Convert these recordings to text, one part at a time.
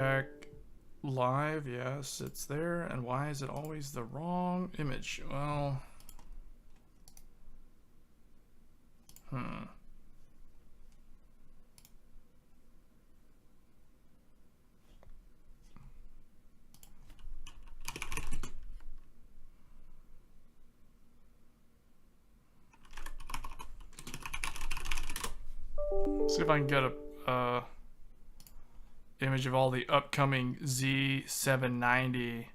Check live, yes, it's there. And why is it always the wrong image? Well, see if I can get a image of all the upcoming Z790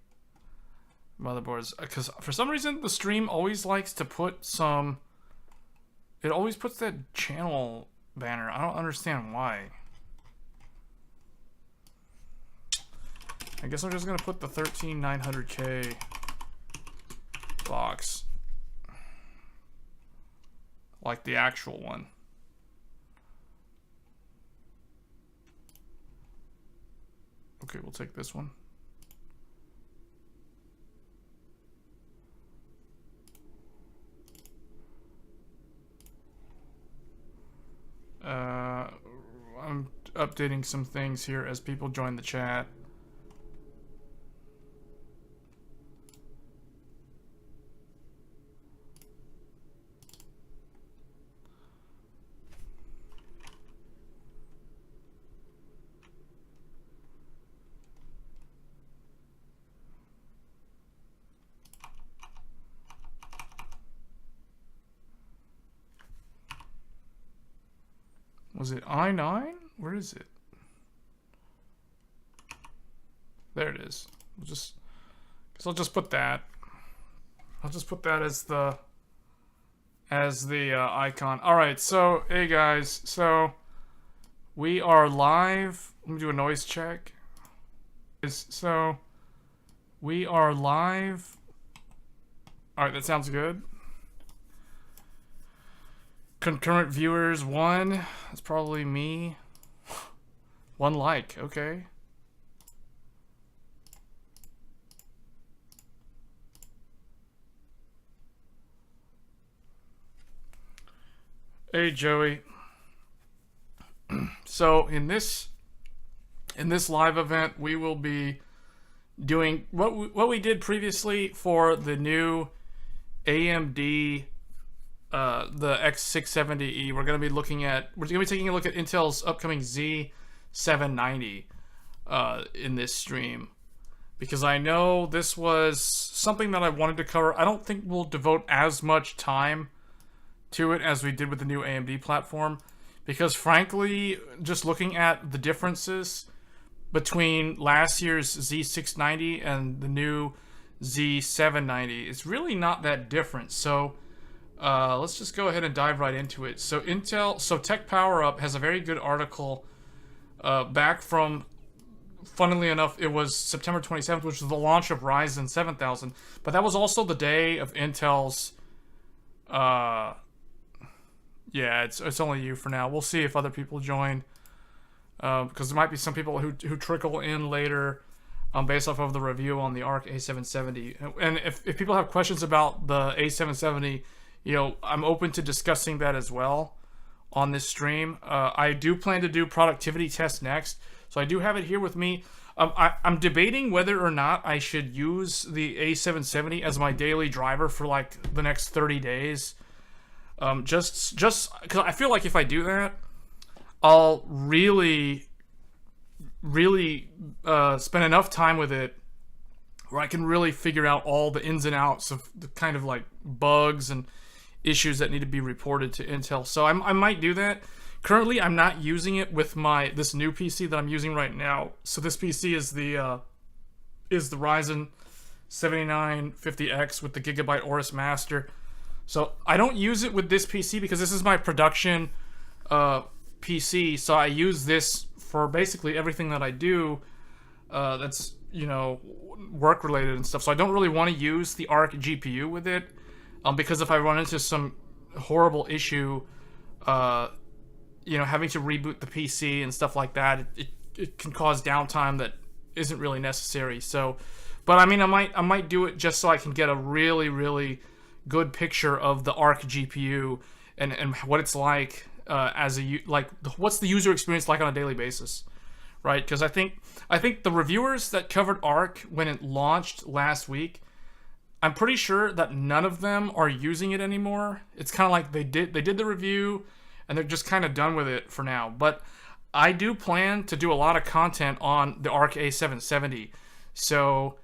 motherboards, because for some reason the stream always likes to put some, it always puts that channel banner. I don't understand why. I guess I'm just gonna put the 13900K box like the actual one. Okay, we'll take this one. I'm updating some things here as people join the chat. Was it I9? Where is it? There it is. Guess I'll just put that. I'll just put that as the icon. All right. So hey guys. So we are live. Let me do a noise check. So we are live. All right. That sounds good. Concurrent viewers 1. That's probably me. 1 like, okay. Hey Joey. So in this live event, we will be doing what we did previously for the new AMD the X670E. We're going to be taking a look at Intel's upcoming Z790 in this stream, because I know this was something that I wanted to cover. I don't think we'll devote as much time to it as we did with the new AMD platform, because frankly, just looking at the differences between last year's Z690 and the new Z790, it's really not that different. So let's just go ahead and dive right into it. So Tech Power Up has a very good article back from, funnily enough, it was September 27th, which was the launch of Ryzen 7000. But that was also the day of Intel's, yeah, it's only you for now. We'll see if other people join, because there might be some people who trickle in later based off of the review on the ARC A770. And if people have questions about the A770, you know, I'm open to discussing that as well on this stream. I do plan to do productivity tests next, so I do have it here with me. I'm debating whether or not I should use the A770 as my daily driver for like the next 30 days. Just because I feel like if I do that, I'll really spend enough time with it where I can really figure out all the ins and outs of the kind of like bugs and issues that need to be reported to Intel. So I might do that. Currently, I'm not using it with this new PC that I'm using right now. So this PC is the Ryzen 7950X with the Gigabyte AORUS Master. So I don't use it with this PC because this is my production PC. So I use this for basically everything that I do that's, you know, work related and stuff. So I don't really want to use the ARC GPU with it. Because if I run into some horrible issue, you know, having to reboot the PC and stuff like that, it can cause downtime that isn't really necessary. So, but I mean, I might do it just so I can get a really good picture of the ARC GPU and what it's like as what's the user experience like on a daily basis, right? Because I think the reviewers that covered ARC when it launched last week, I'm pretty sure that none of them are using it anymore. It's kind of like they did the review and they're just kind of done with it for now. But I do plan to do a lot of content on the ARC A770. So,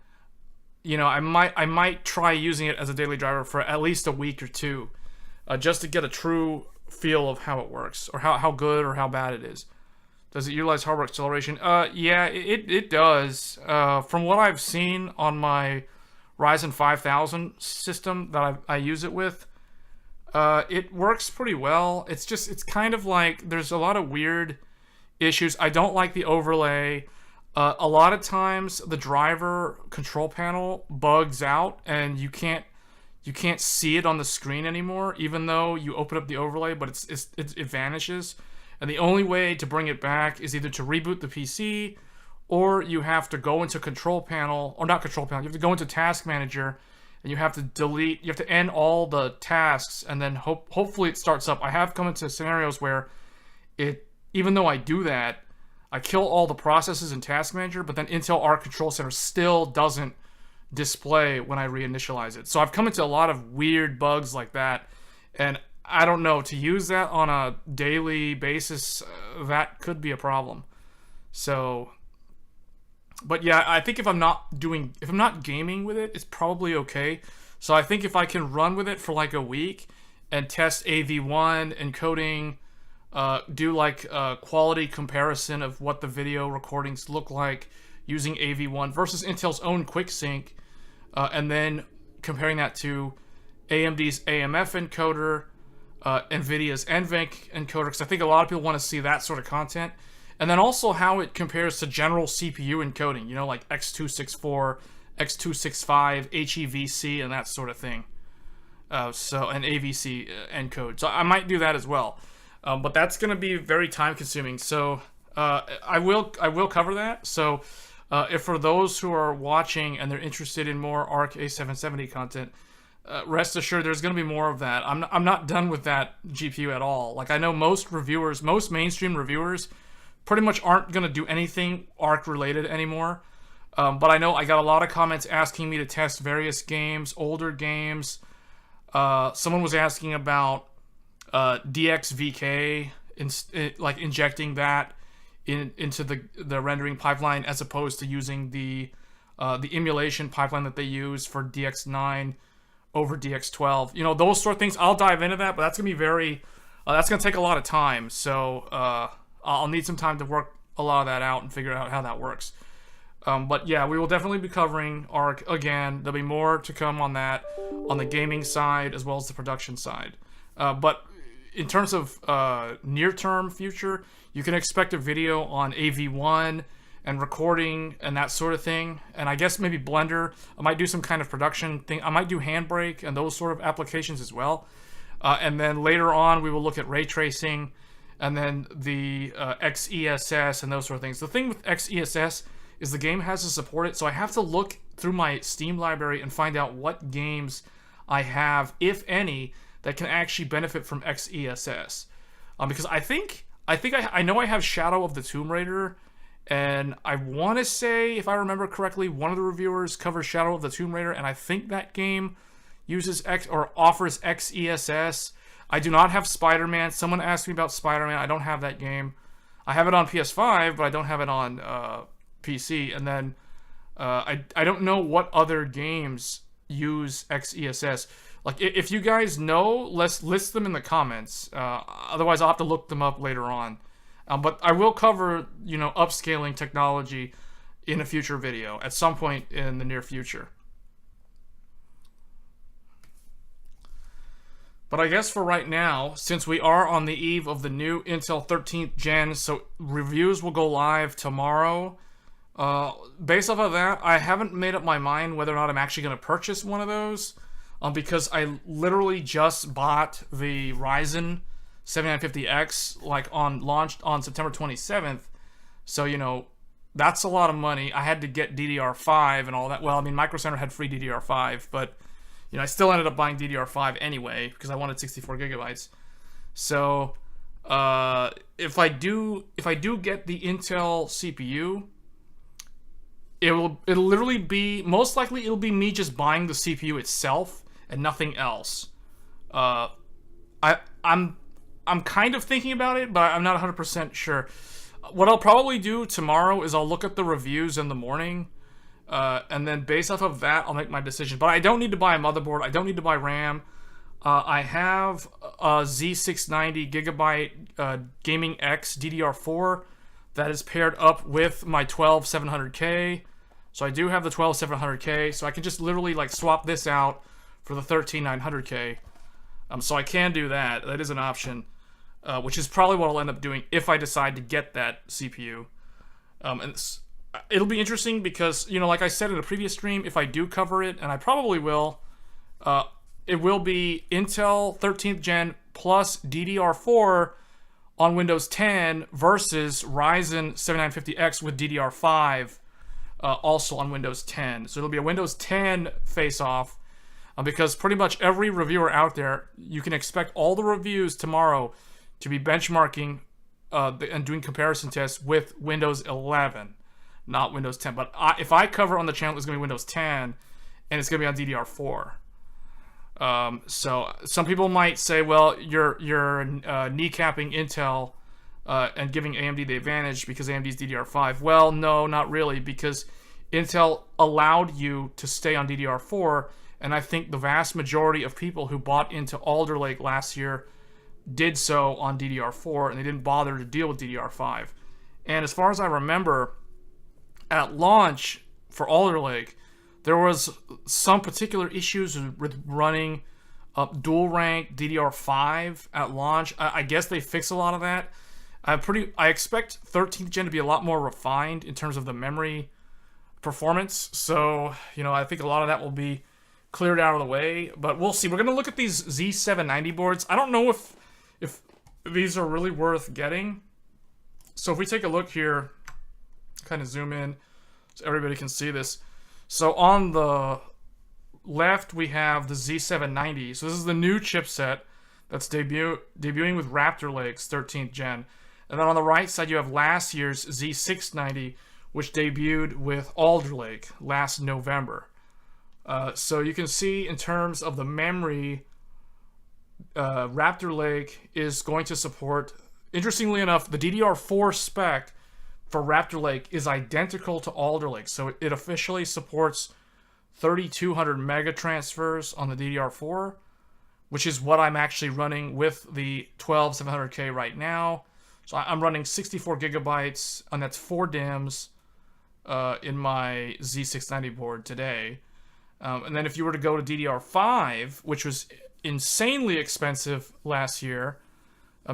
you know, I might try using it as a daily driver for at least a week or two, just to get a true feel of how it works, or how good or how bad it is. Does it utilize hardware acceleration? Yeah, it does. From what I've seen on my Ryzen 5000 system that I use it with, it works pretty well. It's kind of like there's a lot of weird issues. I don't like the overlay. A lot of times the driver control panel bugs out and you can't see it on the screen anymore, even though you open up the overlay, but it vanishes. And the only way to bring it back is either to reboot the PC, or you have to go into control panel, or not control panel, you have to go into task manager and you have to end all the tasks, and then hopefully it starts up. I have come into scenarios where even though I do that, I kill all the processes in task manager, but then Intel Arc Control Center still doesn't display when I reinitialize it. So I've come into a lot of weird bugs like that, and I don't know, to use that on a daily basis, that could be a problem. So, but yeah, I think if I'm not gaming with it, it's probably okay. So I think if I can run with it for like a week and test AV1 encoding, do like a quality comparison of what the video recordings look like using AV1 versus Intel's own QuickSync, and then comparing that to AMD's AMF encoder, NVIDIA's NVENC encoder, because I think a lot of people want to see that sort of content. And then also how it compares to general CPU encoding, you know, like X264, X265, HEVC, and that sort of thing. And AVC encode. So I might do that as well. But that's going to be very time consuming. So I will cover that. So if for those who are watching and they're interested in more ARC A770 content, rest assured there's going to be more of that. I'm not done with that GPU at all. Like, I know most mainstream reviewers pretty much aren't going to do anything ARC related anymore. But I know I got a lot of comments asking me to test various games, older games. Someone was asking about DXVK, like injecting that into the rendering pipeline as opposed to using the emulation pipeline that they use for DX9 over DX12. You know, those sort of things. I'll dive into that, but that's gonna be that's gonna take a lot of time. So I'll need some time to work a lot of that out and figure out how that works. But yeah, we will definitely be covering ARC again. There'll be more to come on that, on the gaming side as well as the production side. But in terms of near-term future, you can expect a video on AV1 and recording and that sort of thing. And I guess maybe Blender. I might do some kind of production thing. I might do Handbrake and those sort of applications as well. And then later on, we will look at ray tracing and then the XESS and those sort of things. The thing with XESS is the game has to support it, so I have to look through my Steam library and find out what games I have, if any, that can actually benefit from XESS. Because I know I have Shadow of the Tomb Raider, and I want to say, if I remember correctly, one of the reviewers covers Shadow of the Tomb Raider, and I think that game uses offers XESS. I do not have Spider-Man. Someone asked me about Spider-Man. I don't have that game. I have it on PS5, but I don't have it on PC. And then I don't know what other games use XESS. Like, if you guys know, let's list them in the comments. Otherwise, I'll have to look them up later on. But I will cover, you know, upscaling technology in a future video at some point in the near future. But I guess for right now, since we are on the eve of the new Intel 13th gen, so reviews will go live tomorrow. Based off of that, I haven't made up my mind whether or not I'm actually going to purchase one of those. Because I literally just bought the Ryzen 7950X launched on September 27th. So, you know, that's a lot of money. I had to get DDR5 and all that. Well, I mean, Micro Center had free DDR5, but, you know, I still ended up buying DDR5 anyway because I wanted 64 gigabytes. So, If I do get the Intel CPU, it'll literally be, most likely it'll be me just buying the CPU itself and nothing else. I'm kind of thinking about it, but I'm not 100% sure. What I'll probably do tomorrow is I'll look at the reviews in the morning, and then based off of that, I'll make my decision. But I don't need to buy a motherboard. I don't need to buy RAM. I have a Z690 Gigabyte Gaming X DDR4 that is paired up with my 12700K. So I do have the 12700K, so I can just literally like swap this out for the 13900K. So I can do that. That is an option, which is probably what I'll end up doing if I decide to get that CPU. And it'll be interesting because, you know, like I said in a previous stream, if I do cover it, and I probably will, it will be Intel 13th gen plus DDR4 on Windows 10 versus Ryzen 7950X with DDR5 also on Windows 10. So it'll be a Windows 10 face-off, because pretty much every reviewer out there, you can expect all the reviews tomorrow to be benchmarking and doing comparison tests with Windows 11, not Windows 10. But if I cover on the channel, it's going to be Windows 10, and it's going to be on DDR4. So some people might say, well, you're kneecapping Intel and giving AMD the advantage because AMD's DDR5. Well, no, not really, because Intel allowed you to stay on DDR4, and I think the vast majority of people who bought into Alder Lake last year did so on DDR4, and they didn't bother to deal with DDR5. And as far as I remember, at launch for Alder Lake, there was some particular issues with running dual rank DDR5 at launch. I guess they fixed a lot of that. I expect 13th gen to be a lot more refined in terms of the memory performance. So, you know, I think a lot of that will be cleared out of the way, but we'll see. We're going to look at these Z790 boards. I don't know if these are really worth getting. So if we take a look here, kind of zoom in so everybody can see this. So on the left, we have the Z790. So this is the new chipset that's debuting with Raptor Lake's 13th gen. And then on the right side, you have last year's Z690, which debuted with Alder Lake last November. So you can see in terms of the memory, Raptor Lake is going to support, interestingly enough, the DDR4 spec for Raptor Lake is identical to Alder Lake. So it officially supports 3200 mega transfers on the DDR4, which is what I'm actually running with the 12700K right now. So I'm running 64 gigabytes, and that's 4 DIMMs in my Z690 board today. And then if you were to go to DDR5, which was insanely expensive last year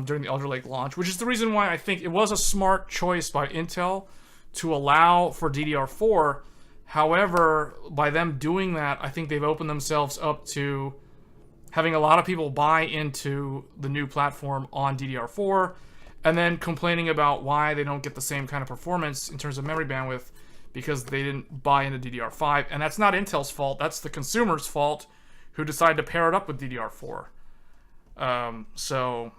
during the Alder Lake launch, which is the reason why I think it was a smart choice by Intel to allow for DDR4. However, by them doing that, I think they've opened themselves up to having a lot of people buy into the new platform on DDR4 and then complaining about why they don't get the same kind of performance in terms of memory bandwidth because they didn't buy into DDR5. And that's not Intel's fault. That's the consumer's fault who decided to pair it up with DDR4. So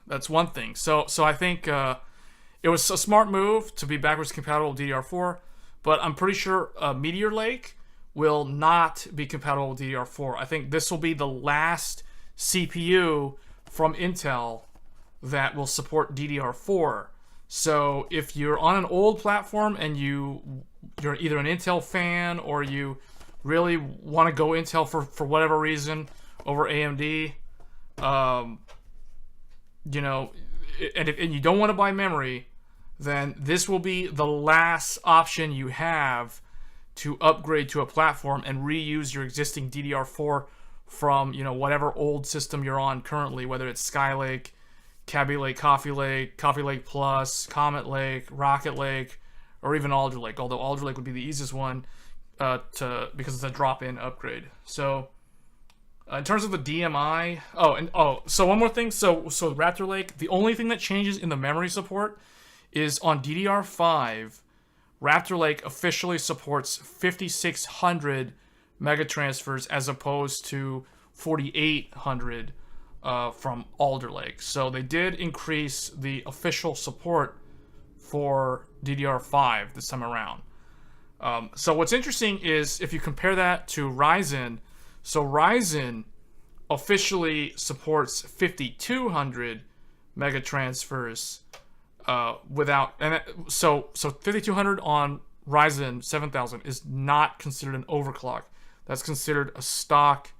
that's one thing. So I think it was a smart move to be backwards compatible with DDR4, but I'm pretty sure Meteor Lake will not be compatible with DDR4. I think this will be the last CPU from Intel that will support DDR4. So if you're on an old platform and you're either an Intel fan or you really want to go Intel for whatever reason over AMD, you know, and you don't want to buy memory, then this will be the last option you have to upgrade to a platform and reuse your existing DDR4 from, you know, whatever old system you're on currently, whether it's Skylake, Kaby Lake, Coffee Lake Plus, Comet Lake, Rocket Lake, or even Alder Lake. Although Alder Lake would be the easiest one because it's a drop-in upgrade. So in terms of the DMI, so one more thing. So Raptor Lake, the only thing that changes in the memory support is on DDR5. Raptor Lake officially supports 5600 mega transfers as opposed to 4800 from Alder Lake. So they did increase the official support for DDR5 this time around. So what's interesting is if you compare that to Ryzen, so Ryzen officially supports 5200 mega transfers without, and so 5200 on Ryzen 7000 is not considered an overclock. That's considered a stock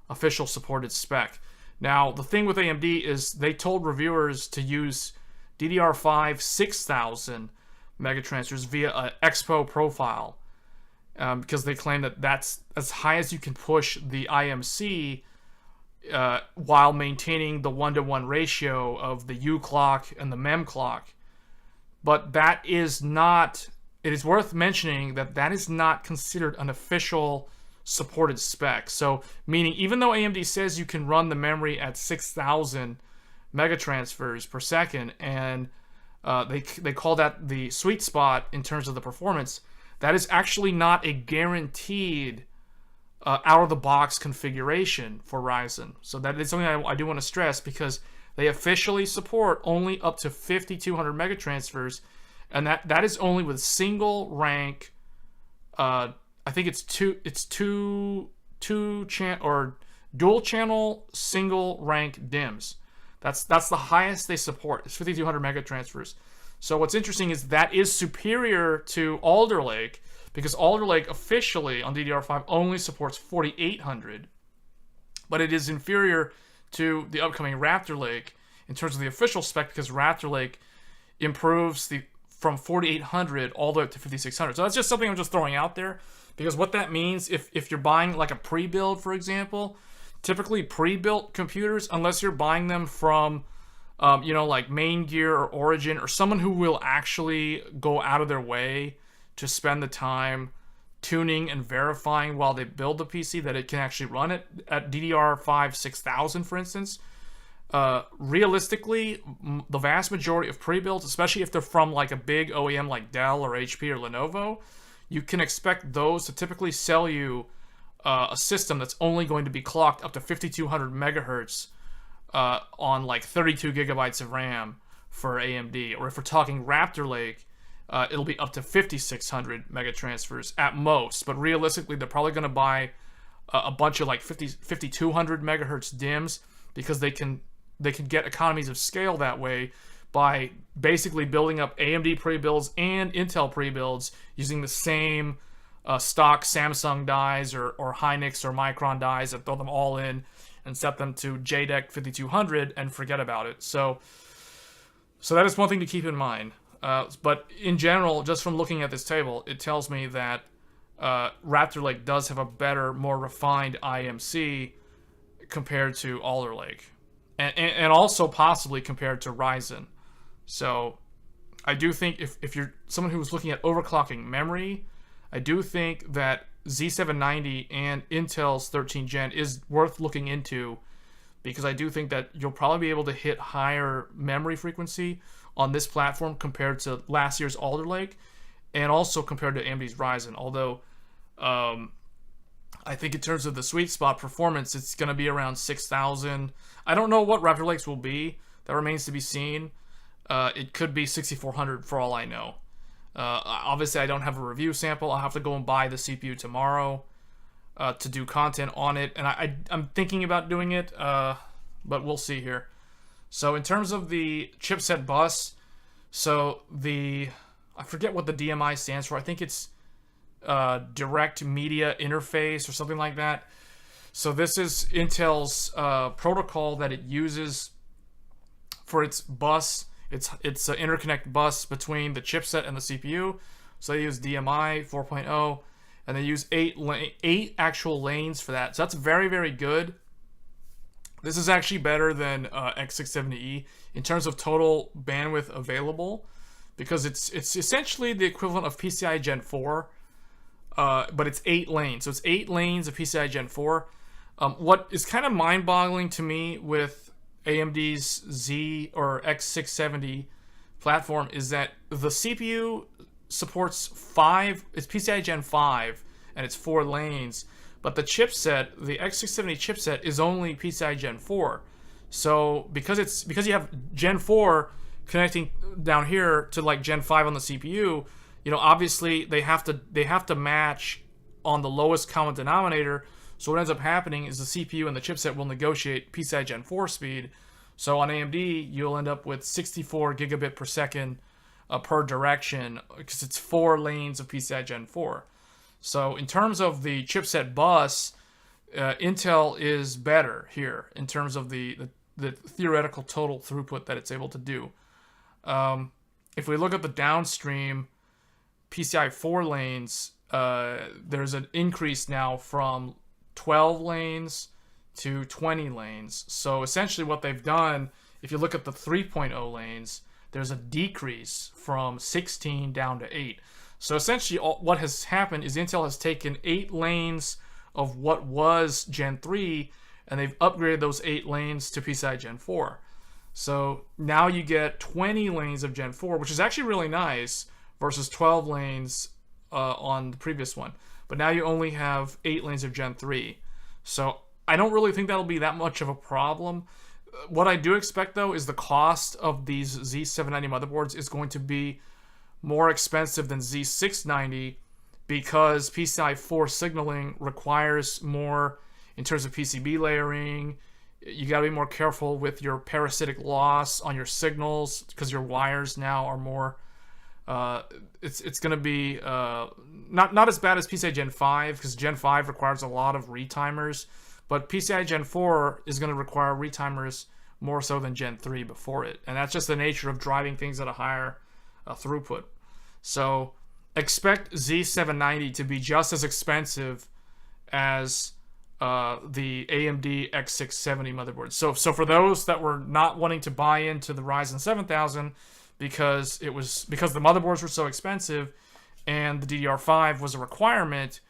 official supported spec. Now the thing with AMD is they told reviewers to use DDR5 6000 mega transfers via an Expo profile because they claim that that's as high as you can push the IMC while maintaining the 1-to-1 ratio of the U clock and the MEM clock. But that is not, it is worth mentioning that that is not considered an official supported spec. So meaning even though AMD says you can run the memory at 6000 mega transfers per second, and they call that the sweet spot in terms of the performance, that is actually not a guaranteed out-of-the-box configuration for Ryzen. So that is something I do want to stress, because they officially support only up to 5200 mega transfers, and that is only with single rank. I think it's two or dual channel single rank DIMMs. That's the highest they support. It's 5200 mega transfers. So what's interesting is that is superior to Alder Lake, because Alder Lake officially on DDR5 only supports 4800, but it is inferior to the upcoming Raptor Lake in terms of the official spec, because Raptor Lake improves from 4800 all the way up to 5600. So that's just something I'm just throwing out there, because what that means, if you're buying like a pre-build, for example, typically pre-built computers, unless you're buying them from like Main Gear or Origin, or someone who will actually go out of their way to spend the time tuning and verifying while they build the PC that it can actually run it at DDR5 6000, for instance. Realistically, the vast majority of pre-builds, especially if they're from like a big OEM like Dell or HP or Lenovo, you can expect those to typically sell you a system that's only going to be clocked up to 5200 megahertz on like 32 gigabytes of RAM for AMD. Or if we're talking Raptor Lake, it'll be up to 5600 mega transfers at most. But realistically, they're probably going to buy a bunch of like 5200 megahertz DIMMs, because they can get economies of scale that way by basically building up AMD pre-builds and Intel pre-builds using the same stock Samsung dies or Hynix or Micron dies, and throw them all in and set them to JEDEC 5200 and forget about it. So that is one thing to keep in mind. But in general, just from looking at this table, it tells me that Raptor Lake does have a better, more refined IMC compared to Alder Lake, and also possibly compared to Ryzen. So I do think if you're someone who's looking at overclocking memory, I do think that Z790 and Intel's 13th gen is worth looking into, because I do think that you'll probably be able to hit higher memory frequency on this platform compared to last year's Alder Lake, and also compared to AMD's Ryzen. Although I think in terms of the sweet spot performance, it's going to be around 6000. I don't know what Raptor Lakes will be. That remains to be seen. It could be 6400 for all I know. Obviously, I don't have a review sample. I'll have to go and buy the CPU tomorrow to do content on it. And I'm thinking about doing it, but we'll see here. So in terms of the chipset bus, so I forget what the DMI stands for. I think it's Direct Media Interface or something like that. So this is Intel's protocol that it uses for its bus. It's an interconnect bus between the chipset and the CPU. So they use DMI 4.0, and they use 8 actual lanes for that. So that's very, very good. This is actually better than X670E in terms of total bandwidth available, because it's essentially the equivalent of PCI Gen 4, but it's 8 lanes. So it's 8 lanes of PCI Gen 4. What is kind of mind-boggling to me with AMD's Z or X670 platform is that the CPU supports 5, it's PCI Gen 5, and it's 4 lanes, but the chipset, the X670 chipset, is only PCI Gen 4. So because you have Gen 4 connecting down here to like Gen 5 on the CPU, you know, obviously they have to match on the lowest common denominator. So what ends up happening is the CPU and the chipset will negotiate PCI Gen 4 speed. So on AMD, you'll end up with 64 gigabit per second per direction, because it's 4 lanes of PCI Gen 4. So in terms of the chipset bus, Intel is better here in terms of the theoretical total throughput that it's able to do. If we look at the downstream PCI 4 lanes, there's an increase now from 12 lanes to 20 lanes. So essentially what they've done, if you look at the 3.0 lanes, there's a decrease from 16 down to 8. So essentially what has happened is Intel has taken 8 lanes of what was Gen 3, and they've upgraded those 8 lanes to PCI Gen 4. So now you get 20 lanes of Gen 4, which is actually really nice, versus 12 lanes on the previous one. But now you only have 8 lanes of Gen 3. So I don't really think that'll be that much of a problem. What I do expect, though, is the cost of these Z790 motherboards is going to be more expensive than Z690, because PCI 4 signaling requires more in terms of PCB layering. You got to be more careful with your parasitic loss on your signals, because your wires now are more it's going to be not as bad as PCI Gen 5, because Gen 5 requires a lot of retimers, but PCI Gen 4 is going to require retimers more so than Gen 3 before it, and that's just the nature of driving things at a higher throughput. So expect Z790 to be just as expensive as the AMD X670 motherboard. So for those that were not wanting to buy into the Ryzen 7000 because the motherboards were so expensive and the DDR5 was a requirement,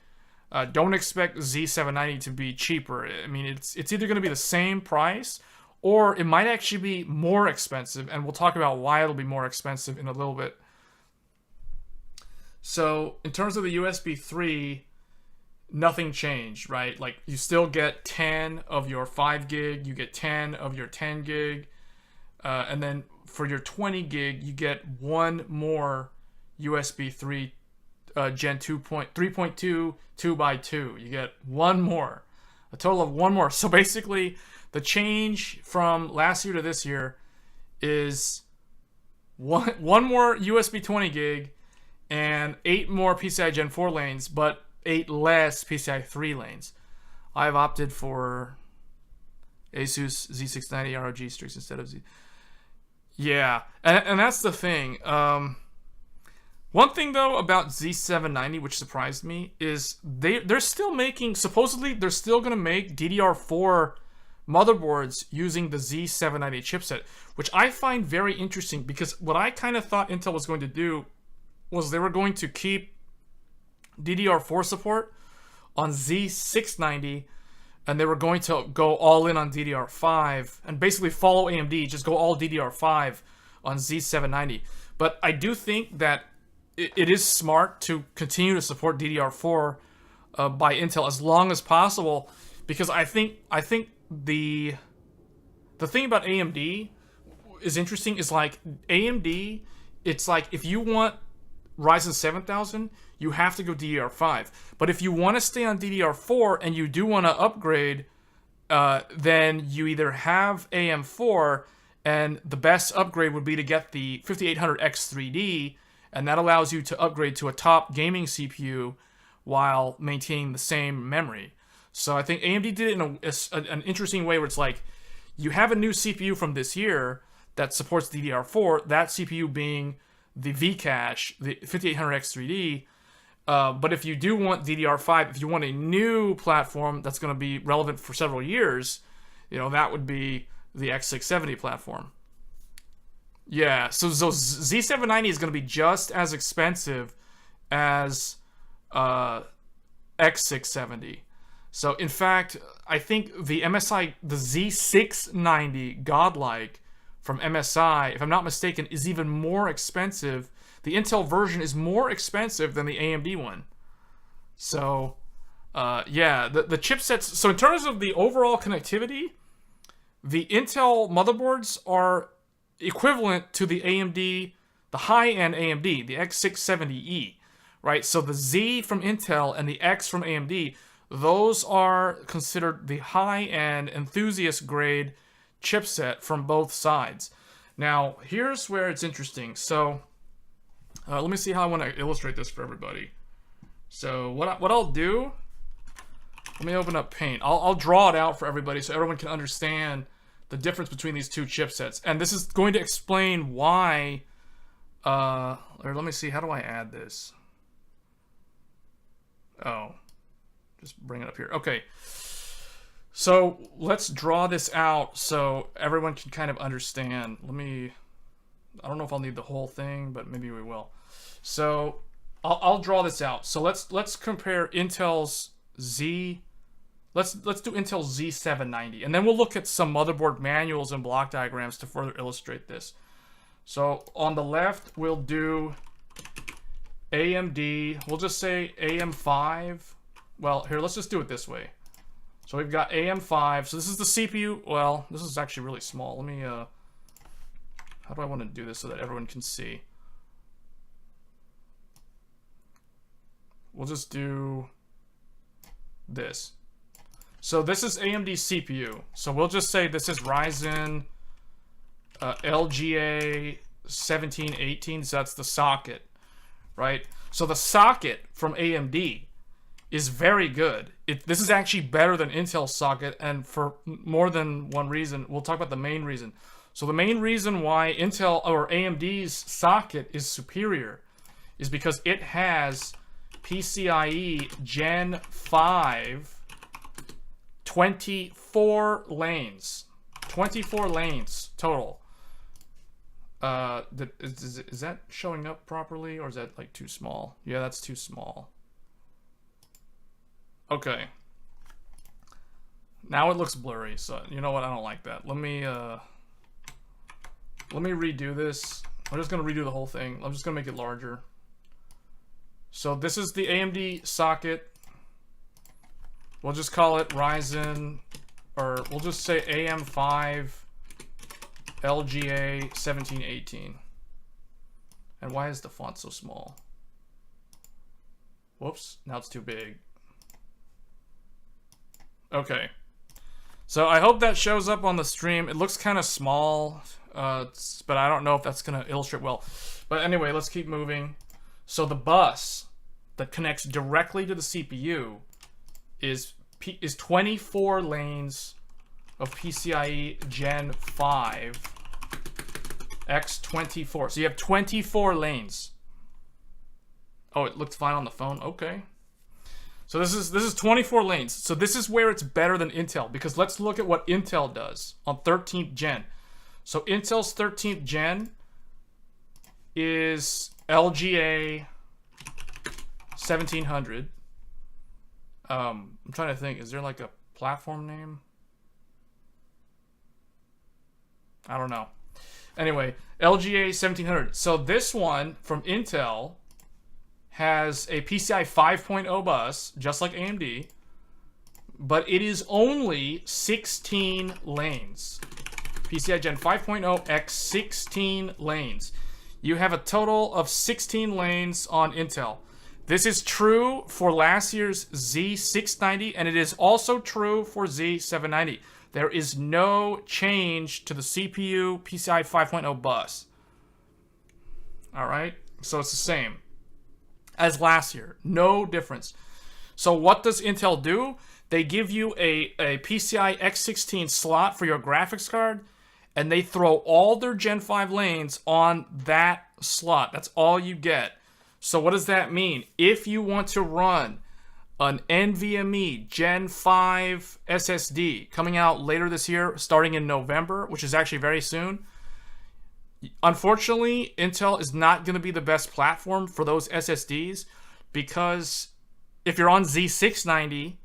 don't expect Z790 to be cheaper. I mean, it's either going to be the same price, or it might actually be more expensive, and we'll talk about why it'll be more expensive in a little bit. So in terms of the USB 3, nothing changed, right? Like, you still get 10 of your 5 gig, you get 10 of your 10 gig, and then for your 20 gig, you get one more USB 3 Gen 3.2 2x2. You get one more, a total of one more. So basically, the change from last year to this year is one more USB 20 gig and 8 more PCI Gen 4 lanes, but 8 less PCI 3 lanes. I've opted for ASUS Z690 ROG Strix instead of Z. Yeah, and that's the thing. One thing, though, about Z790, which surprised me, is they're still making, supposedly, they're still going to make DDR4 motherboards using the Z790 chipset, which I find very interesting, because what I kind of thought Intel was going to do was they were going to keep DDR4 support on Z690, and they were going to go all in on DDR5 and basically follow AMD, just go all DDR5 on Z790. But I do think that it is smart to continue to support DDR4 by Intel as long as possible, because I think the thing about AMD is interesting is, like, AMD, it's like, if you want Ryzen 7000, you have to go DDR5. But if you want to stay on DDR4 and you do want to upgrade, then you either have AM4, and the best upgrade would be to get the 5800X3D, and that allows you to upgrade to a top gaming CPU while maintaining the same memory. So I think AMD did it in an interesting way, where it's like, you have a new CPU from this year that supports DDR4, that CPU being the V-Cache, the 5800X3D. But if you do want DDR5, if you want a new platform that's going to be relevant for several years, that would be the X670 platform. Yeah, so Z790 is going to be just as expensive as X670. So in fact, I think the MSI, the Z690 Godlike from MSI, if I'm not mistaken, is even more expensive. The Intel version is more expensive than the AMD one. So, yeah, the chipsets. So in terms of the overall connectivity, the Intel motherboards are equivalent to the AMD, the high-end AMD, the X670E, right? So the Z from Intel and the X from AMD, those are considered the high-end enthusiast-grade chipset from both sides. Now, here's where it's interesting. So, let me see how I want to illustrate this for everybody. So, what I'll do, let me open up Paint. I'll draw it out for everybody so everyone can understand the difference between these two chipsets. And this is going to explain why, or let me see, how do I add this? Oh, just bring it up here. Okay. So let's draw this out so everyone can kind of understand. I don't know if I'll need the whole thing, but maybe we will. So I'll draw this out. So let's compare Intel's let's do Intel Z790, and then we'll look at some motherboard manuals and block diagrams to further illustrate this. So on the left, we'll do AMD. We'll just say AM5. Well, here, let's just do it this way. So we've got AM5. So this is the CPU. Well, this is actually really small. Let me, how do I want to do this so that everyone can see? We'll just do this. So this is AMD CPU. So we'll just say this is Ryzen LGA 1718. So that's the socket, right? So the socket from AMD is very good. This is actually better than Intel's socket, and for more than one reason. We'll talk about the main reason. So the main reason why Intel or AMD's socket is superior is because it has PCIe Gen 5 24 lanes. 24 lanes total. Is that showing up properly, or is that like too small? Yeah, that's too small. Okay. Now it looks blurry, so you know what? I don't like that. Let me redo this. I'm just gonna redo the whole thing. I'm just gonna make it larger. So this is the AMD socket. We'll just call it Ryzen, or we'll just say AM5 LGA 1718. And why is the font so small? Whoops, now it's too big. Okay. So I hope that shows up on the stream. It looks kind of small, but I don't know if that's going to illustrate well. But anyway, let's keep moving. So the bus that connects directly to the CPU is 24 lanes of PCIe Gen 5 X24. So you have 24 lanes. Oh, it looked fine on the phone. Okay. So this is 24 lanes. So this is where it's better than Intel, because let's look at what Intel does on 13th gen. So Intel's 13th gen is LGA 1700. I'm trying to think, is there like a platform name? I don't know. Anyway, LGA 1700. So this one from Intel has a PCI 5.0 bus, just like AMD, but it is only 16 lanes. PCI Gen 5.0 X 16 lanes. You have a total of 16 lanes on Intel. This is true for last year's Z690, and it is also true for Z790. There is no change to the CPU PCI 5.0 bus. All right, so it's the same as last year. No difference. So what does Intel do? They give you a PCI X16 slot for your graphics card, and they throw all their Gen 5 lanes on that slot. That's all you get. So what does that mean? If you want to run an NVMe Gen 5 SSD coming out later this year, starting in November, which is actually very soon, unfortunately, Intel is not going to be the best platform for those SSDs, because if you're on Z690,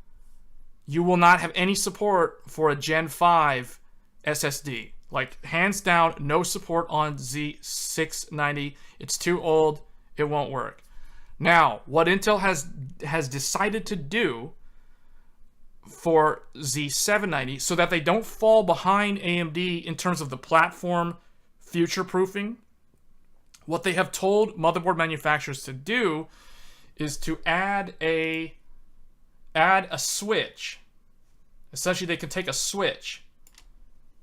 you will not have any support for a Gen 5 SSD. Like, hands down, no support on Z690. It's too old. It won't work. Now, what Intel has decided to do for Z790 so that they don't fall behind AMD in terms of the platform future-proofing. What they have told motherboard manufacturers to do is to add a switch. Essentially, they can take a switch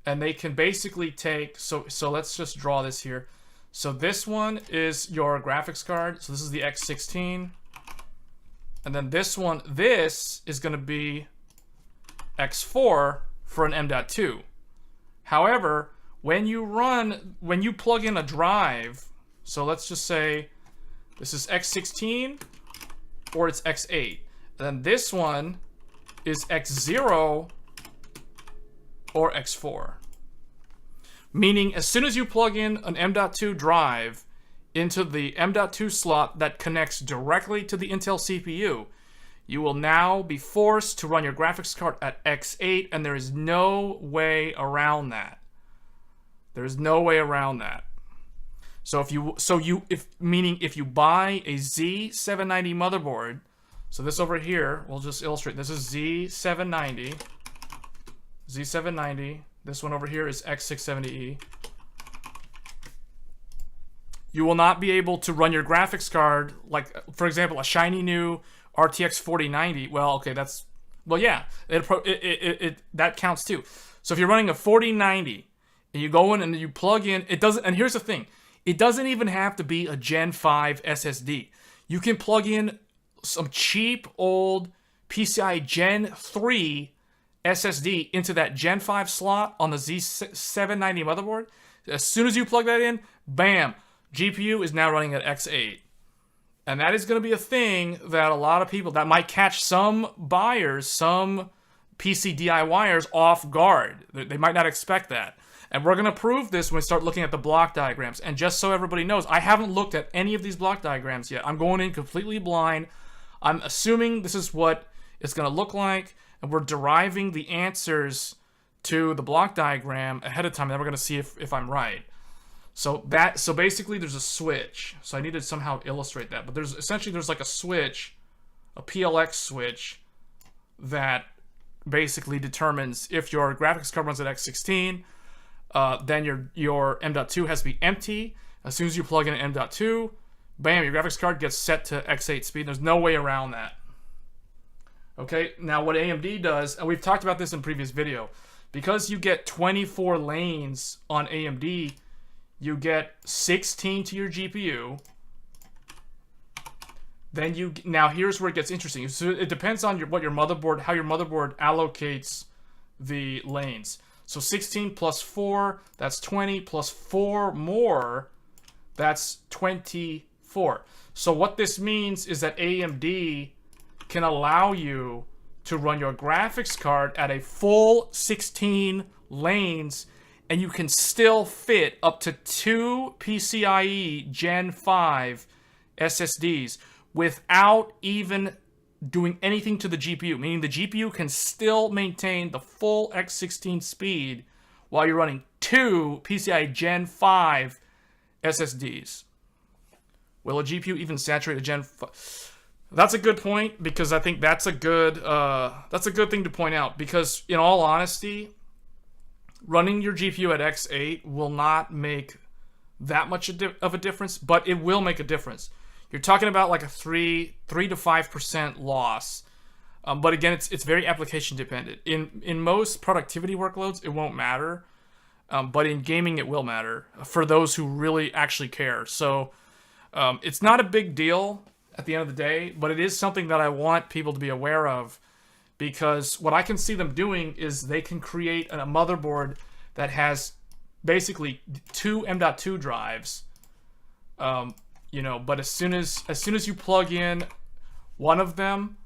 and they can basically take, so let's just draw this here. So this one is your graphics card. So this is the X16. And then this is going to be X4 for an M.2. However, when you plug in a drive, so let's just say this is X16 or it's X8. Then this one is X0 or X4. Meaning, as soon as you plug in an M.2 drive into the M.2 slot that connects directly to the Intel CPU, you will now be forced to run your graphics card at X8, and there is no way around that. There's no way around that. So if you buy a Z790 motherboard, so this over here, we'll just illustrate. This is Z790. This one over here is X670E. You will not be able to run your graphics card, like, for example, a shiny new RTX 4090. Well, okay, yeah, that counts too. So if you're running a 4090 and you go in and you plug in, it doesn't, and here's the thing, it doesn't even have to be a Gen 5 SSD. You can plug in some cheap old PCI Gen 3 SSD into that Gen 5 slot on the Z790 motherboard. As soon as you plug that in, bam, GPU is now running at X8. And that is going to be a thing that a lot of people, that might catch some buyers, some PC DIYers off guard. They might not expect that. And we're going to prove this when we start looking at the block diagrams. And just so everybody knows, I haven't looked at any of these block diagrams yet. I'm going in completely blind. I'm assuming this is what it's going to look like. And we're deriving the answers to the block diagram ahead of time. And then we're going to see if I'm right. So basically there's a switch. So I need to somehow illustrate that. But there's like a switch, a PLX switch, that basically determines if your graphics card runs at X16, then your M.2 has to be empty. As soon as you plug in an M.2, bam, your graphics card gets set to X8 speed. There's no way around that. Okay, now what AMD does, and we've talked about this in a previous video, because you get 24 lanes on AMD, you get 16 to your GPU. Then now here's where it gets interesting. So it depends on how your motherboard allocates the lanes. So 16 plus 4, that's 20, plus 4 more, that's 24. So what this means is that AMD can allow you to run your graphics card at a full 16 lanes, and you can still fit up to 2 PCIe Gen 5 SSDs without even doing anything to the GPU, meaning the GPU can still maintain the full X16 speed while you're running 2 PCIe Gen 5 SSDs. Will a GPU even saturate a Gen 5? That's a good point, because I think that's a good thing to point out, because in all honesty, running your GPU at X8 will not make that much of a difference, but it will make a difference. You're talking about like a 3 to 5% loss. But again, it's very application dependent. In most productivity workloads, it won't matter. But in gaming, it will matter for those who really actually care. So it's not a big deal at the end of the day, but it is something that I want people to be aware of, because what I can see them doing is they can create a motherboard that has basically 2 M.2 drives. But as soon as you plug in one of them,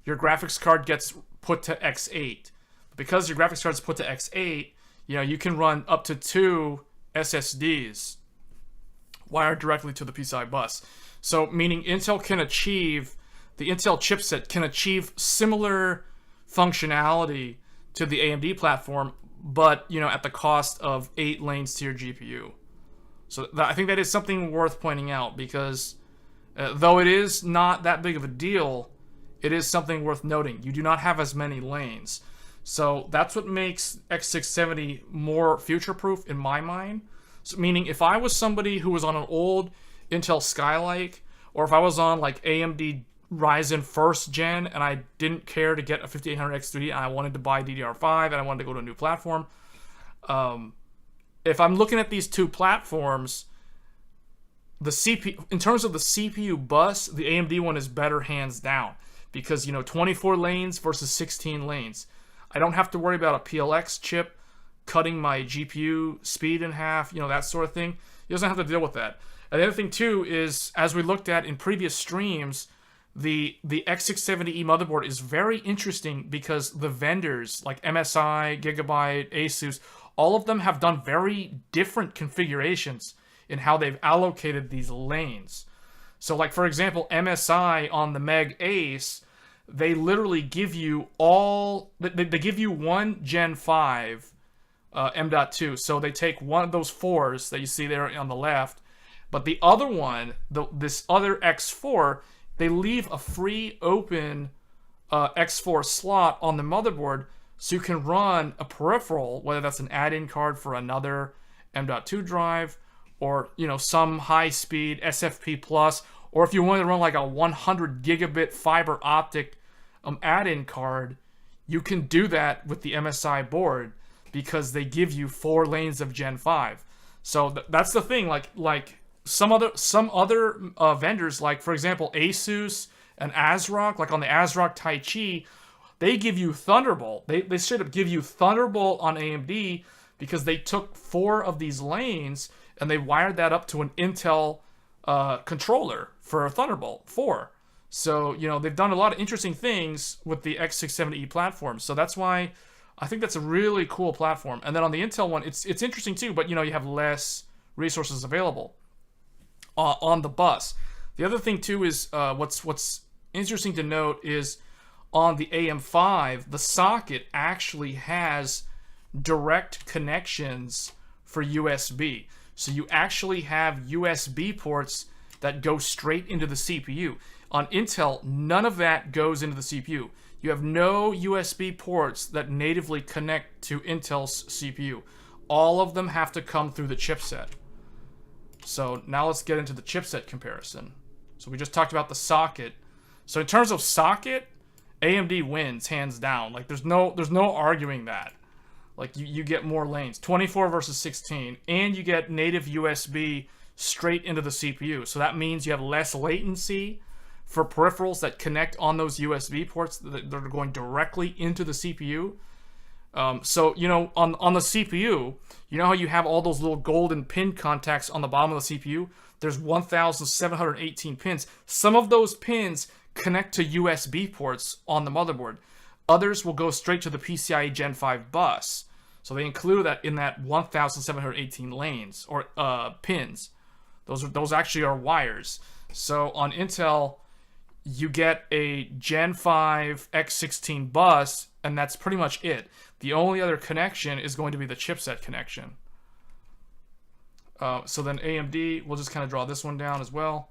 your graphics card gets put to X8. Because your graphics card is put to X8, you can run up to 2 SSDs wired directly to the PCI bus. So meaning the Intel chipset can achieve similar functionality to the AMD platform, but at the cost of 8 lanes to your GPU. So I think that is something worth pointing out, because though it is not that big of a deal, it is something worth noting. You do not have as many lanes. So that's what makes X670 more future-proof in my mind. So, meaning if I was somebody who was on an old Intel Skylake, or if I was on like AMD Ryzen 1st gen and I didn't care to get a 5800X3D and I wanted to buy DDR5 and I wanted to go to a new platform, if I'm looking at these two platforms, the CPU, in terms of the CPU bus, the AMD one is better hands down, because 24 lanes versus 16 lanes. I don't have to worry about a PLX chip cutting my GPU speed in half, that sort of thing. He doesn't have to deal with that. And the other thing too is, as we looked at in previous streams, the X670E motherboard is very interesting because the vendors like MSI, Gigabyte, ASUS, all of them have done very different configurations in how they've allocated these lanes. So like, for example, MSI on the MEG Ace, they literally give you they give you one Gen 5 M.2. So they take one of those 4s that you see there on the left, but the other one, this other X4, they leave a free open X4 slot on the motherboard so you can run a peripheral, whether that's an add-in card for another M.2 drive, or some high-speed SFP plus, or if you want to run like a 100 gigabit fiber optic add-in card, you can do that with the MSI board because they give you 4 lanes of Gen 5. So that's the thing. Like some other vendors, like for example ASUS and ASRock, like on the ASRock Taichi, they give you Thunderbolt. They straight up give you Thunderbolt on AMD because they took 4 of these lanes and they wired that up to an Intel controller for a Thunderbolt 4. So, they've done a lot of interesting things with the X670E platform. So that's why I think that's a really cool platform. And then on the Intel one, it's interesting too, but you have less resources available on the bus. The other thing too is what's interesting to note is on the AM5, the socket actually has direct connections for USB. So you actually have USB ports that go straight into the CPU. On Intel, none of that goes into the CPU. You have no USB ports that natively connect to Intel's CPU. All of them have to come through the chipset. So now let's get into the chipset comparison. So we just talked about the socket. So in terms of socket, AMD wins hands down. Like there's no arguing that. Like you get more lanes, 24 versus 16, and you get native USB straight into the CPU. So that means you have less latency for peripherals that connect on those USB ports that are going directly into the CPU. So, on the CPU, how you have all those little golden pin contacts on the bottom of the CPU? There's 1,718 pins. Some of those pins connect to USB ports on the motherboard. Others will go straight to the PCIe Gen 5 bus. So they include that in that 1,718 lanes or pins. Those actually are wires. So on Intel, you get a Gen 5 X16 bus, and that's pretty much it. The only other connection is going to be the chipset connection. So then AMD, we'll just kind of draw this one down as well.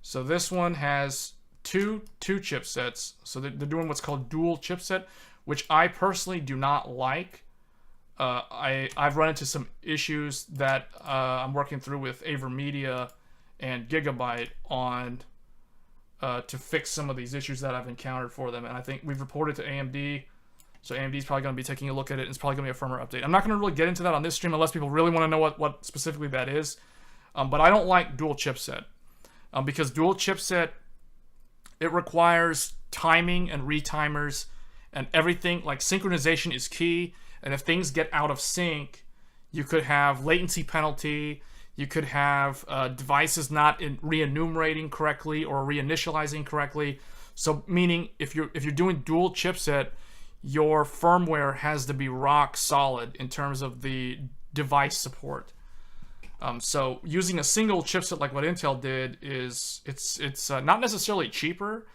So this one has two chipsets. So they're doing what's called dual chipset, which I personally do not like. I've run into some issues that I'm working through with AverMedia and Gigabyte on to fix some of these issues that I've encountered for them. And I think we've reported to AMD. So AMD is probably going to be taking a look at it. And it's probably going to be a firmware update. I'm not going to really get into that on this stream unless people really want to know what specifically that is. But I don't like dual chipset. Because dual chipset, it requires timing and retimers and everything. Like synchronization is key. And if things get out of sync, you could have latency penalty. You could have devices not re-enumerating correctly or reinitializing correctly. So meaning if you're doing dual chipset, your firmware has to be rock solid in terms of the device support. So using a single chipset like what Intel did it's not necessarily cheaper,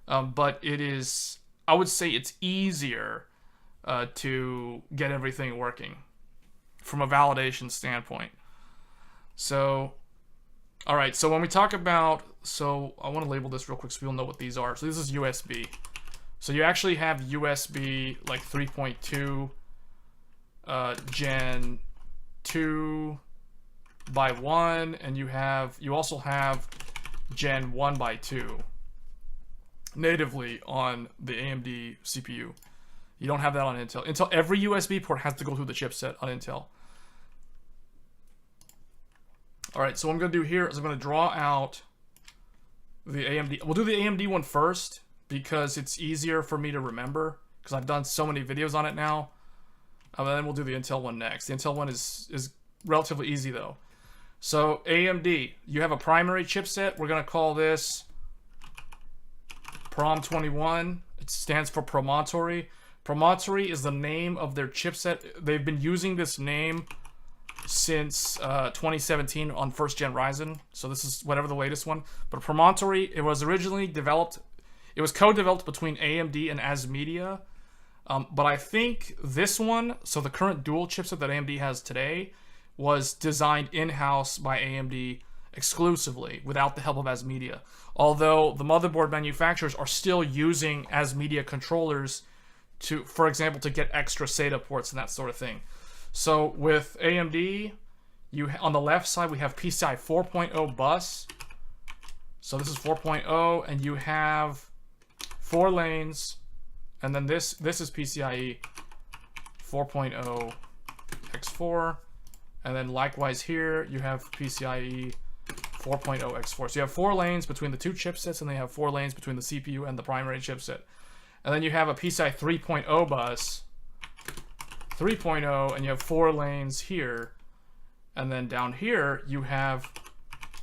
but it is, I would say it's easier to get everything working from a validation standpoint. So All right, so when we talk about, so I want to label this real quick so people know what these are. So this is USB. So you actually have USB like 3.2 Gen 2 by 1, and you also have Gen 1 by 2 natively on the AMD CPU. You don't have that on Intel. Every USB port has to go through the chipset on Intel. All right, so what I'm going to do here is I'm going to draw out the AMD. We'll do the AMD one first because it's easier for me to remember because I've done so many videos on it now. And then we'll do the Intel one next. The Intel one is relatively easy though. So AMD, you have a primary chipset. We're going to call this PROM21. It stands for Promontory. Promontory is the name of their chipset. They've been using this name since 2017 on first gen Ryzen, so this is whatever the latest one. But Promontory, it was originally developed, it was co-developed between AMD and ASMedia, but I think this one, so the current dual chipset that AMD has today, was designed in-house by AMD exclusively without the help of ASMedia. Although the motherboard manufacturers are still using ASMedia controllers to, for example, to get extra SATA ports and that sort of thing. So with AMD, on the left side we have PCI 4.0 bus. So this is 4.0, and you have 4 lanes, and then this is PCIe 4.0 X4, and then likewise here you have PCIe 4.0 X4. So you have 4 lanes between the two chipsets, and they have 4 lanes between the CPU and the primary chipset. And then you have a PCI 3.0 bus. 3.0, and you have 4 lanes here, and then down here you have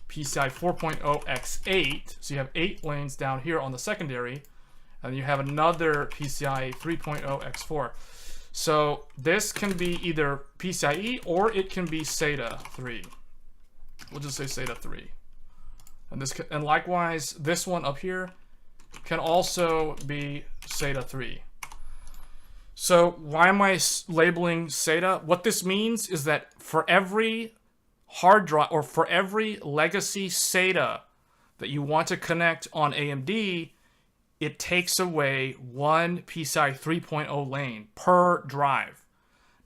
PCI 4.0 X8, so you have 8 lanes down here on the secondary, and you have another PCI 3.0 X4. So this can be either PCIe or it can be SATA 3. We'll just say SATA 3. And likewise, this one up here can also be SATA 3. So why am I labeling SATA? What this means is that for every hard drive or for every legacy SATA that you want to connect on AMD, it takes away 1 PCI 3.0 lane per drive.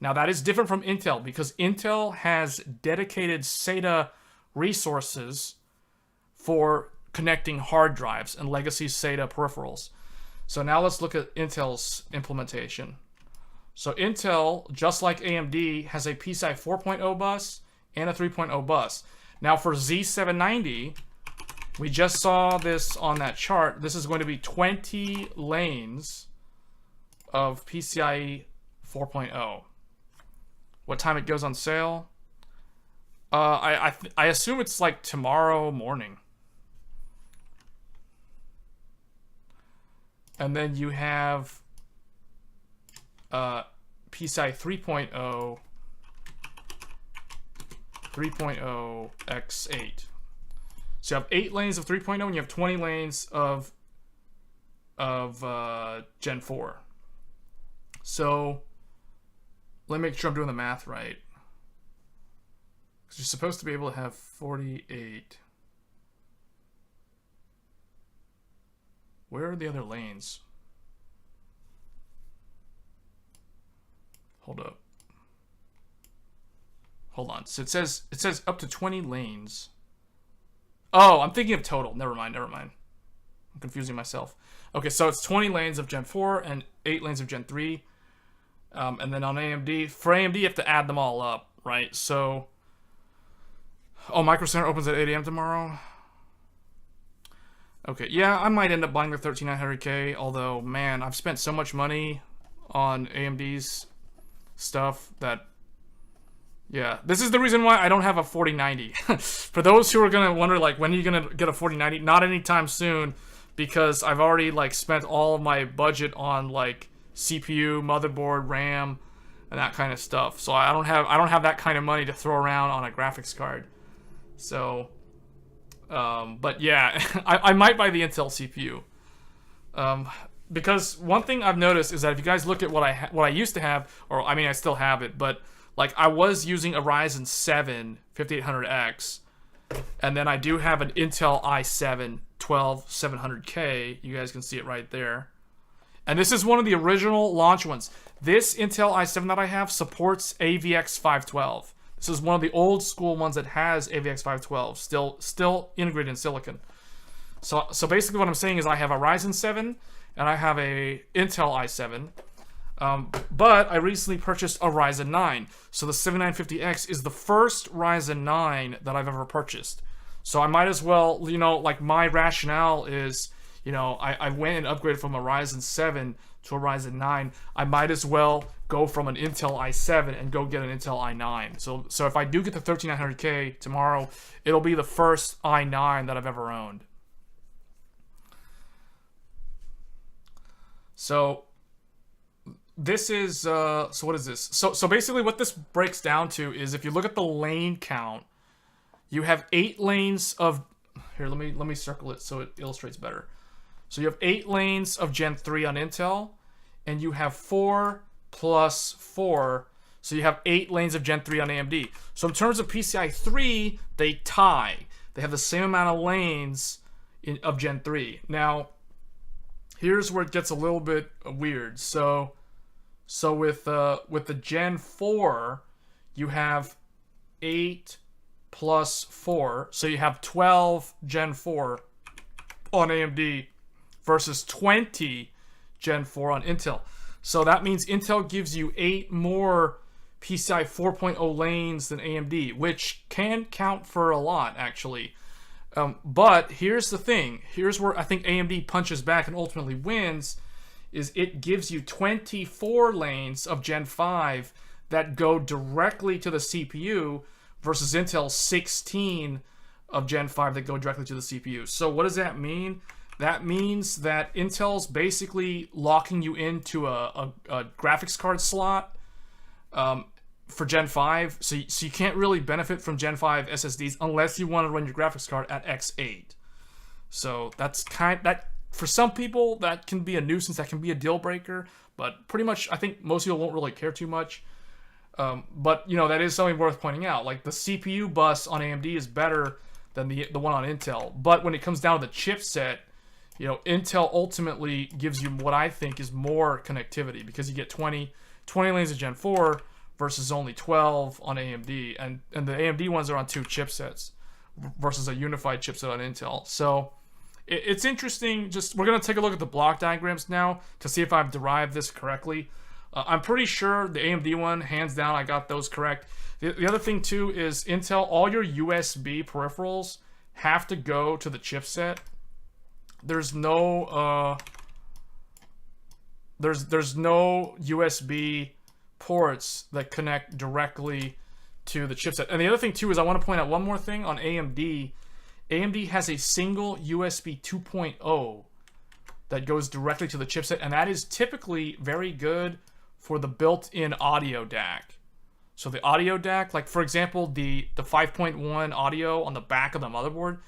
Now that is different from Intel because Intel has dedicated SATA resources for connecting hard drives and legacy SATA peripherals. So now let's look at Intel's implementation. So Intel, just like AMD, has a PCI 4.0 bus and a 3.0 bus. Now for Z790, we just saw this on that chart. This is going to be 20 lanes of PCIe 4.0. What time it goes on sale? I assume it's like tomorrow morning. And then you have PCI 3.0 X8. So you have 8 lanes of 3.0 and you have 20 lanes of Gen 4. So let me make sure I'm doing the math right. Because you're supposed to be able to have 48. Where are the other lanes? Hold up. Hold on. So it says up to 20 lanes. Oh, I'm thinking of total. Never mind. I'm confusing myself. Okay, so it's 20 lanes of Gen 4 and 8 lanes of Gen 3. And then on AMD, for AMD you have to add them all up, right? So, oh, Micro Center opens at 8 a.m. tomorrow. Okay, yeah, I might end up buying the 13900K, although, man, I've spent so much money on AMD's stuff that, yeah, this is the reason why I don't have a 4090. For those who are going to wonder, like, when are you going to get a 4090? Not anytime soon, because I've already, like, spent all of my budget on, like, CPU, motherboard, RAM, and that kind of stuff. So I don't have that kind of money to throw around on a graphics card. So... but yeah, I might buy the Intel CPU. Because one thing I've noticed is that if you guys look at what I used to have, or I mean I still have it, but like I was using a Ryzen 7 5800X, And then I do have an Intel i7 12700K. You guys can see it right there. And this is one of the original launch ones. This Intel i7 that I have supports AVX 512. This is one of the old school ones that has AVX 512, still integrated in silicon. So basically what I'm saying is I have a Ryzen 7 and I have a Intel i7. But I recently purchased a Ryzen 9. So the 7950X is the first Ryzen 9 that I've ever purchased. So I might as well, you know, like my rationale is, you know, I went and upgraded from a Ryzen 7 to a Ryzen 9. I might as well go from an Intel i7 and go get an Intel i9. So if I do get the 13900K tomorrow, it'll be the first i9 that I've ever owned. So this is so what is this? So basically what this breaks down to is if you look at the lane count, you have 8 lanes of here, let me circle it so it illustrates better. So you have 8 lanes of Gen 3 on Intel, and you have 4 plus 4. So you have 8 lanes of Gen 3 on AMD. So in terms of PCI 3, they tie. They have the same amount of lanes of Gen 3. Now, here's where it gets a little bit weird. So with the Gen 4, you have 8 plus 4. So you have 12 Gen 4 on AMD versus 20 Gen 4 on Intel. So that means Intel gives you 8 more PCI 4.0 lanes than AMD, which can count for a lot, actually. But here's the thing. Here's where I think AMD punches back and ultimately wins, is it gives you 24 lanes of Gen 5 that go directly to the CPU versus Intel's 16 of Gen 5 that go directly to the CPU. So what does that mean? That means that Intel's basically locking you into a graphics card slot for Gen 5. So you can't really benefit from Gen 5 SSDs unless you want to run your graphics card at X8. So that's that for some people that can be a nuisance, that can be a deal breaker, but pretty much I think most people won't really care too much. But you know, that is something worth pointing out. Like the CPU bus on AMD is better than the one on Intel. But when it comes down to the chipset, you know, Intel ultimately gives you what I think is more connectivity, because you get 20 lanes of Gen 4 versus only 12 on AMD, and the AMD ones are on 2 chipsets versus a unified chipset on Intel. So it's interesting. Just we're gonna take a look at the block diagrams now to see if I've derived this correctly. I'm pretty sure the AMD one, hands down, I got those correct. The other thing too is Intel, all your USB peripherals have to go to the chipset. There's no there's no USB ports that connect directly to the chipset. And the other thing too is I want to point out one more thing on AMD. AMD has a single USB 2.0 that goes directly to the chipset, and that is typically very good for the built-in audio DAC. So the audio DAC, like for example, the 5.1 audio on the back of the motherboard,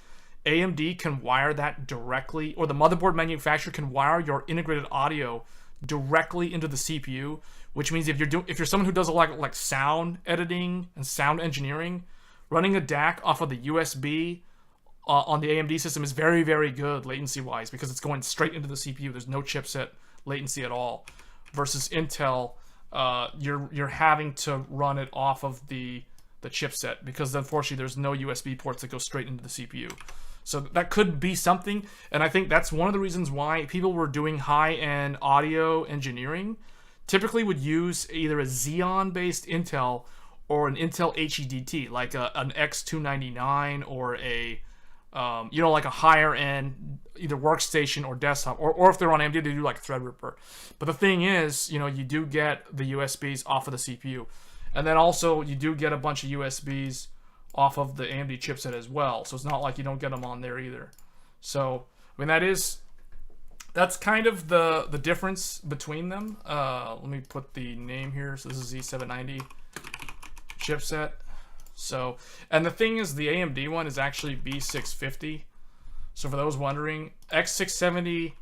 AMD can wire that directly, or the motherboard manufacturer can wire your integrated audio directly into the CPU, which means if you're someone who does a lot like sound editing and sound engineering, running a DAC off of the USB on the AMD system is very, very good latency-wise, because it's going straight into the CPU. There's no chipset latency at all. Versus Intel, you're having to run it off of the chipset, because unfortunately there's no USB ports that go straight into the CPU. So that could be something, and I think that's one of the reasons why people were doing high-end audio engineering typically would use either a Xeon-based Intel or an Intel HEDT, like an X299 or a you know, like a higher end either workstation or desktop, or if they're on AMD, they do like Threadripper. But the thing is, you know, you do get the USBs off of the CPU, and then also you do get a bunch of USBs off of the AMD chipset as well. So it's not like you don't get them on there either. So I mean, that's kind of the difference between them. Let me put the name here. So this is Z790 chipset. So, and the thing is, the AMD one is actually B650. So for those wondering, X670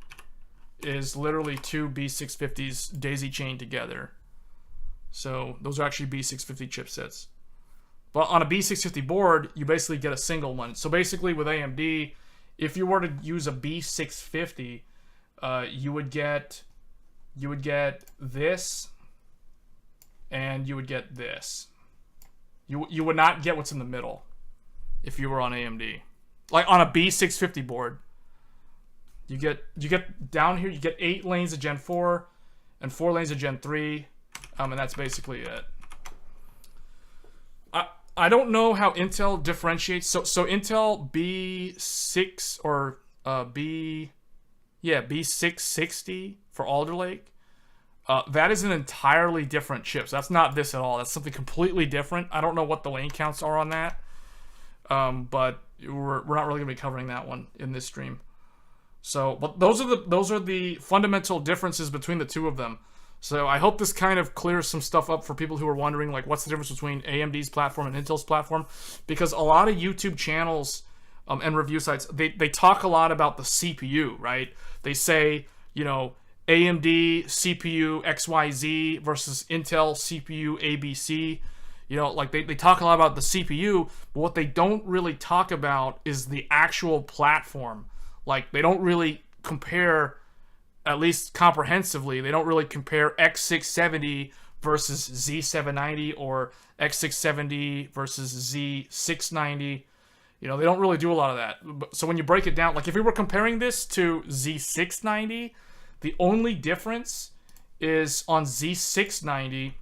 is literally 2 B650s daisy chained together. So those are actually B650 chipsets. But on a B650 board, you basically get a single one. So basically with AMD, if you were to use a B650, you would get this, and you would get this. You would not get what's in the middle if you were on AMD. Like on a B650 board, you get down here, you get 8 lanes of Gen 4 and 4 lanes of Gen 3, and that's basically it. I don't know how Intel differentiates. So Intel B6 or B660 for Alder Lake. That is an entirely different chip. So that's not this at all. That's something completely different. I don't know what the lane counts are on that, but we're not really gonna be covering that one in this stream. So, but those are the fundamental differences between the two of them. So I hope this kind of clears some stuff up for people who are wondering, like, what's the difference between AMD's platform and Intel's platform? Because a lot of YouTube channels and review sites, they talk a lot about the CPU, right? They say, you know, AMD CPU XYZ versus Intel CPU ABC. You know, like they talk a lot about the CPU, but what they don't really talk about is the actual platform. Like, they don't really compare, at least comprehensively, they don't really compare X670 versus Z790 or X670 versus Z690. You know, they don't really do a lot of that. So when you break it down, like if we were comparing this to Z690, the only difference is on Z690,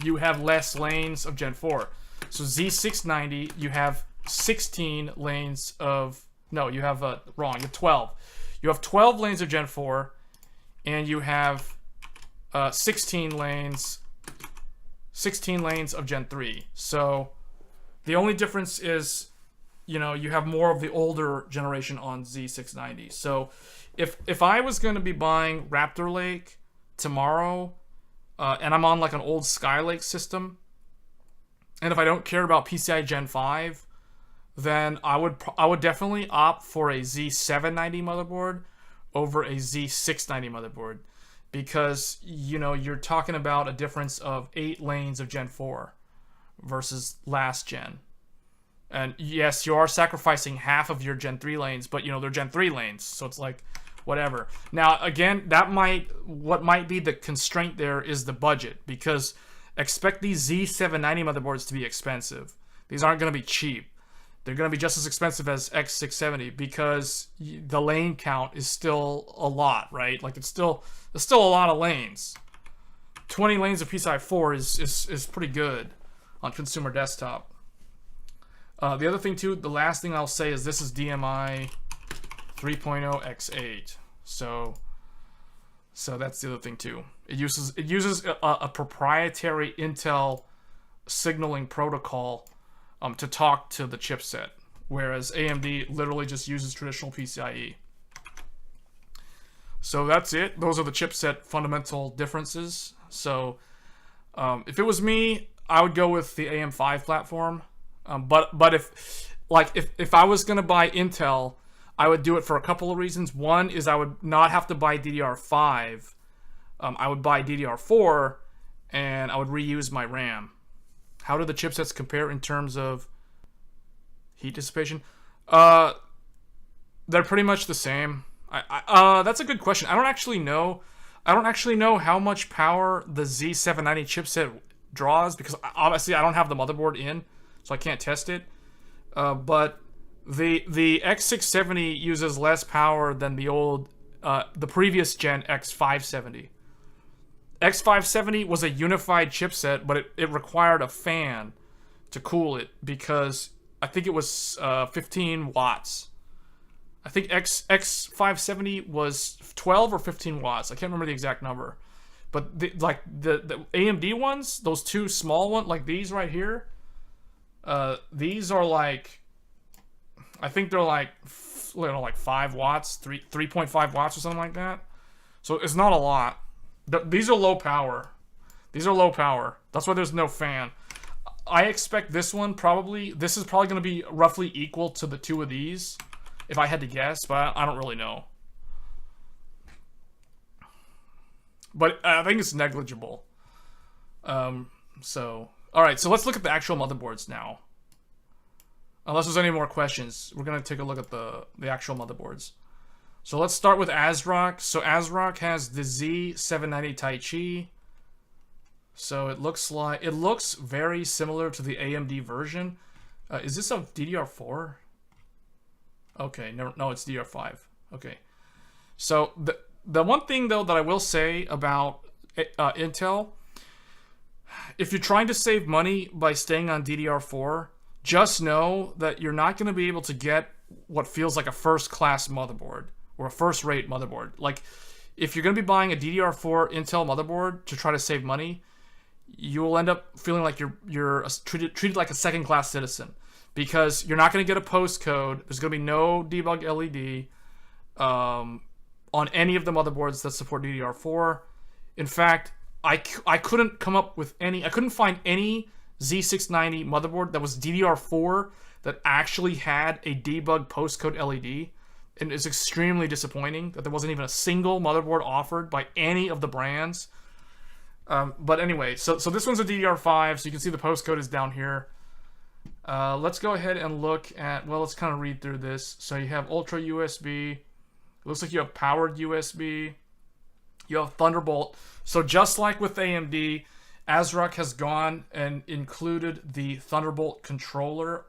you have less lanes of Gen 4. So Z690, you have 16 lanes of... No, you have... wrong. You have 12. You have 12 lanes of Gen 4, and you have 16 lanes of Gen 3. So the only difference is, you know, you have more of the older generation on Z690. So if I was going to be buying Raptor Lake tomorrow, and I'm on like an old Skylake system, and if I don't care about PCI Gen 5, then I would definitely opt for a Z790 motherboard over a Z690 motherboard, because, you know, you're talking about a difference of 8 lanes of Gen 4 versus last gen. And yes, you are sacrificing half of your Gen 3 lanes, but, you know, they're Gen 3 lanes, so it's like, whatever. Now, again, what might be the constraint there is the budget, because expect these Z790 motherboards to be expensive. These aren't going to be cheap. They're going to be just as expensive as X670, because the lane count is still a lot, right? Like, there's still a lot of lanes. 20 lanes of PCI 4 is pretty good on consumer desktop. The other thing too, the last thing I'll say is this is DMI 3.0 X8. So that's the other thing too. It uses a proprietary Intel signaling protocol to talk to the chipset, whereas AMD literally just uses traditional PCIe. So that's it. Those are the chipset fundamental differences. So if it was me, I would go with the AM5 platform. But if I was gonna buy Intel, I would do it for a couple of reasons. One is I would not have to buy DDR5. I would buy DDR4, and I would reuse my RAM. How do the chipsets compare in terms of heat dissipation? They're pretty much the same. That's a good question. I don't actually know how much power the Z790 chipset draws, because obviously I don't have the motherboard in, so I can't test it. But the X670 uses less power than the previous gen X570. X570 was a unified chipset, but it required a fan to cool it, because I think it was 15 watts. I think X570 was 12 or 15 watts. I can't remember the exact number. But the AMD ones, those two small ones, like these right here, these are like, I think they're like, you know, like 5 watts, 3.5 watts or something like that. So it's not a lot. These are low power. These are low power. That's why there's no fan. I expect this is probably going to be roughly equal to the two of these, if I had to guess, but I don't really know. But I think it's negligible. So Alright, so let's look at the actual motherboards now. Unless there's any more questions, we're going to take a look at the actual motherboards. So let's start with ASRock. So ASRock has the Z790 Taichi. So it looks very similar to the AMD version. Is this a DDR4? Okay, no, it's DDR5. Okay. So the one thing though that I will say about Intel, if you're trying to save money by staying on DDR4, just know that you're not going to be able to get what feels like a first-class motherboard or a first-rate motherboard. Like, if you're going to be buying a DDR4 Intel motherboard to try to save money, you will end up feeling like you're treated like a second-class citizen, because you're not going to get a postcode. There's going to be no debug LED on any of the motherboards that support DDR4. In fact, I couldn't come up with any. I couldn't find any Z690 motherboard that was DDR4 that actually had a debug postcode LED, and it's extremely disappointing that there wasn't even a single motherboard offered by any of the brands. But anyway, so this one's a DDR5, so you can see the postcode is down here. Let's go ahead and look at, well, let's kind of read through this. So you have Ultra USB. It looks like you have powered USB. You have Thunderbolt. So just like with AMD, ASRock has gone and included the Thunderbolt controller,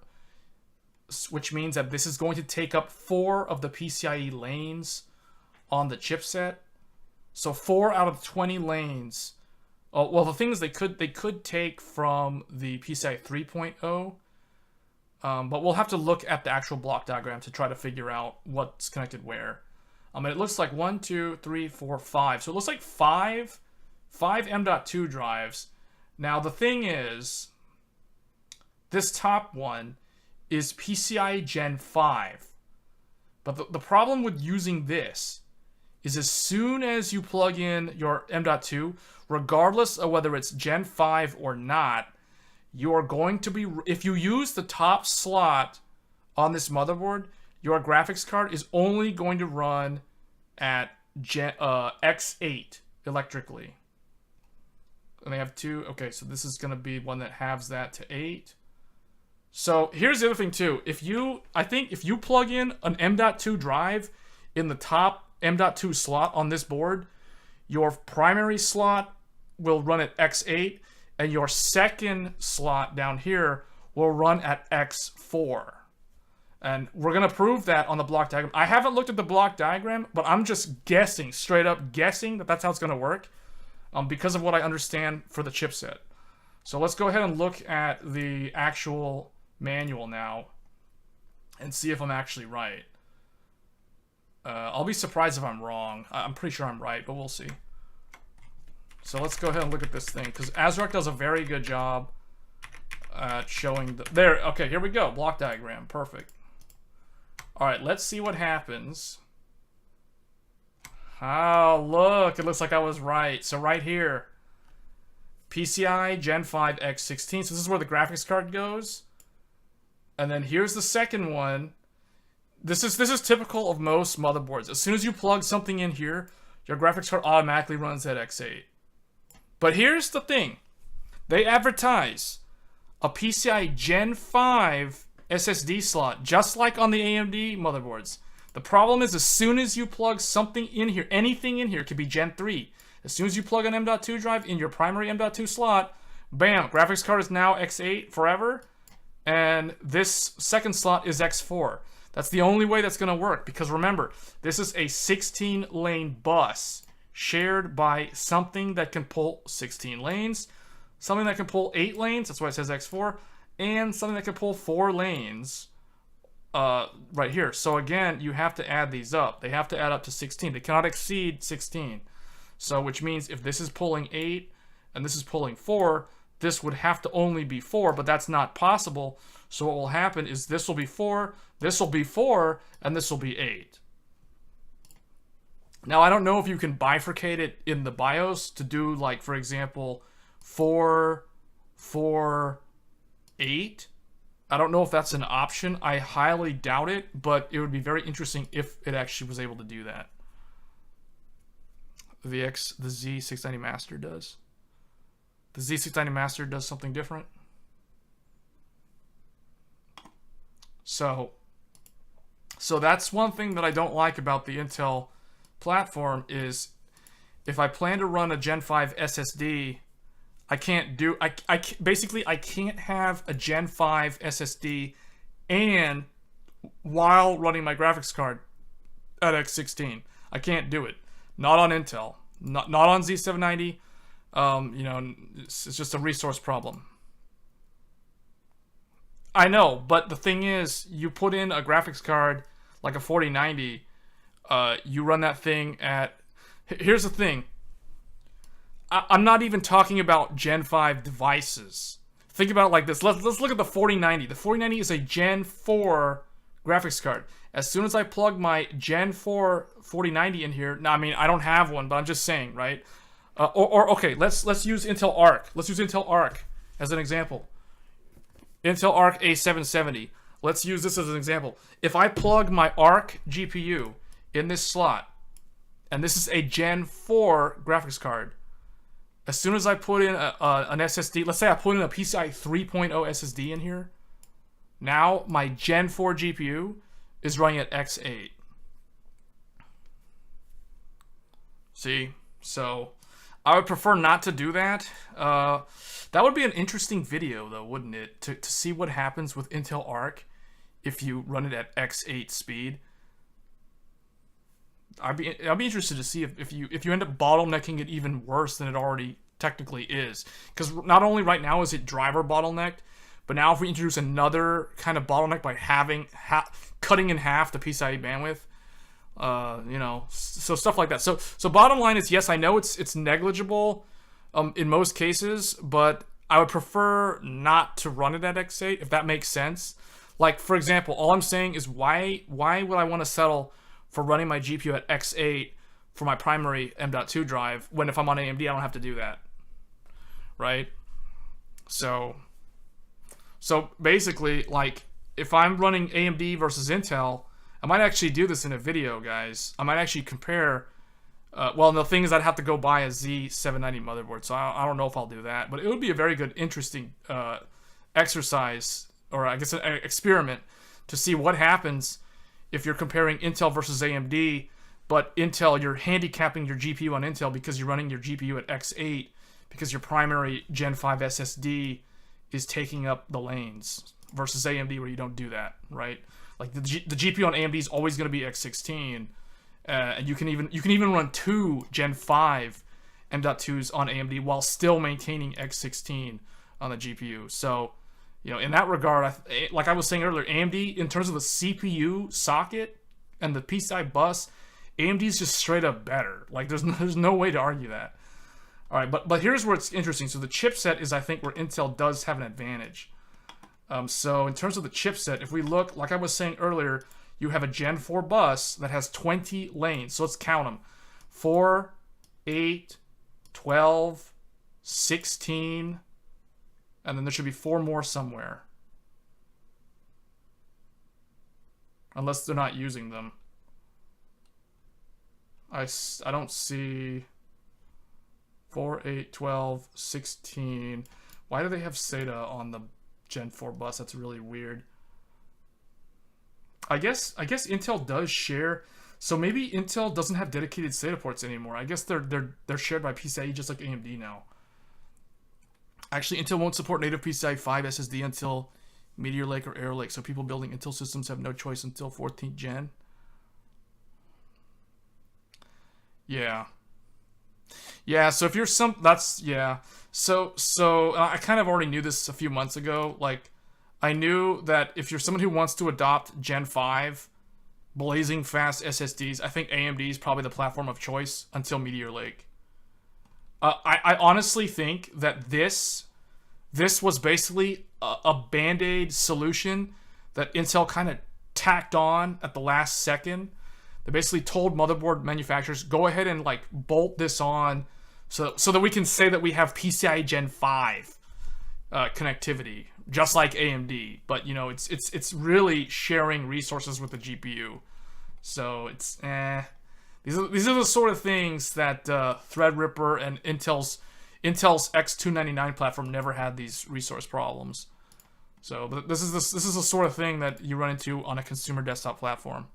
which means that this is going to take up 4 of the PCIe lanes on the chipset. So 4 out of 20 lanes. Oh, well, the thing is, they could take from the PCIe 3.0, but we'll have to look at the actual block diagram to try to figure out what's connected where. And it looks like 1, 2, 3, 4, 5. So it looks like 5 M.2 drives. Now the thing is, this top one is PCIe Gen 5. But the problem with using this is, as soon as you plug in your M.2, regardless of whether it's Gen 5 or not, you are going to be, if you use the top slot on this motherboard, your graphics card is only going to run at X8 electrically. And they have 2. Okay, so this is going to be one that halves that to 8. So here's the other thing too. I think if you plug in an M.2 drive in the top M.2 slot on this board, your primary slot will run at X8, and your second slot down here will run at X4. And we're going to prove that on the block diagram. I haven't looked at the block diagram, but I'm just guessing, straight up guessing, that that's how it's going to work, because of what I understand for the chipset. So let's go ahead and look at the actual manual now and see if I'm actually right. I'll be surprised if I'm wrong. I'm pretty sure I'm right, but we'll see. So let's go ahead and look at this thing, because ASRock does a very good job at showing there. Okay, here we go. Block diagram. Perfect. All right, let's see what happens. Oh, look. It looks like I was right. So right here, PCI Gen 5 X16. So this is where the graphics card goes. And then here's the second one. This is typical of most motherboards. As soon as you plug something in here, your graphics card automatically runs at X8. But here's the thing. They advertise a PCI Gen 5 SSD slot, just like on the AMD motherboards. The problem is, as soon as you plug something in here, anything in here, it could be Gen 3. As soon as you plug an M.2 drive in your primary M.2 slot, bam, graphics card is now X8 forever, and this second slot is X4. That's the only way that's going to work, because remember, this is a 16-lane bus shared by something that can pull 16 lanes, something that can pull 8 lanes, that's why it says X4, and something that can pull 4 lanes right here. So again, you have to add these up. They have to add up to 16. They cannot exceed 16. So which means if this is pulling 8 and this is pulling 4, this would have to only be 4, but that's not possible. So what will happen is this will be 4, this will be 4, and this will be 8. Now, I don't know if you can bifurcate it in the BIOS to do, like, for example, 4, 4, 8. I don't know if that's an option. I highly doubt it, but it would be very interesting if it actually was able to do that. The Z690 Master does. The Z690 Master does something different. So that's one thing that I don't like about the Intel platform is if I plan to run a Gen 5 SSD, I can't do basically I can't have a Gen 5 SSD and while running my graphics card at X16. I can't do it. Not on Intel. Not on Z790. You know, it's just a resource problem. I know, but the thing is, you put in a graphics card like a 4090, you run that thing at... Here's the thing. I'm not even talking about Gen 5 devices. Think about it like this. Let's look at the 4090. The 4090 is a Gen 4 graphics card. As soon as I plug my Gen 4 4090 in here... Now, I mean, I don't have one, but I'm just saying, right? Okay, let's use Intel Arc. Let's use Intel Arc as an example. Intel Arc A770. Let's use this as an example. If I plug my Arc GPU in this slot, and this is a Gen 4 graphics card, as soon as I put in an SSD, let's say I put in a PCI 3.0 SSD in here, now my Gen 4 GPU is running at X8. See? So I would prefer not to do that. That would be an interesting video, though, wouldn't it? To see what happens with Intel Arc if you run it at X8 speed. I'd be interested to see if you end up bottlenecking it even worse than it already technically is. Because not only right now is it driver bottlenecked, but now if we introduce another kind of bottleneck by cutting in half the PCIe bandwidth, you know, so stuff like that. So bottom line is, yes, I know it's negligible in most cases, but I would prefer not to run it at X8 if that makes sense. Like, for example, all I'm saying is why would I want to settle for running my GPU at X8 for my primary M.2 drive when if I'm on AMD I don't have to do that, right? So basically, like, if I'm running AMD versus Intel, I might actually do this in a video, guys. I might actually compare. Well, the thing is, I'd have to go buy a Z790 motherboard, so I don't know if I'll do that. But it would be a very good, interesting exercise, or I guess an experiment, to see what happens if you're comparing Intel versus AMD, but Intel, you're handicapping your GPU on Intel because you're running your GPU at X8 because your primary Gen 5 SSD is taking up the lanes, versus AMD where you don't do that, right? Like the GPU on AMD is always going to be X16. And you can even run two Gen 5 M.2s on AMD while still maintaining X16 on the GPU. So, you know, in that regard, like I was saying earlier, AMD, in terms of the CPU socket and the PCI bus, AMD is just straight up better. Like, there's no way to argue that. All right, but here's where it's interesting. So the chipset is, I think, where Intel does have an advantage. So in terms of the chipset, if we look, like I was saying earlier, you have a Gen 4 bus that has 20 lanes. So let's count them. 4, 8, 12, 16, and then there should be 4 more somewhere. Unless they're not using them. I don't see 4, 8, 12, 16. Why do they have SATA on the Gen 4 bus? That's really weird. I guess Intel does share, so maybe Intel doesn't have dedicated SATA ports anymore. I guess they're shared by PCIe just like AMD now. Actually, Intel won't support native PCIe 5 SSD until Meteor Lake or Arrow Lake, so people building Intel systems have no choice until 14th gen. Yeah. Yeah, so if you're So I kind of already knew this a few months ago. Like, I knew that if you're someone who wants to adopt Gen 5 blazing fast SSDs, I think AMD is probably the platform of choice until Meteor Lake. I honestly think that this was basically a Band-Aid solution that Intel kind of tacked on at the last second. They basically told motherboard manufacturers, go ahead and like bolt this on so that we can say that we have PCIe Gen 5 connectivity, just like AMD. But, you know, it's really sharing resources with the GPU. So it's These are the sort of things that Threadripper and Intel's Intel's X299 platform never had these resource problems. So this is the sort of thing that you run into on a consumer desktop platform.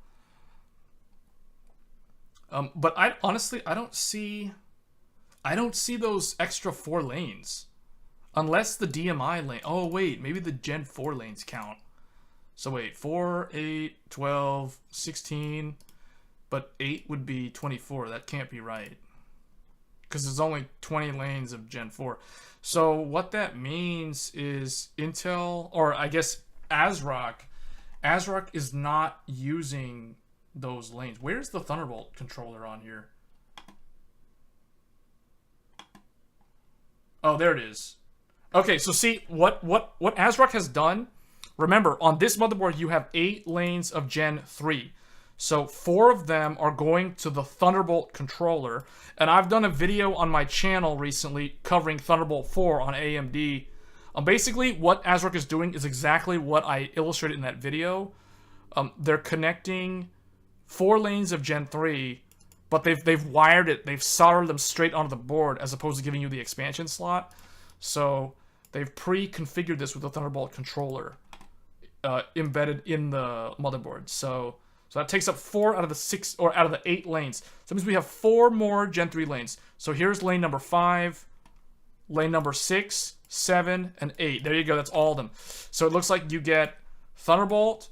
But I honestly don't see those extra 4 lanes, unless the DMI lane. Oh wait, maybe the Gen 4 lanes count. So wait, 4, 8, 12, 16, but 8 would be 24. That can't be right, because there's only 20 lanes of Gen 4. So what that means is Intel, or I guess ASRock is not using those lanes. Where's the Thunderbolt controller on here? Oh, there it is. Okay, so see what ASRock has done. Remember, on this motherboard you have 8 lanes of Gen 3. So 4 of them are going to the Thunderbolt controller. And I've done a video on my channel recently covering Thunderbolt 4 on AMD. Basically, what ASRock is doing is exactly what I illustrated in that video. They're connecting 4 lanes of Gen 3, but they've wired it, they've soldered them straight onto the board as opposed to giving you the expansion slot. So they've pre-configured this with the Thunderbolt controller embedded in the motherboard. So that takes up 4 out of the 6, or out of the 8 lanes. So that means we have 4 more Gen 3 lanes. So here's lane number 5, lane number 6, 7, and 8. There you go, that's all of them. So it looks like you get Thunderbolt,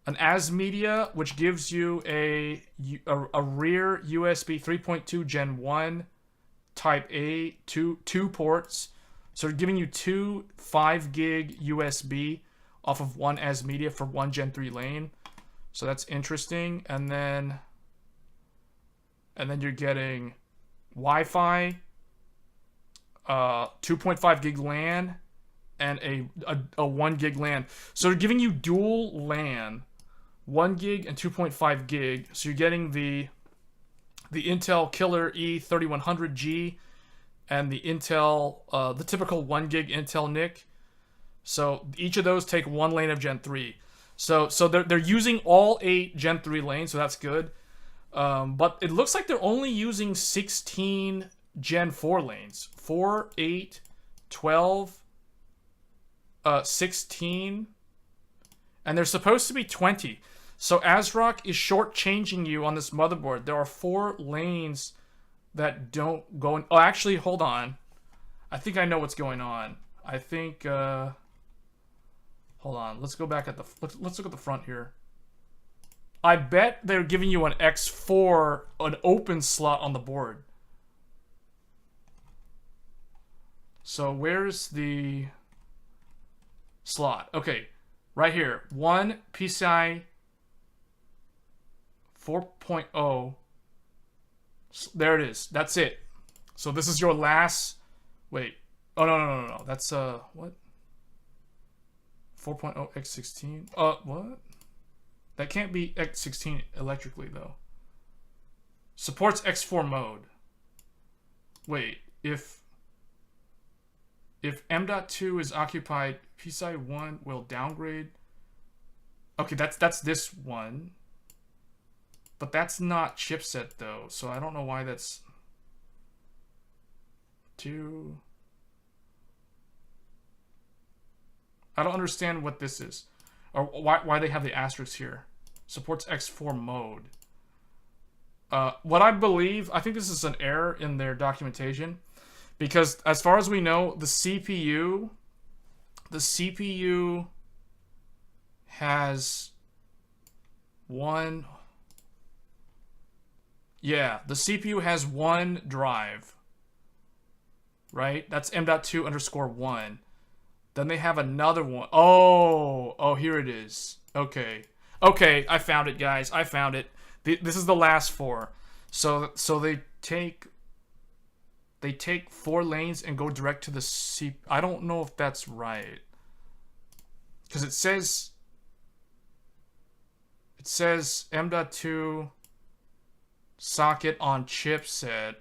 an AS Media, which gives you a rear USB 3.2 Gen 1 Type A, two ports. So they're giving you 2 5 gig USB off of one AS Media for 1 Gen 3 lane. So that's interesting. And then you're getting Wi-Fi, 2.5 gig LAN, and a 1 gig LAN. So they're giving you dual LAN, 1 gig and 2.5 gig. So you're getting the Intel Killer E3100G and the Intel, the typical 1 gig Intel NIC. So each of those take 1 lane of Gen 3. So they're using all 8 Gen 3 lanes, so that's good. But it looks like they're only using 16 Gen 4 lanes. 4, 8, 12, 16, and there's supposed to be 20. So ASRock is shortchanging you on this motherboard. There are 4 lanes that don't go in. Oh, actually, hold on. I think I know what's going on. I think, hold on. Let's go back at let's look at the front here. I bet they're giving you an X4, an open slot on the board. So where's the slot? Okay, right here. 1 PCI 4.0. There it is. That's it. So this is your last. Wait. Oh no. That's what? 4.0 X16. What? That can't be X16 electrically though. Supports X4 mode. Wait, if M.2 is occupied, PCI 1 will downgrade. Okay, that's this one. But that's not chipset though, so I don't know why that's 2. I don't understand what this is, or why they have the asterisk here. Supports X4 mode. What I believe, I think this is an error in their documentation, because as far as we know, the CPU has one. Yeah, the CPU has 1 drive, right? That's M.2_1. Then they have another one. Oh, here it is. Okay, I found it, guys. I found it. This is the last 4. So they take 4 lanes and go direct to the CPU. I don't know if that's right, because it says M.2 socket on chipset.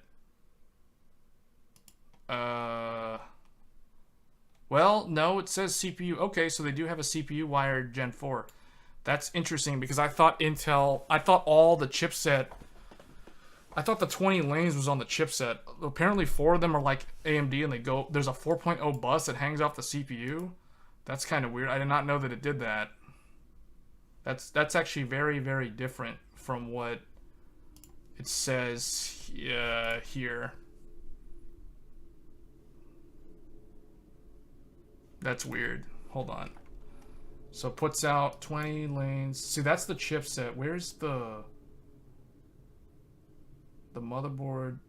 Well, no, it says CPU. Okay, so they do have a CPU wired Gen 4. That's interesting, because I thought all the chipset I thought the 20 lanes was on the chipset. Apparently 4 of them are like AMD and they go, there's a 4.0 bus that hangs off the CPU. That's kind of weird. I did not know that it did that. That's actually very, very different from what it says here. That's weird. Hold on. So it puts out 20 lanes. See, that's the chipset. Where's the motherboard?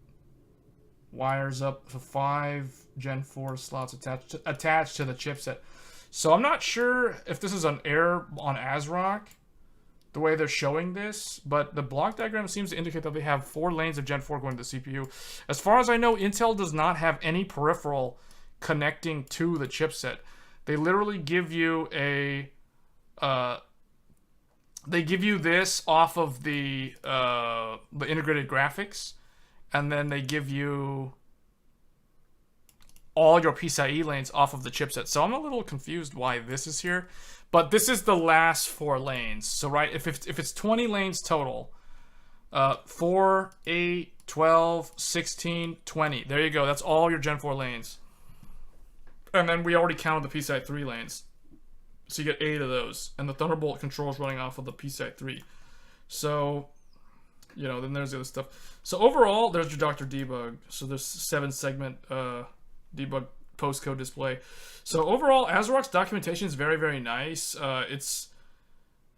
Wires up to 5 Gen 4 slots attached to the chipset. So I'm not sure if this is an error on ASRock, the way they're showing this, but the block diagram seems to indicate that they have 4 lanes of Gen 4 going to the CPU. As far as I know, Intel does not have any peripheral connecting to the chipset. They literally give you a they give you this off of the integrated graphics, and then they give you all your PCIe lanes off of the chipset. So I'm a little confused why this is here, but this is the last 4 lanes. So right, if it's 20 lanes total, 4, 8, 12, 16, 20. There you go. That's all your Gen 4 lanes. And then we already counted the PCI 3 lanes. So you get 8 of those. And the Thunderbolt controls running off of the PCI 3. So, you know, then there's the other stuff. So overall, there's your Dr. Debug. So there's 7-segment debug postcode display. So overall, ASRock's documentation is very, very nice. It's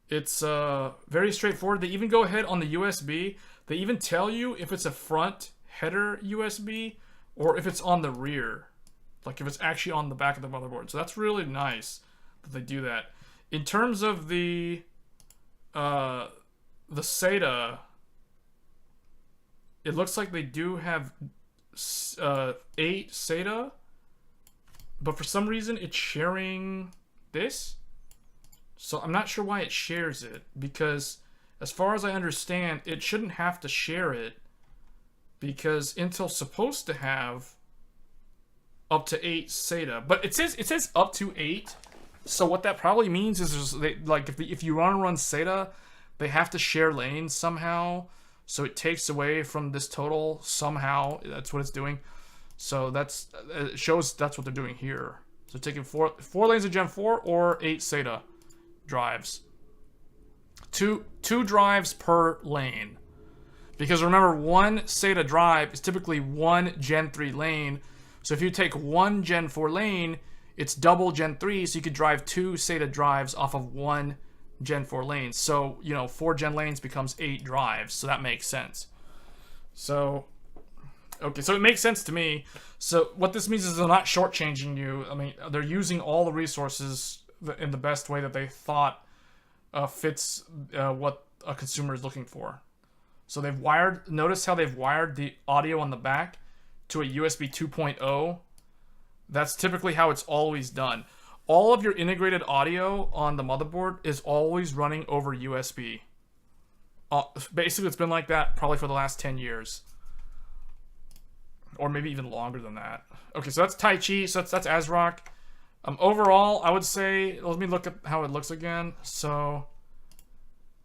very straightforward. They even go ahead on the USB. They even tell you if it's a front header USB or if it's on the rear. Like if it's actually on the back of the motherboard. So that's really nice that they do that. In terms of the SATA, it looks like they do have 8 SATA, but for some reason it's sharing this. So I'm not sure why it shares it, because as far as I understand, it shouldn't have to share it, because Intel's supposed to have up to 8 SATA, but it says up to 8. So what that probably means is like if you want to run SATA, they have to share lanes somehow. So it takes away from this total somehow. That's what it's doing. So it shows that's what they're doing here. So taking four lanes of Gen 4 or 8 SATA drives. Two drives per lane. Because remember, one SATA drive is typically 1 Gen 3 lane. So if you take 1 Gen 4 lane, it's double Gen 3, so you could drive 2 SATA drives off of 1 Gen 4 lanes. So, you know, 4 Gen lanes becomes 8 drives, so that makes sense. So, okay, so it makes sense to me. So what this means is they're not shortchanging you. I mean, they're using all the resources in the best way that they thought fits what a consumer is looking for. So they've wired, notice how they've wired the audio on the back to a USB 2.0. That's typically how it's always done. All of your integrated audio on the motherboard is always running over USB. Basically, it's been like that probably for the last 10 years. Or maybe even longer than that. Okay, so that's Taichi. So that's ASRock. Overall, I would say, let me look at how it looks again. So,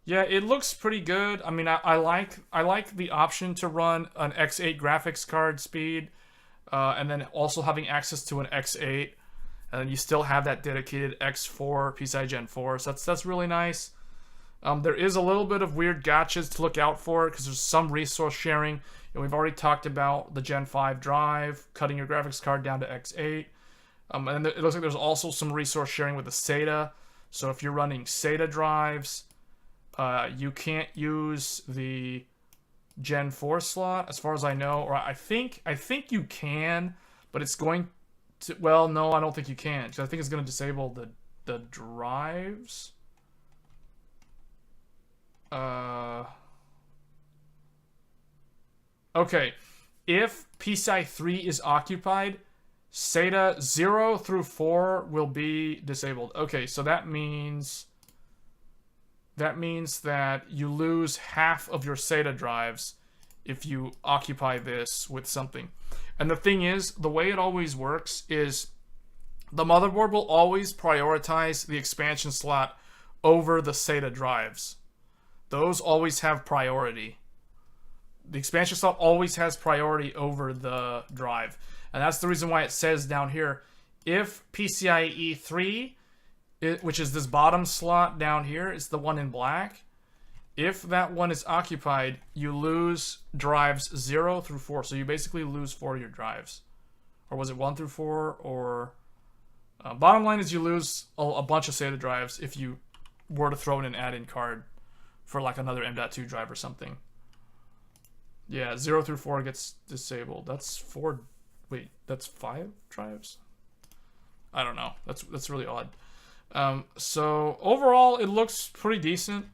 yeah, it looks pretty good. I mean, I like the option to run an X8 graphics card speed, and then also having access to an X8, and then you still have that dedicated X4 PCI Gen 4. So that's really nice. There is a little bit of weird gotchas to look out for because there's some resource sharing. And we've already talked about the Gen 5 drive, cutting your graphics card down to X8. And it looks like there's also some resource sharing with the SATA. So if you're running SATA drives, you can't use the Gen 4 slot, as far as I know. Or I think you can, but it's going to... Well, no, I don't think you can, because I think it's going to disable the drives. Okay, if PCI 3 is occupied, SATA 0 through 4 will be disabled. Okay, so that means that you lose half of your SATA drives if you occupy this with something. And the thing is, the way it always works is the motherboard will always prioritize the expansion slot over the SATA drives. Those always have priority. the expansion slot always has priority over the drive. And that's the reason why it says down here, if PCIe 3, which is this bottom slot down here, is the one in black. If that one is occupied, you lose drives 0 through 4. So you basically lose 4 of your drives. Or was it 1 through 4? Or bottom line is you lose a bunch of SATA drives if you were to throw in an add-in card for like another M.2 drive or something. Yeah, 0 through 4 gets disabled. That's 4. Wait, that's 5 drives? I don't know. That's really odd. So overall, it looks pretty decent.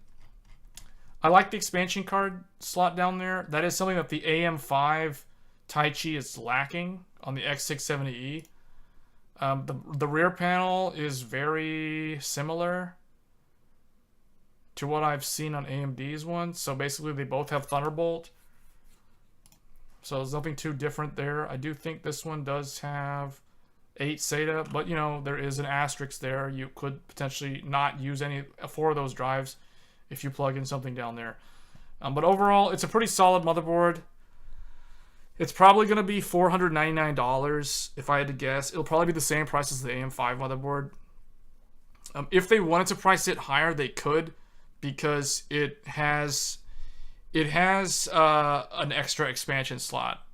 I like the expansion card slot down there. That is something that the AM5 Taichi is lacking on the X670E. The rear panel is very similar to what I've seen on AMD's one. So basically, they both have Thunderbolt. So there's nothing too different there. I do think this one does have 8 SATA, but you know, there is an asterisk there. You could potentially not use any 4 of those drives if you plug in something down there. But overall, it's a pretty solid motherboard. It's probably going to be $499 if I had to guess. It'll probably be the same price as the AM5 motherboard. If they wanted to price it higher, they could, because it has an extra expansion slot.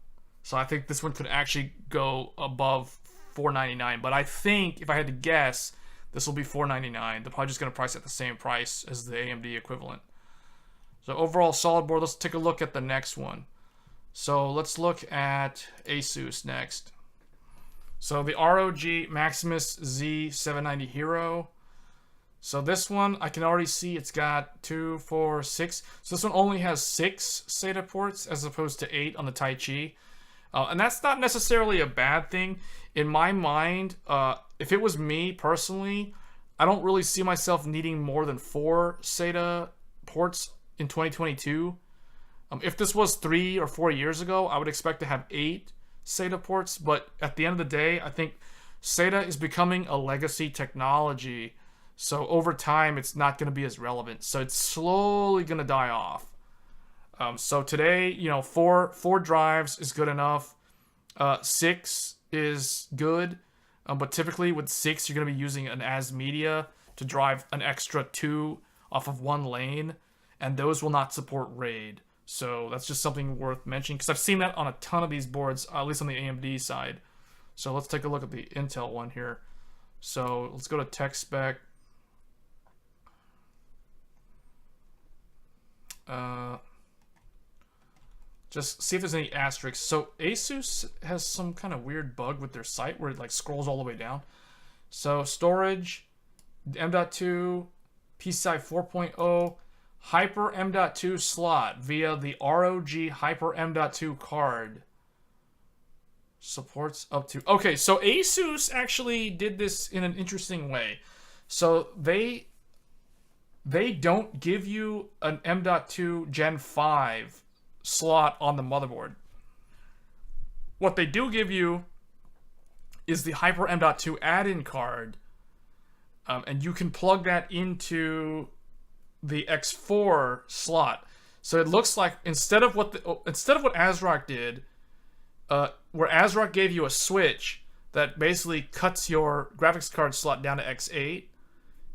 So I think this one could actually go above $499. But I think, if I had to guess, this will be $499. They're probably just going to price it at the same price as the AMD equivalent. So overall, solid board. Let's take a look at the next one. So let's look at ASUS next. So the ROG Maximus Z790 Hero. So this one, I can already see it's got 2, 4, 6. So this one only has 6 SATA ports as opposed to 8 on the Taichi. And that's not necessarily a bad thing. In my mind, if it was me personally, I don't really see myself needing more than 4 SATA ports in 2022. If this was 3 or 4 years ago, I would expect to have 8 SATA ports. But at the end of the day, I think SATA is becoming a legacy technology. So over time, it's not going to be as relevant. So it's slowly going to die off. So today, you know, 4 drives is good enough. 6 is good. But typically with 6, you're going to be using an as media to drive an extra 2 off of one lane. And those will not support RAID. So that's just something worth mentioning, because I've seen that on a ton of these boards, at least on the AMD side. So let's take a look at the Intel one here. So let's go to tech spec. Just see if there's any asterisks. So ASUS has some kind of weird bug with their site where it like scrolls all the way down. So storage, M.2, PCI 4.0, Hyper M.2 slot via the ROG Hyper M.2 card. Supports up to... Okay, so ASUS actually did this in an interesting way. So they don't give you an M.2 Gen 5 slot on the motherboard. What they do give you is the Hyper M.2 add-in card, and you can plug that into the X4 slot. So it looks like instead of what ASRock did, where ASRock gave you a switch that basically cuts your graphics card slot down to X8,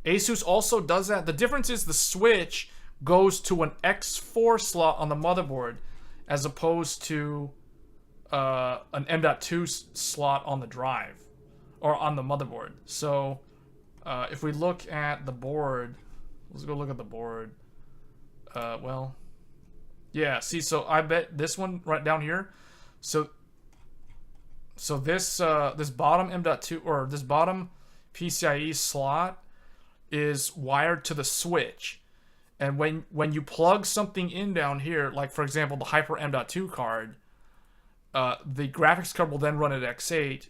ASUS also does that. The difference is the switch goes to an X4 slot on the motherboard as opposed to an M.2 slot on the drive or on the motherboard. So if we look at the board, let's go look at the board. Well, yeah, see, so I bet this one right down here. So this this bottom M.2 or this bottom PCIe slot is wired to the switch. And when you plug something in down here, like for example the Hyper M.2 card, the graphics card will then run at X8,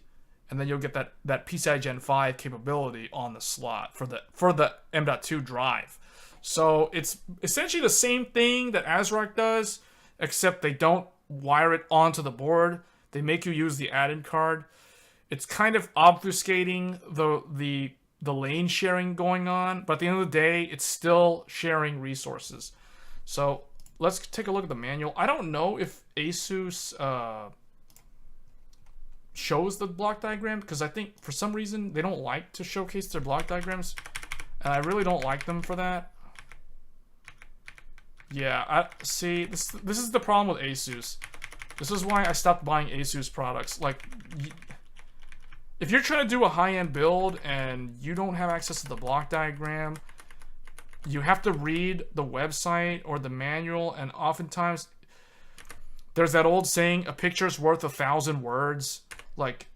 and then you'll get that PCI Gen 5 capability on the slot for the M.2 drive. So it's essentially the same thing that ASRock does, except they don't wire it onto the board. They make you use the add-in card. It's kind of obfuscating the lane sharing going on, but at the end of the day, it's still sharing resources. So let's take a look at the manual. I don't know if ASUS shows the block diagram, because I think for some reason they don't like to showcase their block diagrams, and I really don't like them for that. Yeah, I see. This is the problem with ASUS. This is why I stopped buying ASUS products. Like, if you're trying to do a high-end build and you don't have access to the block diagram, you have to read the website or the manual, and oftentimes there's that old saying, a picture's worth 1,000 words. Like,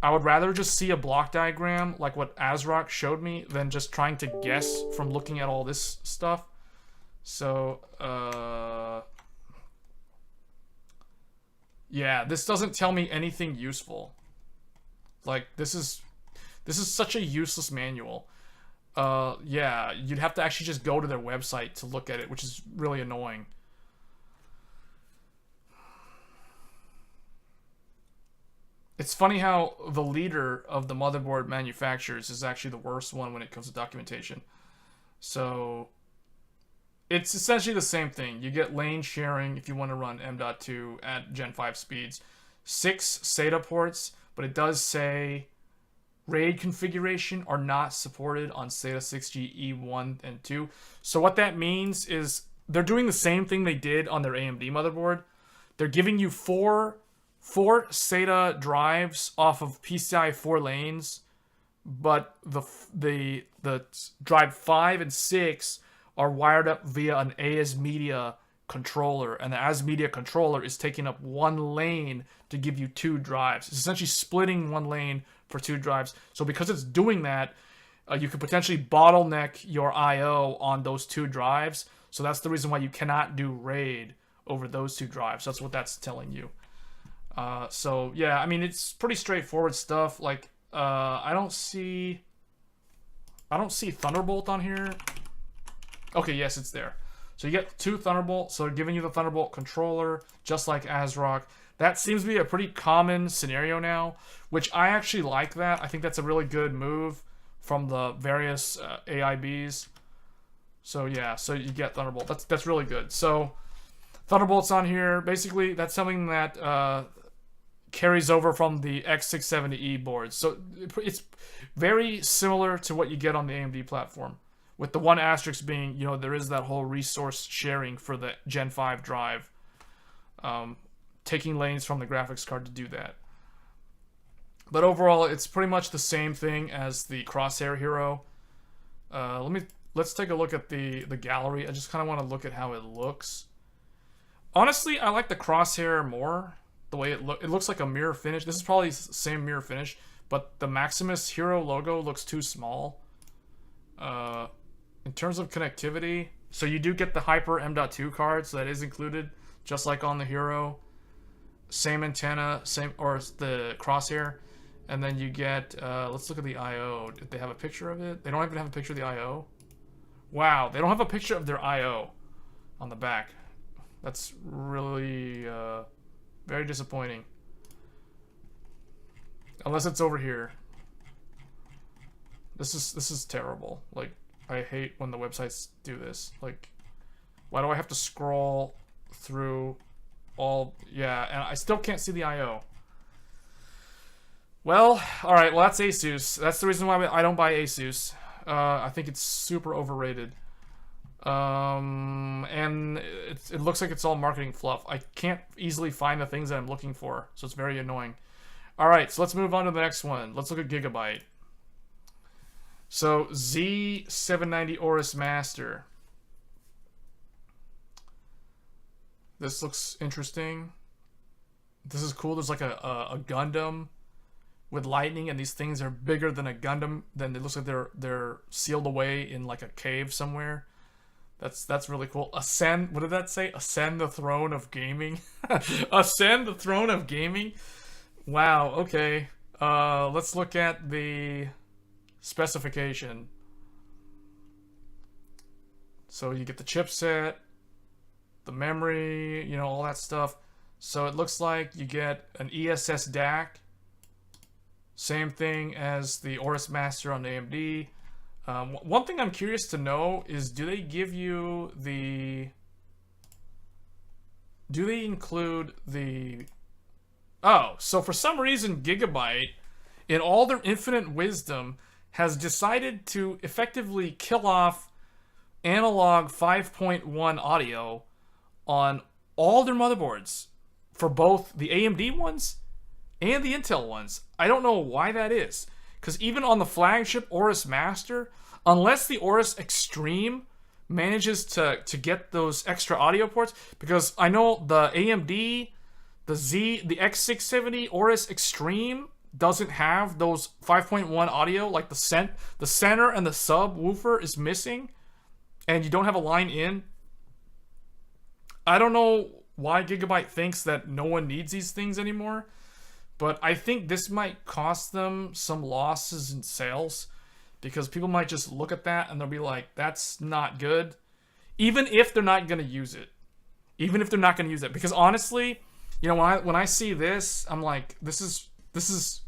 I would rather just see a block diagram like what ASRock showed me than just trying to guess from looking at all this stuff. So, yeah, this doesn't tell me anything useful. Like, this is such a useless manual. Yeah, you'd have to actually just go to their website to look at it, which is really annoying. It's funny how the leader of the motherboard manufacturers is actually the worst one when it comes to documentation. So, it's essentially the same thing. You get lane sharing if you want to run M.2 at Gen 5 speeds. 6 SATA ports, but it does say RAID configuration are not supported on SATA 6G E1 and 2. So what that means is they're doing the same thing they did on their AMD motherboard. They're giving you four SATA drives off of PCIe 4 lanes, but the drive 5 and 6 are wired up via an AS Media controller, and the AS Media controller is taking up one lane to give you 2 drives. It's essentially splitting one lane for 2 drives. So because it's doing that, you could potentially bottleneck your I/O on those 2 drives. So that's the reason why you cannot do RAID over those 2 drives. That's what that's telling you. So yeah, I mean, it's pretty straightforward stuff. Like, I don't see Thunderbolt on here. Okay, yes, it's there. So you get 2 Thunderbolt, so they're giving you the Thunderbolt controller, just like ASRock. That seems to be a pretty common scenario now, which I actually like that. I think that's a really good move from the various AIBs. So yeah, so you get Thunderbolt. That's really good. So Thunderbolt's on here. Basically, that's something that carries over from the X670E boards. So it's very similar to what you get on the AMD platform, with the one asterisk being, you know, there is that whole resource sharing for the Gen 5 drive. Taking lanes from the graphics card to do that. But overall, it's pretty much the same thing as the Crosshair Hero. Let's take a look at the gallery. I just kind of want to look at how it looks. Honestly, I like the Crosshair more. The way it looks like a mirror finish. This is probably the same mirror finish, but the Maximus Hero logo looks too small. In terms of connectivity, so you do get the Hyper M.2 card, so that is included, just like on the Hero. Same antenna, or the Crosshair, and then you get. Let's look at the I/O. Did they have a picture of it? They don't even have a picture of the I/O. Wow, they don't have a picture of their I/O on the back. That's really very disappointing. Unless it's over here. This is terrible. Like, I hate when the websites do this. Like, why do I have to scroll through all? Yeah, and I still can't see the I/O. Well, alright, well, that's ASUS. That's the reason why I don't buy ASUS. I think it's super overrated. And it looks like it's all marketing fluff. I can't easily find the things that I'm looking for, so it's very annoying. Alright, so let's move on to the next one. Let's look at Gigabyte. So, Z790 AORUS Master. This looks interesting. This is cool. There's like a Gundam with lightning, and these things are bigger than a Gundam. Then it looks like they're sealed away in like a cave somewhere. That's really cool. Ascend. What did that say? Ascend the throne of gaming. Ascend the throne of gaming. Wow. Okay. Let's look at the specification. So you get the chipset, the memory, you know, all that stuff. So it looks like you get an ESS DAC. Same thing as the AORUS Master on AMD. One thing I'm curious to know is, do they give you the do they include the... Oh, so for some reason, Gigabyte, in all their infinite wisdom, has decided to effectively kill off analog 5.1 audio on all their motherboards for both the AMD ones and the Intel ones. I don't know why that is, because even on the flagship AORUS Master, unless the AORUS Extreme manages to get those extra audio ports, because I know the AMD, the X670 AORUS Extreme doesn't have those 5.1 audio, like the center and the subwoofer is missing, and you don't have a line in. I don't know why Gigabyte thinks that no one needs these things anymore, but I think this might cost them some losses in sales, because people might just look at that and they'll be like, that's not good, even if they're not going to use it. Even if they're not going to use it. Because honestly, you know, when I see this, I'm like, this is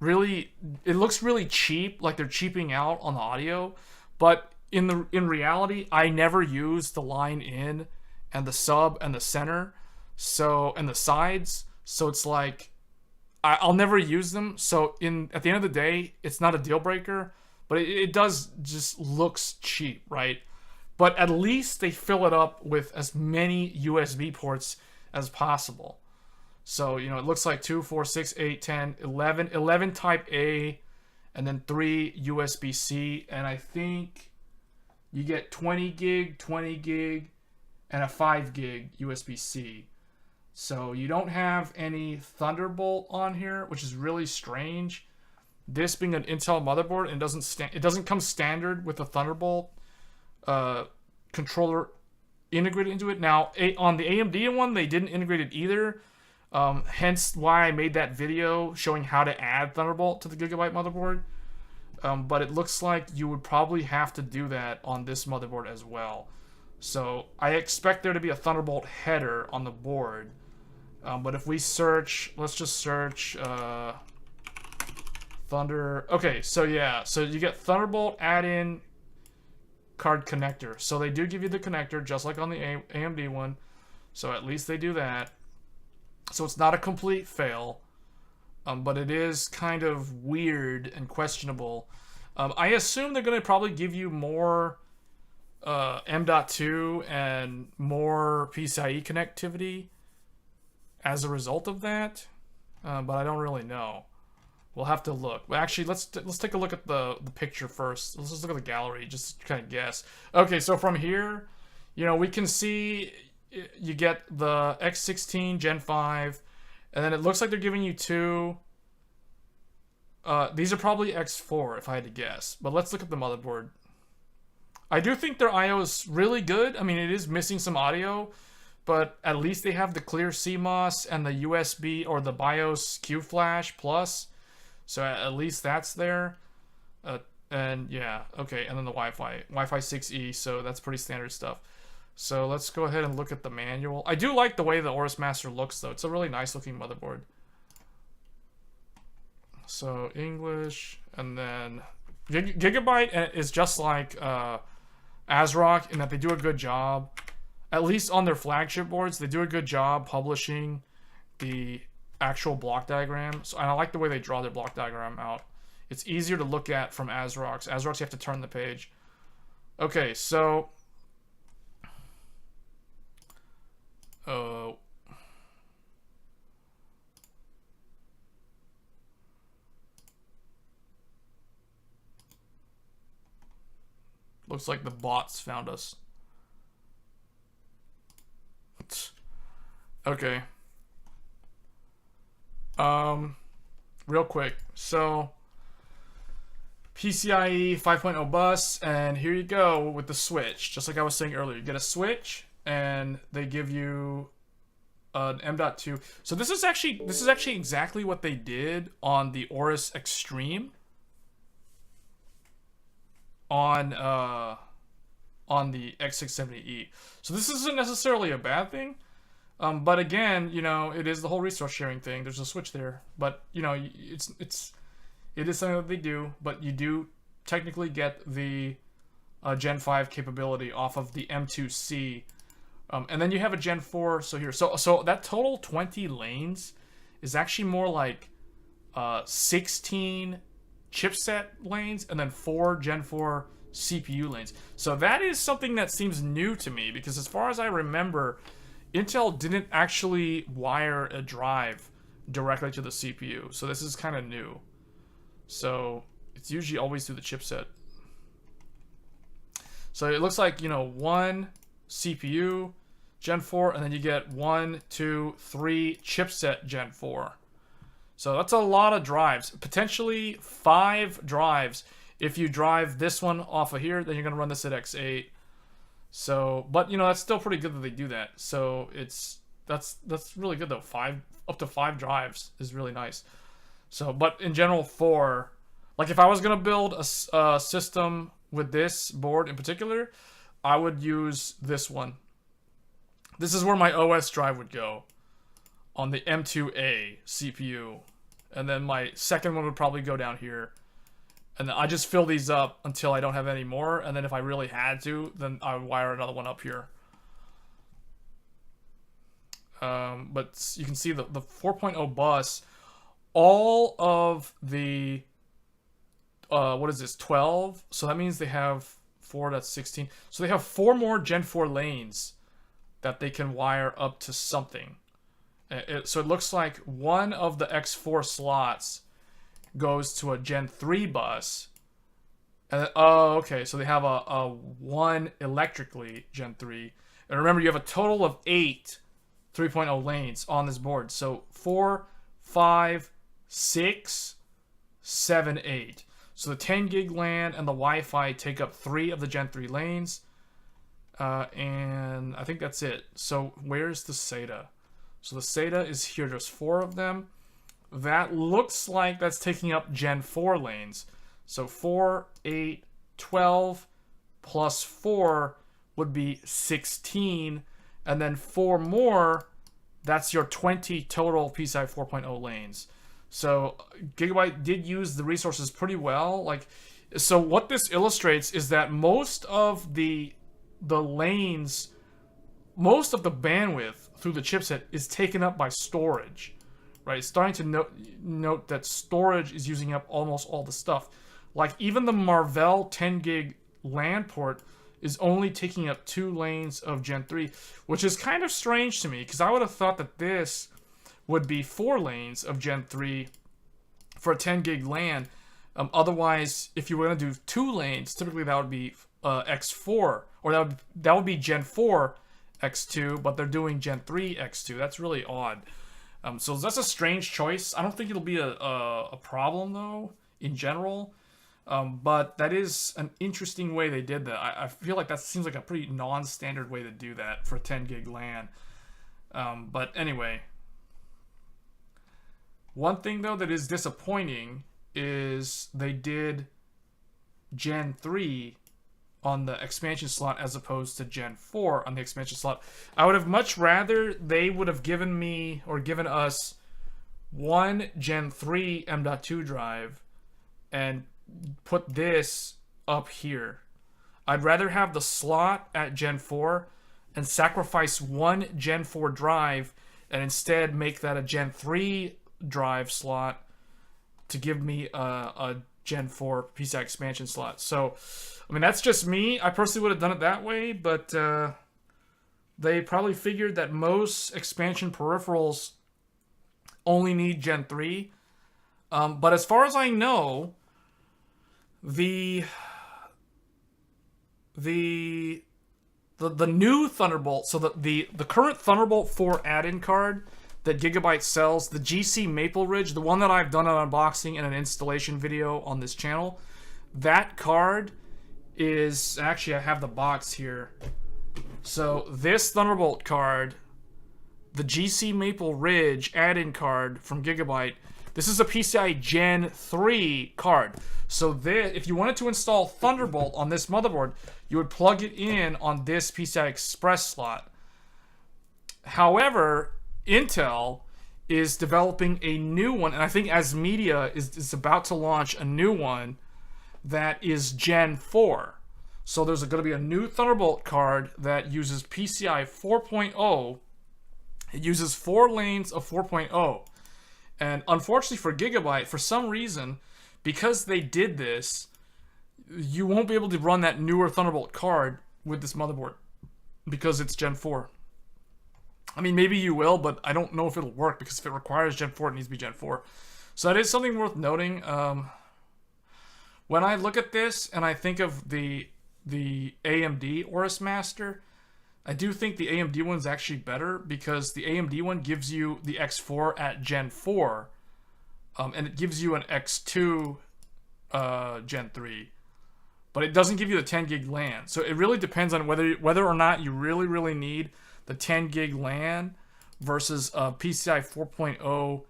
really, it looks really cheap, like they're cheaping out on the audio, but in reality, I never use the line in and the sub and the center, so, and the sides, so it's like I'll never use them. So at the end of the day, it's not a deal breaker, but it does just looks cheap, right? But at least they fill it up with as many USB ports as possible. So, you know, it looks like 2, 4, 6, 8, 10, 11 type A, and then 3 USB-C, and I think you get 20 gig, and a 5 gig USB-C. So you don't have any Thunderbolt on here, which is really strange. This being an Intel motherboard, and it doesn't come standard with a Thunderbolt controller integrated into it. Now, on the AMD one, they didn't integrate it either. Hence why I made that video showing how to add Thunderbolt to the Gigabyte motherboard. But it looks like you would probably have to do that on this motherboard as well. So I expect there to be a Thunderbolt header on the board. But if we search, let's just search Thunder. Okay, so yeah, so you get Thunderbolt add-in card connector. So they do give you the connector, just like on the AMD one. So at least they do that. So it's not a complete fail, but it is kind of weird and questionable. I assume they're going to probably give you more M.2 and more PCIe connectivity as a result of that, but I don't really know. We'll have to look. Well, actually, let's take a look at the picture first. Let's just look at the gallery, just to kind of guess. Okay, so from here, you know, we can see you get the X16 Gen 5, and then it looks like they're giving you 2. These are probably X4 if I had to guess, but let's look at the motherboard. I do think their I/O is really good. I mean, it is missing some audio, but at least they have the clear CMOS and the USB or the BIOS Q Flash Plus, so at least that's there. And yeah, okay, and then the Wi-Fi 6E, so that's pretty standard stuff. So let's go ahead and look at the manual. I do like the way the AORUS Master looks, though. It's a really nice looking motherboard. So English, and then Gigabyte is just like ASRock in that they do a good job, at least on their flagship boards. They do a good job publishing the actual block diagram. So, and I like the way they draw their block diagram out. It's easier to look at from ASRock's. ASRock's, you have to turn the page. Okay, so looks like the bots found us. Okay. Real quick. So PCIe 5.0 bus, and here you go with the switch. Just like I was saying earlier, you get a switch, and they give you an M.2. So this is actually exactly what they did on the AORUS Extreme on the X670E. So this isn't necessarily a bad thing, but again, you know, it is the whole resource sharing thing. There's a switch there, but you know, it is something that they do. But you do technically get the Gen 5 capability off of the M.2C And then you have a Gen 4. So here, so that total 20 lanes is actually more like 16 chipset lanes and then 4 Gen 4 CPU lanes. So that is something that seems new to me, because as far as I remember, Intel didn't actually wire a drive directly to the CPU. So this is kind of new. So it's usually always through the chipset. So it looks like, one CPU Gen 4, and then you get 1, 2, 3 chipset Gen 4. So that's a lot of drives. Potentially 5 drives. If you drive this one off of here, then you're going to run this at X8. So, but that's still pretty good that they do that. So that's really good though. Up to 5 drives is really nice. So, but in general, 4. Like if I was going to build a system with this board in particular, I would use this one. This is where my OS drive would go, on the M2A CPU. And then my second one would probably go down here. And then I just fill these up until I don't have any more. And then if I really had to, then I would wire another one up here. But you can see the 4.0 bus, all of the, what is this, 12? So that means they have 4, that's 16. So they have 4 more Gen 4 lanes that they can wire up to something. So it looks like one of the X4 slots goes to a Gen 3 bus. And oh, okay, so they have a 1 electrically Gen 3. And remember, you have a total of 8 3.0 lanes on this board. So 4, 5, 6, 7, 8. So the 10 gig LAN and the Wi-Fi take up 3 of the Gen 3 lanes. And I think that's it. So where's the SATA? So the SATA is here. There's 4 of them. That looks like that's taking up Gen 4 lanes. So 4, 8, 12 plus 4 would be 16. And then 4 more, that's your 20 total PCI 4.0 lanes. So Gigabyte did use the resources pretty well. So what this illustrates is that most of the lanes, most of the bandwidth through the chipset is taken up by storage, right? It's starting to note that storage is using up almost all the stuff. Like even the Marvell 10 gig LAN port is only taking up 2 lanes of Gen 3, which is kind of strange to me, because I would have thought that this would be 4 lanes of Gen 3 for a 10 gig LAN. Otherwise, if you were going to do 2 lanes, typically that would be X4, or that would be Gen 4 X2, but they're doing Gen 3 X2. That's really odd. So that's a strange choice. I don't think it'll be a problem though in general. But that is an interesting way they did that. I feel like that seems like a pretty non-standard way to do that for 10 gig LAN. But anyway, one thing though that is disappointing is they did Gen 3 on the expansion slot as opposed to Gen 4 on the expansion slot. I would have much rather they would have given me, or given us, one Gen 3 M.2 drive and put this up here. I'd rather have the slot at Gen 4 and sacrifice one Gen 4 drive and instead make that a Gen 3 drive slot to give me a Gen 4 PCI expansion slot. So, I mean, that's just me. I personally would have done it that way, but they probably figured that most expansion peripherals only need Gen 3. But as far as I know, the new Thunderbolt, so the current Thunderbolt 4 add-in card that Gigabyte sells, the GC Maple Ridge, the one that I've done an unboxing and an installation video on this channel, that card is, actually I have the box here. So this Thunderbolt card, the GC Maple Ridge add-in card from Gigabyte, this is a PCI Gen 3 card. So this, if you wanted to install Thunderbolt on this motherboard, you would plug it in on this PCI Express slot. However, Intel is developing a new one, and I think ASMedia is about to launch a new one that is Gen 4. So there's going to be a new Thunderbolt card that uses PCI 4.0. It uses 4 lanes of 4.0. And unfortunately for Gigabyte, for some reason, because they did this, you won't be able to run that newer Thunderbolt card with this motherboard because it's Gen 4. I mean, maybe you will, but I don't know if it'll work because if it requires Gen 4, it needs to be Gen 4. So that is something worth noting. When I look at this and I think of the AMD AORUS Master, I do think the AMD one's actually better because the AMD one gives you the X4 at Gen 4, and it gives you an X2 Gen 3, but it doesn't give you the 10 gig LAN. So it really depends on whether or not you really need the 10 gig LAN versus a PCI 4.0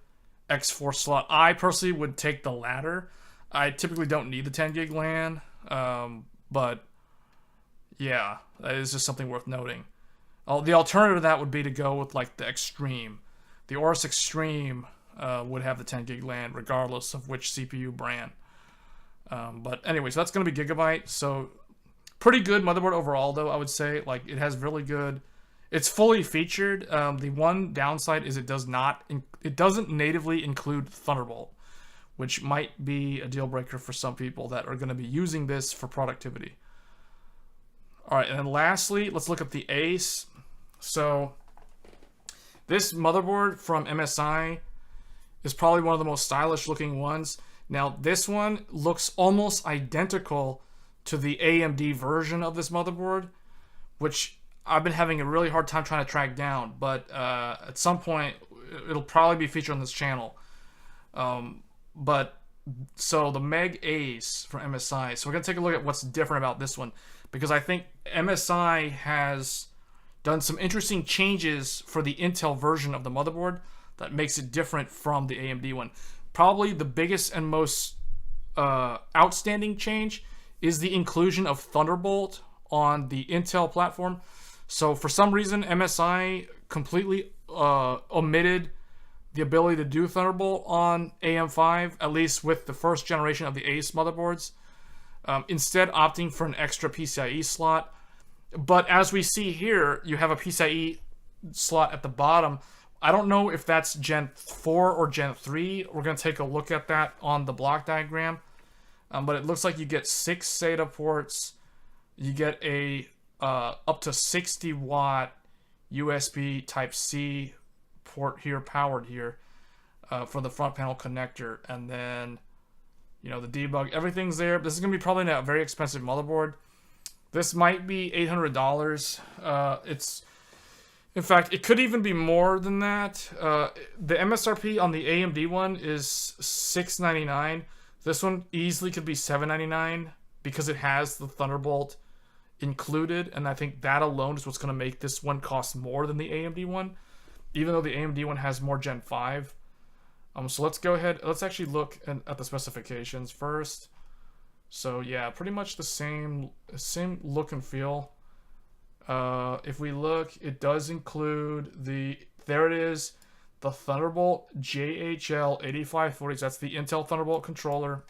X4 slot. I personally would take the latter. I typically don't need the 10 gig LAN, but yeah, that is just something worth noting. The alternative to that would be to go with like the Extreme. The AORUS Extreme would have the 10 gig LAN regardless of which CPU brand. But anyways, that's going to be Gigabyte. So pretty good motherboard overall, though, I would say. Like, it has really good... It's fully featured. The one downside is it doesn't natively include Thunderbolt, which might be a deal breaker for some people that are going to be using this for productivity. All right, and then lastly, let's look at the Ace. So this motherboard from MSI is probably one of the most stylish looking ones. Now, this one looks almost identical to the AMD version of this motherboard, which I've been having a really hard time trying to track down, but at some point it'll probably be featured on this channel. So the MEG Ace from MSI. So we're going to take a look at what's different about this one, because I think MSI has done some interesting changes for the Intel version of the motherboard that makes it different from the AMD one. Probably the biggest and most outstanding change is the inclusion of Thunderbolt on the Intel platform. So for some reason, MSI completely omitted the ability to do Thunderbolt on AM5, at least with the first generation of the Ace motherboards, instead opting for an extra PCIe slot. But as we see here, you have a PCIe slot at the bottom. I don't know if that's Gen 4 or Gen 3. We're going to take a look at that on the block diagram. But it looks like you get 6 SATA ports. You get a up to 60 watt USB Type-C port here, powered here, for the front panel connector. And then, you know, the debug, everything's there. This is going to be probably not a very expensive motherboard. This might be $800. In fact, it could even be more than that. The MSRP on the AMD one is $699. This one easily could be $799 because it has the Thunderbolt included, and I think that alone is what's going to make this one cost more than the AMD one, even though the AMD one has more Gen 5. So let's go ahead. Let's actually look at the specifications first. So yeah, pretty much the same look and feel. If we look, it does include there it is, the Thunderbolt JHL 8540. That's the Intel Thunderbolt controller.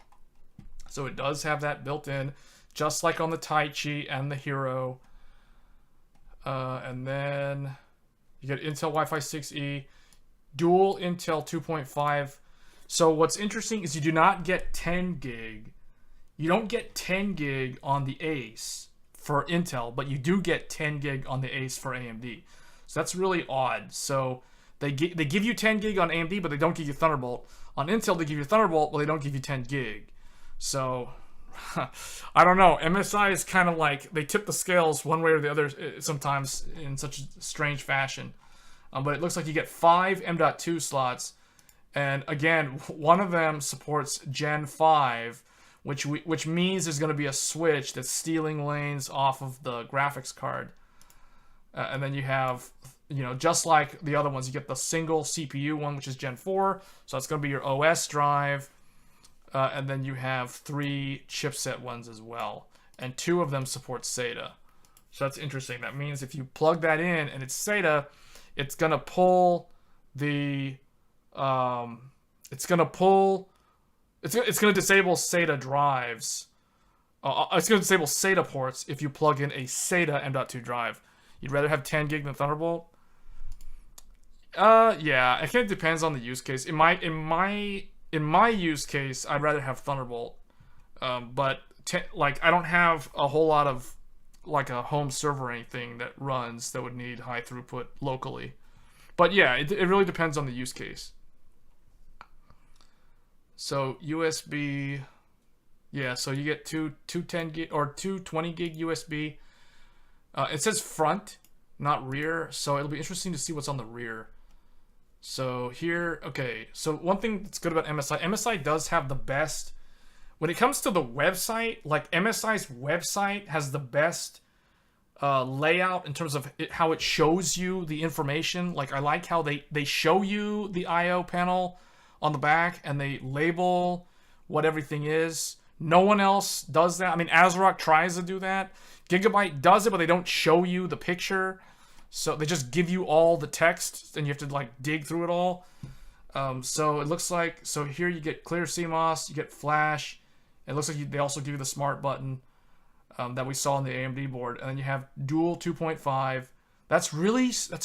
So it does have that built in, just like on the Taichi and the Hero. And then you get Intel Wi-Fi 6E, dual Intel 2.5. So what's interesting is you do not get 10 gig. You don't get 10 gig on the Ace for Intel, but you do get 10 gig on the Ace for AMD. So that's really odd. So they give you 10 gig on AMD, but they don't give you Thunderbolt. On Intel, they give you Thunderbolt, but they don't give you 10 gig. So I don't know. MSI is kind of like, they tip the scales one way or the other sometimes in such a strange fashion. But it looks like you get 5 M.2 slots. And again, one of them supports Gen 5, which means there's going to be a switch that's stealing lanes off of the graphics card. And then you have, you know, just like the other ones, you get the single CPU one, which is Gen 4. So that's going to be your OS drive. And then you have 3 chipset ones as well. And 2 of them support SATA. So that's interesting. That means if you plug that in and it's SATA, it's going to pull the... it's going to disable SATA drives It's going to disable SATA ports if you plug in a SATA M.2 drive. You'd rather have 10 gig than Thunderbolt? Yeah, I think it depends on the use case. In my use case, I'd rather have Thunderbolt. But like I don't have a whole lot of like a home server or anything that runs that would need high throughput locally. But yeah, it really depends on the use case. So USB, yeah, so you get two 10 gig or two 20 gig USB. It says front, not rear, so it'll be interesting to see what's on the rear. So here, okay, so one thing that's good about MSI does have the best, when it comes to the website, like MSI's website has the best layout in terms of how it shows you the information. Like I like how they show you the IO panel on the back and they label what everything is. No one else does that. I mean, ASRock tries to do that. Gigabyte does it, but they don't show you the picture. So they just give you all the text and you have to like dig through it all. So it looks like, so here you get clear CMOS, you get flash. It looks like they also give you the smart button that we saw on the AMD board. And then you have dual 2.5. That's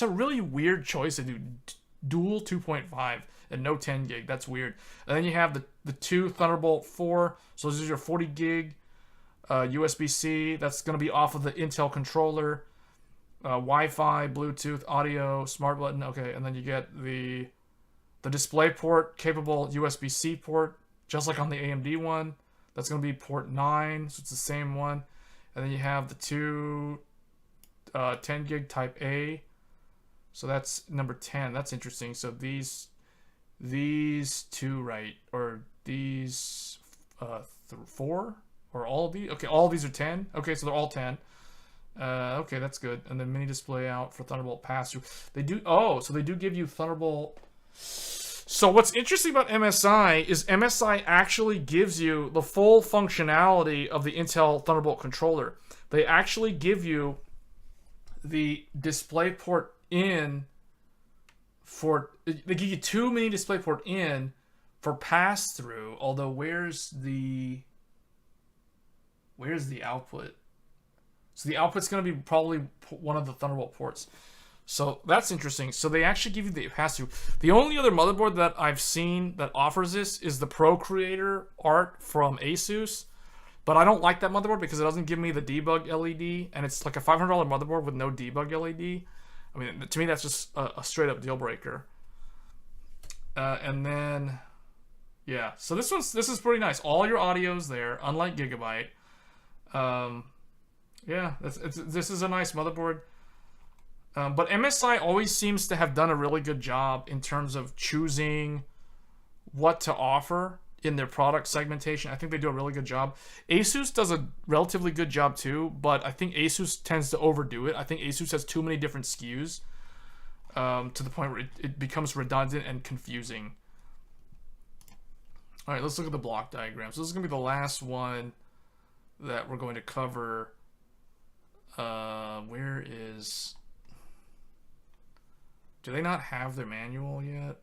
a really weird choice to do dual 2.5 and no 10 gig. That's weird. And then you have the two Thunderbolt 4. So this is your 40 gig USB-C. That's going to be off of the Intel controller. Wi-Fi, Bluetooth, audio, smart button. Okay, and then you get the display port capable USB-C port, just like on the AMD one. That's going to be port 9, so it's the same one. And then you have the two 10 gig type A. So that's number 10. That's interesting. So these two, right? Or these 4? Or all of these? Okay, all of these are 10. Okay, so they're all 10. Okay, that's good. And then mini display out for Thunderbolt pass-through. They do, so they do give you Thunderbolt. So what's interesting about MSI is MSI actually gives you the full functionality of the Intel Thunderbolt controller. They actually give you the DisplayPort in for, they give you two mini DisplayPort in for pass-through, although where's the output? So the output's going to be probably one of the Thunderbolt ports. So that's interesting. So they actually give you the pass-through. The only other motherboard that I've seen that offers this is the Procreator Art from ASUS. But I don't like that motherboard because it doesn't give me the debug LED. And it's like a $500 motherboard with no debug LED. I mean, to me, that's just a straight-up deal breaker. And then, yeah. So this is pretty nice. All your audio's there, unlike Gigabyte. Yeah, this is a nice motherboard. But MSI always seems to have done a really good job in terms of choosing what to offer in their product segmentation. I think they do a really good job. ASUS does a relatively good job too, but I think ASUS tends to overdo it. I think ASUS has too many different SKUs to the point where it becomes redundant and confusing. All right, let's look at the block diagram. So this is going to be the last one that we're going to cover. Where is... Do they not have their manual yet?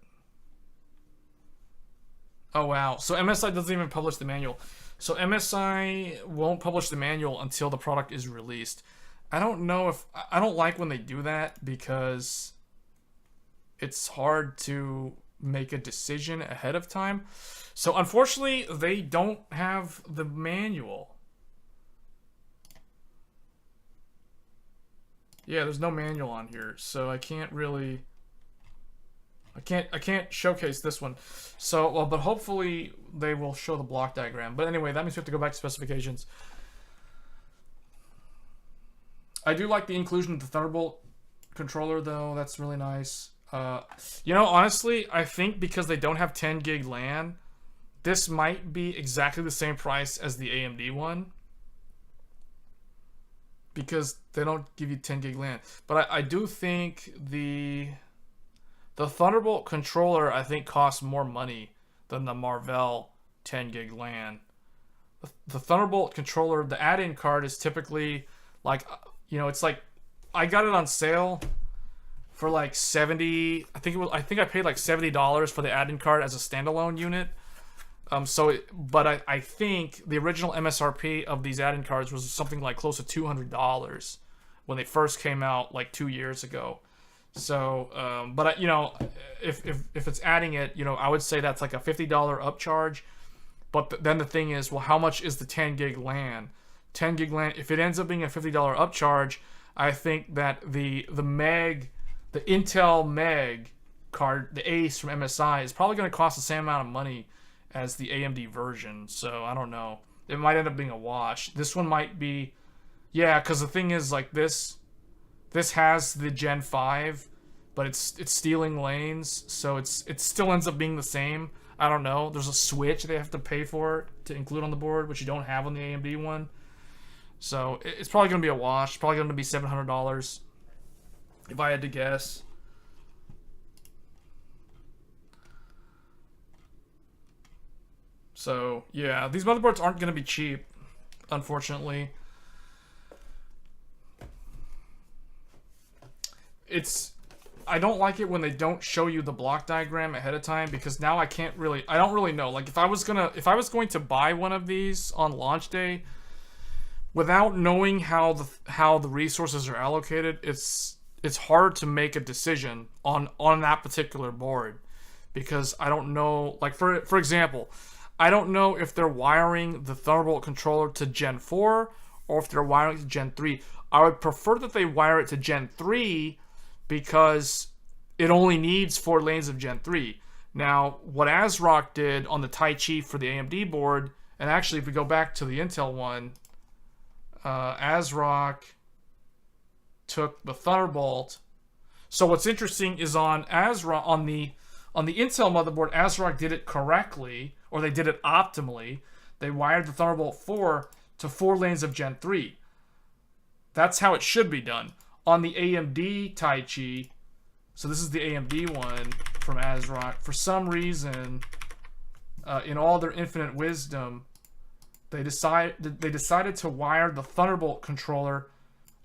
Oh, wow. So MSI doesn't even publish the manual. So MSI won't publish the manual until the product is released. I don't know if... I don't like when they do that because it's hard to make a decision ahead of time. So unfortunately, they don't have the manual. Yeah, there's no manual on here, so I can't really... I can't showcase this one. So, well, but hopefully they will show the block diagram. But anyway, that means we have to go back to specifications. I do like the inclusion of the Thunderbolt controller, though. That's really nice. You know, honestly, I think because they don't have 10 gig LAN, this might be exactly the same price as the AMD one. Because they don't give you 10 gig LAN. But I do think the Thunderbolt controller, I think, costs more money than the Marvell 10 gig LAN. The Thunderbolt controller, the add-in card is typically like, you know, it's like, I got it on sale for like 70, I think I paid like $70 for the add-in card as a standalone unit. But I think the original MSRP of these add-in cards was something like close to $200 when they first came out like 2 years ago. So, but you know, if it's adding it, you know, I would say that's like a $50 upcharge. But then the thing is, well, how much is the 10 gig LAN? 10 gig LAN, if it ends up being a $50 upcharge, I think that the Intel MEG card, the Ace from MSI, is probably going to cost the same amount of money as the AMD version. So I don't know. It might end up being a wash. This one might be, yeah, because the thing is, like, this has the Gen 5, but it's stealing lanes, so it still ends up being the same. I don't know. There's a switch they have to pay for to include on the board, which you don't have on the AMD one. So it's probably going to be a wash. It's probably going to be $700 if I had to guess. So, yeah, these motherboards aren't going to be cheap, unfortunately. I don't like it when they don't show you the block diagram ahead of time, because now I don't really know. Like, if I was going to buy one of these on launch day without knowing how the resources are allocated, it's hard to make a decision on that particular board, because I don't know, like, for example, I don't know if they're wiring the Thunderbolt controller to Gen 4 or if they're wiring it to Gen 3. I would prefer that they wire it to Gen 3 because it only needs 4 lanes of Gen 3. Now, what ASRock did on the Taichi for the AMD board, and actually if we go back to the Intel one, ASRock took the Thunderbolt. So what's interesting is on ASRock, on the Intel motherboard, ASRock did it correctly, or they did it optimally. They wired the Thunderbolt 4 to 4 lanes of Gen 3. That's how it should be done. On the AMD Taichi, so this is the AMD one from ASRock, for some reason, in all their infinite wisdom, they decided to wire the Thunderbolt controller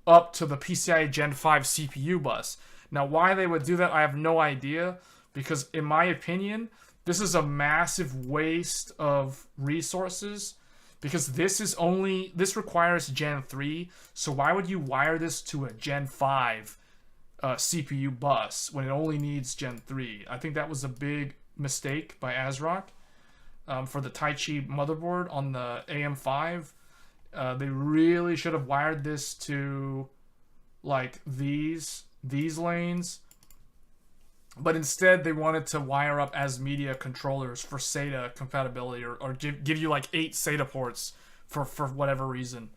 up to the PCIe Gen 5 CPU bus. Now, why they would do that, I have no idea, because in my opinion, this is a massive waste of resources, because this requires Gen 3, so why would you wire this to a Gen 5 CPU bus when it only needs Gen 3? I think that was a big mistake by ASRock for the Taichi motherboard on the AM5. They really should have wired this to, like, these lanes, but instead they wanted to wire up as media controllers for SATA compatibility, or give you like 8 SATA ports for whatever reason.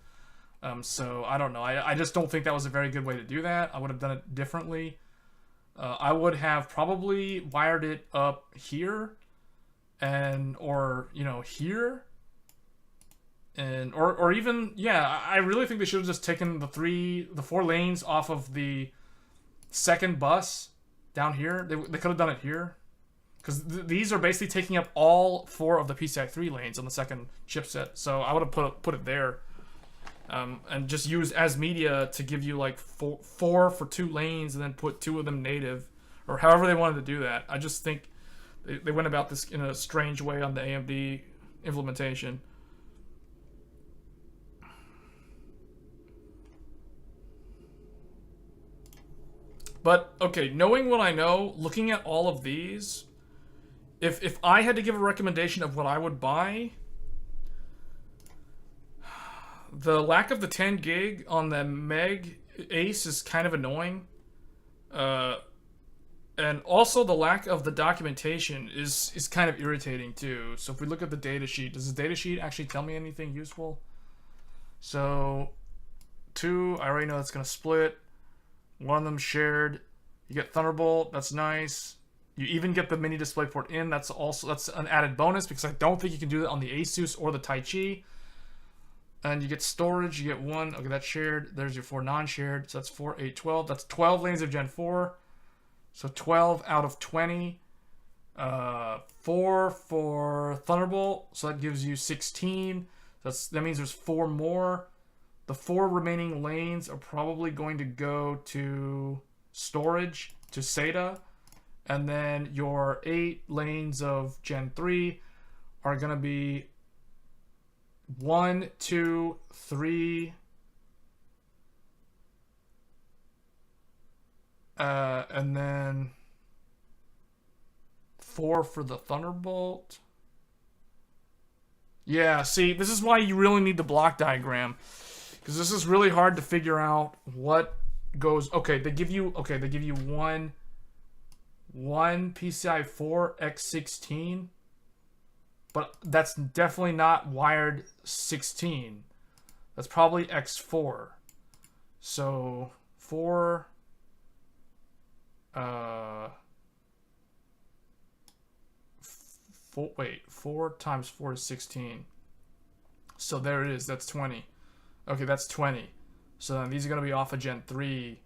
So I don't know. I just don't think that was a very good way to do that. I would have done it differently. I would have probably wired it up here, or here, or even, yeah, I really think they should have just taken the 4 lanes off of the second bus down here. They could have done it here, because these are basically taking up all 4 of the PCI 3 lanes on the second chipset. So I would have put it there, and just use as media to give you like 4 for 2 lanes, and then put 2 of them native, or however they wanted to do that. I just think they went about this in a strange way on the AMD implementation. But, okay, knowing what I know, looking at all of these, if I had to give a recommendation of what I would buy, the lack of the 10 gig on the MEG Ace is kind of annoying. And also the lack of the documentation is kind of irritating too. So if we look at the datasheet, does the datasheet actually tell me anything useful? So, 2, I already know that's going to split. 1 of them shared. You get Thunderbolt, that's nice. You even get the mini DisplayPort in. That's an added bonus, because I don't think you can do that on the ASUS or the Taichi. And you get storage. You get 1. Okay, that's shared. There's your 4 non-shared. So that's 4, 8, 12. That's 12 lanes of Gen 4. So 12 out of 20. 4 for Thunderbolt. So that gives you 16. That means there's 4 more. The 4 remaining lanes are probably going to go to storage, to SATA, and then your 8 lanes of Gen 3 are going to be 1, 2, 3, and then 4 for the Thunderbolt. Yeah, see, this is why you really need the block diagram, because this is really hard to figure out what goes. Okay, they give you one PCI 4 X16, but that's definitely not wired 16. That's probably X4. So 4 4 times 4 is 16. So there it is. That's 20. Okay, that's 20. So then these are going to be off of Gen 3.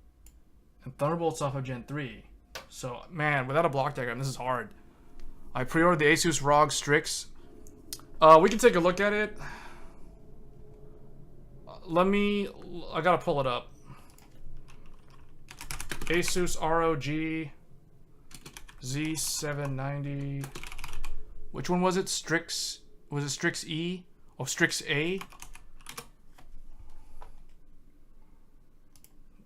And Thunderbolt's off of Gen 3. So, man, without a block diagram, this is hard. I pre-ordered the ASUS ROG Strix. We can take a look at it. I got to pull it up. ASUS ROG Z790. Which one was it? Strix? Was it Strix E? Oh, Strix A?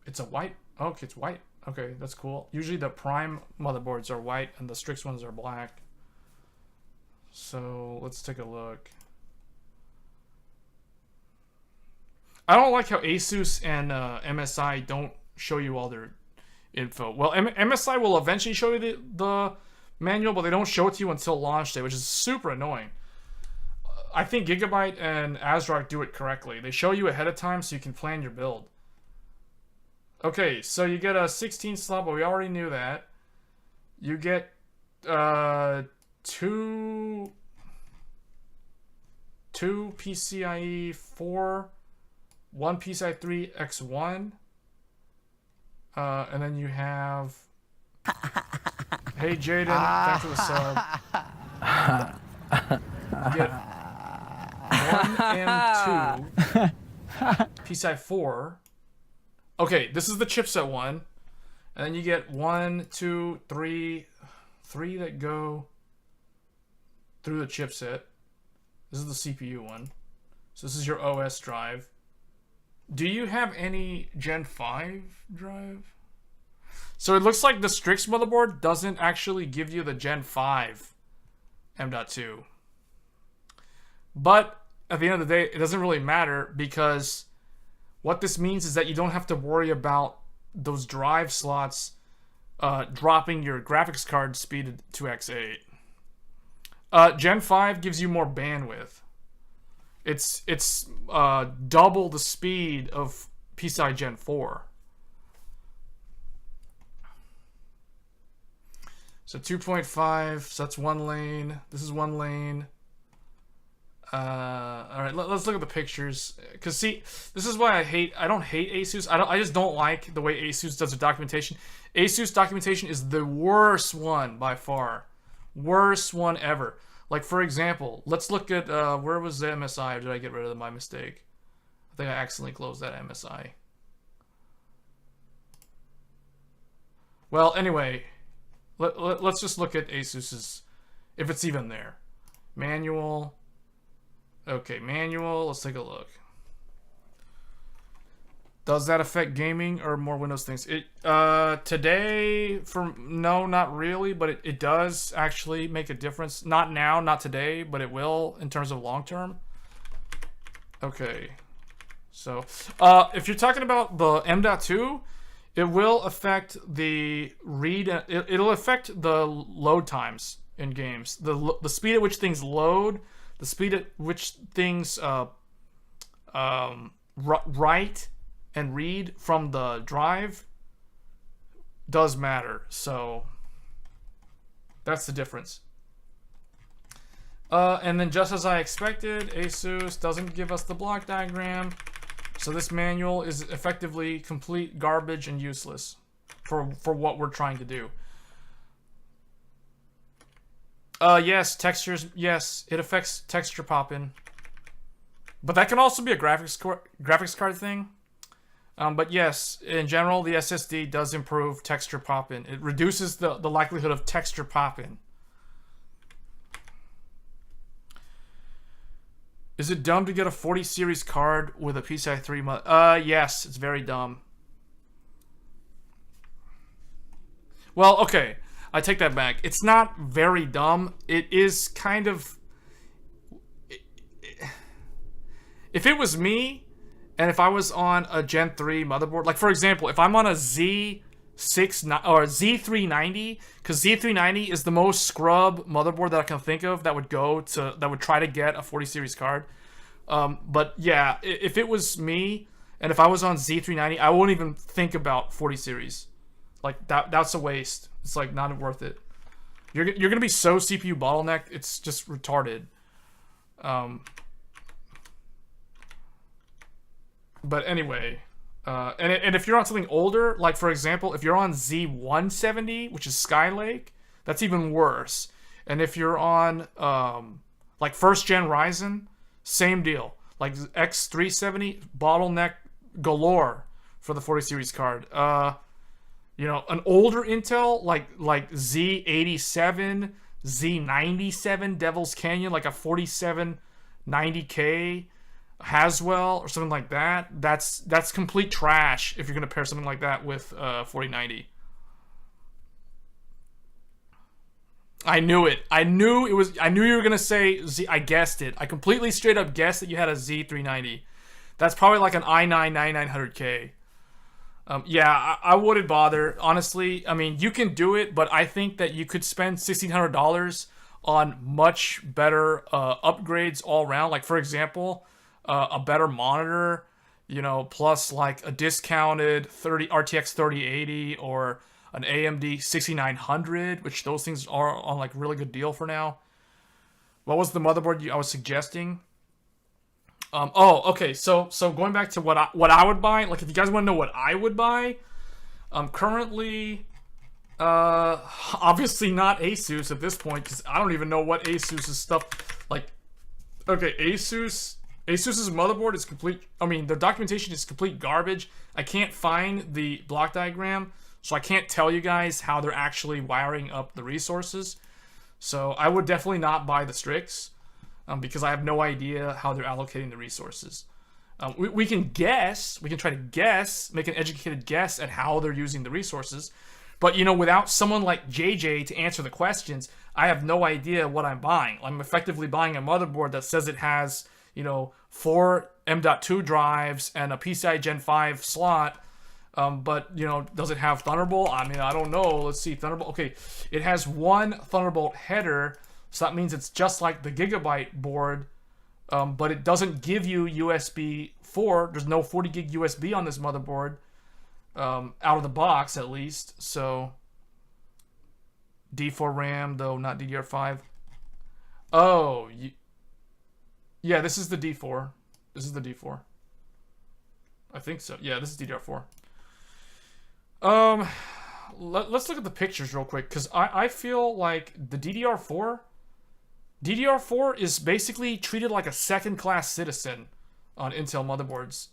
It's a white? Oh, okay, it's white. Okay, that's cool. Usually the Prime motherboards are white and the Strix ones are black. So, let's take a look. I don't like how ASUS and MSI don't show you all their info. Well, MSI will eventually show you the manual, but they don't show it to you until launch day, which is super annoying. I think Gigabyte and ASRock do it correctly. They show you ahead of time so you can plan your build. Okay, so you get a 16 slot, but we already knew that. You get 2 PCIe 4, 1 PCIe 3 X1, and then you have. Hey Jaden, thanks for the sub. You get 1 M2 PCIe 4. Okay, this is the chipset one. And then you get 1, 2, 3 that go through the chipset. This is the CPU one. So this is your OS drive. Do you have any Gen 5 drive? So it looks like the Strix motherboard doesn't actually give you the Gen 5 M.2. But at the end of the day, it doesn't really matter, because what this means is that you don't have to worry about those drive slots dropping your graphics card speed to X8. Gen 5 gives you more bandwidth. It's double the speed of PCI Gen 4. So 2.5, so that's 1 lane. This is 1 lane. All right, let's look at the pictures. Cause see, this is why I don't hate ASUS. I just don't like the way ASUS does their documentation. ASUS documentation is the worst one by far, worst one ever. Like for example, let's look at where was the MSI? Or did I get rid of my mistake? I think I accidentally closed that MSI. Well, anyway, let's just look at ASUS's, if it's even there. Manual. Okay, manual. Let's take a look. Does that affect gaming or more Windows things? It today, no, not really, but it does actually make a difference. Not now, not today, but it will in terms of long term. Okay, so if you're talking about the M.2, it will affect the read. It'll affect the load times in games. The speed at which things load. The speed at which things write and read from the drive does matter. So that's the difference. And then just as I expected, ASUS doesn't give us the block diagram. So this manual is effectively complete garbage and useless for what we're trying to do. Yes, textures. Yes, it affects texture pop-in, but that can also be a graphics card thing. But yes, in general, the SSD does improve texture pop-in. It reduces the likelihood of texture pop-in. Is it dumb to get a 40 series card with a PCI 3 yes, it's very dumb. Well, okay, I take that back. It's not very dumb. It is kind of... If it was me, and if I was on a Gen 3 motherboard, like for example, if I'm on a Z690 or Z390, because Z390 is the most scrub motherboard that I can think of that would try to get a 40 series card. But yeah, if it was me and if I was on Z390, I wouldn't even think about 40 series. Like that's a waste. It's like not worth it. You're gonna be so CPU bottlenecked, it's just retarded. But anyway, and if you're on something older, like for example, if you're on Z170, which is Skylake, that's even worse. And if you're on like first gen Ryzen, same deal. Like X670, bottleneck galore for the 40 series card. You know, an older Intel like Z87, Z97 Devil's Canyon, like a 4790K Haswell or something like that. That's complete trash if you're gonna pair something like that with 4090. I knew it. I knew you were gonna say Z. I guessed it. I completely straight up guessed that you had a Z390. That's probably like an i9 9900K. Yeah, I wouldn't bother. Honestly, I mean, you can do it, but I think that you could spend $1,600 on much better upgrades all around. Like, for example, a better monitor, you know, plus like a discounted RTX 3080 or an AMD 6900, which those things are on like really good deal for now. What was the motherboard I was suggesting? Oh, okay. So going back to what I would buy, like if you guys want to know what I would buy, currently, obviously not ASUS at this point because I don't even know what ASUS's stuff. Like, okay, ASUS's motherboard is complete. I mean, the documentation is complete garbage. I can't find the block diagram, so I can't tell you guys how they're actually wiring up the resources. So I would definitely not buy the Strix. Because I have no idea how they're allocating the resources. We can guess, we can try to guess, make an educated guess at how they're using the resources. But, you know, without someone like JJ to answer the questions, I have no idea what I'm buying. I'm effectively buying a motherboard that says it has, you know, 4 M.2 drives and a PCI Gen 5 slot. But, you know, does it have Thunderbolt? I mean, I don't know. Let's see. Thunderbolt. Okay, it has one Thunderbolt header. So that means it's just like the Gigabyte board, but it doesn't give you USB 4. There's no 40 gig USB on this motherboard, out of the box at least. So D4 RAM, though not DDR5. Oh, yeah, this is the D4. This is the D4. I think so. Yeah, this is DDR4. Let's look at the pictures real quick, because I feel like the DDR4 is basically treated like a second-class citizen on Intel motherboards.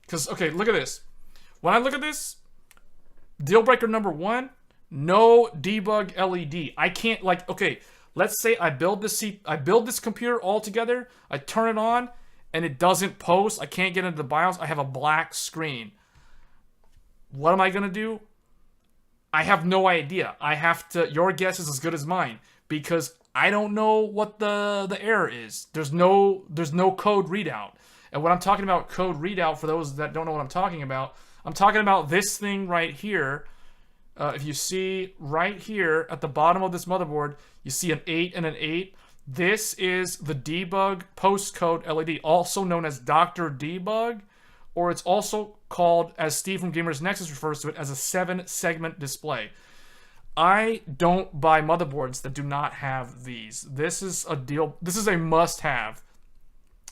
Because, okay, look at this. When I look at this, deal breaker number 1, no debug LED. I can't, like, okay, let's say I build this computer all together, I turn it on, and it doesn't post, I can't get into the BIOS, I have a black screen. What am I going to do? I have no idea. Your guess is as good as mine, because I don't know what the error is. There's no code readout. And when I'm talking about code readout, for those that don't know what I'm talking about this thing right here. If you see right here at the bottom of this motherboard, you see an 8 and an 8. This is the debug postcode LED, also known as Dr. Debug, or it's also called, as Steve from Gamers Nexus refers to it, as a 7-segment display. I don't buy motherboards that do not have these. This is a must-have,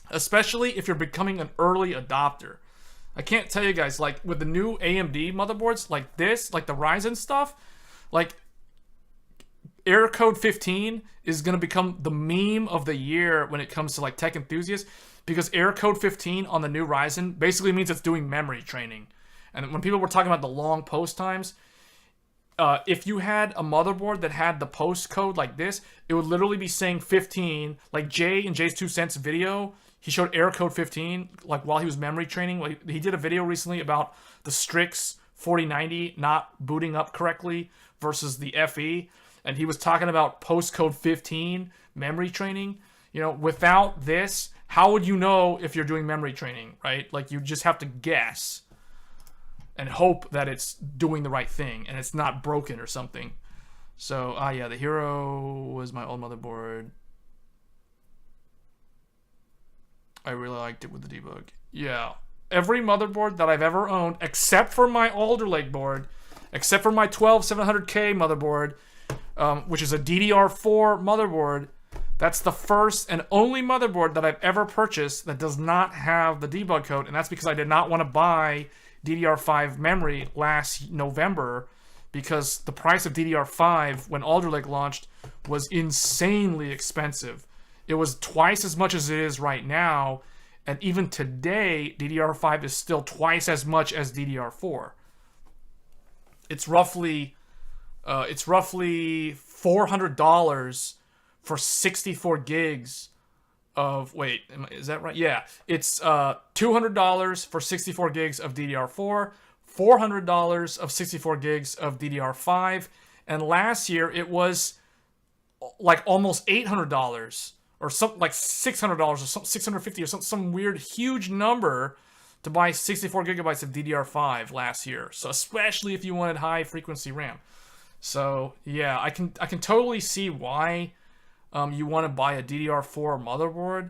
especially if you're becoming an early adopter. I can't tell you guys, like with the new AMD motherboards like this, like the Ryzen stuff, like error code 15 is going to become the meme of the year when it comes to like tech enthusiasts, because error code 15 on the new Ryzen basically means it's doing memory training. And when people were talking about the long post times, if you had a motherboard that had the post code like this, it would literally be saying 15, like Jay in Jay's 2 cents video. he showed error code 15 like while he was memory training. Like, he did a video recently about the Strix 4090 not booting up correctly versus the FE, and he was talking about post code 15 memory training. You know, without this, how would you know if you're doing memory training, right? Like, you just have to guess and hope that it's doing the right thing and it's not broken or something. So, yeah, the Hero was my old motherboard. I really liked it with the debug. Yeah, every motherboard that I've ever owned, except for my Alder Lake board, except for my 12700K motherboard, which is a DDR4 motherboard, that's the first and only motherboard that I've ever purchased that does not have the debug code, and that's because I did not want to buy DDR5 memory last November, because the price of DDR5 when Alder Lake launched was insanely expensive. It was twice as much as it is right now, and even today, DDR5 is still twice as much as DDR4. It's roughly $400 for 64 gigs of, wait, is that right? Yeah, it's $200 for 64 gigs of DDR4, $400 of 64 gigs of DDR5, and last year it was like almost $800 or something, like $600 or $650 or some weird huge number to buy 64 gigabytes of DDR5 last year. So especially if you wanted high frequency RAM. So yeah, I can totally see why you want to buy a DDR4 motherboard.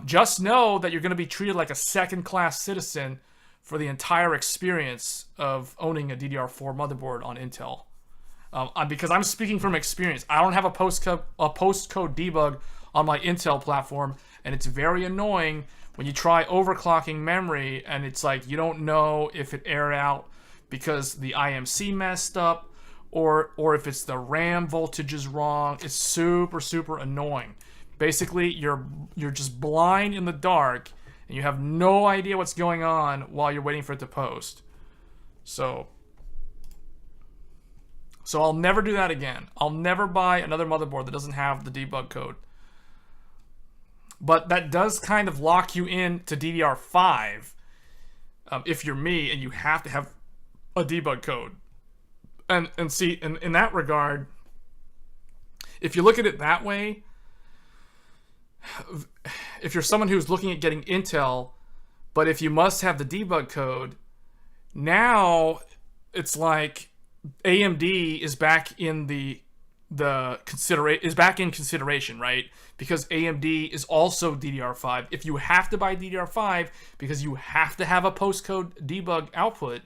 Just know that you're going to be treated like a second-class citizen for the entire experience of owning a DDR4 motherboard on Intel. Because I'm speaking from experience. I don't have a postcode debug on my Intel platform, and it's very annoying when you try overclocking memory and it's like you don't know if it aired out because the IMC messed up, or if it's the RAM voltage is wrong. It's super annoying. Basically, you're just blind in the dark and you have no idea what's going on while you're waiting for it to post. So I'll never do that again. I'll never buy another motherboard that doesn't have the debug code. But that does kind of lock you in to DDR5 if you're me, and you have to have a debug code. And see, in that regard, if you look at it that way, if you're someone who's looking at getting Intel, but if you must have the debug code, now it's like AMD is back in consideration, right? Because AMD is also DDR5. If you have to buy DDR5 because you have to have a postcode debug output,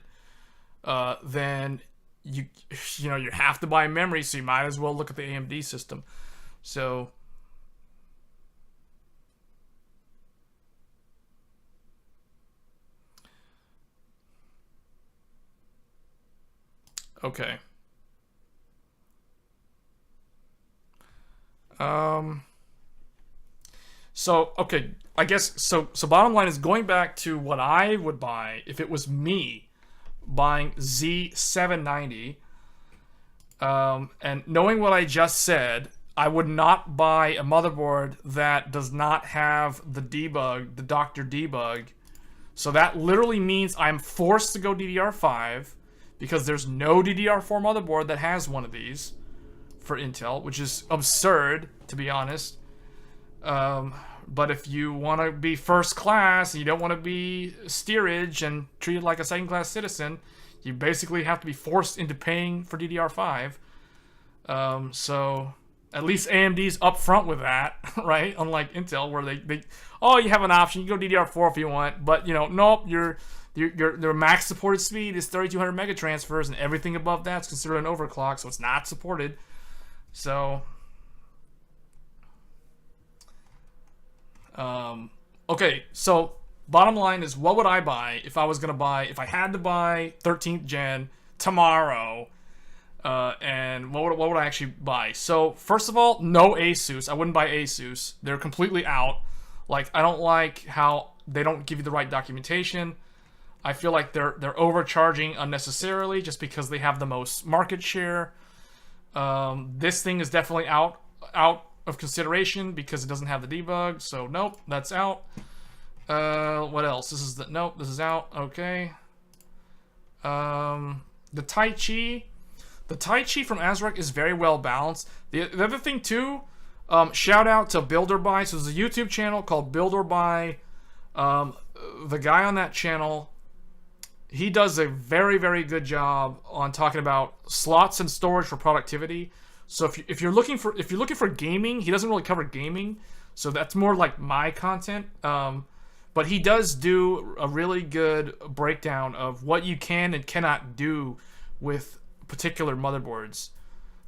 then you have to buy memory, so you might as well look at the AMD system. So okay. Okay, I guess so bottom line is, going back to what I would buy if it was me buying Z790, and knowing what I just said, I would not buy a motherboard that does not have the debug, the Dr. Debug. So that literally means I'm forced to go DDR5, because there's no DDR4 motherboard that has one of these for Intel, which is absurd, to be honest. But if you want to be first class and you don't want to be steerage and treated like a second-class citizen, you basically have to be forced into paying for DDR5. So at least AMD's upfront with that, right? Unlike Intel, where they you have an option, you can go DDR4 if you want, but nope, your max supported speed is 3200 megatransfers, and everything above that's considered an overclock, so it's not supported. So okay, so bottom line is, what would I buy if I had to buy 13th gen tomorrow? And what would I actually buy? So first of all, no ASUS. I wouldn't buy ASUS. They're completely out. Like, I don't like how they don't give you the right documentation. I feel like they're overcharging unnecessarily just because they have the most market share. This thing is definitely of consideration because it doesn't have the debug. So nope, that's out. What else? This is this is out. Okay. The Taichi. The Taichi from ASRock is very well balanced. The other thing too, shout out to Builderby. So there's a YouTube channel called Builderby. The guy on that channel, he does a very, very good job on talking about slots and storage for productivity. So if you're looking for gaming, he doesn't really cover gaming. So that's more like my content. But he does do a really good breakdown of what you can and cannot do with particular motherboards.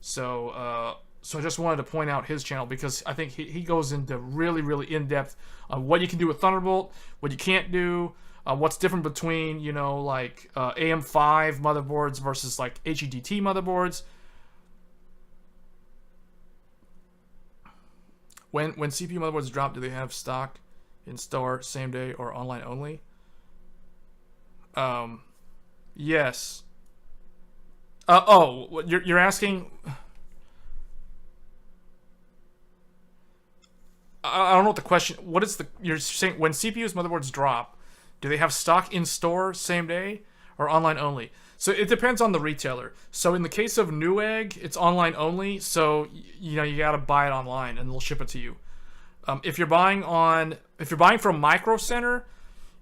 So I just wanted to point out his channel because I think he goes into really, really in-depth on what you can do with Thunderbolt, what you can't do, what's different between, you know, like AM5 motherboards versus like HEDT motherboards. When CPU motherboards drop, do they have stock in store, same day, or online only? Yes. Oh, you're asking. I don't know what the question. What is the? You're saying when CPUs motherboards drop, do they have stock in store, same day, or online only? So it depends on the retailer. So in the case of Newegg, it's online only. So you know you gotta buy it online, and they'll ship it to you. If you're buying from Micro Center,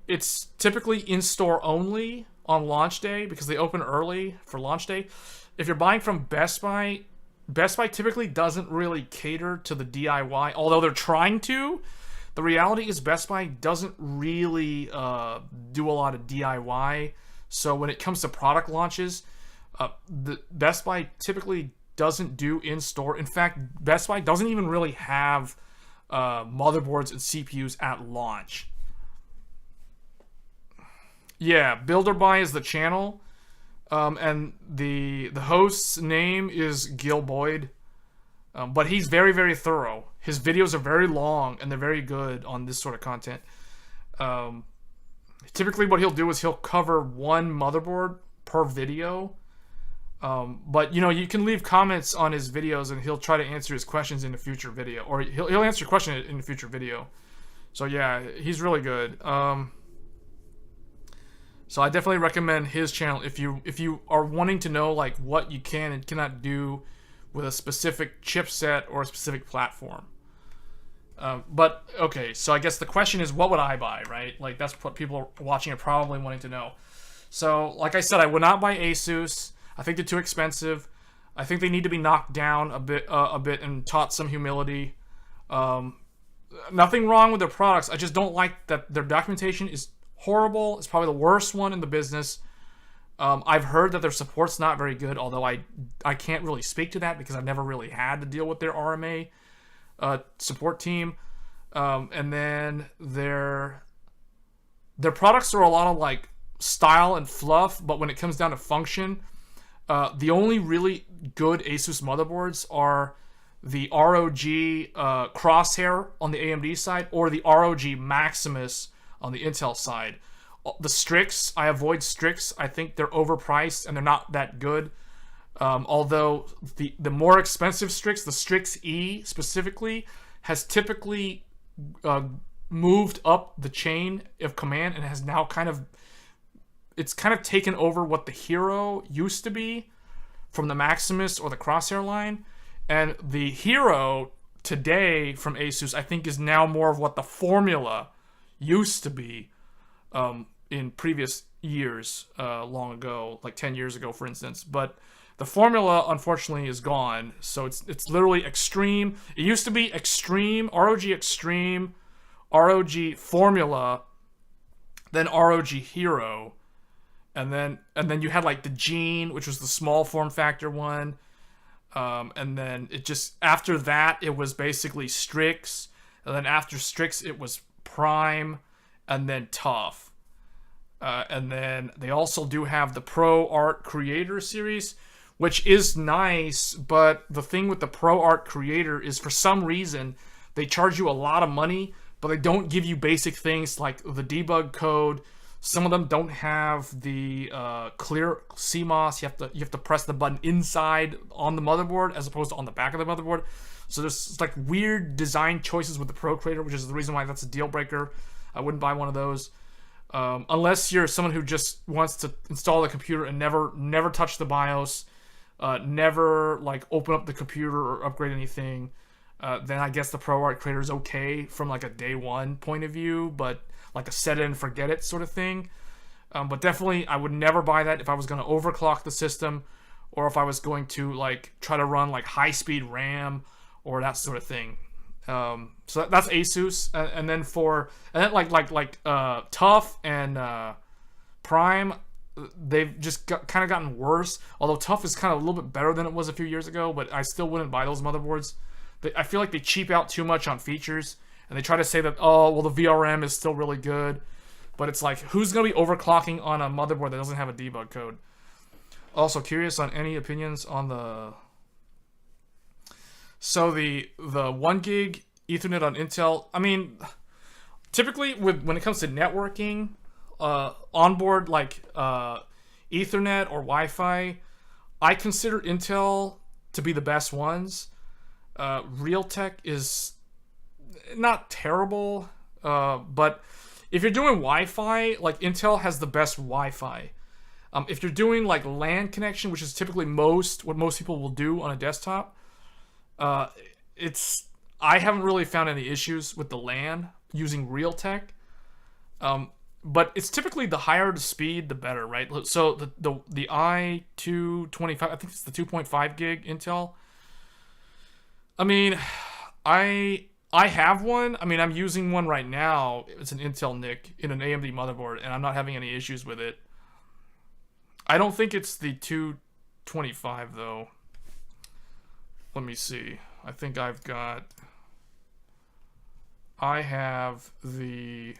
it's typically in store only on launch day because they open early for launch day. If you're buying from Best Buy typically doesn't really cater to the DIY, although they're trying to. The reality is Best Buy doesn't really do a lot of DIY. So when it comes to product launches, the Best Buy typically doesn't do in-store. In fact, Best Buy doesn't even really have motherboards and CPUs at launch. Yeah, Builderby is the channel, and the host's name is Gil Boyd, but he's very, very thorough. His videos are very long, and they're very good on this sort of content. Typically what he'll do is he'll cover one motherboard per video, but you know, you can leave comments on his videos, and he'll try to answer his questions in a future video, or he'll answer your question in a future video. So yeah, he's really good. So I definitely recommend his channel if you are wanting to know like what you can and cannot do with a specific chipset or a specific platform. But okay, so I guess the question is, what would I buy, right? Like that's what people watching are probably wanting to know. So like I said, I would not buy ASUS. I think they're too expensive. I think they need to be knocked down a bit and taught some humility. Nothing wrong with their products. I just don't like that their documentation is horrible. It's probably the worst one in the business. I've heard that their support's not very good, although I can't really speak to that because I've never really had to deal with their RMA support team. And then their products are a lot of like style and fluff, but when it comes down to function, the only really good ASUS motherboards are the ROG Crosshair on the AMD side or the ROG Maximus on the Intel side. The Strix, I avoid Strix. I think they're overpriced and they're not that good. Although the more expensive Strix, the Strix E specifically, has typically moved up the chain of command and has now it's kind of taken over what the Hero used to be from the Maximus or the Crosshair line. And the Hero today from ASUS, I think, is now more of what the Formula used to be in previous years, long ago, like 10 years ago, for instance. But the Formula, unfortunately, is gone. So it's literally Extreme. It used to be Extreme, ROG Extreme, ROG Formula, then ROG Hero, and then you had like the Gene, which was the small form factor one. And then it just, after that, it was basically Strix. And then after Strix, it was Prime, and then Tough. And then they also do have the Pro Art Creator series, which is nice, but the thing with the Pro Art Creator is for some reason they charge you a lot of money, but they don't give you basic things like the debug code. Some of them don't have the clear CMOS. You have to press the button inside on the motherboard as opposed to on the back of the motherboard. So there's like weird design choices with the Pro Creator, which is the reason why that's a deal breaker. I wouldn't buy one of those. Unless you're someone who just wants to install the computer and never touch the BIOS, never like open up the computer or upgrade anything, then I guess the ProArt Creator is okay from like a day one point of view, but like a set it and forget it sort of thing. But definitely I would never buy that if I was going to overclock the system, or if I was going to like try to run like high speed RAM or that sort of thing. So that's ASUS, and then Tough and Prime, they've just kind of gotten worse. Although Tough is kind of a little bit better than it was a few years ago, but I still wouldn't buy those motherboards. I feel like they cheap out too much on features, and they try to say that, oh well, the VRM is still really good, but it's like, who's gonna be overclocking on a motherboard that doesn't have a debug code? Also curious on any opinions on the. So the 1 gig Ethernet on Intel, I mean, typically when it comes to networking, onboard like Ethernet or Wi-Fi, I consider Intel to be the best ones. Realtek is not terrible, but if you're doing Wi-Fi, like Intel has the best Wi-Fi. If you're doing like LAN connection, which is typically what most people will do on a desktop, I haven't really found any issues with the LAN using Realtek. But it's typically the higher the speed, the better, right? So the i225, I think it's the 2.5 gig Intel. I mean, I have one. I mean, I'm using one right now. It's an Intel NIC in an AMD motherboard, and I'm not having any issues with it. I don't think it's the 225 though. Let me see. I think I have the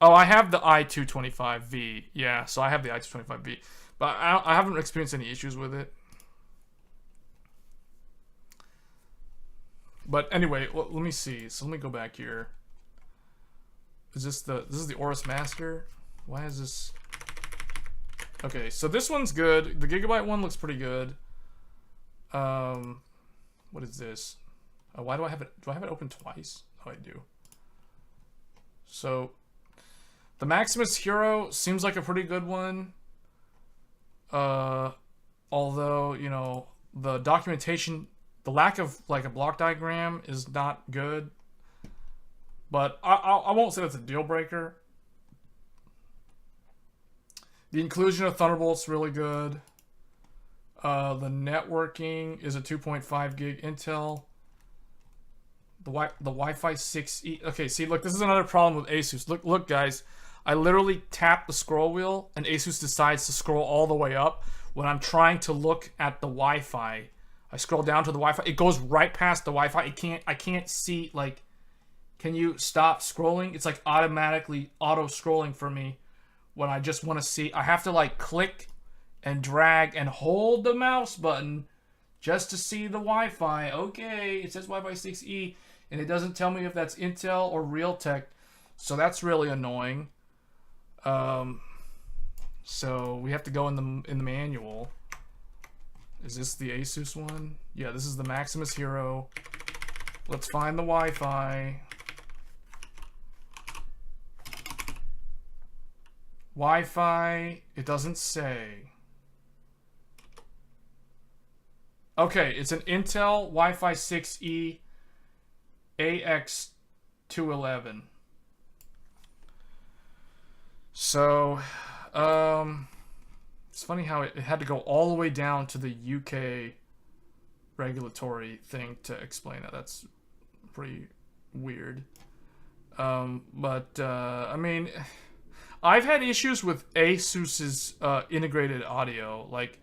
i225V. Yeah, so I have the i225V. But I haven't experienced any issues with it. But anyway, let me see. So let me go back here. This is the AORUS Master? Why is this? Okay, so this one's good. The Gigabyte one looks pretty good. What is this? Why do I have it? Do I have it open twice? Oh, I do. So, the Maximus Hero seems like a pretty good one. Although, you know, the documentation, the lack of like a block diagram is not good. But I won't say that's a deal breaker. The inclusion of Thunderbolt's really good. The networking is a 2.5 gig Intel. The Wi-Fi 6E. Okay, see, look, this is another problem with ASUS. Look, guys. I literally tap the scroll wheel, and ASUS decides to scroll all the way up. When I'm trying to look at the Wi-Fi, I scroll down to the Wi-Fi. It goes right past the Wi-Fi. I can't see, like, can you stop scrolling? It's like automatically auto-scrolling for me when I just want to see. I have to, like, click and drag and hold the mouse button just to see the Wi-Fi. Okay, it says Wi-Fi 6E, and it doesn't tell me if that's Intel or Realtek, so that's really annoying. So we have to go in the manual. Is this the ASUS one? Yeah, this is the Maximus Hero. Let's find the Wi-Fi. Wi-Fi, it doesn't say. Okay, it's an Intel Wi-Fi 6E AX211. So, it's funny how it had to go all the way down to the UK regulatory thing to explain it. That's pretty weird. I mean, I've had issues with ASUS's integrated audio. Like,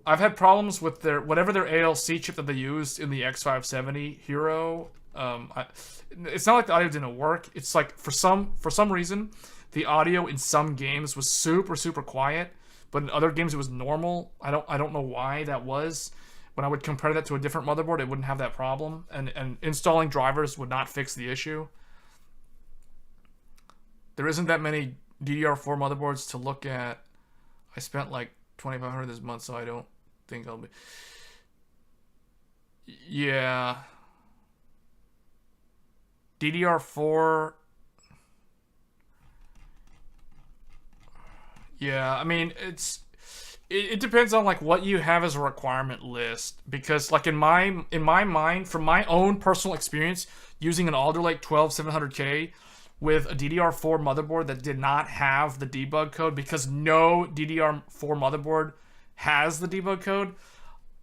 I've had problems with whatever their ALC chip that they used in the X570 Hero. It's not like the audio didn't work. It's like for some reason, the audio in some games was super quiet, but in other games it was normal. I don't know why that was. When I would compare that to a different motherboard, it wouldn't have that problem, and installing drivers would not fix the issue. There isn't that many DDR4 motherboards to look at. I spent like $2,500 this month, so I don't think I'll be. Yeah. DDR4. Yeah, I mean, it depends on like what you have as a requirement list, because like in my mind, from my own personal experience using an Alder Lake 12700K with a DDR4 motherboard that did not have the debug code, because no DDR4 motherboard has the debug code,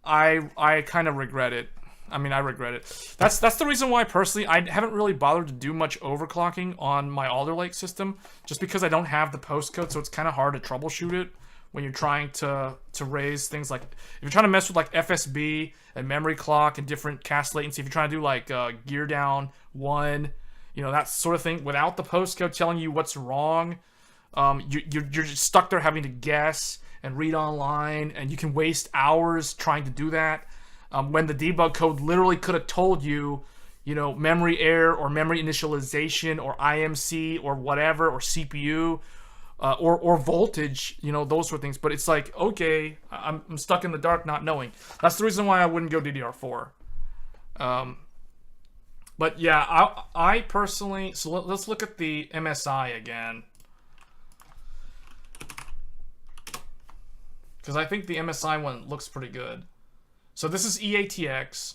I kind of regret it. I mean, I regret it. That's the reason why personally I haven't really bothered to do much overclocking on my Alder Lake system, just because I don't have the postcode, so it's kind of hard to troubleshoot it when you're trying to raise things like, if you're trying to mess with like FSB and memory clock and different cast latency, if you're trying to do like gear down 1, you know, that sort of thing, without the postcode telling you what's wrong, you're just stuck there having to guess and read online, and you can waste hours trying to do that. When the debug code literally could have told you, you know, memory error or memory initialization or IMC or whatever, or CPU, or voltage, you know, those sort of things. But it's like, okay, I'm stuck in the dark not knowing. That's the reason why I wouldn't go DDR4. But yeah, I personally, so let's look at the MSI again, because I think the MSI one looks pretty good. So this is EATX.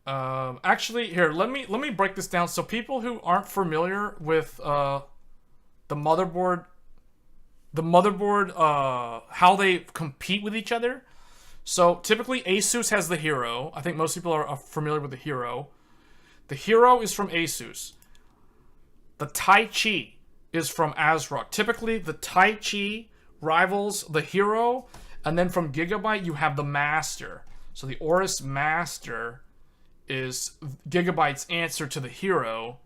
Actually, here, let me break this down. So people who aren't familiar with the motherboard, how they compete with each other. So typically ASUS has the Hero. I think most people are familiar with the Hero. The Hero is from ASUS. The Taichi is from ASRock. Typically the Taichi rivals the Hero. And then from Gigabyte, you have the Master. So the AORUS Master is Gigabyte's answer to the Hero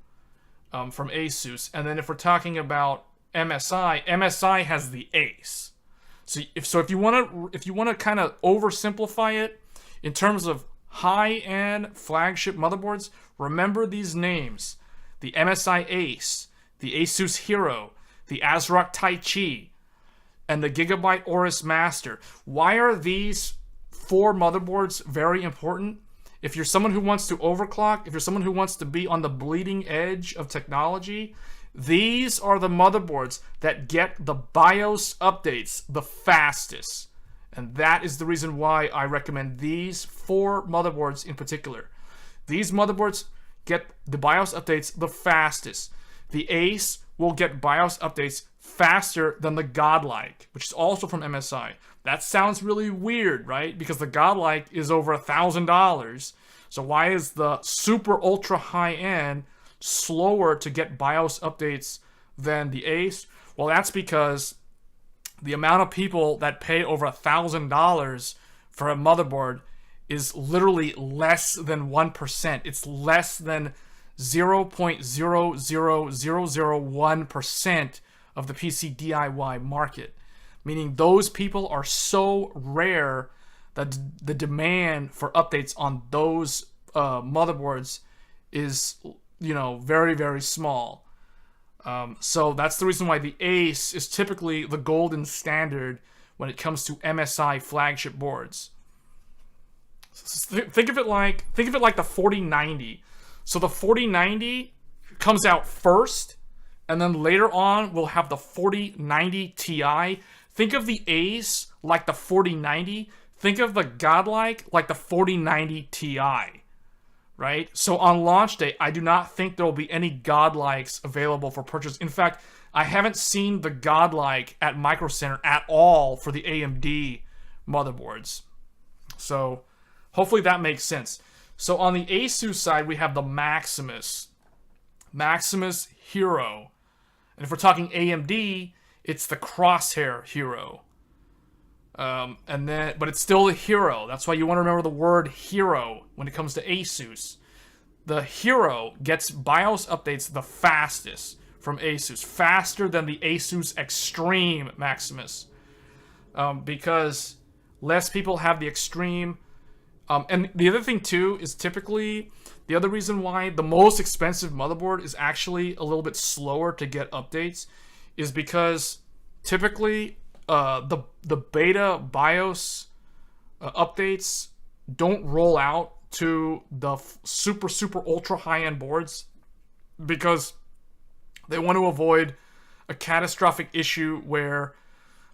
from ASUS. And then if we're talking about MSI, MSI has the Ace. So if you want to kind of oversimplify it in terms of high-end flagship motherboards, remember these names: the MSI Ace, the ASUS Hero, the ASRock Taichi, and the Gigabyte AORUS Master. Why are these 4 motherboards very important? If you're someone who wants to overclock, if you're someone who wants to be on the bleeding edge of technology, these are the motherboards that get the BIOS updates the fastest. And that is the reason why I recommend these 4 motherboards in particular. These motherboards get the BIOS updates the fastest. The Ace will get BIOS updates faster than the Godlike, which is also from MSI. That sounds really weird, right? Because the Godlike is over $1,000. So why is the super ultra high end slower to get BIOS updates than the Ace? Well, that's because the amount of people that pay over $1,000 for a motherboard is literally less than 1%. It's less than 0.00001% of the PC DIY market, meaning those people are so rare that the demand for updates on those motherboards is, you know, very, very small. So that's the reason why the Ace is typically the golden standard when it comes to MSI flagship boards. Think of it like the 4090. So the 4090 comes out first, and then later on we'll have the 4090 Ti. Think of the Ace like the 4090. Think of the Godlike like the 4090 Ti. Right? So on launch day, I do not think there will be any Godlikes available for purchase. In fact, I haven't seen the Godlike at Micro Center at all for the AMD motherboards. So hopefully that makes sense. So on the ASUS side, we have the Maximus Hero. And if we're talking AMD, it's the Crosshair Hero. But it's still a Hero. That's why you want to remember the word Hero when it comes to ASUS. The Hero gets BIOS updates the fastest from ASUS, faster than the ASUS Extreme Maximus, because less people have the Extreme. And the other thing too is typically the other reason why the most expensive motherboard is actually a little bit slower to get updates is because typically the beta BIOS updates don't roll out to the super ultra high-end boards because they want to avoid a catastrophic issue where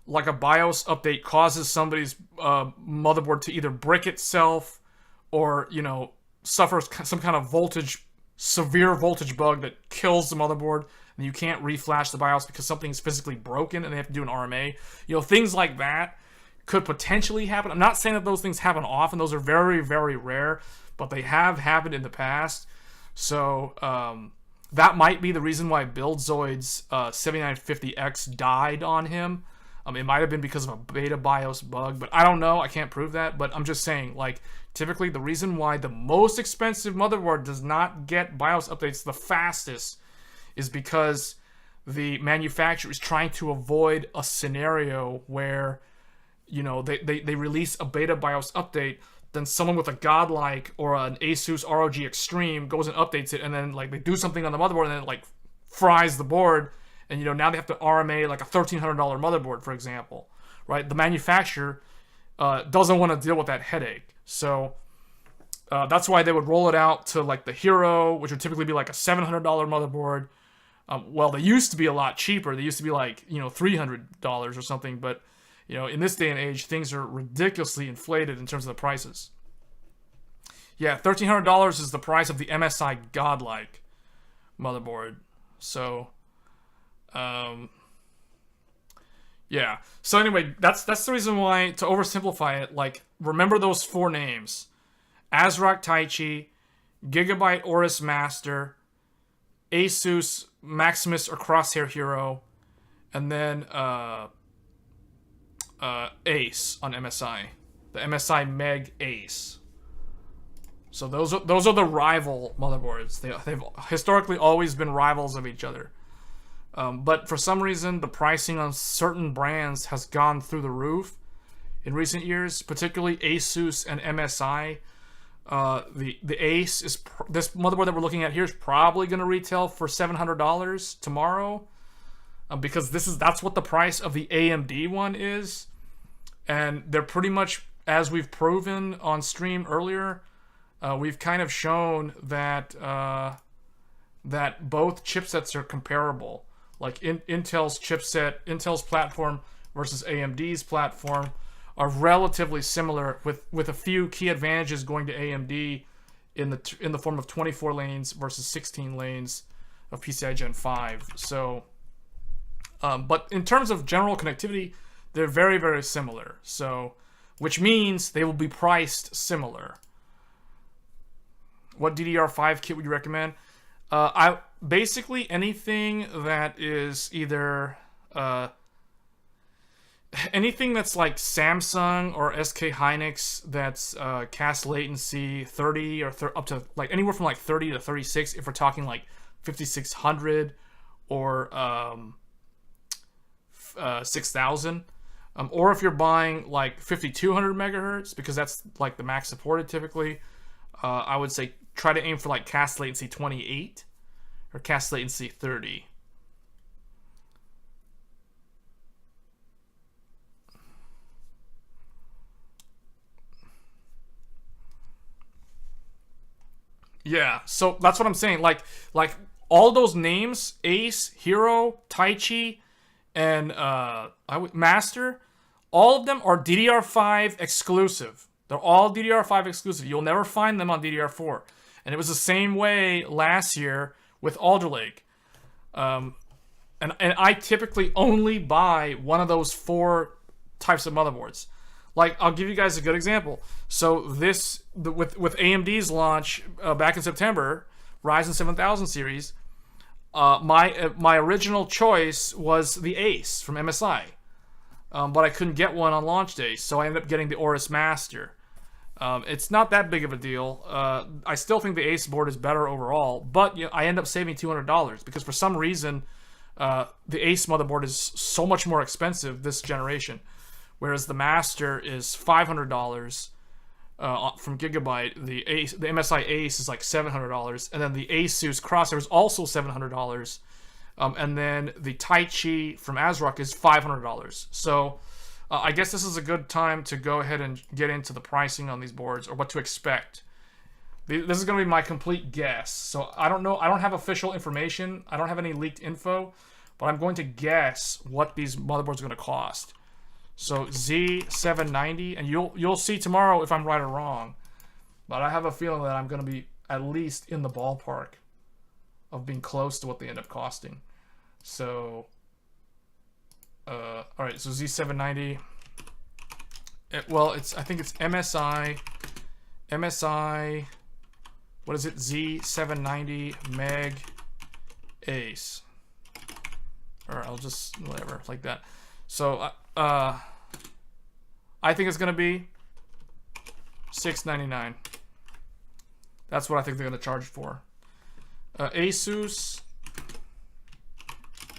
like a BIOS update causes somebody's motherboard to either brick itself or, you know, suffers some kind of severe voltage bug that kills the motherboard and you can't reflash the BIOS because something's physically broken and they have to do an RMA. You know, things like that could potentially happen. I'm not saying that those things happen often. Those are very, very rare, but they have happened in the past. So that might be the reason why BuildZoid's 7950X died on him. It might have been because of a beta BIOS bug, but I don't know. I can't prove that, but I'm just saying, like, typically the reason why the most expensive motherboard does not get BIOS updates the fastest is because the manufacturer is trying to avoid a scenario where, you know, they release a beta BIOS update, then someone with a Godlike or an ASUS ROG Extreme goes and updates it, and then, like, they do something on the motherboard and then it, like, fries the board. And, you know, now they have to RMA like a $1,300 motherboard, for example, right? The manufacturer doesn't want to deal with that headache. So that's why they would roll it out to like the Hero, which would typically be like a $700 motherboard. Well, they used to be a lot cheaper. They used to be like, you know, $300 or something. But, you know, in this day and age, things are ridiculously inflated in terms of the prices. Yeah, $1,300 is the price of the MSI Godlike motherboard. So... yeah. So anyway, that's the reason why, to oversimplify it, like, remember those four names: ASRock Taichi, Gigabyte AORUS Master, ASUS Maximus or Crosshair Hero, and then Ace on MSI, the MSI MEG Ace. So those are the rival motherboards. They've historically always been rivals of each other. But for some reason, the pricing on certain brands has gone through the roof in recent years, particularly ASUS and MSI. The Ace is this motherboard that we're looking at here is probably going to retail for $700 tomorrow, because that's what the price of the AMD one is, and they're pretty much, as we've proven on stream earlier, we've kind of shown that that both chipsets are comparable. Like Intel's chipset, Intel's platform versus AMD's platform are relatively similar, with a few key advantages going to AMD in the form of 24 lanes versus 16 lanes of PCI Gen 5. So, but in terms of general connectivity, they're very, very similar. So, which means they will be priced similar. What DDR5 kit would you recommend? I basically anything that is either anything that's like Samsung or SK Hynix that's cast latency 30 or up to like anywhere from like 30 to 36 if we're talking like 5600 or 6000, or if you're buying like 5200 megahertz, because that's like the max supported typically, I would say try to aim for like cast latency 28 or cast latency 30. Yeah, so that's what I'm saying. Like all those names, Ace, Hero, Taichi, and Master, all of them are DDR5 exclusive. They're all DDR5 exclusive. You'll never find them on DDR4. And it was the same way last year with Alder Lake. And I typically only buy one of those four types of motherboards. Like, I'll give you guys a good example. So with AMD's launch back in September, Ryzen 7000 series, my original choice was the Ace from MSI. But I couldn't get one on launch day, so I ended up getting the AORUS Master. It's not that big of a deal. I still think the Ace board is better overall, but you know, I end up saving $200 because for some reason the Ace motherboard is so much more expensive this generation, whereas the Master is $500 from Gigabyte. The MSI Ace is like $700, and then the ASUS Crosshair is also $700, and then the Taichi from ASRock is $500. So I guess this is a good time to go ahead and get into the pricing on these boards, or what to expect This is going to be my complete guess. So I don't know. I don't have official information. I don't have any leaked info. But I'm going to guess what these motherboards are going to cost. So Z790. And you'll see tomorrow if I'm right or wrong. But I have a feeling that I'm going to be at least in the ballpark of being close to what they end up costing. So, all right. So Z790. I think it's MSI. What is it? Z790 MEG Ace. Or I'll just, whatever, like that. So, I think it's going to be $699. That's what I think they're going to charge for. ASUS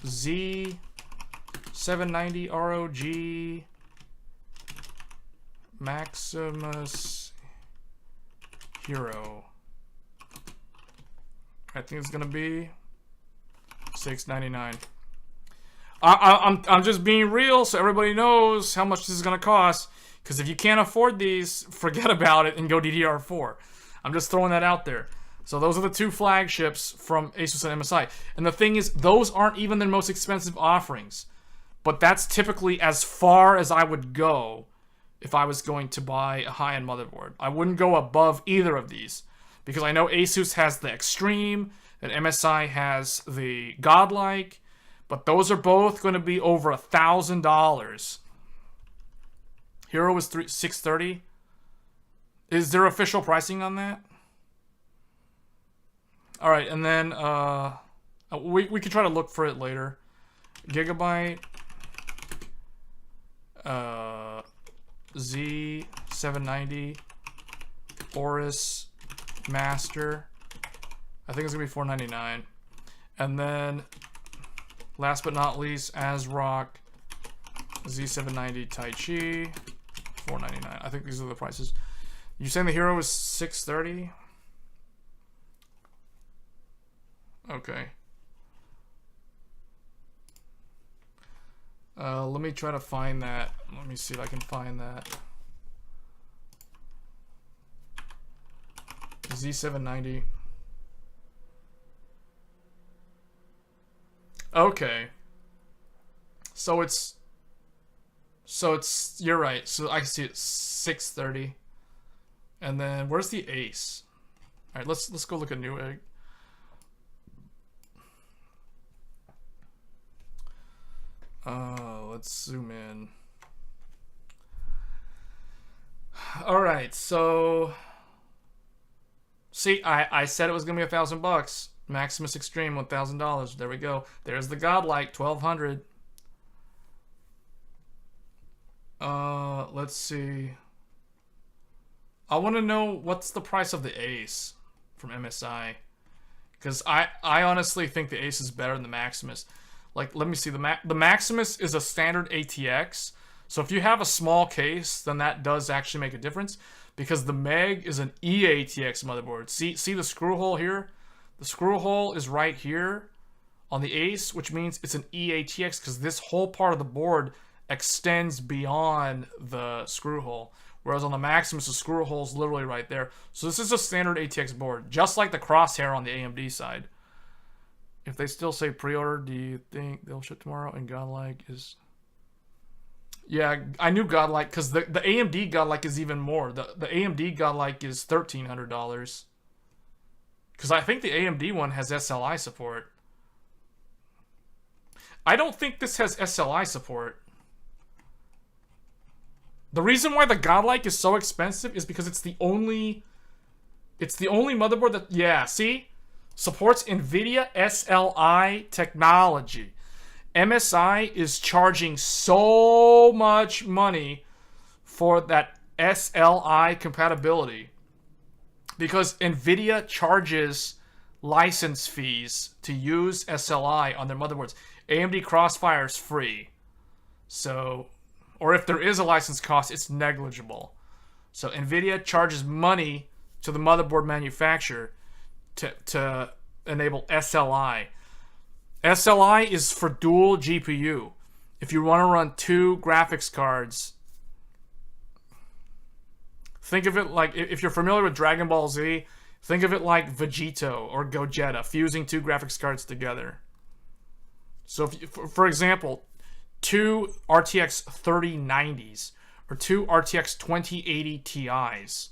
Z790 ROG Maximus Hero. I think it's gonna be $699. I'm just being real, so everybody knows how much this is gonna cost. Because if you can't afford these, forget about it and go DDR4. I'm just throwing that out there. So those are the two flagships from ASUS and MSI. And the thing is, those aren't even their most expensive offerings. But that's typically as far as I would go if I was going to buy a high-end motherboard. I wouldn't go above either of these. Because I know ASUS has the Extreme, and MSI has the Godlike. But those are both going to be over $1,000. Hero is $630. Is there official pricing on that? All right, and then we could try to look for it later. Gigabyte Z790 AORUS Master. I think it's gonna be $499. And then, last but not least, ASRock Z790 Taichi, $499. I think these are the prices. You saying the Hero is $630? Okay. Let me try to find that. Let me see if I can find that. Z790. Okay. So it's you're right. So I can see it's $630. And then where's the Ace? All right, let's go look at Newegg. Let's zoom in. All right, so see, I said it was gonna be $1,000. Maximus Extreme, $1,000. There we go. There's the Godlike, $1,200. Let's see. I want to know what's the price of the Ace from MSI, because I honestly think the Ace is better than the Maximus. Like, let me see. The Maximus is a standard ATX, so if you have a small case, then that does actually make a difference, because the MEG is an eATX motherboard. See the screw hole here? The screw hole is right here on the Ace, which means it's an eATX because this whole part of the board extends beyond the screw hole. Whereas on the Maximus, the screw hole is literally right there. So this is a standard ATX board, just like the Crosshair on the AMD side. If they still say pre-order, do you think they'll ship tomorrow? And Godlike is... Yeah, I knew Godlike, because the AMD Godlike is even more. The AMD Godlike is $1,300. Because I think the AMD one has SLI support. I don't think this has SLI support. The reason why the Godlike is so expensive is because it's the only motherboard that, yeah, see? Supports NVIDIA SLI technology. MSI is charging so much money for that SLI compatibility because NVIDIA charges license fees to use SLI on their motherboards. AMD Crossfire is free. So, or if there is a license cost, it's negligible. So NVIDIA charges money to the motherboard manufacturer to enable SLI. SLI is for dual GPU. If you want to run two graphics cards, think of it like, if you're familiar with Dragon Ball Z, Think of it like Vegito or Gogeta, fusing two graphics cards together. So, if you, for example, two RTX 3090s or two RTX 2080 Ti's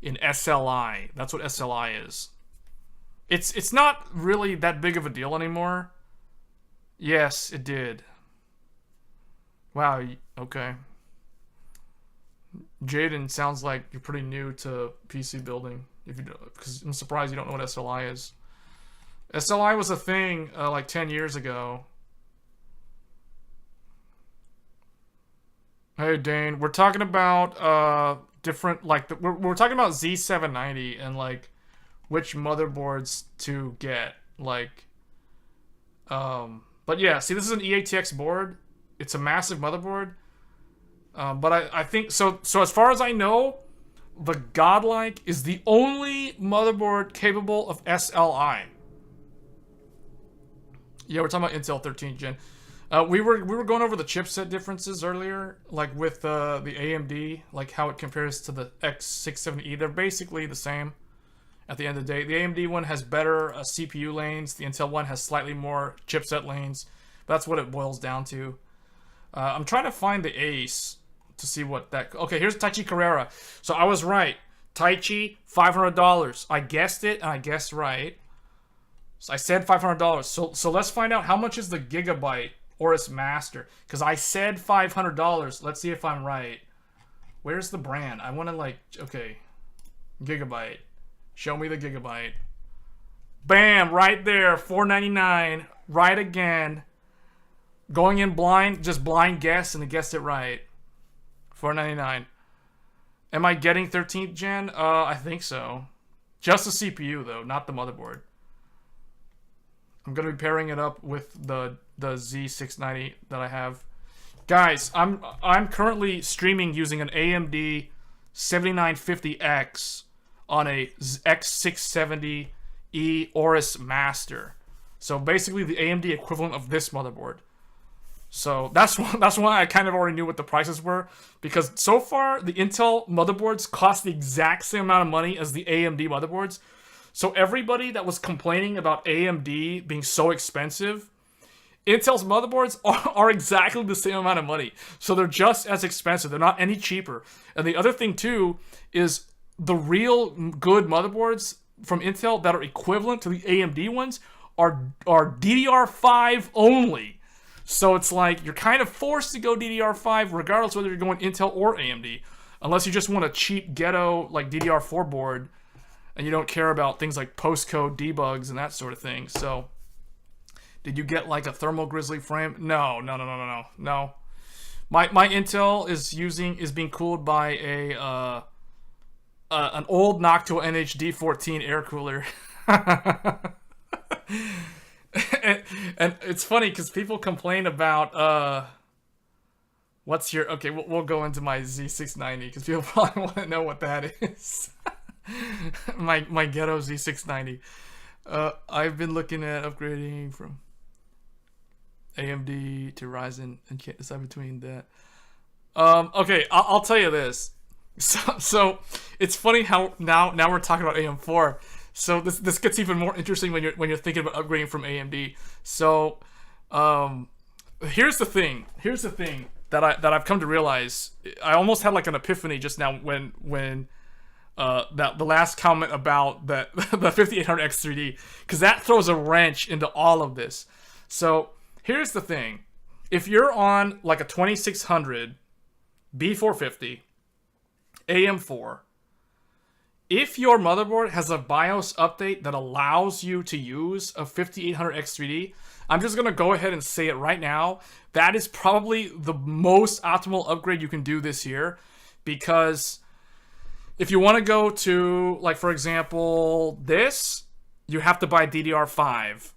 in SLI. That's what SLI is. It's not really that big of a deal anymore. Yes, it did. Wow, okay. Jaden, sounds like you're pretty new to PC building. If you, because I'm surprised you don't know what SLI is. SLI was a thing like 10 years ago. Hey Dane, we're talking about different, like we're talking about Z790 and like which motherboards to get, like but yeah, see, this is an EATX board. It's a massive motherboard. But I think so as far as I know, the Godlike is the only motherboard capable of SLI. Yeah, we're talking about Intel 13th gen. We were going over the chipset differences earlier, like with the AMD, like how it compares to the X670E. They're basically the same at the end of the day. The AMD one has better CPU lanes. The Intel one has slightly more chipset lanes. That's what it boils down to. I'm trying to find the Ace to see what that... Okay, here's Taichi Carrera. So I was right. Taichi, $500. I guessed it, and I guessed right. So I said $500. So let's find out how much is the Gigabyte AORUS Master. Because I said $500. Let's see if I'm right. Where's the brand? I want to like... Okay. Gigabyte. Show me the Gigabyte. Bam! Right there. $499. Right again. Going in blind. Just blind guess, and I guessed it right. $499. Am I getting 13th gen? I think so. Just the CPU though, not the motherboard. I'm gonna be pairing it up with the Z690 that I have. Guys, I'm currently streaming using an AMD 7950X on a X670E AORUS Master. So basically the AMD equivalent of this motherboard. So that's why I kind of already knew what the prices were, because so far the Intel motherboards cost the exact same amount of money as the AMD motherboards. So everybody that was complaining about AMD being so expensive, Intel's motherboards are exactly the same amount of money. So they're just as expensive. They're not any cheaper. And the other thing too is the real good motherboards from Intel that are equivalent to the AMD ones are DDR5 only. So it's like you're kind of forced to go DDR5 regardless whether you're going Intel or AMD. Unless you just want a cheap ghetto like DDR4 board and you don't care about things like postcode debugs and that sort of thing. So did you get like a thermal grizzly frame? No. My Intel is being cooled by an old Noctua NHD14 air cooler. and it's funny because people complain about what's your... Okay, we'll go into my Z690 because people probably want to know what that is. my ghetto Z690. I've been looking at upgrading from AMD to Ryzen and can't decide between that. Okay, I'll tell you this. So it's funny how now we're talking about AM4. So this gets even more interesting when you're thinking about upgrading from AMD. So here's the thing that I've come to realize. I almost had like an epiphany just now when the last comment about the 5800X3D, because that throws a wrench into all of this. So here's the thing: if you're on like a 2600 B450 AM4, if your motherboard has a BIOS update that allows you to use a 5800X3D, I'm just going to go ahead and say it right now. That is probably the most optimal upgrade you can do this year, because if you want to go to, like, for example, this, you have to buy DDR5.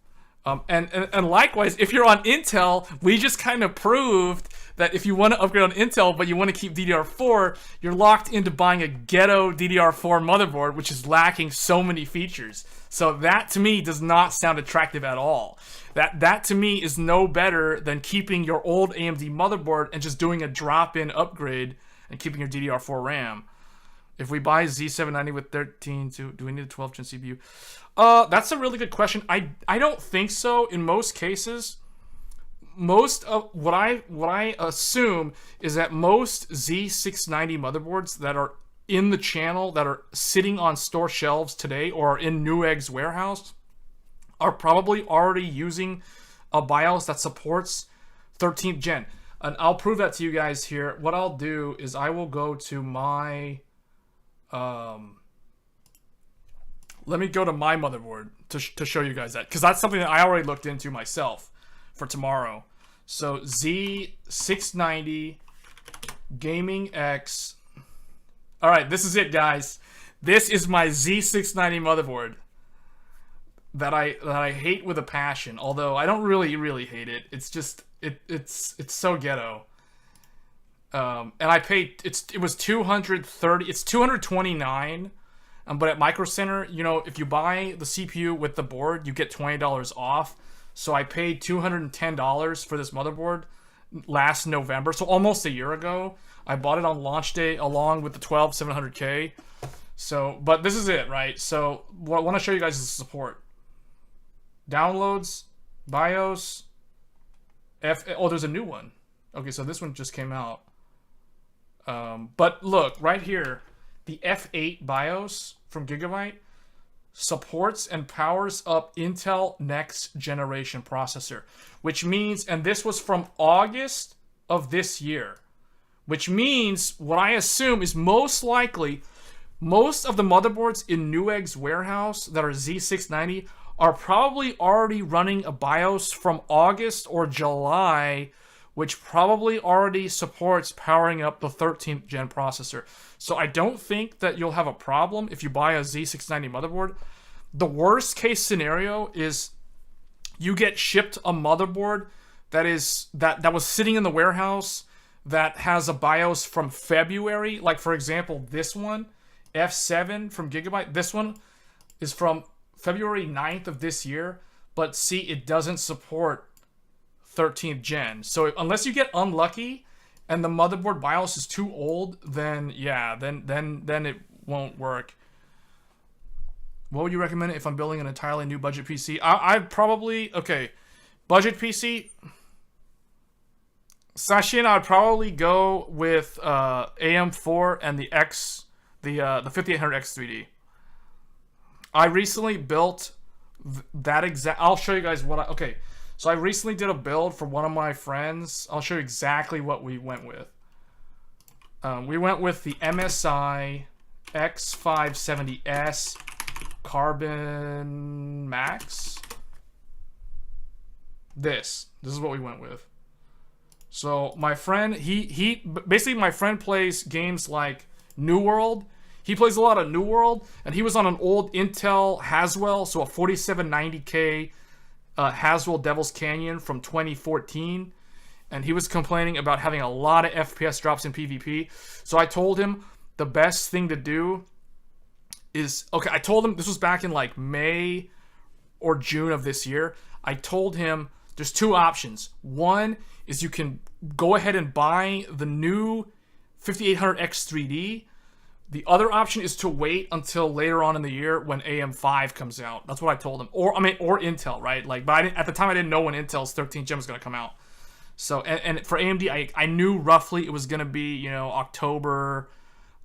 And likewise, if you're on Intel, we just kind of proved that if you want to upgrade on Intel but you want to keep DDR4, you're locked into buying a ghetto DDR4 motherboard, which is lacking so many features. So that to me does not sound attractive at all. That to me is no better than keeping your old AMD motherboard and just doing a drop-in upgrade and keeping your DDR4 RAM. If we buy Z790 with 13, do we need a 12 gen CPU? That's a really good question. I don't think so. In most cases, most of what I assume is that most Z690 motherboards that are in the channel, that are sitting on store shelves today or are in Newegg's warehouse, are probably already using a BIOS that supports 13th gen. And I'll prove that to you guys here. What I'll do is I will go to my let me go to my motherboard to show you guys that, because that's something that I already looked into myself for tomorrow. So Z690 Gaming X. All right, this is it, guys. This is my Z690 motherboard that I hate with a passion. Although I don't really hate it. It's just it's so ghetto. And I paid it was $230. It's $229. But at Micro Center, you know, if you buy the CPU with the board, you get $20 off. So I paid $210 for this motherboard last November, so almost a year ago. I bought it on launch day along with the 12700K. So, but this is it, right? So what I want to show you guys is the support. Downloads, BIOS, oh, there's a new one. Okay, so this one just came out. But look, right here, the F8 BIOS from Gigabyte supports and powers up Intel next generation processor, which means, and this was from August of this year, which means what I assume is most likely most of the motherboards in Newegg's warehouse that are Z690 are probably already running a BIOS from August or July, which probably already supports powering up the 13th gen processor. So I don't think that you'll have a problem if you buy a Z690 motherboard. The worst case scenario is you get shipped a motherboard that was sitting in the warehouse that has a BIOS from February. Like, for example, this one, F7 from Gigabyte. This one is from February 9th of this year. But see, it doesn't support 13th gen. So unless you get unlucky and the motherboard BIOS is too old, then yeah, then it won't work. What would you recommend if I'm building an entirely new budget PC? I'd probably, okay, budget PC, Sashin, I'd probably go with AM4 and the 5800X3D. I recently built that exact, I'll show you guys what okay. So I recently did a build for one of my friends. I'll show you exactly what we went with. We went with the MSI X570S Carbon Max. This is what we went with. So my friend, he basically, my friend plays games like New World. He plays a lot of New World, and he was on an old Intel Haswell, so a 4790K Haswell Devil's Canyon from 2014, and he was complaining about having a lot of FPS drops in PvP. So I told him the best thing to do is, okay, I told him, this was back in like May or June of this year. I told him there's two options. One is you can go ahead and buy the new 5800X3D. The other option is to wait until later on in the year when AM5 comes out. That's what I told him. Or Intel, right? Like, but at the time I didn't know when Intel's 13th gen was going to come out. So, and for AMD, I knew roughly it was going to be, you know, October,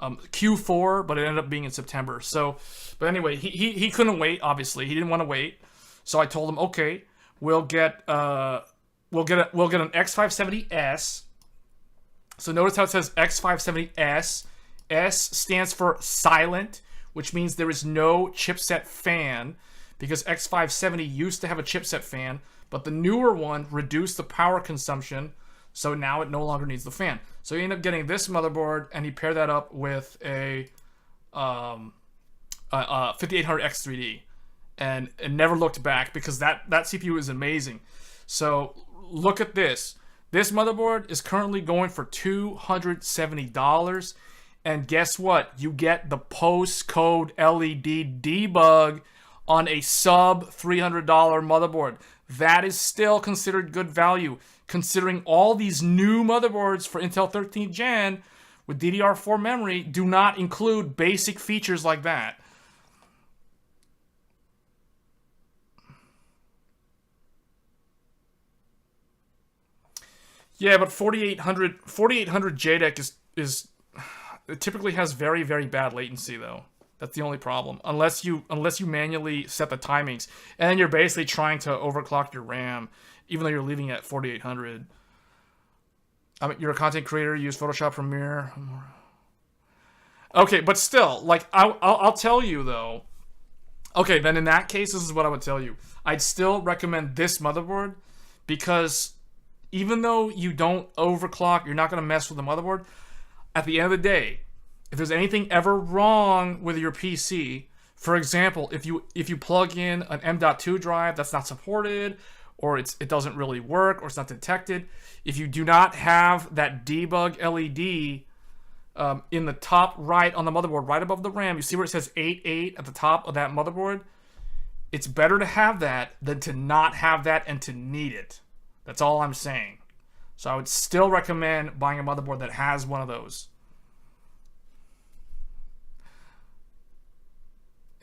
Q4, but it ended up being in September. So, but anyway, he couldn't wait. Obviously, he didn't want to wait. So I told him, okay, we'll get an X570S. So notice how it says X570S. S stands for silent, which means there is no chipset fan, because X570 used to have a chipset fan, but the newer one reduced the power consumption, so now it no longer needs the fan. So he ended up getting this motherboard, and he paired that up with a 5800X3D, and it never looked back, because that CPU is amazing. So look at this. This motherboard is currently going for $270. And guess what? You get the postcode LED debug on a sub $300 motherboard. That is still considered good value, considering all these new motherboards for Intel 13th gen with DDR4 memory do not include basic features like that. Yeah, but 4800 JEDEC is it typically has very, very bad latency though. That's the only problem. Unless you manually set the timings, and then you're basically trying to overclock your RAM, even though you're leaving it at 4800. I mean, you're a content creator. You use Photoshop, Premiere. Okay, but still, like I'll tell you though. Okay, then in that case, this is what I would tell you. I'd still recommend this motherboard because even though you don't overclock, you're not going to mess with the motherboard. At the end of the day, if there's anything ever wrong with your PC, for example, if you plug in an M.2 drive that's not supported, or it doesn't really work, or it's not detected, if you do not have that debug LED in the top right on the motherboard, right above the RAM, you see where it says 88 at the top of that motherboard? It's better to have that than to not have that and to need it. That's all I'm saying. So I would still recommend buying a motherboard that has one of those.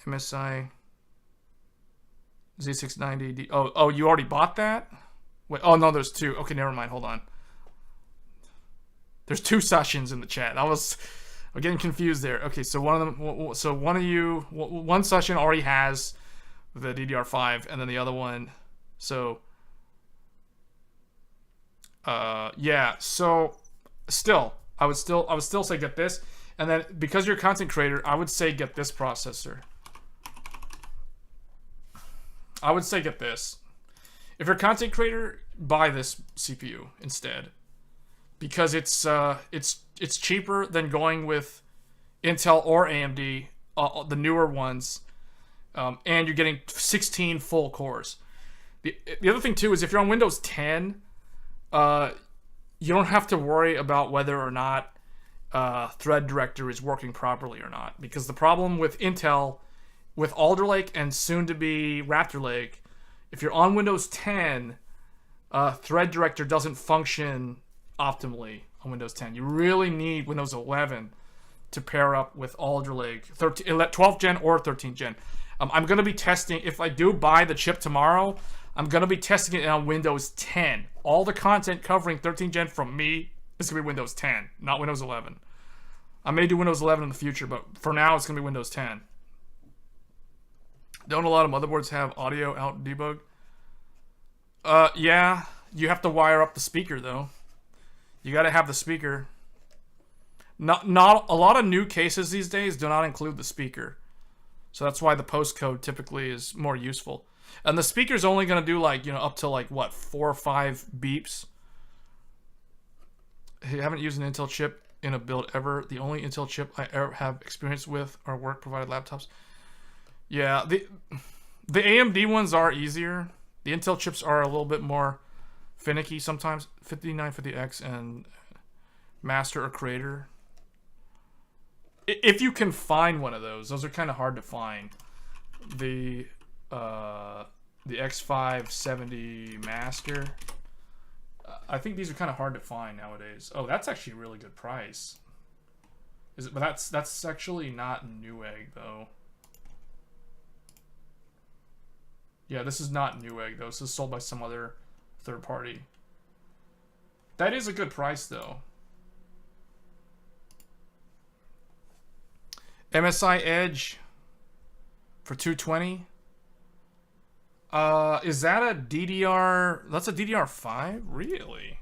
MSI Z690. Oh, you already bought that? Wait, oh no, there's two. Okay, never mind. Hold on. There's two sessions in the chat. I'm getting confused there. Okay, so one session already has the DDR5, and then the other one. So yeah. So I would still say get this, and then because you're a content creator, I would say get this processor. I would say get this. If you're a content creator, buy this CPU instead, because it's cheaper than going with Intel or AMD, the newer ones, and you're getting 16 full cores. The other thing too is if you're on Windows 10, you don't have to worry about whether or not Thread Director is working properly or not, because the problem with Intel, with Alder Lake and soon to be Raptor Lake, if you're on Windows 10, Thread Director doesn't function optimally on Windows 10. You really need Windows 11 to pair up with Alder Lake 12th gen or 13th gen. I'm going to be testing, if I do buy the chip tomorrow, I'm going to be testing it on Windows 10. All the content covering 13th gen from me is going to be Windows 10, not Windows 11. I may do Windows 11 in the future, but for now it's going to be Windows 10. Don't a lot of motherboards have audio out debug? Yeah, you have to wire up the speaker though. You got to have the speaker. Not a lot of new cases these days do not include the speaker, so that's why the postcode typically is more useful. And the speaker's only going to do like, up to like what, 4 or 5 beeps. I haven't used an Intel chip in a build ever. The only Intel chip I ever have experience with are work provided laptops. Yeah, the AMD ones are easier. The Intel chips are a little bit more finicky sometimes. 5950X and Master or Creator. If you can find one of those are kind of hard to find. The X670E Master. I think these are kind of hard to find nowadays. Oh, that's actually a really good price. Is it? But that's actually not Newegg though. Yeah, this is not Newegg though. This is sold by some other third party. That is a good price though. MSI Edge for 220. Is that a DDR? That's a DDR5? Really?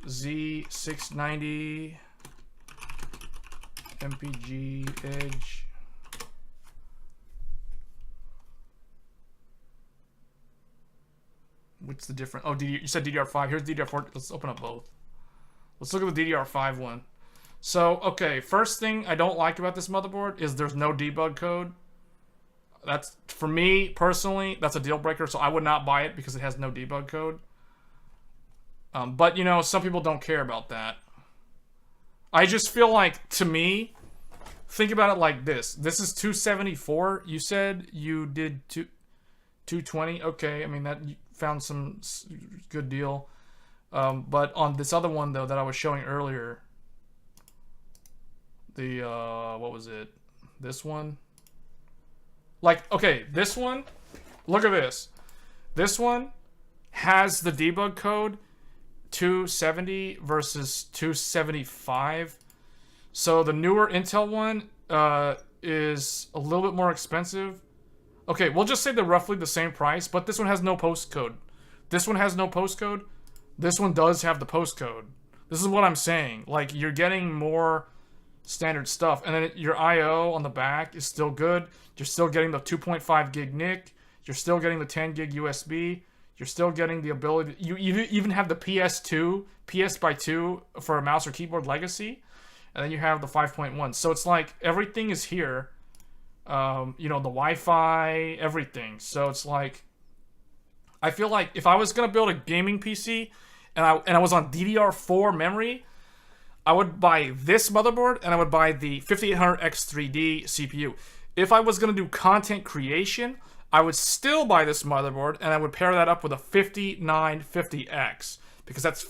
Z690 MPG Edge. What's the difference? Oh, you said DDR5. Here's DDR4. Let's open up both. Let's look at the DDR5 one. So, okay, first thing I don't like about this motherboard is there's no debug code. That's, for me, personally, that's a deal breaker, so I would not buy it because it has no debug code. But, some people don't care about that. I just feel like, to me, think about it like this. This is 274. You said you did 220. Okay, I mean, that you found some good deal. But on this other one, though, that I was showing earlier, The, what was it? This one? Like, okay, this one, look at this. This one has the debug code 270 versus 275. So the newer Intel one is a little bit more expensive. Okay, we'll just say they're roughly the same price, but this one has no postcode. This one has no postcode. This one does have the postcode. This is what I'm saying. Like, you're getting more standard stuff. And then your I/O on the back is still good. You're still getting the 2.5 gig NIC. You're still getting the 10 gig USB. You're still getting the ability... You even have the PS2, PS by 2 for a mouse or keyboard legacy. And then you have the 5.1. So it's like everything is here. You know, the Wi-Fi, everything. So it's like... I feel like if I was going to build a gaming PC and I was on DDR4 memory, I would buy this motherboard and I would buy the 5800X3D CPU. If I was going to do content creation, I would still buy this motherboard and I would pair that up with a 5950X because that's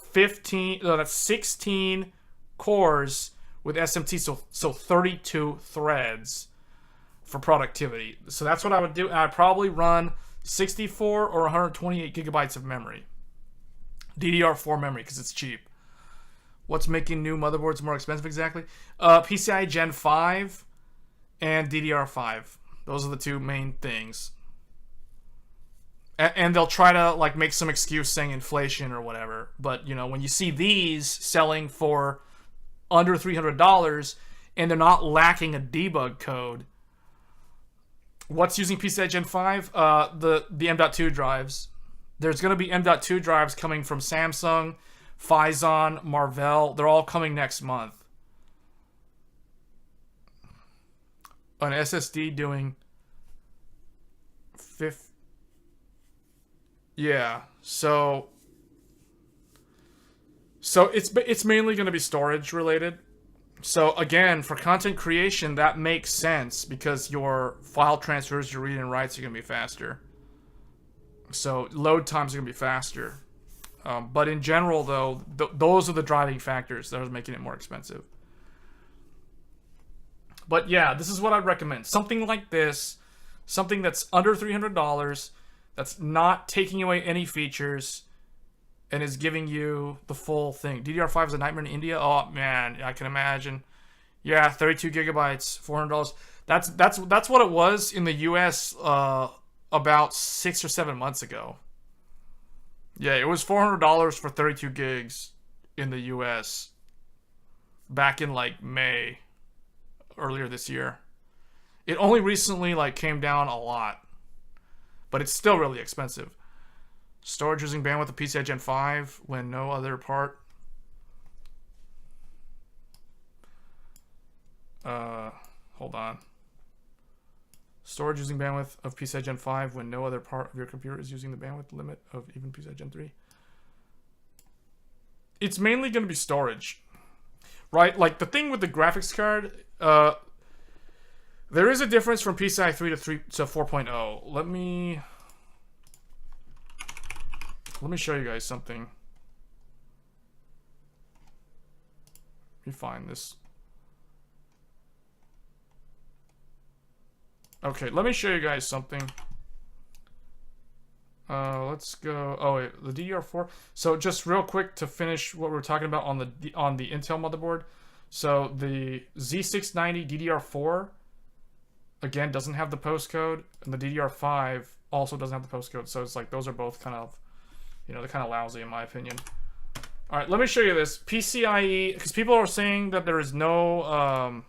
16 cores with SMT, so 32 threads for productivity. So that's what I would do. And I'd probably run 64 or 128 gigabytes of memory. DDR4 memory because it's cheap. What's making new motherboards more expensive exactly? PCI Gen 5 and DDR5. Those are the two main things. And they'll try to like make some excuse saying inflation or whatever. But you know, when you see these selling for under $300 and they're not lacking a debug code, what's using PCI Gen 5? The M.2 drives. There's going to be M.2 drives coming from Samsung, Phison, Marvell. They're all coming next month. An SSD doing 50. Yeah, so it's mainly going to be storage related. So again, for content creation, that makes sense because your file transfers, your read and writes are going to be faster. So load times are going to be faster. But in general, though, those are the driving factors that are making it more expensive. But yeah, this is what I'd recommend. Something like this, something that's under $300, that's not taking away any features, and is giving you the full thing. DDR5 is a nightmare in India. Oh man, I can imagine. Yeah, 32 gigabytes, $400. That's what it was in the US about 6 or 7 months ago. Yeah, it was $400 for 32 gigs in the US back in like May earlier this year. It only recently like came down a lot, but it's still really expensive. Storage using bandwidth of PCI Gen 5 when no other part. Hold on. Storage using bandwidth of PCI Gen 5 when no other part of your computer is using the bandwidth limit of even PCI Gen 3. It's mainly going to be storage, right? Like the thing with the graphics card, there is a difference from PCI 3 to 4.0. Let me show you guys something. Let me find this. Okay, let me show you guys something. Let's go. Oh wait, the DDR4. So just real quick to finish what we were talking about on the Intel motherboard. So the Z690 DDR4 again doesn't have the postcode, and the DDR5 also doesn't have the postcode. So it's like those are both kind of, you know, they're kind of lousy in my opinion. All right, let me show you this PCIe because people are saying that there is no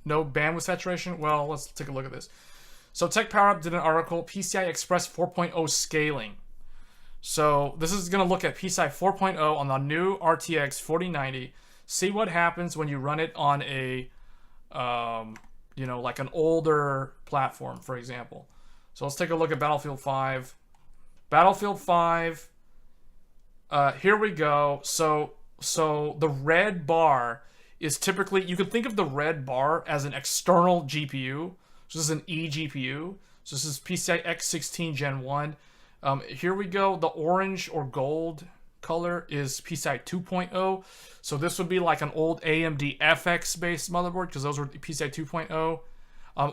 bandwidth saturation. Well, let's take a look at this. So Tech Power Up did an article, PCI Express 4.0 scaling. So this is going to look at PCI 4.0 on the new RTX 4090. See what happens when you run it on a, you know, like an older platform, for example. So let's take a look at Battlefield 5. Battlefield 5. Here we go. So the red bar is typically, you could think of the red bar as an external GPU. So this is an eGPU. So this is PCI X16 Gen 1. Here we go. The orange or gold color is PCI 2.0. So this would be like an old AMD FX based motherboard, because those were PCI 2.0.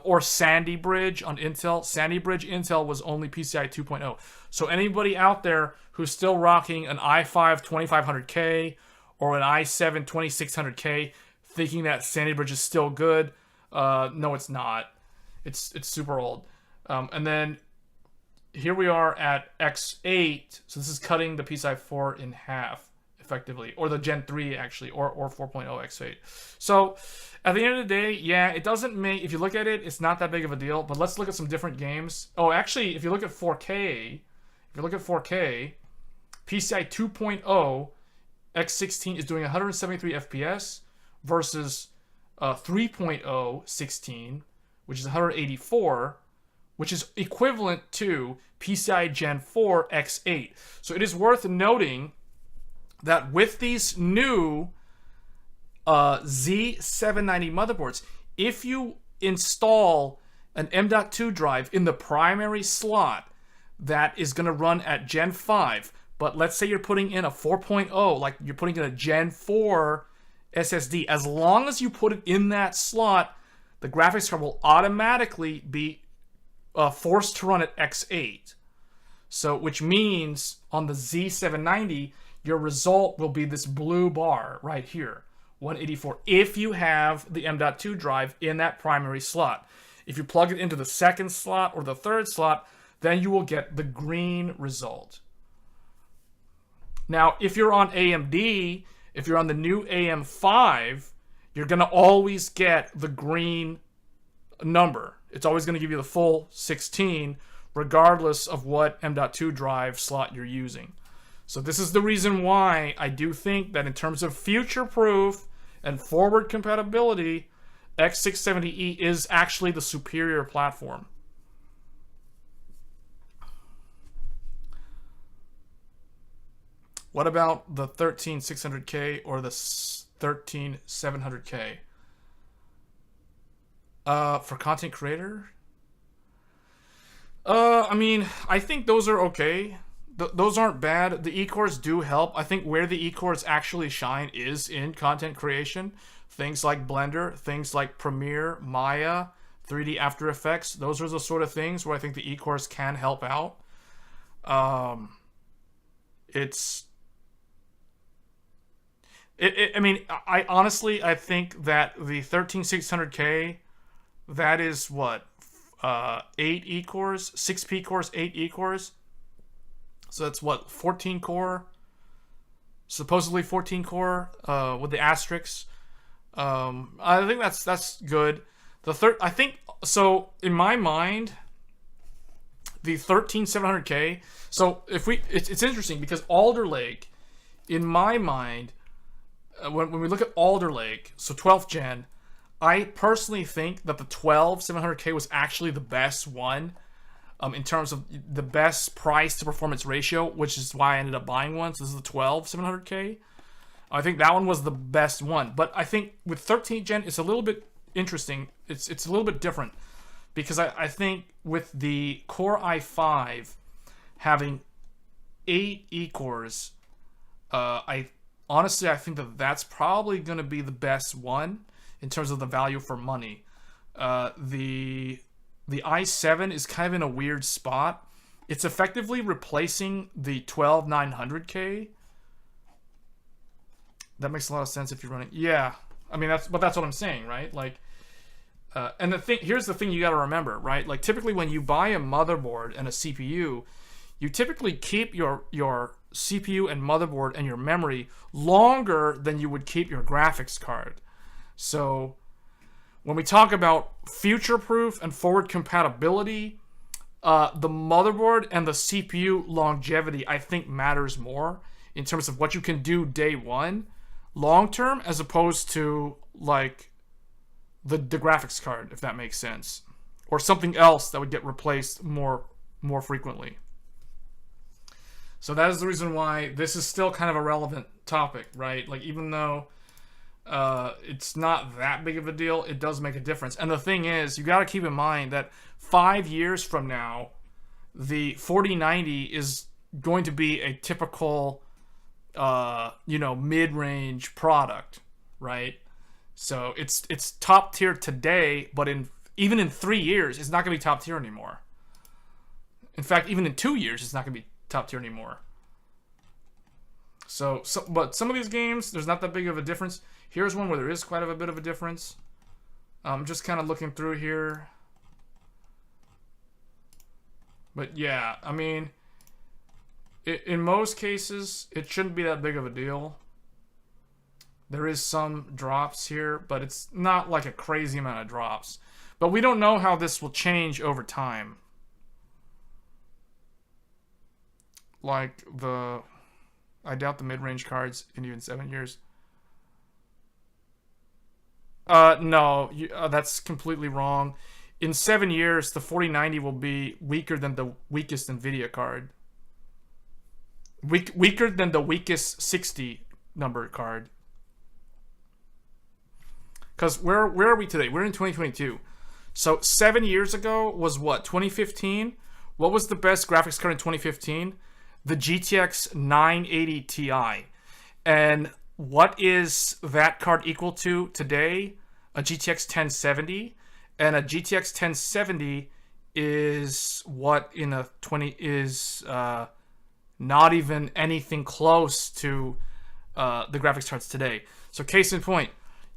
Or Sandy Bridge on Intel. Sandy Bridge Intel was only PCI 2.0. So anybody out there who's still rocking an i5 2500K or an i7 2600K thinking that Sandy Bridge is still good, no, it's not. It's super old. And then here we are at X8. So this is cutting the PCI 4 in half, effectively. Or the Gen 3, actually. Or 4.0 X8. So at the end of the day, yeah, it doesn't make... If you look at it, it's not that big of a deal. But let's look at some different games. Oh, actually, if you look at 4K... PCI 2.0 X16 is doing 173 FPS versus 3.0 16, which is 184, which is equivalent to PCI Gen 4 X8. So it is worth noting that with these new Z790 motherboards, if you install an M.2 drive in the primary slot that is going to run at Gen 5, but let's say you're putting in a 4.0, like you're putting in a Gen 4 SSD, as long as you put it in that slot, the graphics card will automatically be forced to run at X8. So, which means on the Z790, your result will be this blue bar right here, 184, if you have the M.2 drive in that primary slot. If you plug it into the second slot or the third slot, then you will get the green result. Now, if you're on AMD, if you're on the new AM5, you're going to always get the green number. It's always going to give you the full 16, regardless of what M.2 drive slot you're using. So this is the reason why I do think that in terms of future-proof and forward compatibility, X670E is actually the superior platform. What about the 13600K or the 13700K? For content creator? I mean, I think those are okay. Those aren't bad. The E-cores do help. I think where the E-cores actually shine is in content creation. Things like Blender, things like Premiere, Maya, 3D After Effects. Those are the sort of things where I think the E-cores can help out. I mean, I honestly, I think that the 13600K, that is what, 8 E-cores, 6 P-cores, 8 E-cores. So that's what, 14 core, supposedly 14 core with the asterisks. I think that's good. I think so. In my mind, the 13700K. So it's interesting because Alder Lake, in my mind, when we look at Alder Lake, so 12th gen, I personally think that the 12700K was actually the best one in terms of the best price to performance ratio, which is why I ended up buying one. So this is the 12700K. I think that one was the best one. But I think with 13th gen, it's a little bit interesting. It's a little bit different because I think with the Core i5 having 8 E-cores, honestly, I think that that's probably going to be the best one in terms of the value for money. The i7 is kind of in a weird spot. It's effectively replacing the 12900K. That makes a lot of sense if you're running. Yeah, I mean that's what I'm saying, right? Like, and here's the thing you got to remember, right? Like typically when you buy a motherboard and a CPU, you typically keep your CPU and motherboard and your memory longer than you would keep your graphics card. So when we talk about future-proof and forward compatibility, the motherboard and the CPU longevity, I think, matters more in terms of what you can do day one, long-term, as opposed to, like, the graphics card, if that makes sense. Or something else that would get replaced more frequently. So that is the reason why this is still kind of a relevant topic, right? Like, even though it's not that big of a deal, it does make a difference. And the thing is, you got to keep in mind that 5 years from now, the 4090 is going to be a typical you know, mid-range product, right? So it's top tier today, but even in 3 years, it's not going to be top tier anymore. In fact, even in 2 years, it's not going to be top tier anymore. But some of these games, there's not that big of a difference. Here's one where there is quite a bit of a difference. I'm just kind of looking through here. But yeah, I mean, in most cases, it shouldn't be that big of a deal. There is some drops here, but it's not like a crazy amount of drops. But we don't know how this will change over time. Like I doubt the mid-range cards in even 7 years. No, that's completely wrong. In 7 years, the 4090 will be weaker than the weakest NVIDIA card. Weaker than the weakest 60 number card. Because where are we today? We're in 2022. So 7 years ago was what? 2015? What was the best graphics card in 2015? The GTX 980 Ti. And what is that card equal to today? A GTX 1070. And a GTX 1070 is what in a 20 is not even anything close to the graphics cards today. So case in point,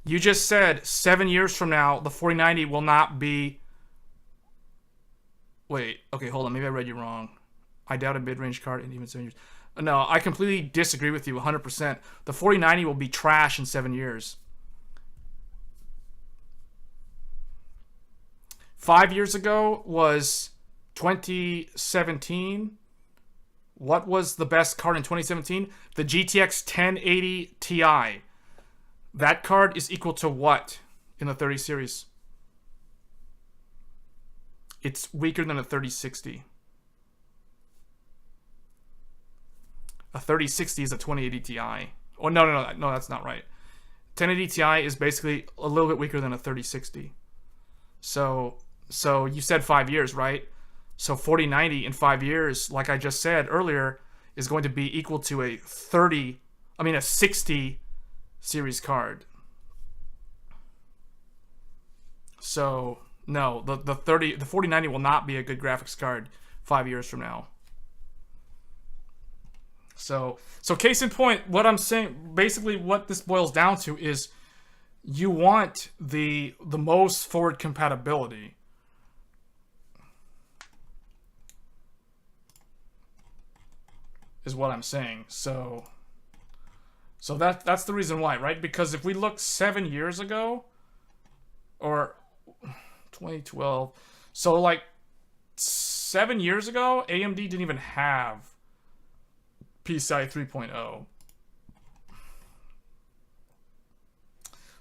you just said 7 years from now, the 4090 will not be... Wait, okay, hold on. Maybe I read you wrong. I doubt a mid-range card in even 7 years. No, I completely disagree with you 100%. The 4090 will be trash in 7 years. 5 years ago was 2017. What was the best card in 2017? The GTX 1080 Ti. That card is equal to what in the 30 series? It's weaker than a 3060. A 3060 is a 2080 Ti. Oh, no, that's not right. 1080 Ti is basically a little bit weaker than a 3060. So you said 5 years, right? So 4090 in 5 years, like I just said earlier, is going to be equal to a 60 series card. So no, the 4090 will not be a good graphics card 5 years from now. So case in point, what I'm saying, basically what this boils down to is you want the most forward compatibility. Is what I'm saying. So that's the reason why, right? Because if we look 7 years ago, or 2012, so like 7 years ago, AMD didn't even have PCI 3.0.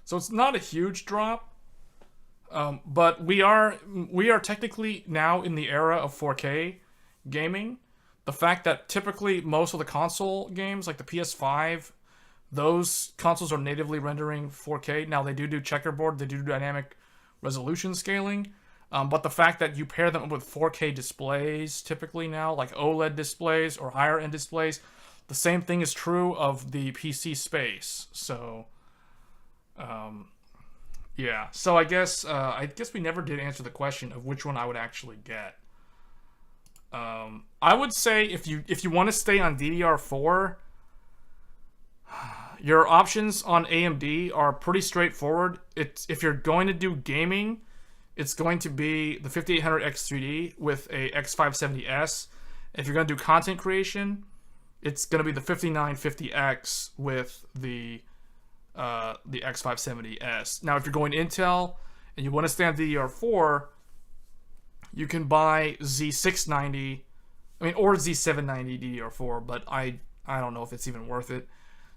So it's not a huge drop, but we are technically now in the era of 4K gaming. The fact that typically most of the console games, like the PS5, those consoles are natively rendering 4K. Now they do checkerboard, they do dynamic resolution scaling, but the fact that you pair them with 4K displays typically now, like OLED displays or higher end displays, the same thing is true of the PC space. So, yeah. So I guess we never did answer the question of which one I would actually get. I would say if you want to stay on DDR4, your options on AMD are pretty straightforward. If you're going to do gaming, it's going to be the 5800 X3D with a X570S. If you're going to do content creation, it's going to be the 5950X with the X570S. Now, if you're going Intel and you want to stay on DDR4, you can buy Z690, or Z790 DDR4, but I don't know if it's even worth it,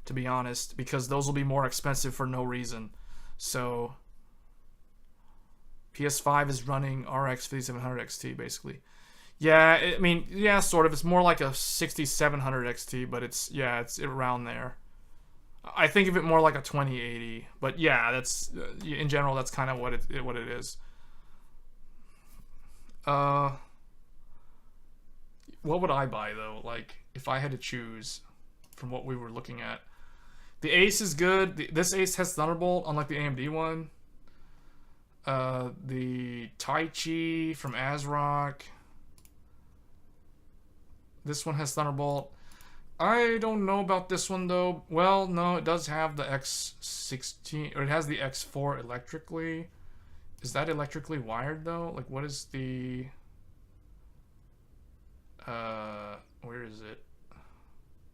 to be honest, because those will be more expensive for no reason. So PS5 is running RX 5700 XT, basically. Yeah, sort of. It's more like a 6700 XT, but it's around there. I think of it more like a 2080, but yeah, that's in general, that's kind of what it is. What would I buy though? Like, if I had to choose, from what we were looking at. The Ace is good. This Ace has Thunderbolt, unlike the AMD one. The Taichi from ASRock. This one has Thunderbolt. I don't know about this one though. Well, no, it does have the X16, or it has the X4 electrically. Is that electrically wired though? Like, what is the... where is it?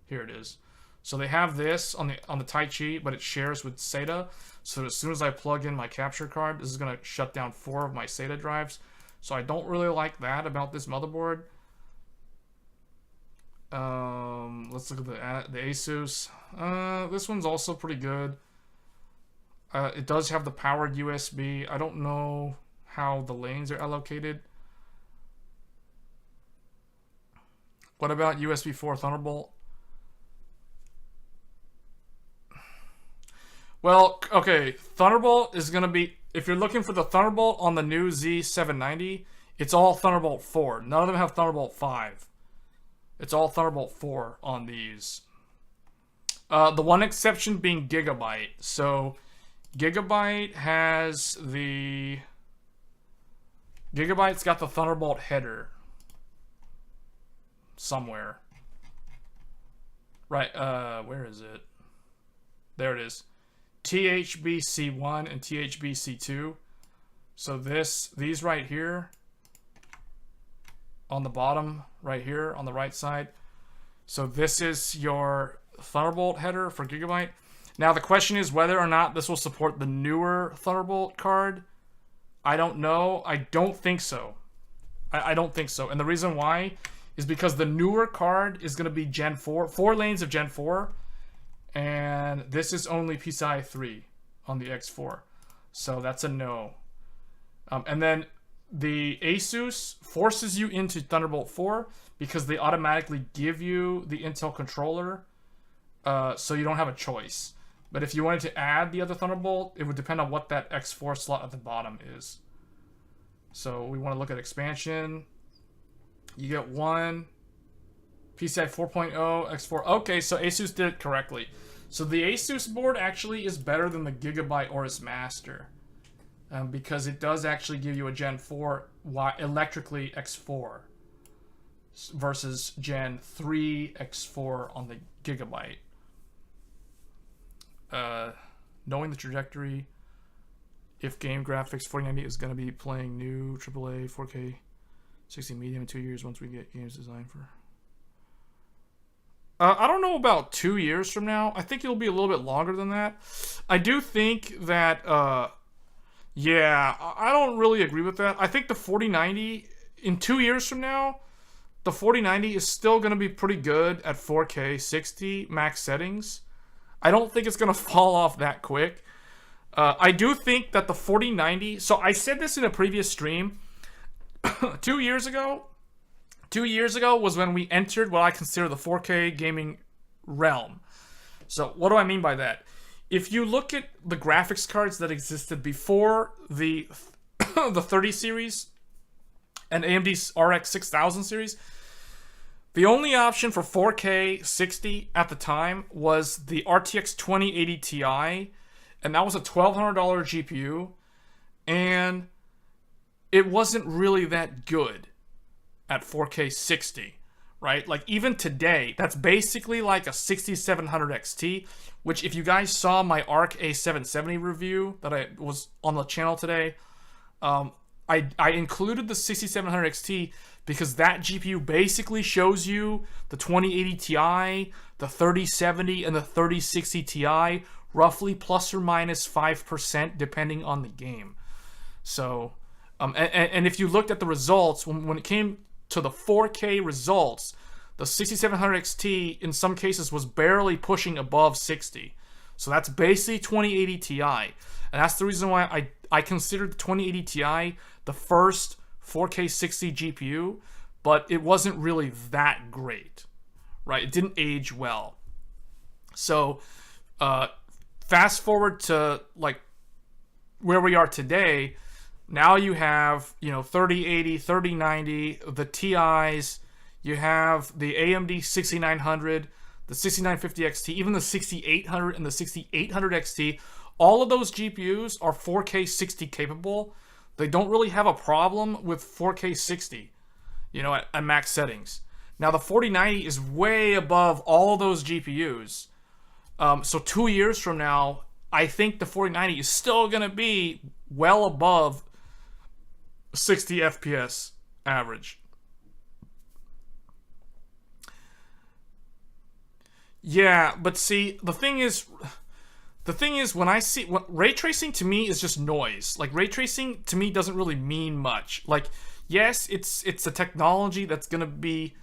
Here it is. So they have this on the Taichi, but it shares with SATA. So as soon as I plug in my capture card, this is going to shut down 4 of my SATA drives. So I don't really like that about this motherboard. Let's look at the ASUS. This one's also pretty good. It does have the powered USB. I don't know how the lanes are allocated. What about USB 4 Thunderbolt? Well, okay, Thunderbolt is going to be, if you're looking for the Thunderbolt on the new Z790, it's all Thunderbolt 4. None of them have Thunderbolt 5. It's all Thunderbolt 4 on these. The one exception being Gigabyte. So, Gigabyte has the... Gigabyte's got the Thunderbolt header. Somewhere. Right, where is it? There it is. THBC1 and THBC2. So these right here on the bottom, right here on the right side. So this is your Thunderbolt header for Gigabyte. Now the question is whether or not this will support the newer Thunderbolt card. I don't know. I don't think so. I don't think so. And the reason why is because the newer card is going to be Gen 4. 4 lanes of Gen 4. And this is only PCIe 3 on the X4. So that's a no. And then the ASUS forces you into Thunderbolt 4 because they automatically give you the Intel controller. So you don't have a choice. But if you wanted to add the other Thunderbolt, it would depend on what that X4 slot at the bottom is. So we want to look at expansion. You get one PCI 4.0 X4. Okay, so ASUS did it correctly. So the ASUS board actually is better than the Gigabyte AORUS Master. Because it does actually give you a Gen 4 electrically X4 versus Gen 3 X4 on the Gigabyte. Knowing the trajectory, if game graphics 4090 is going to be playing new AAA 4K 60 medium in 2 years once we get games designed for... I don't know about 2 years from now. I think it'll be a little bit longer than that. I do think that, yeah, I don't really agree with that. I think the 4090, in 2 years from now, the 4090 is still going to be pretty good at 4K 60 max settings. I don't think it's going to fall off that quick. I do think that the 4090, so I said this in a previous stream, 2 years ago, 2 years ago was when we entered what I consider the 4K gaming realm. So what do I mean by that? If you look at the graphics cards that existed before the the 30 series and AMD's RX 6000 series, the only option for 4K 60 at the time was the RTX 2080 Ti, and that was a $1,200 GPU, and it wasn't really that good at 4K 60, right? Like even today, that's basically like a 6700 XT, which if you guys saw my ARC A770 review that I was on the channel today, I included the 6700 XT because that GPU basically shows you the 2080 Ti, the 3070, and the 3060 Ti, roughly plus or minus 5% depending on the game. So, and if you looked at the results, when it came to the 4K results, the 6700 XT in some cases was barely pushing above 60. So that's basically 2080 Ti. And that's the reason why I considered the 2080 Ti the first 4K 60 GPU, but it wasn't really that great, right? It didn't age well. So fast forward to like where we are today. Now you have, 3080, 3090, the TIs, you have the AMD 6900, the 6950 XT, even the 6800 and the 6800 XT, all of those GPUs are 4K 60 capable. They don't really have a problem with 4K 60, you know, at max settings. Now the 4090 is way above all those GPUs. So 2 years from now, I think the 4090 is still going to be well above 60 FPS average. Yeah, but see, the thing is when I see ray tracing, to me is just noise. Like, ray tracing to me doesn't really mean much. Like, yes, it's a technology that's gonna be,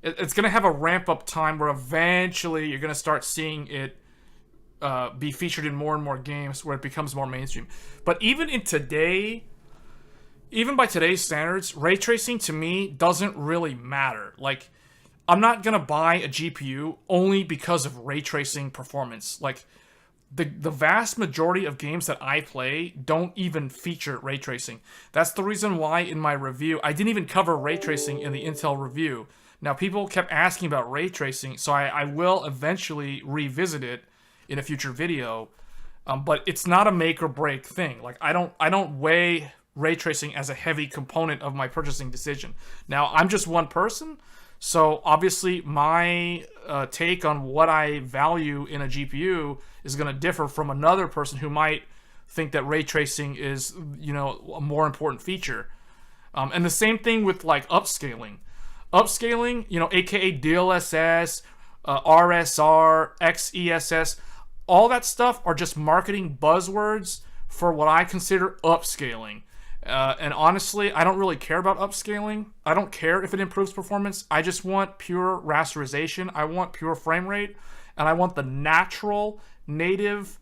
it's gonna have a ramp up time where eventually you're gonna start seeing it be featured in more and more games where it becomes more mainstream. But even by today's standards, ray tracing to me doesn't really matter. Like, I'm not gonna buy a GPU only because of ray tracing performance. Like, the vast majority of games that I play don't even feature ray tracing. That's the reason why in my review, I didn't even cover ray tracing in the Intel review. Now, people kept asking about ray tracing, so I will eventually revisit it in a future video. But it's not a make or break thing. Like, I don't weigh ray tracing as a heavy component of my purchasing decision. Now, I'm just one person, so obviously my take on what I value in a GPU is going to differ from another person who might think that ray tracing is, you know, a more important feature. And the same thing with, like, upscaling. Upscaling, you know, aka DLSS, RSR, XESS, all that stuff are just marketing buzzwords for what I consider upscaling. And honestly, I don't really care about upscaling. I don't care if it improves performance. I just want pure rasterization. I want pure frame rate. And I want the natural, native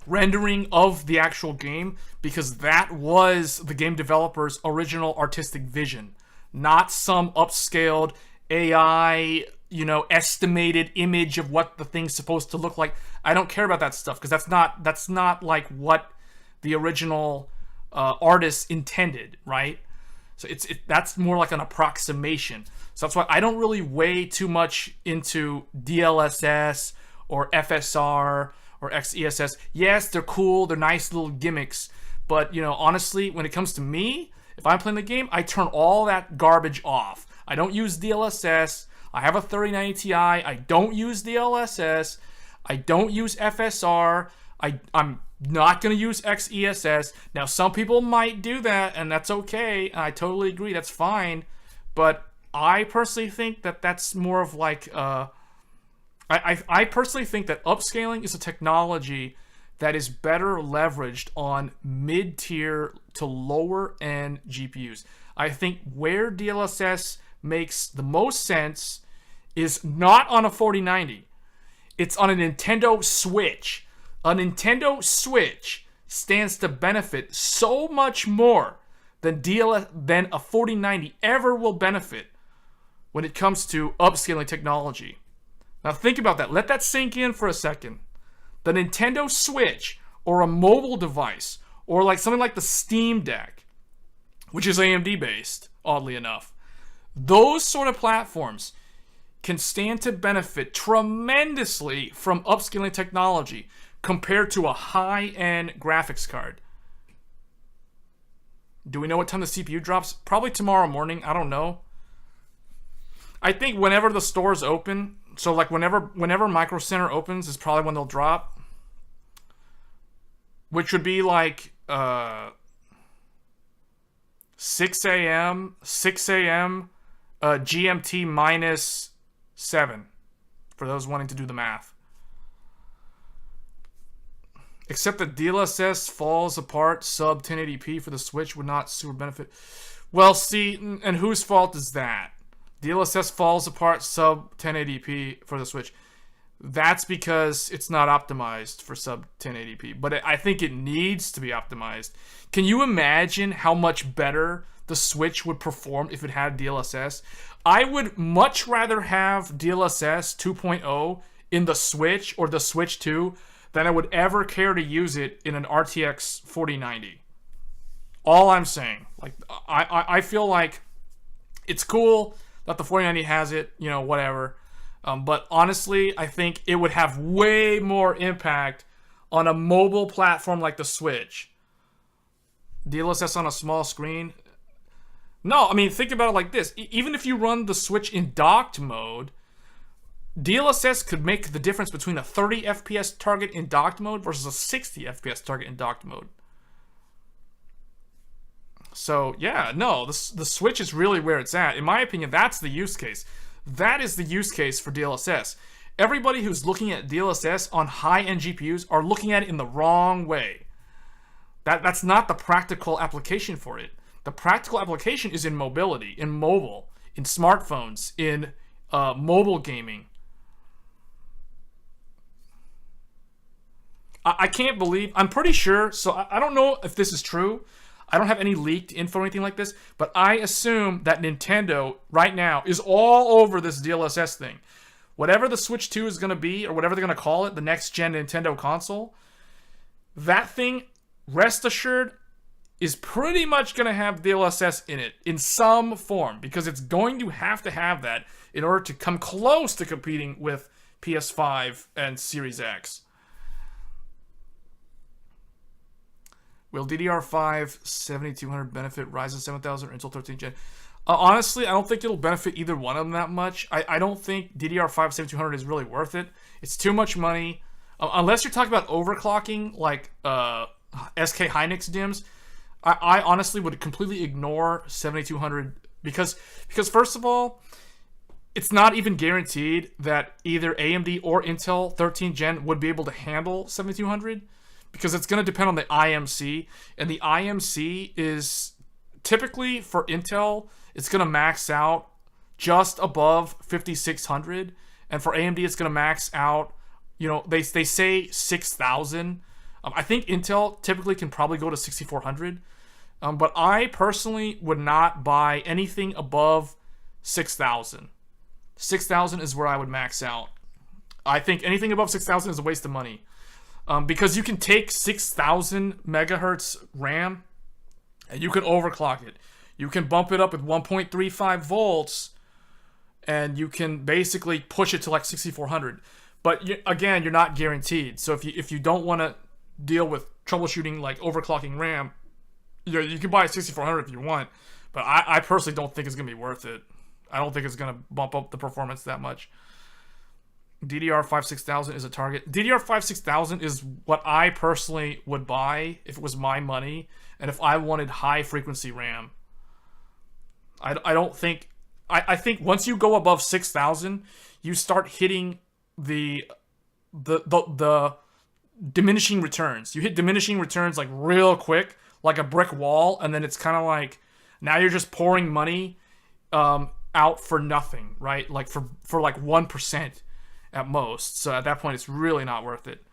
rendering of the actual game, because that was the game developer's original artistic vision. Not some upscaled AI, you know, estimated image of what the thing's supposed to look like. I don't care about that stuff, because that's not like what the original artist intended, right? So that's more like an approximation. So that's why I don't really weigh too much into DLSS or FSR or XESS. Yes, they're cool, they're nice little gimmicks, but, you know, honestly, when it comes to me, if I'm playing the game, I turn all that garbage off. I don't use DLSS. I have a 3090 Ti. I don't use DLSS. I don't use FSR. I'm not going to use XESS. Now, some people might do that, and that's okay. And I totally agree. That's fine. But I personally think that that's more of like... I personally think that upscaling is a technology that is better leveraged on mid-tier to lower-end GPUs. I think where DLSS makes the most sense is not on a 4090. It's on a Nintendo Switch. A Nintendo Switch stands to benefit so much more than a 4090 ever will benefit when it comes to upscaling technology. Now think about that. Let that sink in for a second. The Nintendo Switch, or a mobile device, or like something like the Steam Deck, which is AMD based, oddly enough, those sort of platforms can stand to benefit tremendously from upscaling technology compared to a high-end graphics card. Do we know what time the CPU drops? Probably tomorrow morning. I don't know. I think whenever the stores open, so like whenever Micro Center opens is probably when they'll drop, which would be like 6 a.m. GMT minus 7, for those wanting to do the math. Except that DLSS falls apart sub 1080p for the Switch would not super benefit. Well, see, and whose fault is that? DLSS falls apart sub 1080p for the Switch. That's because it's not optimized for sub 1080p. But I think it needs to be optimized. Can you imagine how much better the Switch would perform if it had DLSS? I would much rather have DLSS 2.0 in the Switch or the Switch 2 than I would ever care to use it in an RTX 4090. All I'm saying. Like, I feel like it's cool that the 4090 has it, you know, whatever. But honestly, I think it would have way more impact on a mobile platform like the Switch. DLSS on a small screen? No, I mean, think about it like this. Even if you run the Switch in docked mode, DLSS could make the difference between a 30 FPS target in docked mode versus a 60 FPS target in docked mode. So, yeah, no, the Switch is really where it's at. In my opinion, that's the use case. That is the use case for DLSS. Everybody who's looking at DLSS on high-end GPUs are looking at it in the wrong way. That's not the practical application for it. The practical application is in mobility, in mobile, in smartphones, in mobile gaming. I can't believe, I'm pretty sure, so I don't know if this is true. I don't have any leaked info or anything like this, but I assume that Nintendo right now is all over this DLSS thing. Whatever the Switch 2 is going to be, or whatever they're going to call it, the next-gen Nintendo console, that thing, rest assured, is pretty much going to have DLSS in it in some form, because it's going to have that in order to come close to competing with PS5 and Series X. Will DDR5 7200 benefit Ryzen 7000 or Intel 13th Gen? Honestly, I don't think it'll benefit either one of them that much. I don't think DDR5 7200 is really worth it. It's too much money. Unless you're talking about overclocking, like SK Hynix DIMMs, I honestly would completely ignore 7200 because first of all, it's not even guaranteed that either AMD or Intel 13th Gen would be able to handle 7200. Because it's going to depend on the IMC, and the IMC is typically for Intel, it's going to max out just above 5600, and for AMD, it's going to max out, you know, they say 6000. I think Intel typically can probably go to 6400, but I personally would not buy anything above 6000. 6000 is where I would max out. I think anything above 6000 is a waste of money. Because you can take 6,000 megahertz RAM and you can overclock it. You can bump it up with 1.35 volts and you can basically push it to like 6,400. But again, you're not guaranteed. So if you don't want to deal with troubleshooting like overclocking RAM, you can buy a 6,400 if you want. But I personally don't think it's going to be worth it. I don't think it's going to bump up the performance that much. DDR5 6000 is a target. DDR5 6000 is what I personally would buy if it was my money and if I wanted high frequency RAM. I don't think... I think once you go above 6000, you start hitting the diminishing returns. You hit diminishing returns like real quick, like a brick wall, and then it's kind of like now you're just pouring money out for nothing, right? Like for like 1%. At most, so at that point it's really not worth it.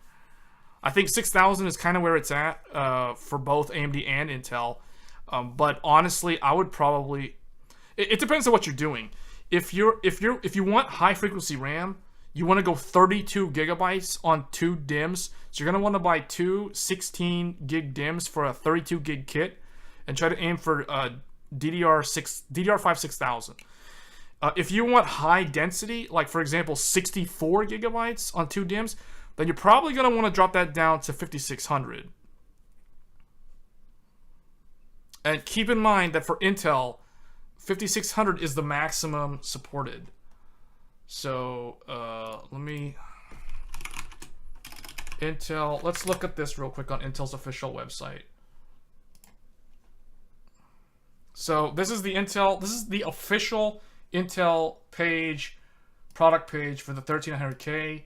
I think 6000 is kind of where it's at for both AMD and Intel, but honestly, I would probably. It depends on what you're doing. If you want high frequency RAM, you want to go 32 gigabytes on 2 DIMMs. So you're gonna want to buy 2 16 gig DIMMs for a 32 gig kit, and try to aim for DDR5 6000. If you want high density, like for example 64 gigabytes on 2 DIMMs, then you're probably going to want to drop that down to 5600. And keep in mind that for Intel, 5600 is the maximum supported. So let's look at this real quick on Intel's official website. So this is the official Intel page, product page for the 13900K.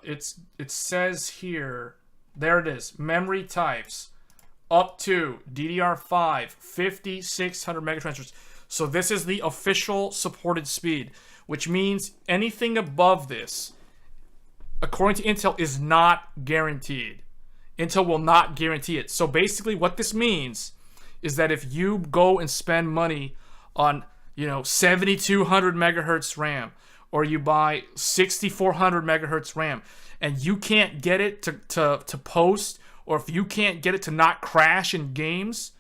It says here, there it is, memory types up to DDR5 5600 megatransfers. So this is the official supported speed, which means anything above this, according to Intel, is not guaranteed. Intel will not guarantee it. So basically what this means is that if you go and spend money on 7200 megahertz RAM, or you buy 6400 megahertz RAM, and you can't get it to post, or if you can't get it to not crash in games,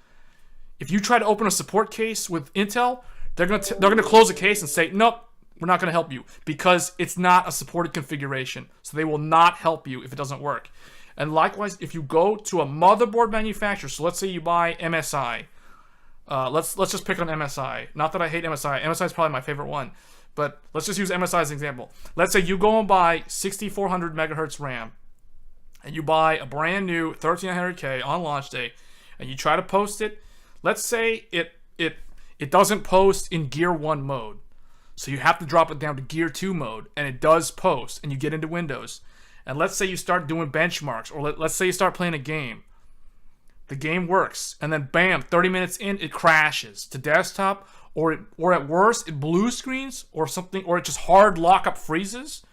if you try to open a support case with Intel, they're gonna close the case and say, nope, We're not going to help you because it's not a supported configuration. So they will not help you if it doesn't work. And likewise, if you go to a motherboard manufacturer, so let's say you buy MSI. Let's just pick on MSI. Not that I hate MSI. MSI is probably my favorite one. But let's just use MSI as an example. Let's say you go and buy 6400 megahertz RAM. And you buy a brand new 13900K on launch day. And you try to post it. Let's say it doesn't post in Gear 1 mode. So you have to drop it down to Gear 2 mode. And it does post. And you get into Windows. And let's say you start doing benchmarks. Or let's say you start playing a game. The game works. And then bam, 30 minutes in, it crashes to desktop. Or at worst, it blue screens. Or something. Or it just hard lockup freezes.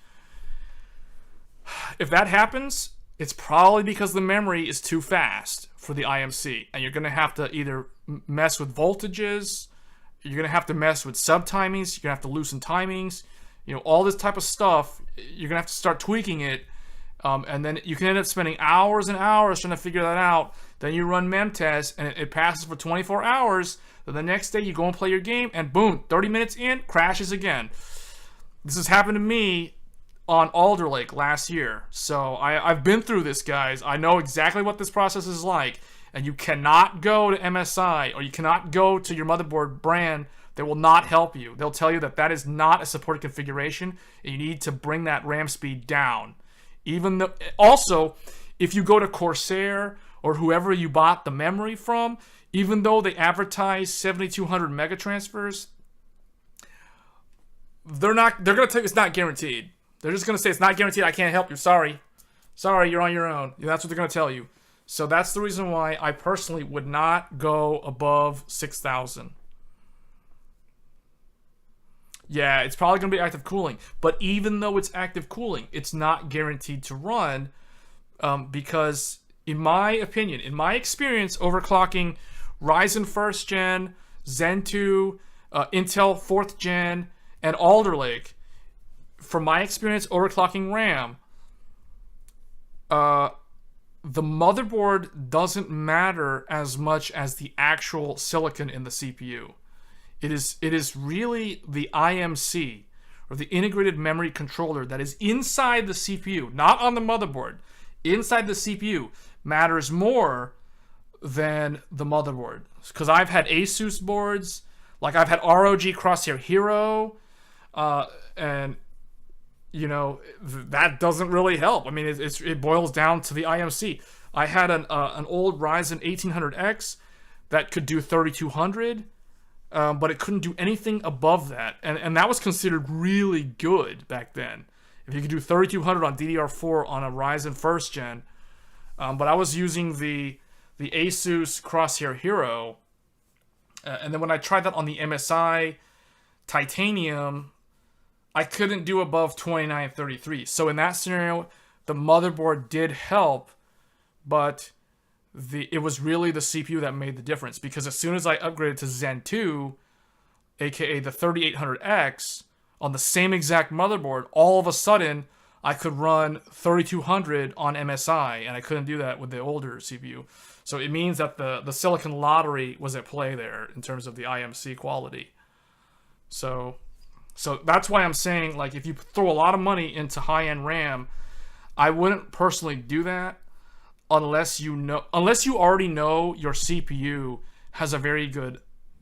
If that happens, it's probably because the memory is too fast for the IMC. And you're going to have to either mess with voltages. You're going to have to mess with sub-timings. You're going to have to loosen timings. You know, all this type of stuff. You're going to have to start tweaking it. And then you can end up spending hours and hours trying to figure that out. Then you run mem tests, and it passes for 24 hours. Then the next day, you go and play your game, and boom, 30 minutes in, crashes again. This has happened to me on Alder Lake last year. So I've been through this, guys. I know exactly what this process is like. And you cannot go to MSI or you cannot go to your motherboard brand. They will not help you. They'll tell you that that is not a supported configuration and you need to bring that RAM speed down. Even though, also, if you go to Corsair or whoever you bought the memory from, even though they advertise 7200 mega transfers, they're going to tell you it's not guaranteed. They're just going to say it's not guaranteed. I can't help you. Sorry, you're on your own. That's what they're going to tell you. So that's the reason why I personally would not go above 6,000. Yeah, it's probably going to be active cooling. But even though it's active cooling, it's not guaranteed to run because, in my opinion, in my experience, overclocking Ryzen 1st Gen, Zen 2, Intel 4th Gen, and Alder Lake, from my experience overclocking RAM, the motherboard doesn't matter as much as the actual silicon in the CPU. It is really the IMC, or the integrated memory controller, that is inside the CPU, not on the motherboard. Inside the CPU matters more than the motherboard. Because I've had ASUS boards, like I've had ROG Crosshair Hero, and you know, that doesn't really help. I mean, it boils down to the IMC. I had an old Ryzen 1800X that could do 3200, but it couldn't do anything above that. And that was considered really good back then. If you could do 3200 on DDR4 on a Ryzen 1st Gen. But I was using the ASUS Crosshair Hero. And then when I tried that on the MSI Titanium, I couldn't do above 2933. So in that scenario, the motherboard did help, but it was really the CPU that made the difference. Because as soon as I upgraded to Zen 2, aka the 3800X, on the same exact motherboard, all of a sudden I could run 3200 on MSI, and I couldn't do that with the older CPU. So it means that the silicon lottery was at play there in terms of the IMC quality. So that's why I'm saying, like, if you throw a lot of money into high-end RAM, I wouldn't personally do that unless you already know your CPU has a very good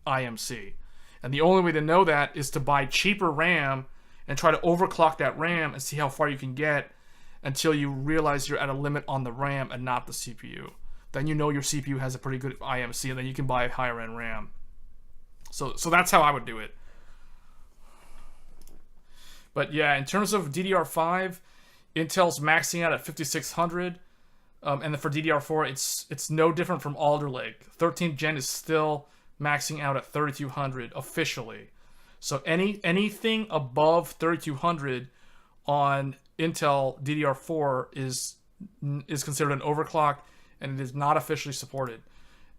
IMC. And the only way to know that is to buy cheaper RAM and try to overclock that RAM and see how far you can get until you realize you're at a limit on the RAM and not the CPU. Then you know your CPU has a pretty good IMC, and then you can buy higher-end RAM. So that's how I would do it. But yeah, in terms of DDR5, Intel's maxing out at 5600, and then for DDR4, it's no different from Alder Lake. 13th Gen is still maxing out at 3200 officially. So anything above 3200 on Intel DDR4 is considered an overclock, and it is not officially supported.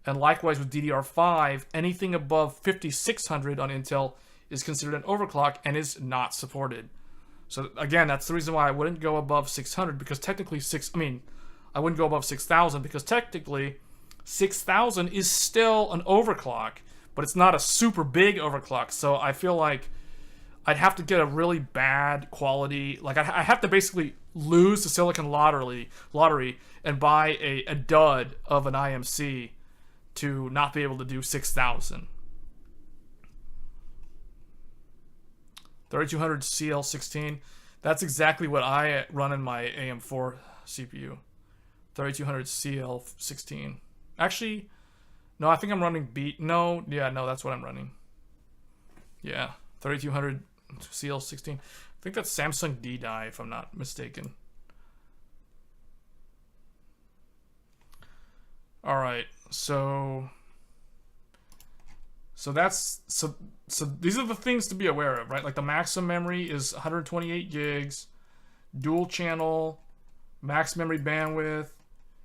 And likewise with DDR5, anything above 5600 on Intel is considered an overclock and is not supported. So again, that's the reason why I wouldn't go above 600, because technically I wouldn't go above 6000 because technically 6000 is still an overclock, but it's not a super big overclock. So I feel like I'd have to get a really bad quality. Like I have to basically lose the silicon lottery and buy a dud of an IMC to not be able to do 6,000. 3200 CL16. That's exactly what I run in my AM4 CPU. 3200 CL16. Actually, no, I think I'm running no, that's what I'm running. Yeah, 3200 CL16. I think that's Samsung D die, if I'm not mistaken. All right, so these are the things to be aware of, right? Like the maximum memory is 128 gigs, dual channel, max memory bandwidth.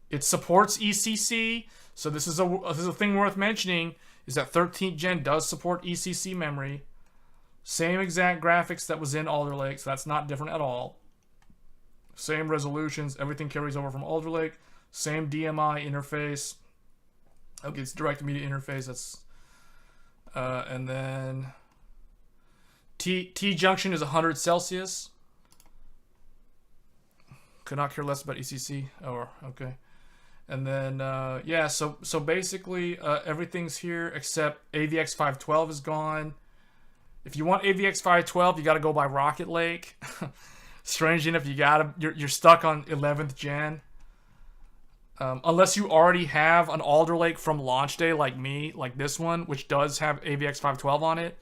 It supports ECC, so this is a thing worth mentioning, is that 13th gen does support ECC memory. Same exact graphics that was in Alder Lake, so that's not different at all. Same resolutions, everything carries over from Alder Lake. Same DMI interface. Okay, it's direct media interface. That's and then T junction is 100 Celsius. Could not care less about ECC. Oh, okay. And then yeah, so basically everything's here except AVX 512 is gone. If you want AVX 512, you got to go by Rocket Lake. Strange enough, you're stuck on 11th gen. Unless you already have an Alder Lake from launch day like me, like this one, which does have AVX 512 on it.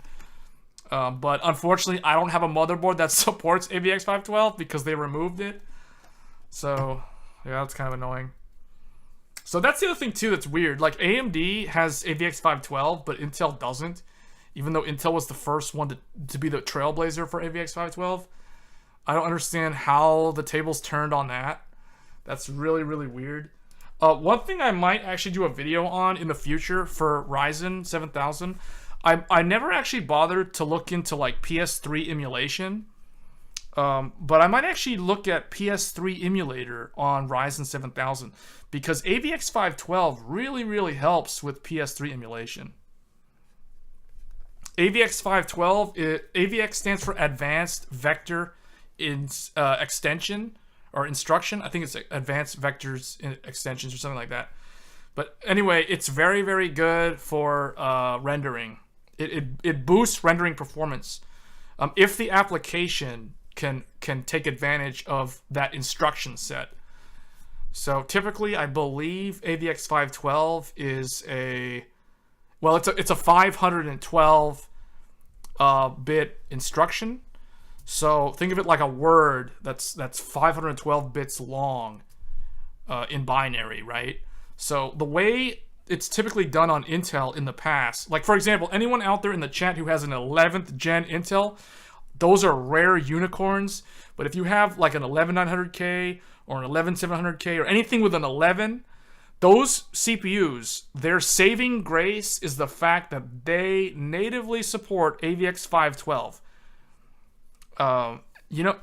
But unfortunately, I don't have a motherboard that supports AVX 512 because they removed it. So, yeah, that's kind of annoying. So that's the other thing, too, that's weird. Like, AMD has AVX 512, but Intel doesn't. Even though Intel was the first one to be the trailblazer for AVX 512. I don't understand how the tables turned on that. That's really, really weird. One thing I might actually do a video on in the future for Ryzen 7000, I never actually bothered to look into like PS3 emulation, but I might actually look at PS3 emulator on Ryzen 7000 because AVX 512 really, really helps with PS3 emulation. AVX 512, AVX stands for Advanced Vector Extension. Or instruction. I think it's advanced vectors extensions or something like that. But anyway, it's very, very good for rendering. It boosts rendering performance if the application can take advantage of that instruction set. So typically, I believe AVX 512 is it's a 512 bit instruction. So think of it like a word that's 512 bits long in binary, right? So the way it's typically done on Intel in the past, like for example, anyone out there in the chat who has an 11th gen Intel, those are rare unicorns. But if you have like an 11900K or an 11700K or anything with an 11, those CPUs, their saving grace is the fact that they natively support AVX 512.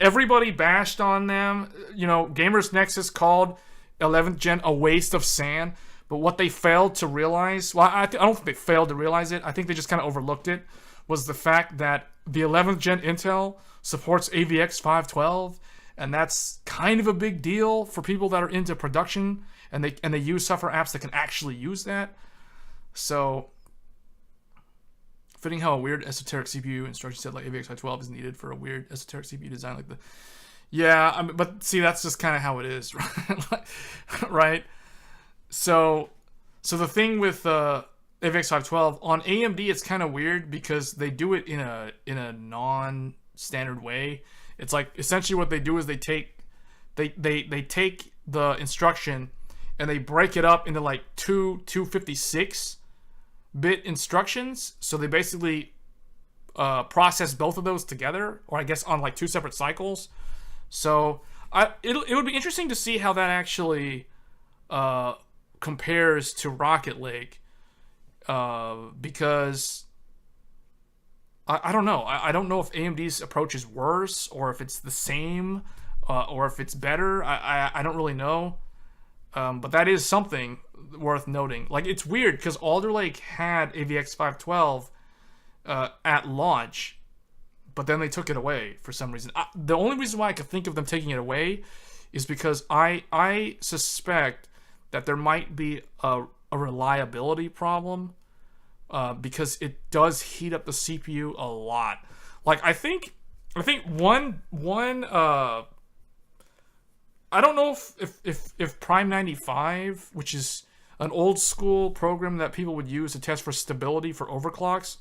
Everybody bashed on them. Gamers Nexus called 11th gen a waste of sand. But what they failed to realize, well, I don't think they failed to realize it. I think they just kind of overlooked it, was the fact that the 11th gen Intel supports AVX 512, and that's kind of a big deal for people that are into production and they use software apps that can actually use that. So, fitting how a weird esoteric CPU instruction set like AVX 512 is needed for a weird esoteric CPU design like the... Yeah, but see, that's just kind of how it is, right? Right? So the thing with AVX 512, on AMD it's kind of weird because they do it in a non-standard way. It's like, essentially what they do is they take the instruction and they break it up into like 256-bit instructions. So they basically process both of those together, or I guess on like two separate cycles. So it would be interesting to see how that actually compares to Rocket Lake, because I don't know. I don't know if AMD's approach is worse or if it's the same, or if it's better. I don't really know. But that is something worth noting. Like, it's weird because Alder Lake had AVX 512 at launch, but then they took it away for some reason. The only reason why I could think of them taking it away is because I suspect that there might be a reliability problem, because it does heat up the CPU a lot. Like I think one I don't know if Prime 95, which is an old school program that people would use to test for stability for overclocks.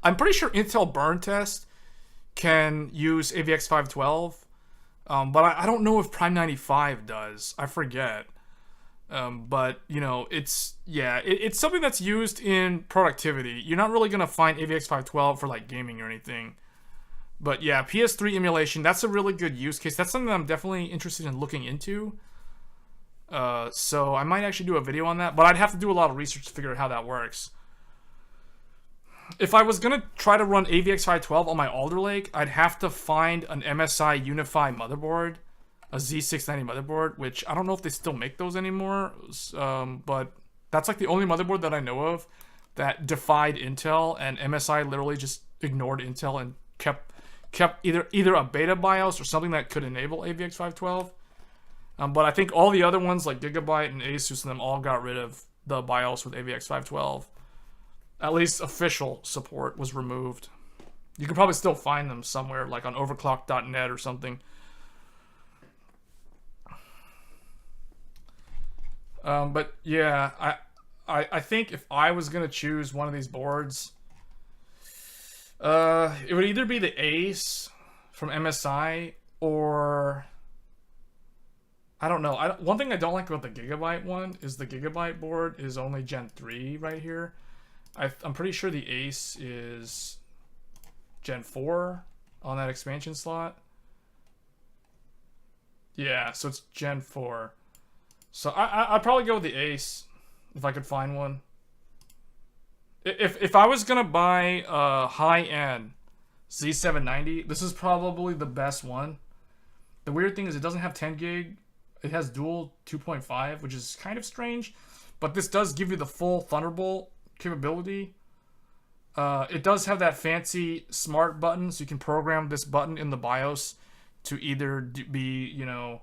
I'm pretty sure Intel Burn Test can use AVX 512, but I don't know if Prime 95 does. I forget. But you know, it's something that's used in productivity. You're not really gonna find AVX 512 for like gaming or anything. But yeah, PS3 emulation, that's a really good use case. That's something that I'm definitely interested in looking into. So I might actually do a video on that, but I'd have to do a lot of research to figure out how that works. If I was gonna try to run AVX 512 on my Alder Lake, I'd have to find an MSI Unify motherboard, a Z690 motherboard, which I don't know if they still make those anymore, but that's like the only motherboard that I know of that defied Intel, and MSI literally just ignored Intel and kept either a beta BIOS or something that could enable AVX 512. But I think all the other ones like Gigabyte and ASUS and them all got rid of the BIOS with AVX 512. At least official support was removed. You can probably still find them somewhere, like on overclock.net or something. But yeah, I think if I was gonna choose one of these boards, it would either be the Ace from MSI or I don't know. One thing I don't like about the Gigabyte one is the Gigabyte board is only Gen 3 right here. I'm pretty sure the Ace is Gen 4 on that expansion slot. Yeah, so it's Gen 4. So I'd probably go with the Ace if I could find one. If I was gonna buy a high-end Z790, this is probably the best one. The weird thing is it doesn't have 10 gig. It has dual 2.5, which is kind of strange. But this does give you the full Thunderbolt capability. It does have that fancy smart button, so you can program this button in the BIOS to either be, you know,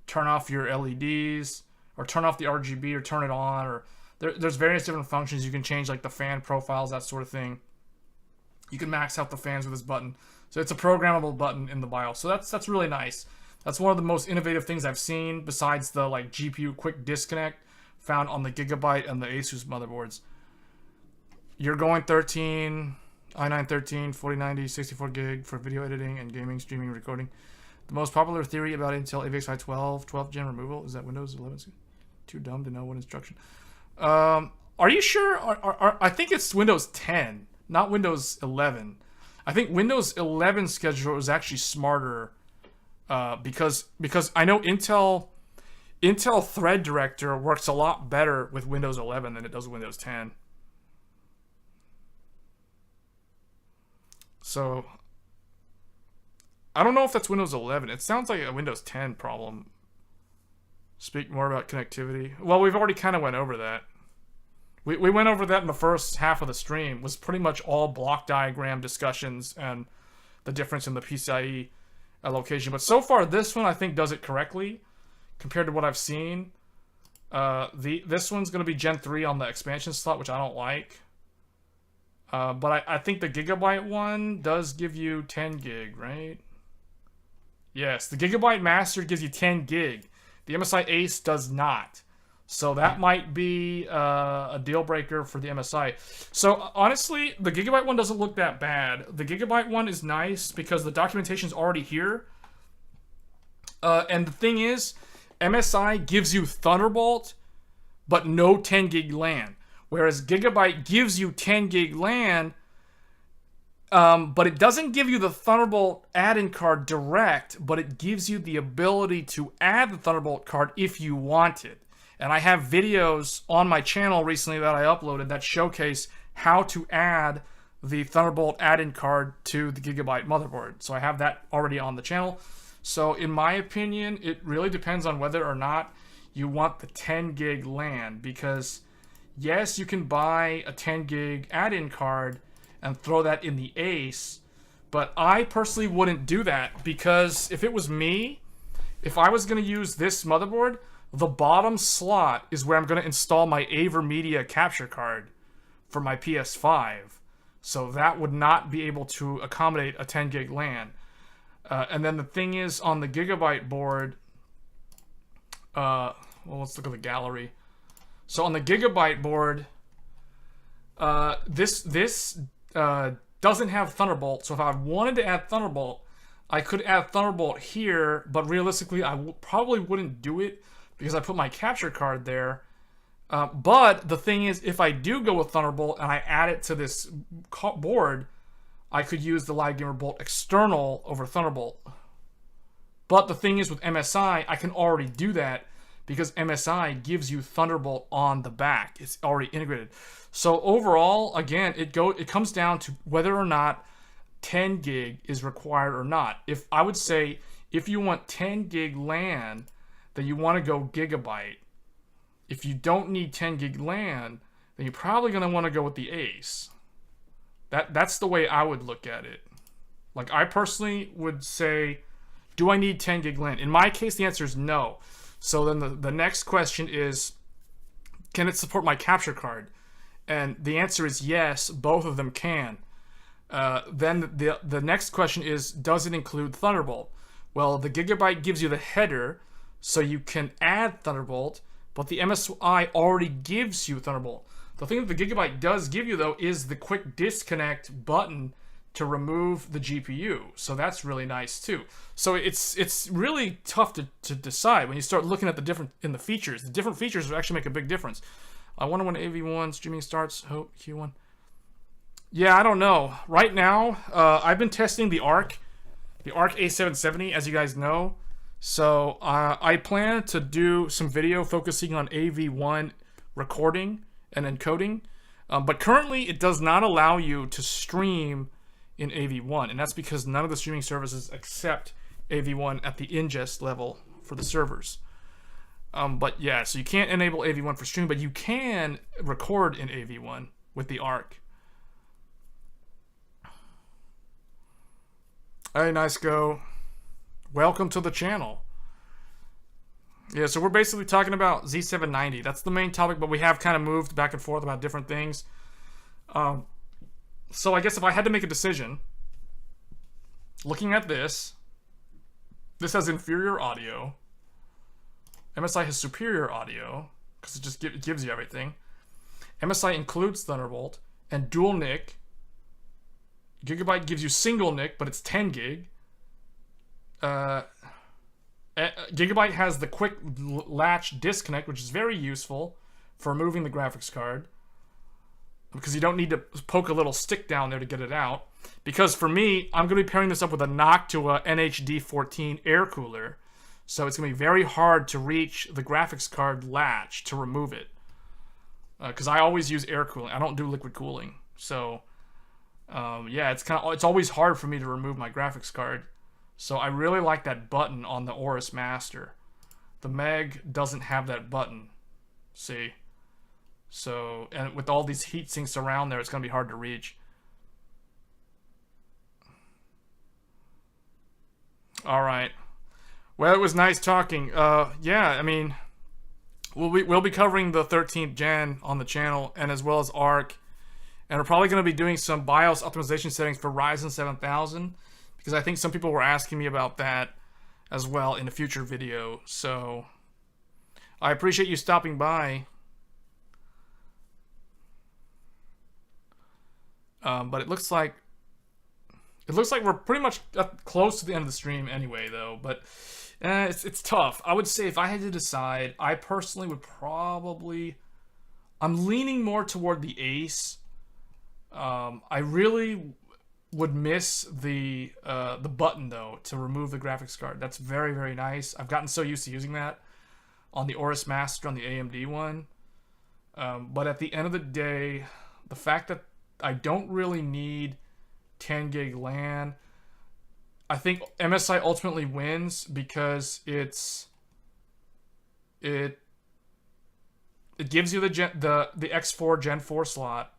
turn off your LEDs, or turn off the RGB, or turn it on, or there's various different functions. You can change like the fan profiles, that sort of thing. You can max out the fans with this button. So it's a programmable button in the BIOS. So that's really nice. That's one of the most innovative things I've seen besides the like GPU quick disconnect found on the Gigabyte and the ASUS motherboards. You're going 13, i9 13, 4090, 64 gig for video editing and gaming, streaming, recording. The most popular theory about Intel AVX 512, 12th gen removal is that Windows 11 is too dumb to know what instruction. Are you sure? I think it's Windows 10, not Windows 11. I think Windows 11 scheduler is actually smarter, because I know Intel Thread Director works a lot better with Windows 11 than it does with Windows 10. So I don't know if that's Windows 11. It sounds like a Windows 10 problem. Speak more about connectivity. Well, we've already kind of went over that. We went over that in the first half of the stream. It was pretty much all block diagram discussions and the difference in the PCIe allocation. But so far, this one I think does it correctly compared to what I've seen. This one's going to be Gen 3 on the expansion slot, which I don't like. But I think the Gigabyte one does give you 10 gig, right? Yes, the Gigabyte Master gives you 10 gig. The MSI Ace does not. So that might be a deal breaker for the MSI. So honestly, the Gigabyte one doesn't look that bad. The Gigabyte one is nice because the documentation is already here. And the thing is, MSI gives you Thunderbolt, but no 10 gig LAN. Whereas Gigabyte gives you 10 gig LAN, but it doesn't give you the Thunderbolt add-in card direct, but it gives you the ability to add the Thunderbolt card if you want it. And I have videos on my channel recently that I uploaded that showcase how to add the Thunderbolt add-in card to the Gigabyte motherboard. So I have that already on the channel. So in my opinion, it really depends on whether or not you want the 10 gig LAN, because yes, you can buy a 10 gig add-in card and throw that in the Ace, But I personally wouldn't do that, because if it was me, if I was going to use this motherboard, the bottom slot is where I'm going to install my AverMedia capture card for my PS5. So that would not be able to accommodate a 10 gig LAN. And then the thing is, on the Gigabyte board, well, let's look at the gallery. So on the Gigabyte board, this doesn't have Thunderbolt. So if I wanted to add Thunderbolt, I could add Thunderbolt here, but realistically, I probably wouldn't do it because I put my capture card there. But the thing is, if I do go with Thunderbolt and I add it to this board, I could use the Live Gamer Bolt external over Thunderbolt. But the thing is, with MSI, I can already do that because MSI gives you Thunderbolt on the back. It's already integrated. So overall, again, it comes down to whether or not 10 gig is required or not. If I would say, if you want 10 gig LAN, then you want to go Gigabyte. If you don't need 10 gig LAN, then you're probably going to want to go with the Ace. That's the way I would look at it. Like, I personally would say, do I need 10 gig LAN? In my case, the answer is no. So then the next question is, can it support my capture card? And the answer is yes, both of them can. Then the next question is, does it include Thunderbolt? Well, the Gigabyte gives you the header, so you can add Thunderbolt, but the MSI already gives you Thunderbolt. The thing that the Gigabyte does give you, though, is the quick disconnect button to remove the GPU. So that's really nice, too. So it's really tough to decide when you start looking at the features. The different features will actually make a big difference. I wonder when AV1 streaming starts. Hope Q1. Yeah, I don't know. Right now, I've been testing the ARC A770, as you guys know. So I plan to do some video focusing on AV1 recording and encoding. But currently, it does not allow you to stream in AV1. And that's because none of the streaming services accept AV1 at the ingest level for the servers. But yeah, so you can't enable AV1 for stream, but you can record in AV1 with the ARC. Hey, nice go. Welcome to the channel. Yeah, so we're basically talking about Z790. That's the main topic, but we have kind of moved back and forth about different things. So I guess if I had to make a decision, looking at this has inferior audio. MSI has superior audio, because it just gives you everything. MSI includes Thunderbolt and dual NIC. Gigabyte gives you single NIC, but it's 10 gig. Gigabyte has the quick latch disconnect, which is very useful for removing the graphics card, because you don't need to poke a little stick down there to get it out. Because for me, I'm going to be pairing this up with a Noctua NHD14 air cooler, so it's going to be very hard to reach the graphics card latch to remove it, because I always use air cooling. I don't do liquid cooling. So yeah, it's always hard for me to remove my graphics card. So I really like that button on the AORUS Master. The MEG doesn't have that button. See? So, and with all these heat sinks around there, it's going to be hard to reach. All right. Well, it was nice talking. Yeah, I mean, we'll be covering the 13th gen on the channel, and as well as ARC. And we're probably going to be doing some BIOS optimization settings for Ryzen 7000, because I think some people were asking me about that as well in a future video. So I appreciate you stopping by. But it looks like we're pretty much close to the end of the stream anyway, though. But it's tough. I would say if I had to decide, I personally would probably... I'm leaning more toward the Ace. I really would miss the button, though, to remove the graphics card. That's very, very nice. I've gotten so used to using that on the AORUS Master, on the AMD one. But at the end of the day, the fact that I don't really need 10 gig LAN, I think MSI ultimately wins because it gives you the X4 Gen 4 slot.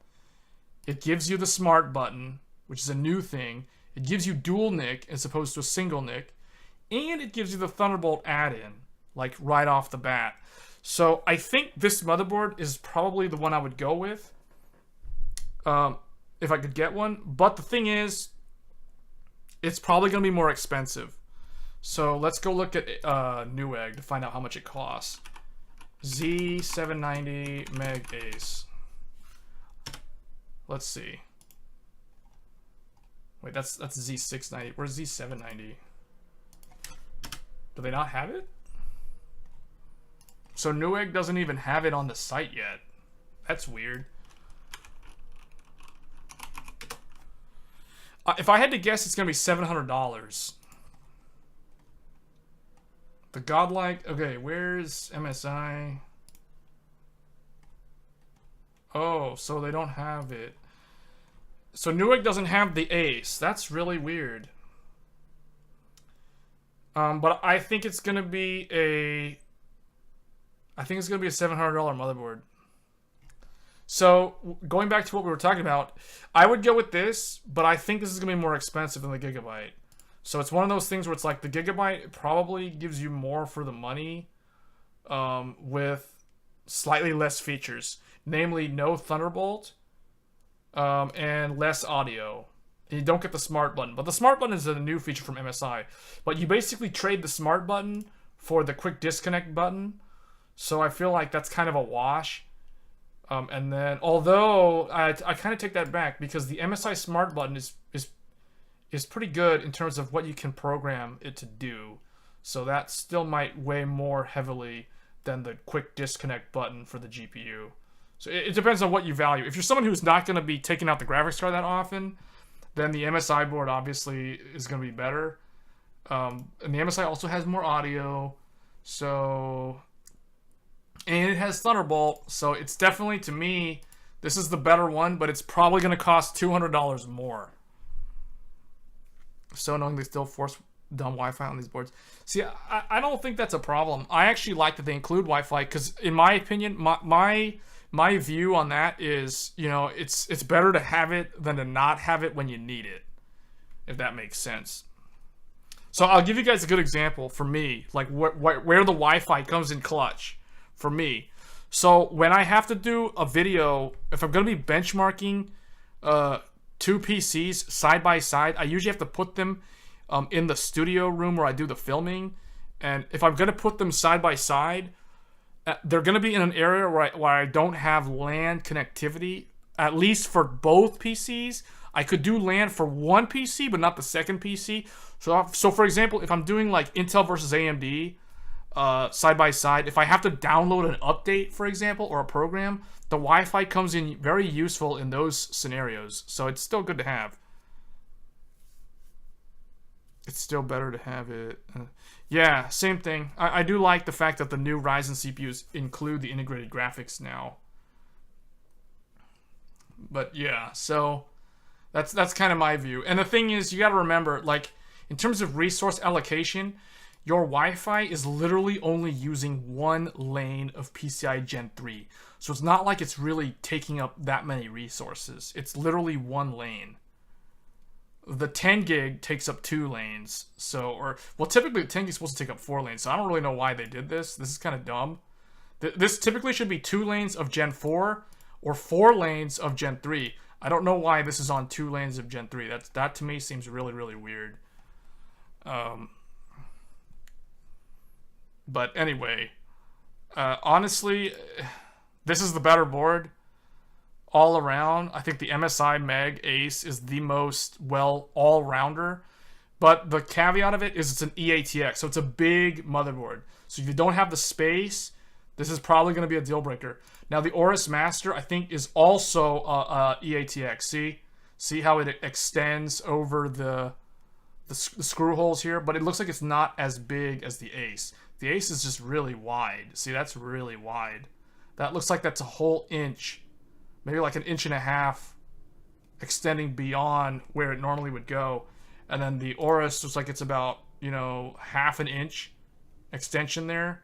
It gives you the smart button, which is a new thing. It gives you dual NIC as opposed to a single NIC, and it gives you the Thunderbolt add-in, like right off the bat. So I think this motherboard is probably the one I would go with if I could get one. But the thing is, it's probably going to be more expensive. So let's go look at Newegg to find out how much it costs. Z790 MEG Ace. Let's see. Wait, that's Z690. Where's Z790? Do they not have it? So Newegg doesn't even have it on the site yet. That's weird. If I had to guess, it's going to be $700. The godlike... Okay, where's MSI? Oh, so they don't have it. So Newegg doesn't have the Ace. That's really weird. But I think it's going to be a... I think it's going to be a $700 motherboard. So, going back to what we were talking about, I would go with this, but I think this is going to be more expensive than the Gigabyte. So, it's one of those things where it's like the Gigabyte probably gives you more for the money with slightly less features. Namely, no Thunderbolt and less audio. And you don't get the smart button. But the smart button is a new feature from MSI. But you basically trade the smart button for the quick disconnect button. So I feel like that's kind of a wash. And then, although I kind of take that back because the MSI smart button is pretty good in terms of what you can program it to do. So that still might weigh more heavily than the quick disconnect button for the GPU. So it depends on what you value. If you're someone who's not going to be taking out the graphics card that often, then the MSI board obviously is going to be better. And the MSI also has more audio. So... And it has Thunderbolt, so it's definitely, to me, this is the better one, but it's probably going to cost $200 more. So annoying they still force dumb Wi-Fi on these boards. See, I don't think that's a problem. I actually like that they include Wi-Fi, because in my opinion, my view on that is, you know, it's better to have it than to not have it when you need it, if that makes sense. So I'll give you guys a good example for me, like where the Wi-Fi comes in clutch. For me. So when I have to do a video, if I'm going to be benchmarking two PCs side by side, I usually have to put them in the studio room where I do the filming. And if I'm going to put them side by side, they're going to be in an area where I don't have LAN connectivity, at least for both PCs. I could do LAN for one PC, but not the second PC. So for example, if I'm doing like Intel versus AMD, side by side, if I have to download an update, for example, or a program, the Wi-Fi comes in very useful in those scenarios. So it's still good to have. It's still better to have it. Yeah, same thing. I do like the fact that the new Ryzen CPUs include the integrated graphics now. But yeah, so that's kind of my view. And the thing is, you got to remember, like, in terms of resource allocation, your Wi-Fi is literally only using one lane of PCI Gen 3. So it's not like it's really taking up that many resources. It's literally one lane. The 10 gig takes up 2 lanes. So, well, typically the 10 gig is supposed to take up 4 lanes. So I don't really know why they did this. This is kind of dumb. This typically should be 2 lanes of Gen 4 or 4 lanes of Gen 3. I don't know why this is on 2 lanes of Gen 3. That to me seems really, really weird. But anyway, honestly, this is the better board all around. I think the MSI MEG Ace is the most, well, all-rounder. But the caveat of it is it's an EATX, so it's a big motherboard. So if you don't have the space, this is probably going to be a deal breaker. Now, the AORUS Master, I think, is also EATX. See how it extends over the screw holes here? But it looks like it's not as big as the Ace. The Ace is just really wide. See, that's really wide. That looks like that's a whole inch. Maybe like an inch and a half extending beyond where it normally would go. And then the AORUS looks like it's about, you know, half an inch extension there.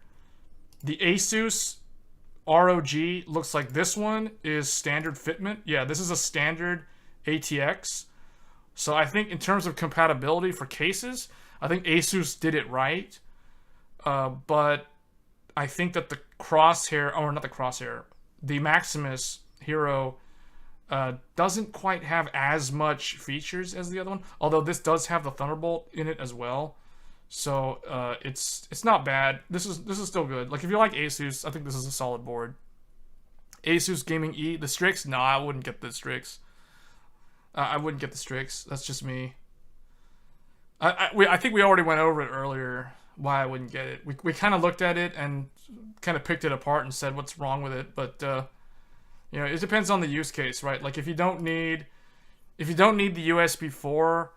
The ASUS ROG looks like this one is standard fitment. Yeah, this is a standard ATX. So I think in terms of compatibility for cases, I think ASUS did it right. But I think that the Crosshair, or not the Crosshair, the Maximus Hero doesn't quite have as much features as the other one. Although this does have the Thunderbolt in it as well. So it's not bad. This is still good. Like if you like ASUS, I think this is a solid board. ASUS Gaming E, the Strix? No, I wouldn't get the Strix. I wouldn't get the Strix. That's just me. I think we already went over it earlier, why I wouldn't get it. We kind of looked at it and kind of picked it apart and said what's wrong with it. But, you know, it depends on the use case, right? Like if you don't need the USB 4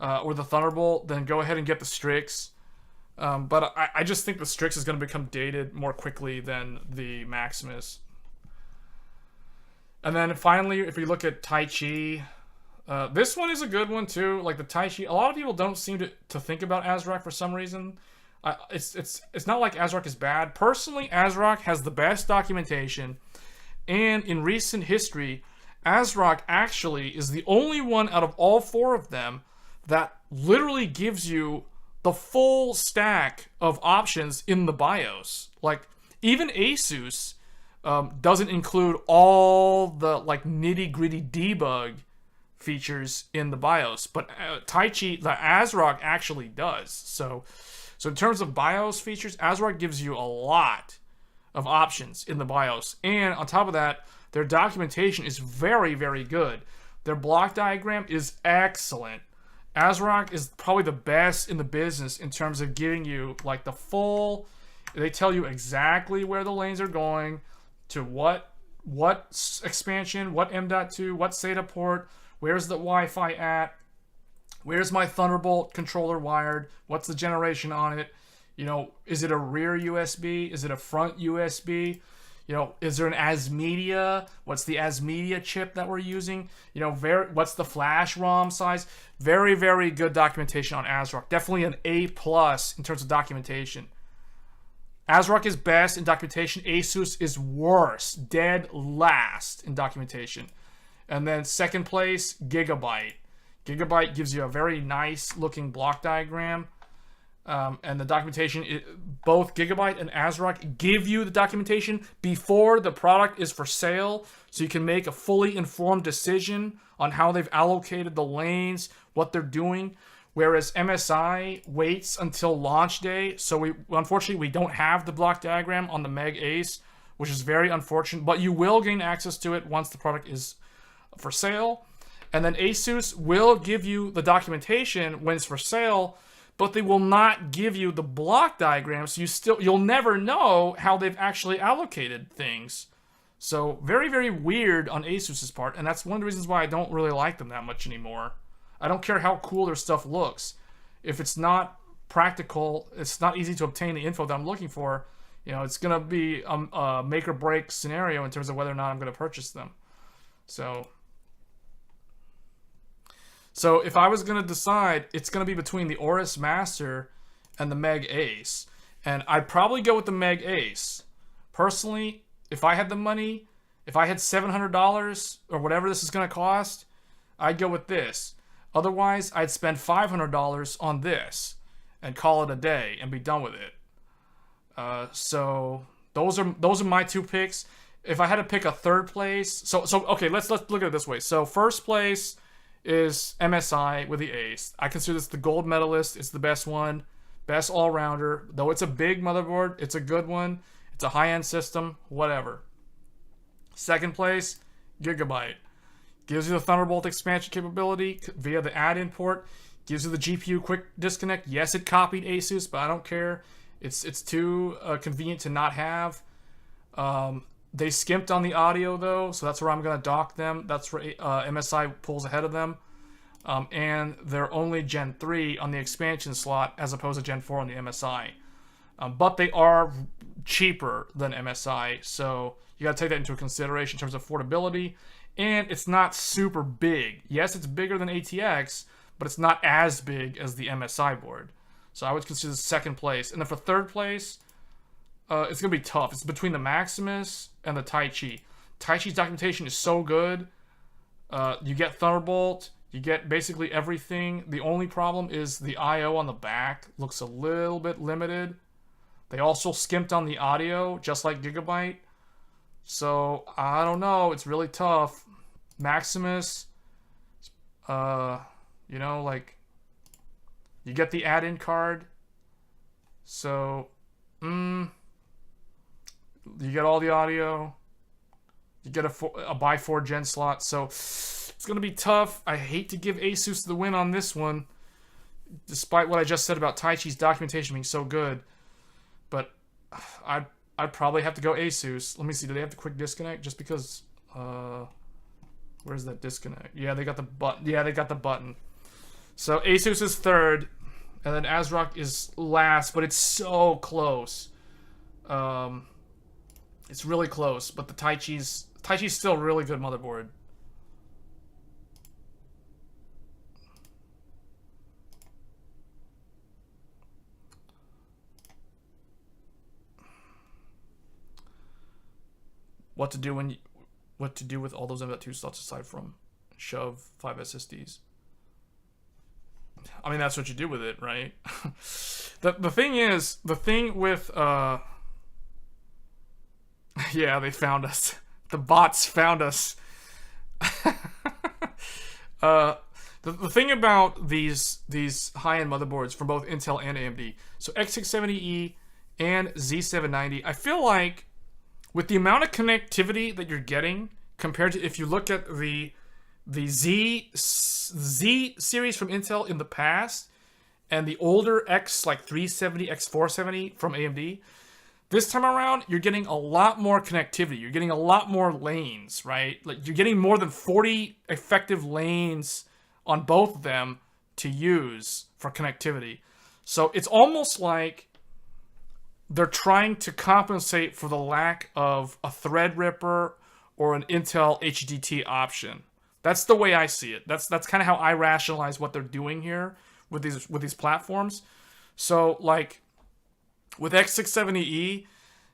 or the Thunderbolt, then go ahead and get the Strix. But I just think the Strix is going to become dated more quickly than the Maximus. And then finally, if we look at Taichi, this one is a good one too. Like the Taichi, a lot of people don't seem to think about ASRock for some reason. It's not like ASRock is bad. Personally, ASRock has the best documentation, and in recent history, ASRock actually is the only one out of all four of them that literally gives you the full stack of options in the BIOS. Like even ASUS doesn't include all the like nitty-gritty debug features in the BIOS, but Taichi, the ASRock actually does. So in terms of BIOS features, ASRock gives you a lot of options in the BIOS, and on top of that, their documentation is very, very good. Their block diagram is excellent. ASRock is probably the best in the business in terms of giving you like the full. They tell you exactly where the lanes are going, to what expansion, what M.2, what SATA port, where's the Wi-Fi at, where's my Thunderbolt controller wired, what's the generation on it, you know, is it a rear USB, is it a front USB, you know, is there an ASMedia, what's the ASMedia chip that we're using, you know, what's the flash ROM size. Very, very good documentation on ASRock. Definitely an A+ in terms of documentation. ASRock is best in documentation. ASUS is worse, dead last in documentation. And then second place, Gigabyte. Gigabyte gives you a very nice looking block diagram. And the documentation, both Gigabyte and ASRock give you the documentation before the product is for sale, so you can make a fully informed decision on how they've allocated the lanes, what they're doing. Whereas MSI waits until launch day, so unfortunately we don't have the block diagram on the MEG Ace, which is very unfortunate, but you will gain access to it once the product is for sale. And then ASUS will give you the documentation when it's for sale, but they will not give you the block diagram, so you'll never know how they've actually allocated things. So very, very weird on ASUS's part, and that's one of the reasons why I don't really like them that much anymore. I don't care how cool their stuff looks. If it's not practical, it's not easy to obtain the info that I'm looking for, you know, it's going to be a make or break scenario in terms of whether or not I'm going to purchase them. So if I was going to decide, it's going to be between the AORUS Master and the MEG Ace. And I'd probably go with the MEG Ace. Personally, if I had the money, if I had $700 or whatever this is going to cost, I'd go with this. Otherwise, I'd spend $500 on this and call it a day and be done with it. So those are my two picks. If I had to pick a third place, so okay, let's look at it this way. So first place is MSI with the Ace. I consider this the gold medalist. It's the best one, best all-rounder. Though it's a big motherboard, it's a good one. It's a high-end system, whatever. Second place, Gigabyte. Gives you the Thunderbolt expansion capability via the add-in port. Gives you the GPU quick disconnect. Yes, it copied ASUS, but I don't care. It's too convenient to not have. They skimped on the audio, though, so that's where I'm going to dock them. That's where MSI pulls ahead of them. And they're only Gen 3 on the expansion slot as opposed to Gen 4 on the MSI. But they are cheaper than MSI, so you got to take that into consideration in terms of affordability. And it's not super big. Yes, it's bigger than ATX, but it's not as big as the MSI board. So I would consider second place. And then for third place, it's going to be tough. It's between the Maximus and the Taichi. Taichi's documentation is so good. You get Thunderbolt, You get basically everything. The only problem is the I/O on the back looks a little bit limited. They also skimped on the audio, just like Gigabyte. So, I don't know. It's really tough. Maximus, you know, like, you get the add-in card. So, you get all the audio. You get a by 4 gen slot. So, it's going to be tough. I hate to give ASUS the win on this one, despite what I just said about Taichi's documentation being so good. But I'd probably have to go ASUS. Let me see. Do they have the quick disconnect? Just because, where's that disconnect? Yeah, they got the button. Yeah, they got the button. So ASUS is third, and then ASRock is last, but it's so close. It's really close, but the Taichi's still a really good motherboard. What to do with all those M.2 slots aside from shove 5 SSDs? I mean, that's what you do with it, right? the thing with yeah, they found us. The bots found us. The thing about these high-end motherboards from both Intel and AMD, so X670E and Z790, I feel like with the amount of connectivity that you're getting compared to if you look at the Z series from Intel in the past and the older X370, X470 from AMD, this time around you're getting a lot more connectivity. You're getting a lot more lanes, right? Like you're getting more than 40 effective lanes on both of them to use for connectivity. So it's almost like they're trying to compensate for the lack of a Threadripper or an Intel HDT option. That's the way I see it. That's kind of how I rationalize what they're doing here with these platforms. So like with X670E,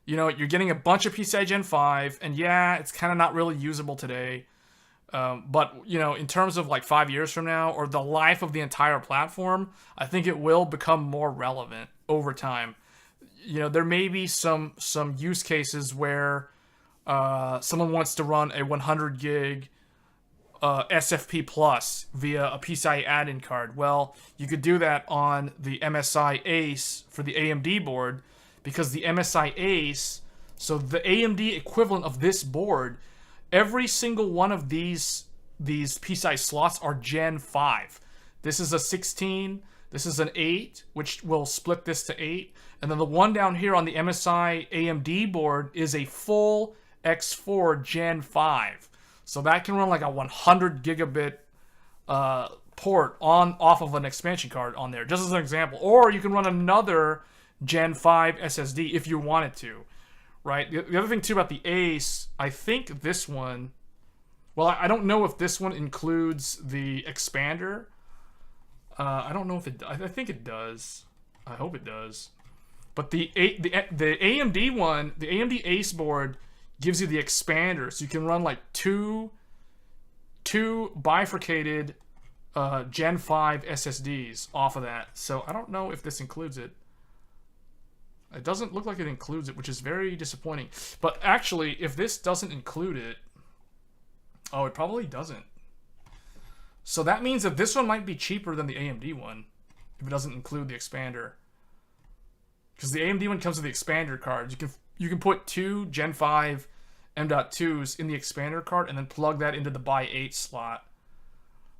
you know, you're getting a bunch of PCI Gen 5, and yeah, it's kind of not really usable today. But, you know, in terms of like 5 years from now or the life of the entire platform, I think it will become more relevant over time. You know, there may be some use cases where someone wants to run a 100 gig SFP Plus via a PCI add-in card. Well, you could do that on the MSI Ace for the AMD board, because the MSI Ace, so the AMD equivalent of this board, every single one of these PCI slots are Gen 5. This is a 16, this is an 8, which will split this to 8, and then the one down here on the MSI AMD board is a full X4 Gen 5. So that can run like a 100 gigabit port off of an expansion card on there, just as an example. Or you can run another Gen 5 SSD if you wanted to, right? The other thing too about the Ace, I think this one, well, I don't know if this one includes the expander. I don't know if it, I think it does. I hope it does. But the AMD one, the AMD Ace board gives you the expander, so you can run like two bifurcated Gen 5 SSDs off of that. So I don't know if this includes it. It doesn't look like it includes it, which is very disappointing. But actually, if this doesn't include it, oh, it probably doesn't. So that means that this one might be cheaper than the AMD one if it doesn't include the expander. Because the AMD one comes with the expander cards. You can put 2 Gen 5 M.2s in the expander card and then plug that into the by 8 slot.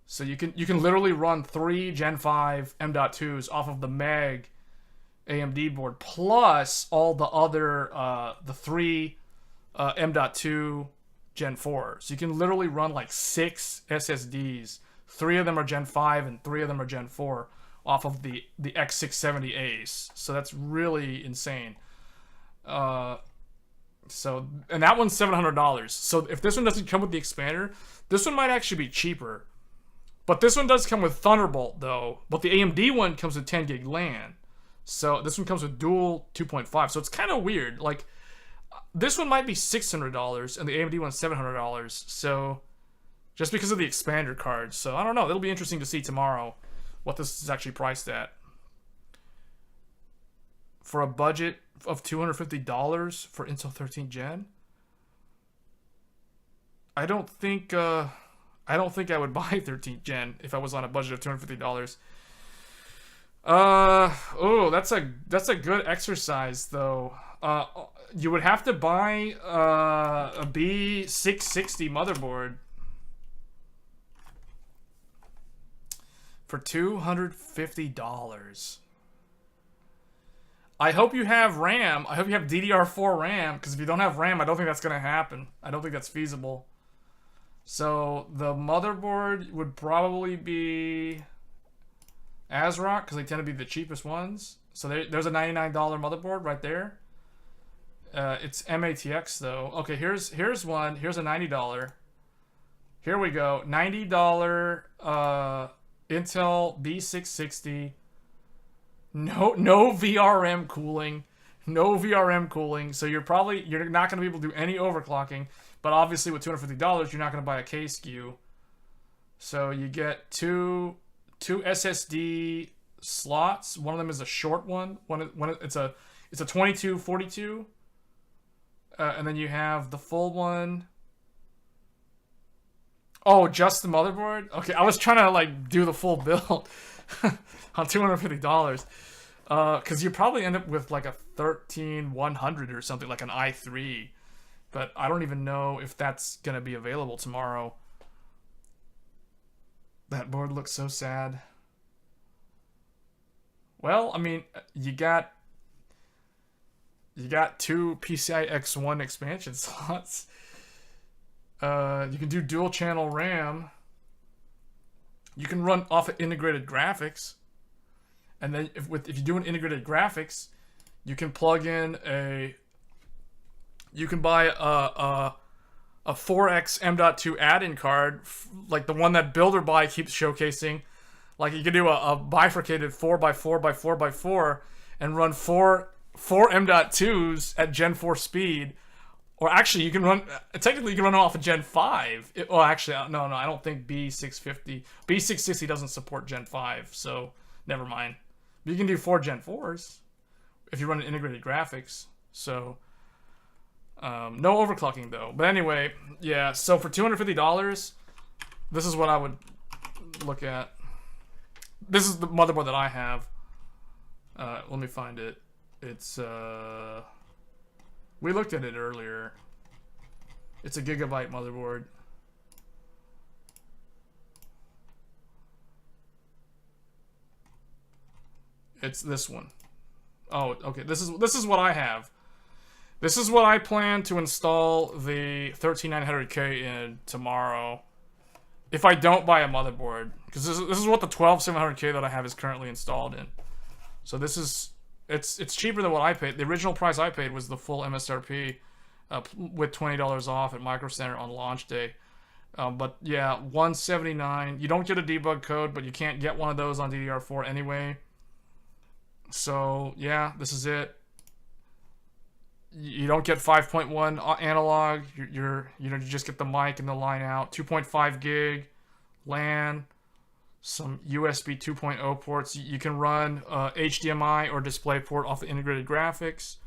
So you can literally run 3 Gen 5 M.2s off of the MEG AMD board plus all the other the 3 M.2 Gen 4. So you can literally run like 6 SSDs. 3 of them are Gen 5 and 3 of them are Gen 4 off of the X670 Ace. So that's really insane. So, and that one's $700. So if this one doesn't come with the expander, this one might actually be cheaper. But this one does come with Thunderbolt though. But the AMD one comes with 10 gig LAN. So this one comes with dual 2.5. So it's kind of weird. Like, this one might be $600 and the AMD one's $700. So just because of the expander cards. So I don't know. It'll be interesting to see tomorrow what this is actually priced at. For a budget of $250 for Intel 13th Gen, I don't think I would buy 13th Gen if I was on a budget of $250. Oh, that's a good exercise though. You would have to buy a B660 motherboard for $250. I hope you have RAM. I hope you have DDR4 RAM, because if you don't have RAM, I don't think that's going to happen. I don't think that's feasible. So the motherboard would probably be ASRock, because they tend to be the cheapest ones. So there's a $99 motherboard right there. It's MATX though. Okay, here's one. Here's a $90. Here we go. $90 Intel B660. No VRM cooling. No VRM cooling. So you're not going to be able to do any overclocking. But obviously with $250, you're not going to buy a K SKU. So you get two SSD slots. One of them is a short one. It's a 2242. And then you have the full one. Oh, just the motherboard? Okay, I was trying to like do the full build on $250. Because you probably end up with like a 13100 or something, like an i3. But I don't even know if that's going to be available tomorrow. That board looks so sad. Well, I mean, you got two PCI X1 expansion slots. You can do dual channel RAM. You can run off of integrated graphics. And then if you're doing integrated graphics, you can plug in you can buy a 4X M.2 add-in card, like the one that BuilderBuy keeps showcasing. Like you can do a bifurcated 4x4x4x4 and run four M.2s at Gen 4 speed. Or actually, you can run off of Gen 5. Well, actually, no, I don't think B660 doesn't support Gen 5, so never mind. But you can do 4 Gen 4s if you run integrated graphics. So, no overclocking though. But anyway, yeah, so for $250, this is what I would look at. This is the motherboard that I have. Let me find it. It's, we looked at it earlier. It's a Gigabyte motherboard. It's this one. Oh, okay. This is what I have. This is what I plan to install the 13900K in tomorrow. If I don't buy a motherboard, because this is what the 12700K that I have is currently installed in. So this is it's cheaper than what I paid. The original price I paid was the full MSRP with $20 off at Micro Center on launch day. But yeah, 179. You don't get a debug code, but you can't get one of those on DDR4 anyway. So yeah, this is it. You don't get 5.1 analog. You just get the mic and the line out. 2.5 gig LAN, some USB 2.0 ports. You can run HDMI or DisplayPort off the integrated graphics.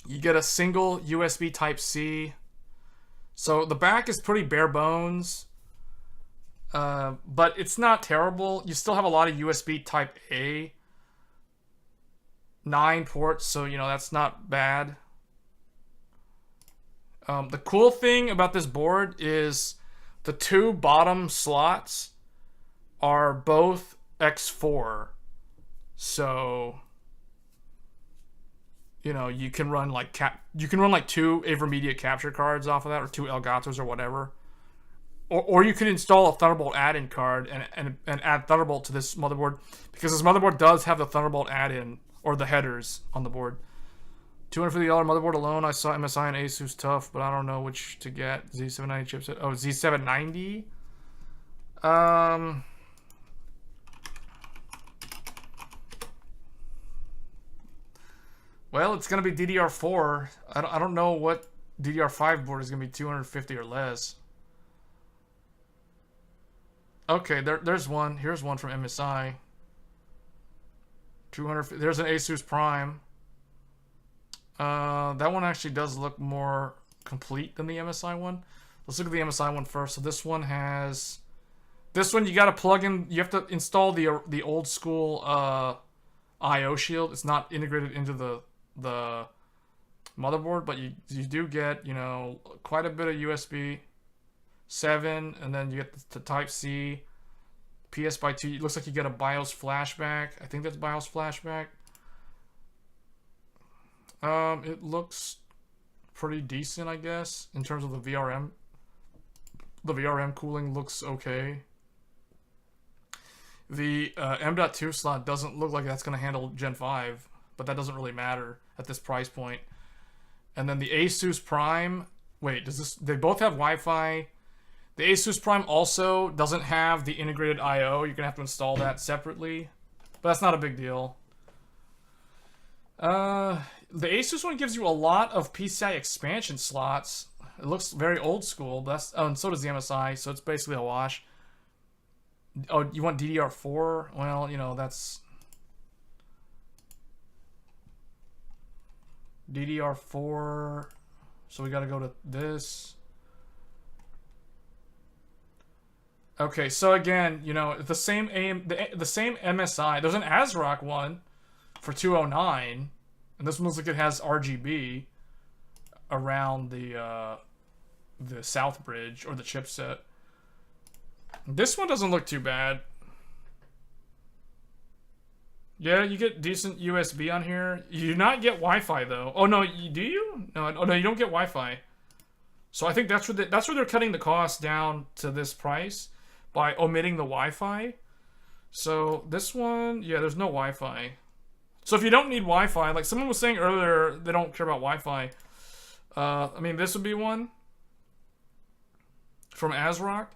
You get a single USB Type-C. So the back is pretty bare bones, but it's not terrible. You still have a lot of USB Type-A. 9 ports, so that's not bad. The cool thing about this board is the 2 bottom slots are both X4, so you can run like 2 AverMedia capture cards off of that, or 2 Elgatos or whatever, or you could install a Thunderbolt add-in card and add Thunderbolt to this motherboard, because this motherboard does have the Thunderbolt add-in, or the headers on the board. $250 motherboard alone. I saw MSI and ASUS tough, but I don't know which to get. Z790 chipset. Oh, Z790. Well, it's gonna be DDR4. I don't know what DDR5 board is gonna be $250 or less. Okay, there's one. Here's one from MSI. 200. There's an ASUS Prime. That one actually does look more complete than the MSI one. Let's look at the MSI one first. So this one has. This one you got to plug in. You have to install the old school I/O shield. It's not integrated into the motherboard, but you do get, you know, quite a bit of USB 7, and then you get the Type C, PS by 2. It looks like you get a BIOS flashback. I think that's BIOS flashback. It looks pretty decent, I guess, in terms of the VRM. The VRM cooling looks okay. The M.2 slot doesn't look like that's going to handle Gen 5, but that doesn't really matter at this price point. And then the ASUS Prime, wait, does this? They both have Wi-Fi. The ASUS Prime also doesn't have the integrated I/O. You're gonna have to install that separately, but that's not a big deal. The ASUS one gives you a lot of PCI expansion slots. It looks very old school, but that's, oh, and so does the MSI, so it's basically a wash. Oh, you want DDR4? Well, you know, that's DDR4. So we got to go to this. Okay, so again, you know, the same the same MSI. There's an ASRock one for 209, and this one looks like it has RGB around the south bridge or the chipset. This one doesn't look too bad. Yeah, you get decent USB on here. You do not get Wi-Fi though. Oh no, do you? No, oh no, you don't get Wi-Fi. So I think that's where they're cutting the cost down to this price by omitting the Wi-Fi. So this one, yeah, there's no Wi-Fi. So if you don't need Wi-Fi, like someone was saying earlier, they don't care about Wi-Fi. I mean, this would be one from ASRock,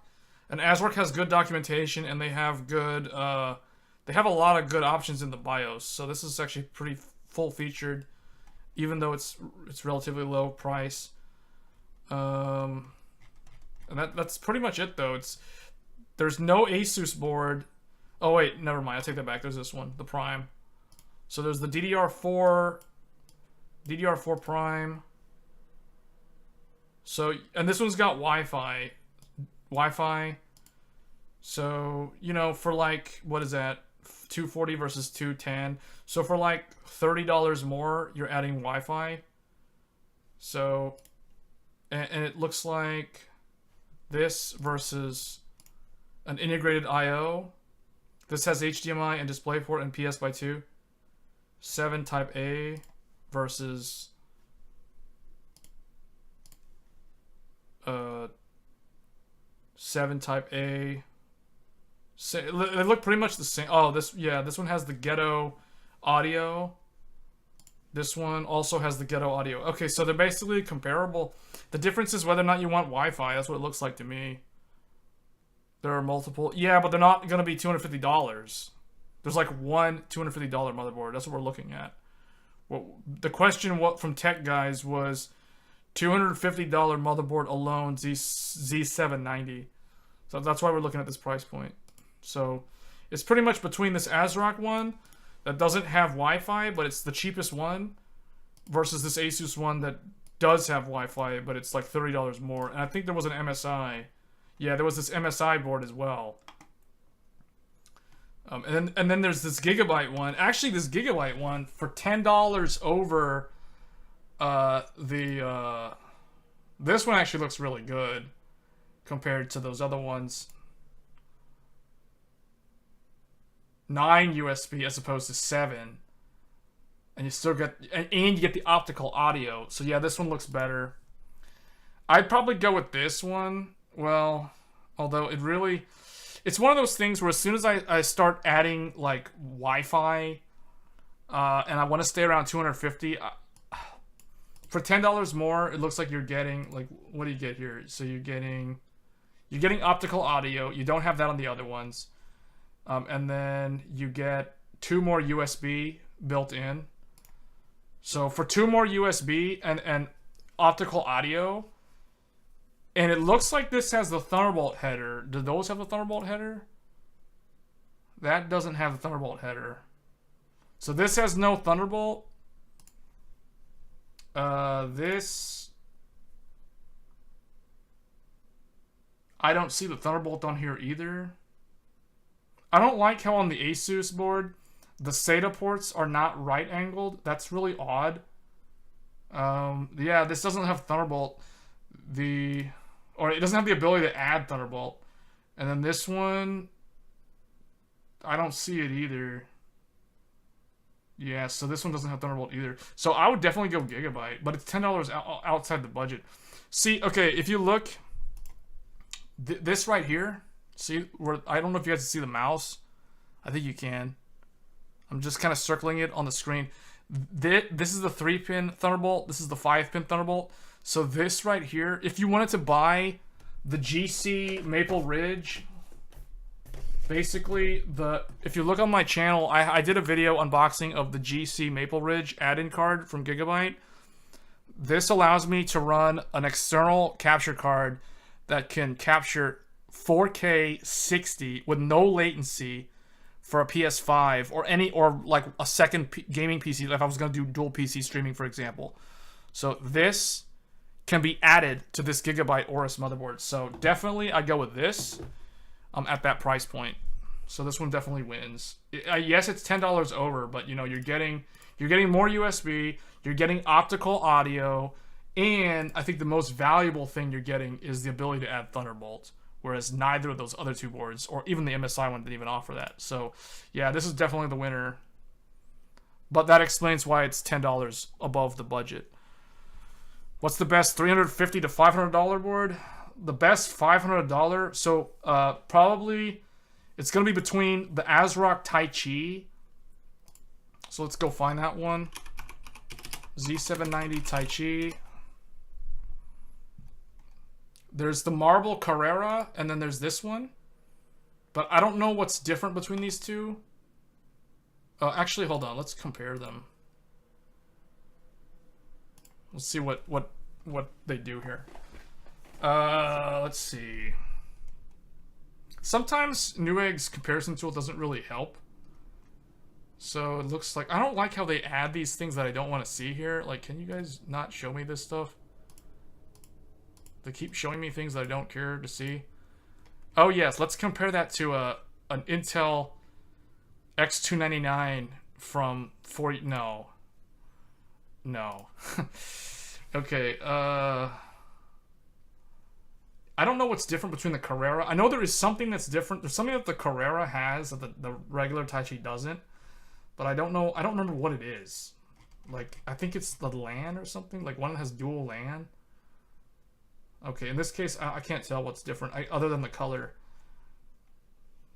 and ASRock has good documentation, and they have good. They have a lot of good options in the BIOS. So this is actually pretty full featured, even though it's relatively low price. And that's pretty much it though. There's no ASUS board. Oh wait, never mind. I take that back. There's this one, the Prime. So there's the DDR4 Prime. So, and this one's got Wi-Fi. So, you know, for like, what is that? 240 versus 210. So for like $30 more, you're adding Wi-Fi. So, and it looks like this versus an integrated I/O. This has HDMI and DisplayPort and PS by 2. 7 Type A versus 7 Type A. They look pretty much the same. Oh, this one has the ghetto audio. This one also has the ghetto audio. Okay, so they're basically comparable. The difference is whether or not you want Wi-Fi. That's what it looks like to me. There are multiple. Yeah, but they're not going to be $250. There's like one $250 motherboard. That's what we're looking at. Well, the question from tech guys was $250 motherboard alone, Z790. So that's why we're looking at this price point. So it's pretty much between this ASRock one that doesn't have Wi-Fi, but it's the cheapest one, versus this ASUS one that does have Wi-Fi, but it's like $30 more. And I think there was an MSI. Yeah, there was this MSI board as well. And then there's this Gigabyte one. Actually, this Gigabyte one for $10 over this one actually looks really good compared to those other ones. 9 USB as opposed to 7. And you still get and you get the optical audio. So yeah, this one looks better. I'd probably go with this one. Well, although it's one of those things where as soon as I start adding like Wi-Fi and I want to stay around 250, for $10 more, it looks like you're getting, like, what do you get here? So you're getting optical audio. You don't have that on the other ones. And then you get 2 more USB built in. So for 2 more USB and optical audio, And it looks like this has the Thunderbolt header. Do those have the Thunderbolt header? That doesn't have the Thunderbolt header. So this has no Thunderbolt. This... I don't see the Thunderbolt on here either. I don't like how on the ASUS board, the SATA ports are not right-angled. That's really odd. Yeah, this doesn't have Thunderbolt. Or it doesn't have the ability to add Thunderbolt. And then this one, I don't see it either. Yeah, so this one doesn't have Thunderbolt either. So I would definitely go Gigabyte, but it's $10 outside the budget. See, okay, if you look, this right here, see, where I don't know if you guys can see the mouse. I think you can. I'm just kind of circling it on the screen. This is the 3-pin Thunderbolt. This is the 5-pin Thunderbolt. So this right here, if you wanted to buy the GC Maple Ridge, basically, if you look on my channel, I did a video unboxing of the GC Maple Ridge add-in card from Gigabyte. This allows me to run an external capture card that can capture 4K 60 with no latency for a PS5 or like a second gaming PC if I was going to do dual PC streaming, for example. So this can be added to this Gigabyte AORUS motherboard. So definitely I go with this at that price point. So this one definitely wins. Yes, it's $10 over, but you know, you're getting more USB, you're getting optical audio, and I think the most valuable thing you're getting is the ability to add Thunderbolt, whereas neither of those other two boards, or even the MSI one, didn't even offer that. So yeah, this is definitely the winner. But that explains why it's $10 above the budget. What's the best $350 to $500 board? The best $500, so probably it's going to be between the ASRock Taichi. So let's go find that one. Z790 Taichi. There's the Marble Carrera, and then there's this one. But I don't know what's different between these two. Actually, hold on. Let's compare them. Let's see what they do here. Let's see. Sometimes Newegg's comparison tool doesn't really help. So it looks like... I don't like how they add these things that I don't want to see here. Like, can you guys not show me this stuff? They keep showing me things that I don't care to see. Oh, yes. Let's compare that to an Intel X299 from 40... No. No. Okay, I don't know what's different between the Carrera. I know there is something that's different. There's something that the Carrera has that the regular Taichi doesn't. But I don't know. I don't remember what it is. Like, I think it's the LAN or something. Like, one that has dual LAN. Okay, in this case, I can't tell what's different other than the color.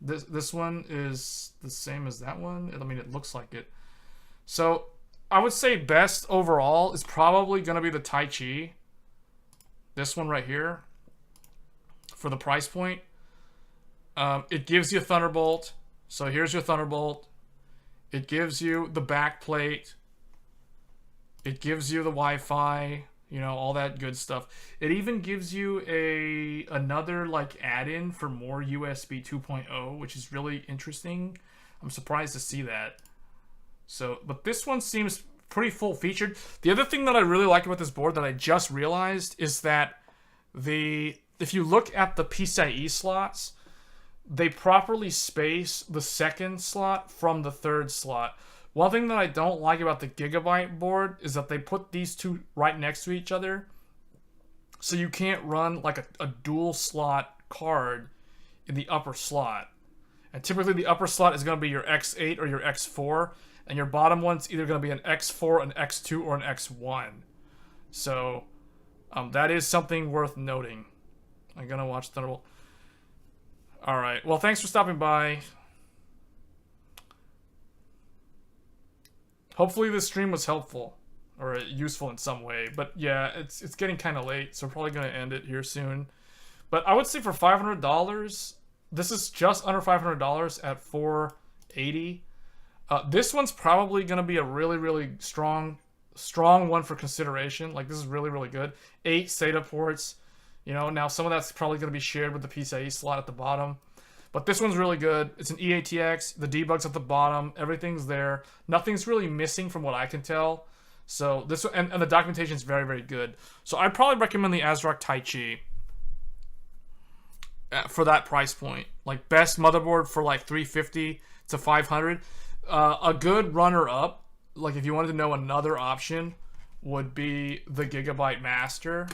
This one is the same as that one. I mean, it looks like it. So, I would say best overall is probably going to be the Taichi. This one right here. For the price point. It gives you Thunderbolt. So here's your Thunderbolt. It gives you the back plate. It gives you the Wi-Fi. You know, all that good stuff. It even gives you another like add-in for more USB 2.0, which is really interesting. I'm surprised to see that. So, but this one seems pretty full-featured. The other thing that I really like about this board that I just realized is that if you look at the PCIe slots, they properly space the second slot from the third slot. One thing that I don't like about the Gigabyte board is that they put these two right next to each other. So you can't run like a dual slot card in the upper slot. And typically the upper slot is going to be your X8 or your X4. And your bottom one's either going to be an X4, an X2, or an X1. So that is something worth noting. I'm going to watch Thunderbolt. Alright, well, thanks for stopping by. Hopefully this stream was helpful. Or useful in some way. But yeah, it's getting kind of late, so we're probably going to end it here soon. But I would say for $500, this is just under $500 at $480. This one's probably going to be a really, really strong one for consideration. Like, this is really, really good. 8 SATA ports. You know, now some of that's probably going to be shared with the PCIe slot at the bottom. But this one's really good. It's an EATX. The debug's at the bottom. Everything's there. Nothing's really missing from what I can tell. So this and the documentation is very, very good. So I'd probably recommend the ASRock Taichi for that price point. Like best motherboard for like 350 to 500. A good runner-up, like if you wanted to know another option, would be the Gigabyte Master.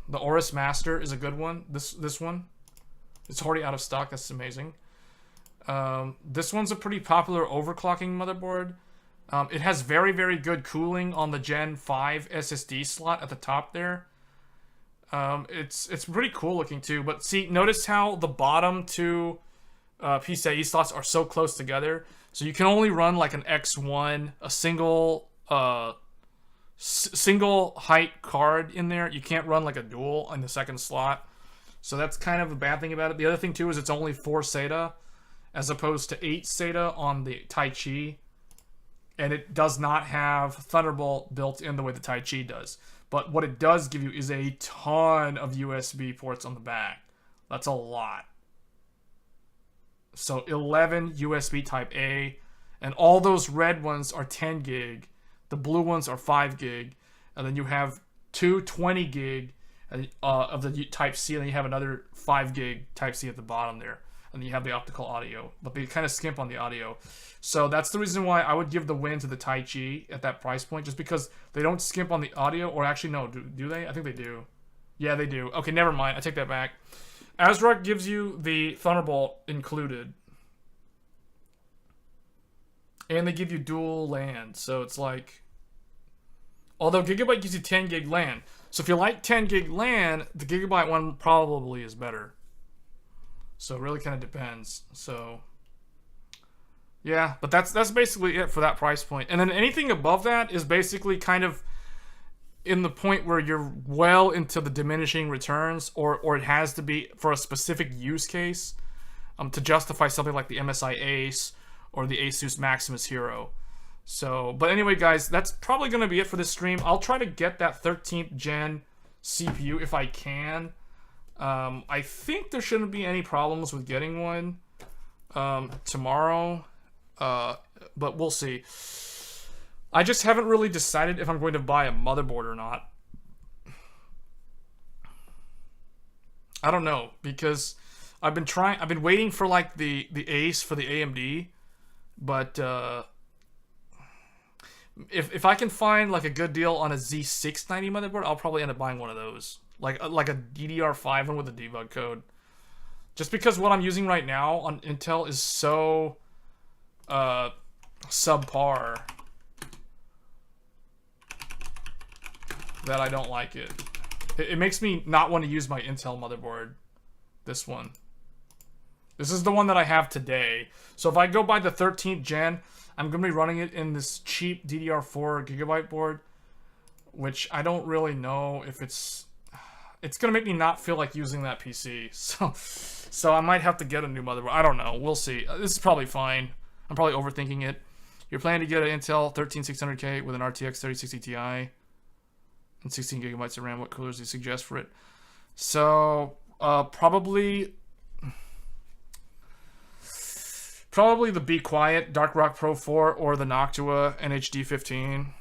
The AORUS Master is a good one. This one. It's already out of stock. That's amazing. This one's a pretty popular overclocking motherboard. It has very, very good cooling on the Gen 5 SSD slot at the top there. It's pretty cool looking too. But see, notice how the bottom two PCIe slots are so close together. So you can only run like an X1, a single height card in there. You can't run like a dual in the second slot. So that's kind of a bad thing about it. The other thing too is it's only 4 SATA as opposed to 8 SATA on the Taichi. And it does not have Thunderbolt built in the way the Taichi does. But what it does give you is a ton of USB ports on the back. That's a lot. So 11 USB type A. And all those red ones are 10 gig. The blue ones are 5 gig. And then you have two 20 gig of the type C. And then you have another 5 gig type C at the bottom there. And then you have the optical audio. But they kind of skimp on the audio. So that's the reason why I would give the win to the Taichi at that price point. Just because they don't skimp on the audio. Or actually, no. Do they? I think they do. Yeah, they do. Okay, never mind. I take that back. ASRock gives you the Thunderbolt included. And they give you dual LAN. So it's like... Although Gigabyte gives you 10 gig LAN. So if you like 10 gig LAN, the Gigabyte one probably is better. So it really kind of depends. So... Yeah, but that's basically it for that price point. And then anything above that is basically kind of in the point where you're well into the diminishing returns, or it has to be for a specific use case to justify something like the MSI Ace or the ASUS Maximus Hero. So, but anyway, guys, that's probably going to be it for this stream. I'll try to get that 13th gen CPU if I can. I think there shouldn't be any problems with getting one tomorrow. But we'll see. I just haven't really decided if I'm going to buy a motherboard or not. I don't know, because I've been waiting for like the Ace for the AMD, but if I can find like a good deal on a Z690 motherboard, I'll probably end up buying one of those, like a DDR5 one with a debug code. Just because what I'm using right now on Intel is so subpar that I don't like it. It makes me not want to use my Intel motherboard. This one. This is the one that I have today. So if I go buy the 13th gen, I'm going to be running it in this cheap DDR4 Gigabyte board, which I don't really know if it's going to make me not feel like using that PC. So I might have to get a new motherboard. I don't know. We'll see. This is probably fine. I'm probably overthinking it. You're planning to get an Intel 13600K with an RTX 3060 Ti and 16 gigabytes of RAM. What coolers do you suggest for it? So probably the Be Quiet Dark Rock Pro 4 or the Noctua NHD 15.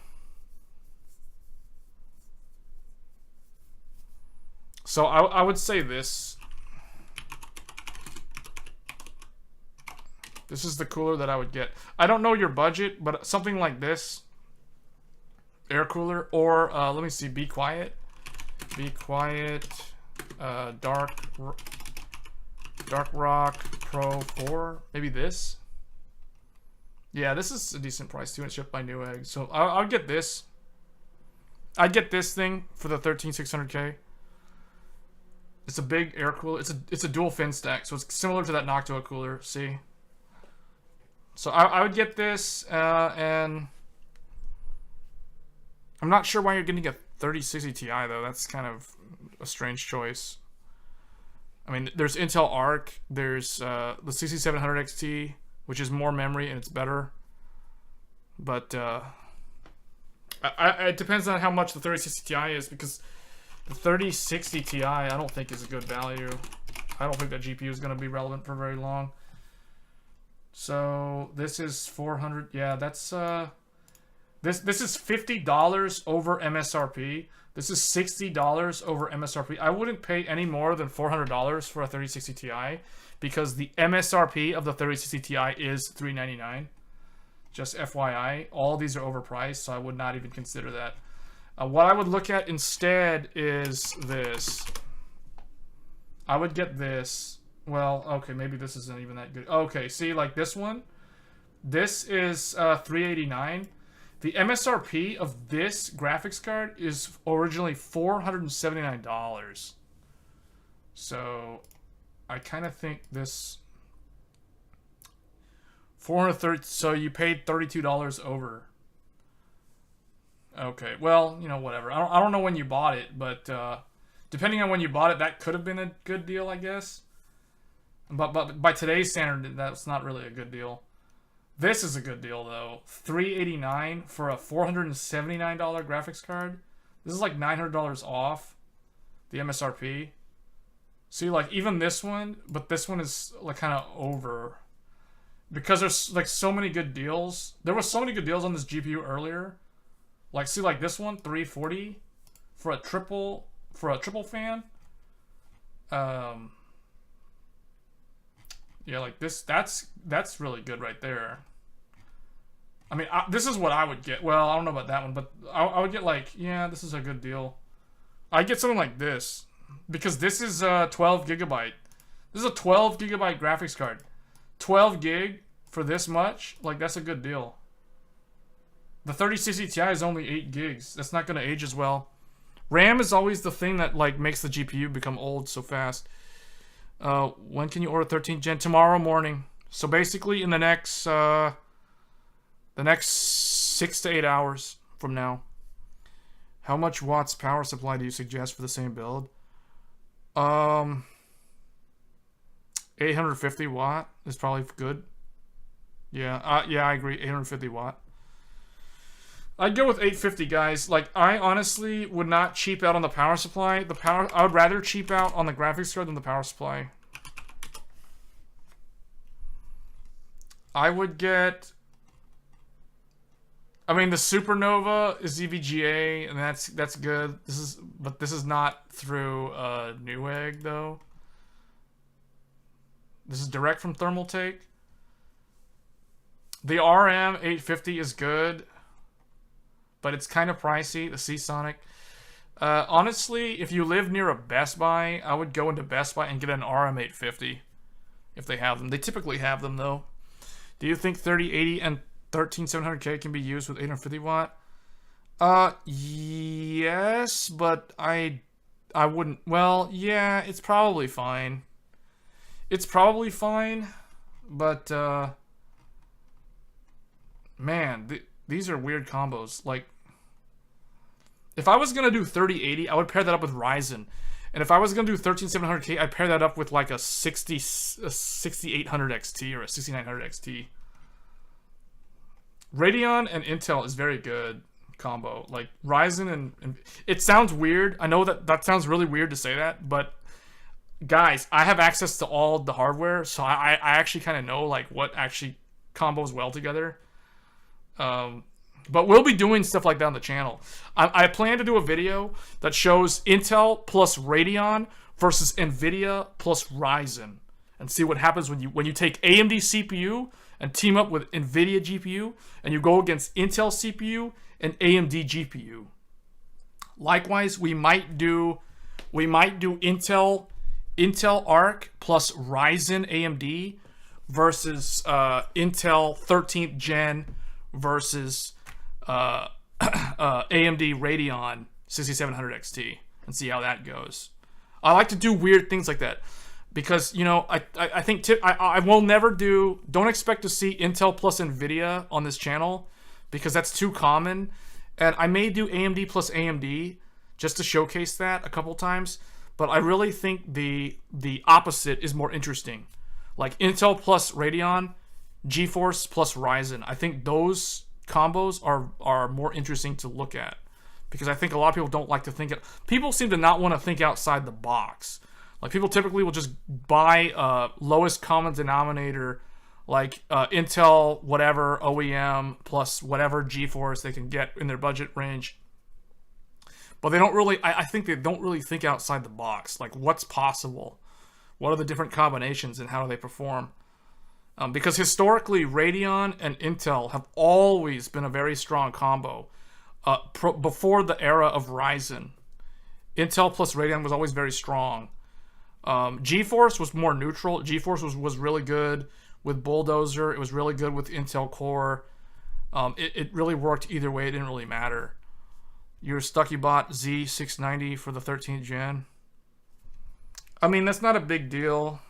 So I would say this. This is the cooler that I would get. I don't know your budget, but something like this. Air cooler. Or, let me see. Be Quiet. Be Quiet. Dark Rock Pro 4. Maybe this. Yeah, this is a decent price too. It's shipped by Newegg. So I'll get this. I'd get this thing for the 13600K. It's a big air cooler. It's a dual fin stack. So it's similar to that Noctua cooler. See? So I would get this, and I'm not sure why you're getting a 3060 Ti, though. That's kind of a strange choice. I mean, there's Intel Arc, there's the 6700 XT, which is more memory and it's better. But it depends on how much the 3060 Ti is, because The 3060 Ti, I don't think is a good value. I don't think that GPU is going to be relevant for very long. So this is 400. Yeah, that's this is $50 over MSRP. This is $60 over MSRP. I wouldn't pay any more than $400 for a 3060 Ti because the MSRP of the 3060 Ti is $399. Just FYI, all these are overpriced, so I would not even consider that. What I would look at instead is this. I would get this. Well, okay, maybe this isn't even that good. Okay, see, like this one. This is $389. The MSRP of this graphics card is originally $479. So, I kind of think this... 430. So you paid $32 over. Okay, well, you know, whatever. I don't know when you bought it, but depending on when you bought it, that could have been a good deal, I guess. But by today's standard, that's not really a good deal. This is a good deal, though. $389 for a $479 graphics card. This is like $900 off the MSRP. See, like, even this one, but this one is, like, kind of over. Because there's, like, so many good deals. There were so many good deals on this GPU earlier. Like, see, like this one, $340 for a triple fan. Yeah, like this. That's really good right there. I mean, this is what I would get. Well, I don't know about that one, but I would get like, yeah, this is a good deal. I'd get something like this because this is 12 gigabyte. This is a 12 gigabyte graphics card. 12 gig for this much, like that's a good deal. The 3060 Ti is only 8 gigs. That's not going to age as well. RAM is always the thing that like makes the GPU become old so fast. When can you order 13th gen? Tomorrow morning. So basically in the next 6 to 8 hours from now. How much watts power supply do you suggest for the same build? 850 watt is probably good. Yeah, yeah, I agree. 850 watt. I'd go with 850, guys. Like, I honestly would not cheap out on the power supply. I would rather cheap out on the graphics card than the power supply. I would get... I mean, the Supernova is EVGA, and that's good. But this is not through Newegg, though. This is direct from Thermaltake. The RM850 is good, but it's kind of pricey, the Seasonic. Honestly, if you live near a Best Buy, I would go into Best Buy and get an RM850 if they have them. They typically have them, though. Do you think 3080 and 13700K can be used with 850 watt? Yes, but I wouldn't. Well, yeah, it's probably fine. It's probably fine, but man, these are weird combos. Like, if I was gonna do 3080, I would pair that up with Ryzen, and if I was gonna do 13700K, I'd pair that up with like a 6800 XT or a 6900 XT. Radeon and Intel is very good combo. Like Ryzen and it sounds weird. I know that sounds really weird to say that, but guys, I have access to all the hardware, so I actually kind of know like what actually combos well together. But we'll be doing stuff like that on the channel. I plan to do a video that shows Intel plus Radeon versus NVIDIA plus Ryzen, and see what happens when you take AMD CPU and team up with NVIDIA GPU, and you go against Intel CPU and AMD GPU. Likewise, we might do Intel Arc plus Ryzen AMD versus Intel 13th gen versus AMD Radeon 6700 XT, and see how that goes. I like to do weird things like that because, you know, I think I will never do. Don't expect to see Intel plus NVIDIA on this channel because that's too common. And I may do AMD plus AMD just to showcase that a couple times. But I really think the opposite is more interesting. Like Intel plus Radeon, GeForce plus Ryzen. I think those combos are more interesting to look at because I think a lot of people don't like to think. People seem to not want to think outside the box. Like, people typically will just buy lowest common denominator, like Intel whatever OEM plus whatever GeForce they can get in their budget range. But they don't really, I think they don't really think outside the box. Like, what's possible? What are the different combinations and how do they perform? Because historically, Radeon and Intel have always been a very strong combo. Before the era of Ryzen, Intel plus Radeon was always very strong. GeForce was more neutral. GeForce was really good with Bulldozer. It was really good with Intel Core. It really worked either way. It didn't really matter. You're stuck. You bought Z690 for the 13th gen. I mean, that's not a big deal.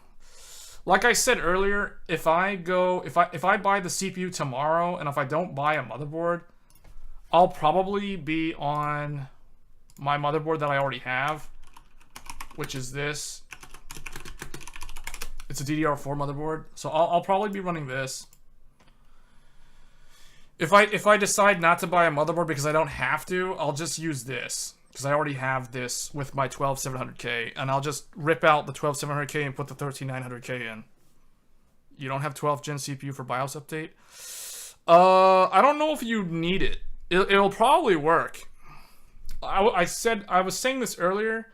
Like I said earlier, if I buy the CPU tomorrow and if I don't buy a motherboard, I'll probably be on my motherboard that I already have, which is this. It's a DDR4 motherboard, so I'll probably be running this. If I decide not to buy a motherboard because I don't have to, I'll just use this because I already have this with my 12700K, and I'll just rip out the 12700K and put the 13900K in. You don't have 12th gen CPU for BIOS update? I don't know if you need it. It'll probably work. I was saying this earlier.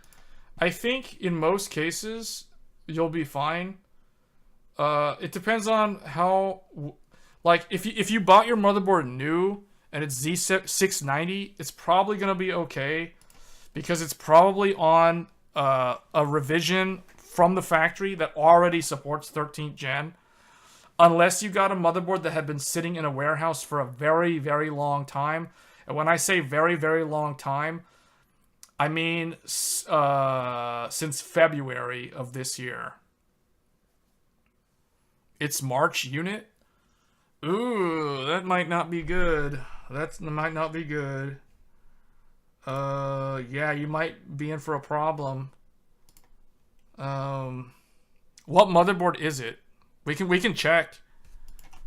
I think in most cases you'll be fine. It depends on how. Like, if you bought your motherboard new and it's Z690, it's probably going to be okay because it's probably on a revision from the factory that already supports 13th gen. Unless you got a motherboard that had been sitting in a warehouse for a very, very long time. And when I say very, very long time, I mean since February of this year. It's March unit. Ooh, that might not be good. That might not be good. Yeah, you might be in for a problem. What motherboard is it? We can check.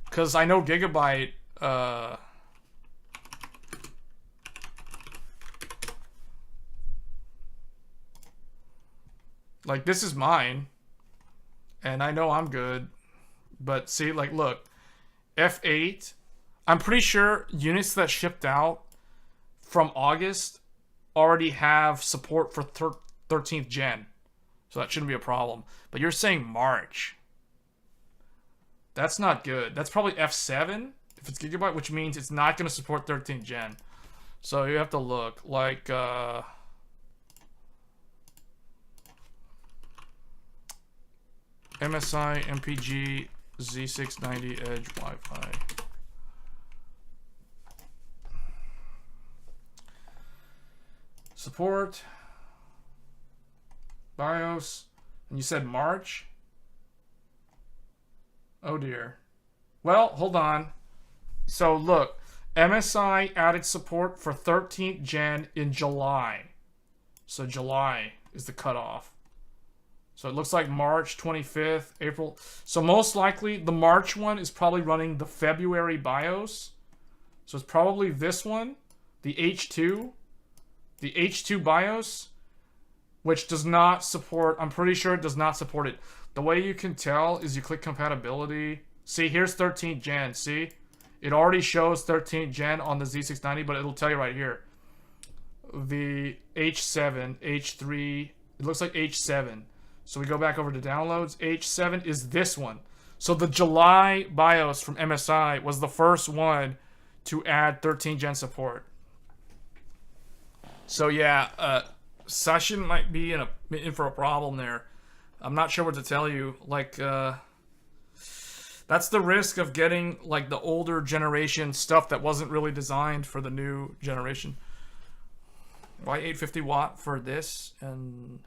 Cause I know Gigabyte. Like, this is mine, and I know I'm good. But see, like, look. F8, I'm pretty sure units that shipped out from August already have support for 13th gen. So that shouldn't be a problem. But you're saying March. That's not good. That's probably F7 if it's Gigabyte, which means it's not going to support 13th gen. So you have to look like MSI MPG Z690 Edge Wi-Fi. Support. BIOS. And you said March? Oh dear. Well, hold on. So look, MSI added support for 13th gen in July. So July is the cutoff. So it looks like March 25th, April. So most likely the March one is probably running the February BIOS. So it's probably this one, the H2. The H2 BIOS, which does not support, I'm pretty sure it does not support it. The way you can tell is you click compatibility. See, here's 13th gen, see? It already shows 13th gen on the Z690, but it'll tell you right here. The H7, H3, it looks like H7. So we go back over to downloads. H7 is this one. So the July BIOS from MSI was the first one to add 13th gen support. So yeah, Session might be in for a problem there. I'm not sure what to tell you. Like, that's the risk of getting like the older generation stuff that wasn't really designed for the new generation. Why 850 watt for this? And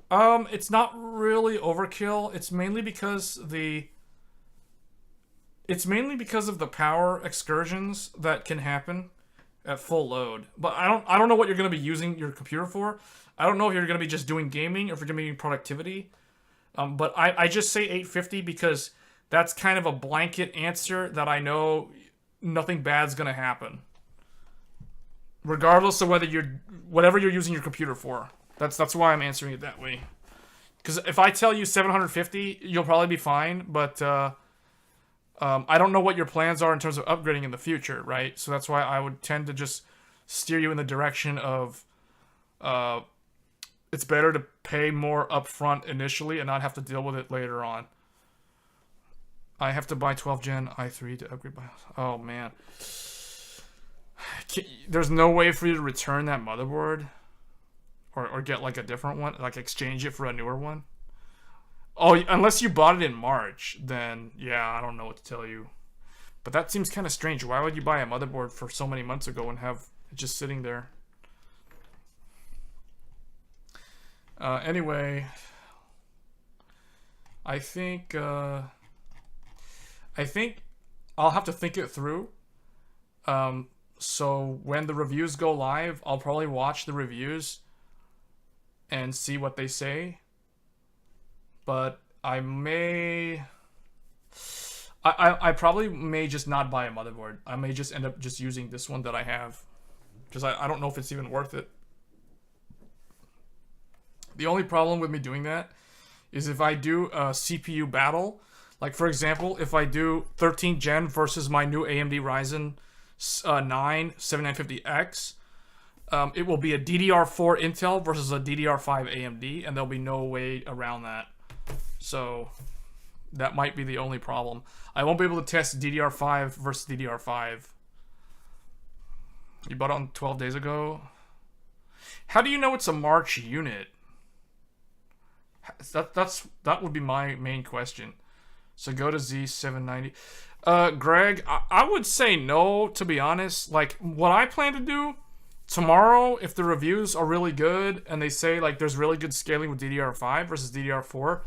it's not really overkill. It's mainly because of the power excursions that can happen at full load. But I don't know what you're going to be using your computer for. I don't know if you're going to be just doing gaming or if you're going to be doing productivity. But I just say 850 because that's kind of a blanket answer that I know nothing bad's going to happen. regardless of whatever you're using your computer for. That's why I'm answering it that way. Because if I tell you 750, you'll probably be fine. But I don't know what your plans are in terms of upgrading in the future, right? So that's why I would tend to just steer you in the direction of it's better to pay more upfront initially and not have to deal with it later on. I have to buy 12 Gen i3 to upgrade my... Oh, man. There's no way for you to return that motherboard? Or get, like, a different one? Like, exchange it for a newer one? Oh, unless you bought it in March, then, yeah, I don't know what to tell you. But that seems kind of strange. Why would you buy a motherboard for so many months ago and have it just sitting there? Anyway, I think I'll have to think it through. So when the reviews go live, I'll probably watch the reviews and see what they say. But I probably may just not buy a motherboard. I may just end up just using this one that I have. Because I don't know if it's even worth it. The only problem with me doing that is if I do a CPU battle. Like, for example, if I do 13th gen versus my new AMD Ryzen 9 7950X, it will be a DDR4 Intel versus a DDR5 AMD, and there'll be no way around that. So that might be the only problem. I won't be able to test DDR5 versus DDR5. You bought it on 12 days ago? How do you know it's a March unit? That would be my main question. So go to Z790. Greg, I would say no, to be honest. Like, what I plan to do tomorrow, if the reviews are really good and they say like there's really good scaling with DDR5 versus DDR4,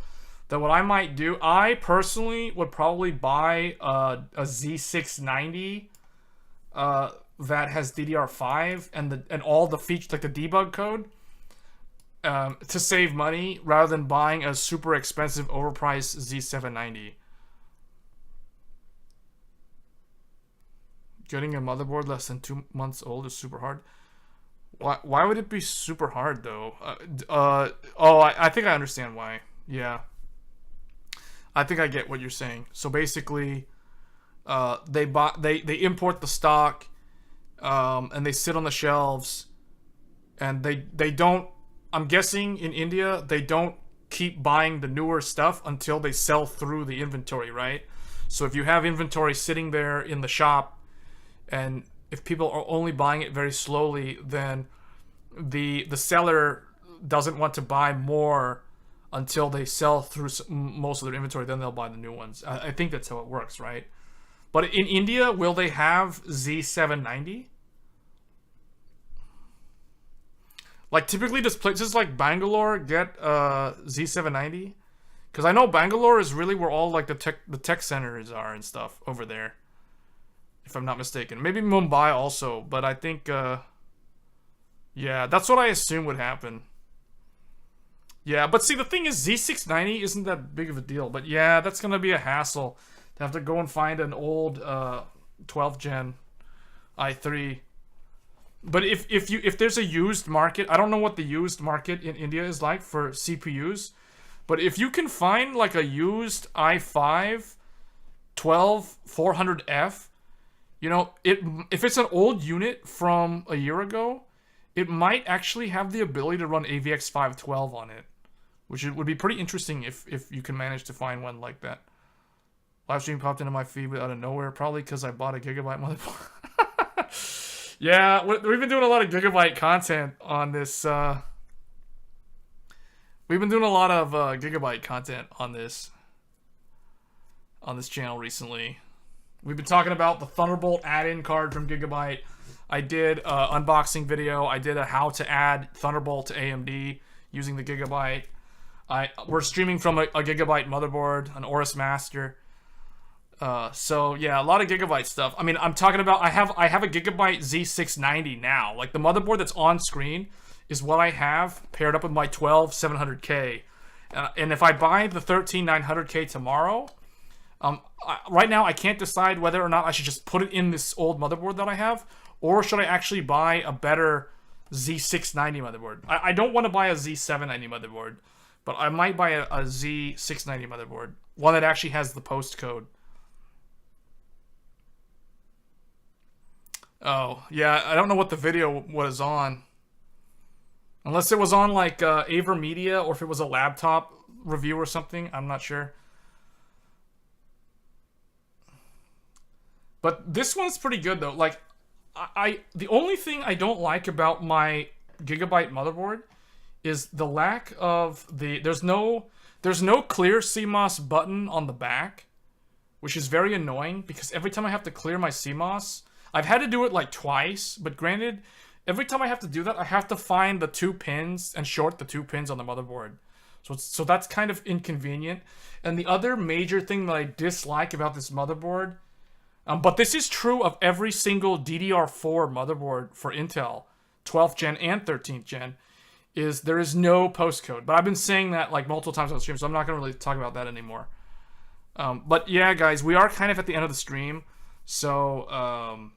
then what I might do, I personally would probably buy a Z690 that has DDR5 and all the features, like the debug code, to save money rather than buying a super expensive overpriced Z790. Getting a motherboard less than 2 months old is super hard. Why would it be super hard though? I think I understand why. Yeah, I think I get what you're saying. So basically, they import the stock, and they sit on the shelves, and they don't. I'm guessing in India they don't keep buying the newer stuff until they sell through the inventory, right? So if you have inventory sitting there in the shop, and if people are only buying it very slowly, then the seller doesn't want to buy more until they sell through most of their inventory. Then they'll buy the new ones. I think that's how it works, right? But in India, will they have Z790? Like, typically, does places like Bangalore get Z790? Because I know Bangalore is really where all like the tech centers are and stuff over there, if I'm not mistaken. Maybe Mumbai also, but I think, yeah, that's what I assume would happen. Yeah, but see, the thing is, Z690 isn't that big of a deal. But yeah, that's gonna be a hassle to have to go and find an old 12th gen i3. But if there's a used market, I don't know what the used market in India is like for CPUs, but if you can find like a used i5 12400F, you know, if it's an old unit from a year ago, it might actually have the ability to run AVX 512 on it, which would be pretty interesting if you can manage to find one like that. Live stream popped into my feed out of nowhere, probably because I bought a Gigabyte motherboard. Yeah, we've been doing a lot of Gigabyte content on this. We've been doing a lot of Gigabyte content on this channel recently. We've been talking about the Thunderbolt add-in card from Gigabyte. I did an unboxing video. I did a how to add Thunderbolt to AMD using the Gigabyte. We're streaming from a Gigabyte motherboard, an AORUS Master. So yeah, a lot of Gigabyte stuff. I mean, I'm talking about I have a Gigabyte Z690 now. Like, the motherboard that's on screen is what I have paired up with my 12700K. And if I buy the 13900K tomorrow, Right now, I can't decide whether or not I should just put it in this old motherboard that I have, or should I actually buy a better Z690 motherboard. I don't want to buy a Z790 motherboard, but I might buy a Z690 motherboard, one that actually has the post code. Oh, yeah, I don't know what the video was on. Unless it was on, like, AverMedia, or if it was a laptop review or something. I'm not sure. But this one's pretty good, though. Like, the only thing I don't like about my Gigabyte motherboard is the lack of the... There's no clear CMOS button on the back, which is very annoying, because every time I have to clear my CMOS... I've had to do it like twice, but granted, every time I have to do that, I have to find the 2 pins and short the 2 pins on the motherboard. So that's kind of inconvenient. And the other major thing that I dislike about this motherboard, but this is true of every single DDR4 motherboard for Intel, 12th gen and 13th gen, is there is no postcode. But I've been saying that like multiple times on the stream, so I'm not going to really talk about that anymore. But yeah, guys, we are kind of at the end of the stream. So,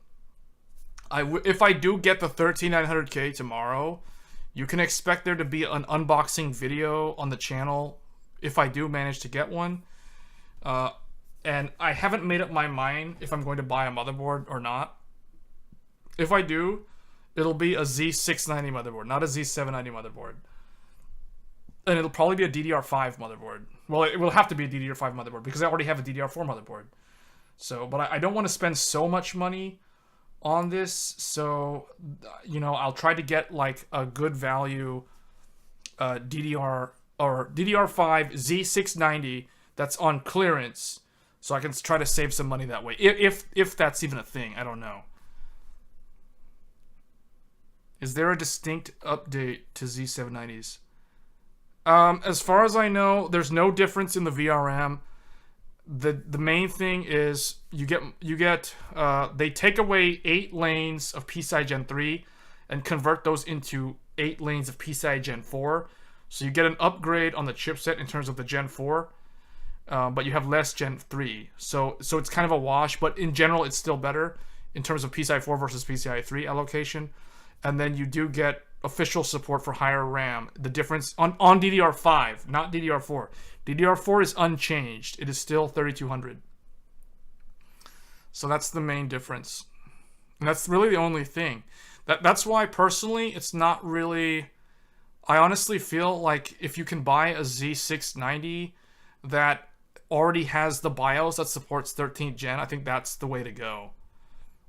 if I do get the 13900K tomorrow, you can expect there to be an unboxing video on the channel if I do manage to get one. And I haven't made up my mind if I'm going to buy a motherboard or not. If I do, it'll be a Z690 motherboard, not a Z790 motherboard. And it'll probably be a DDR5 motherboard. Well, it will have to be a DDR5 motherboard because I already have a DDR4 motherboard. So, but I don't want to spend so much money on this. So, you know, I'll try to get like a good value DDR5 Z690 that's on clearance, so I can try to save some money that way. If that's even a thing, I don't know. Is there a distinct update to Z790s? As far as I know, there's no difference in the VRM. The main thing is you get they take away 8 lanes of PCIe Gen 3 and convert those into 8 lanes of PCIe Gen 4. So you get an upgrade on the chipset in terms of the Gen 4, but you have less Gen 3. So it's kind of a wash, but in general it's still better in terms of PCIe 4 versus PCIe 3 allocation. And then you do get official support for higher RAM. The difference on DDR5, not DDR4. DDR4 is unchanged. It is still 3200. So that's the main difference. And that's really the only thing. That's why personally it's not really... I honestly feel like if you can buy a Z690 that already has the BIOS that supports 13th gen, I think that's the way to go.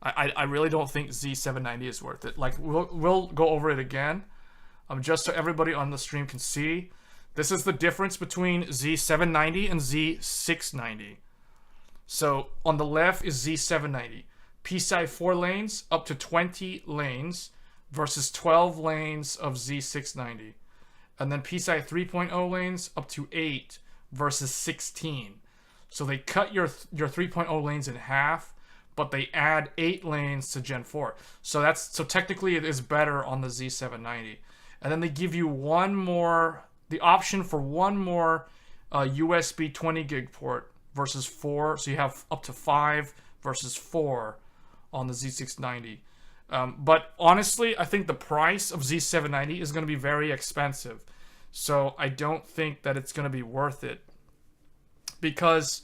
I really don't think Z790 is worth it. Like, we'll go over it again, just so everybody on the stream can see. This is the difference between Z790 and Z690. So on the left is Z790. PCIe 4 lanes up to 20 lanes versus 12 lanes of Z690. And then PCIe 3.0 lanes up to 8 versus 16. So they cut your 3.0 lanes in half, but they add 8 lanes to Gen 4. So technically it is better on the Z790. And then they give you the option for one more USB 20 gig port versus 4. So you have up to 5 versus 4 on the Z690. But honestly, I think the price of Z790 is going to be very expensive. So I don't think that it's going to be worth it. Because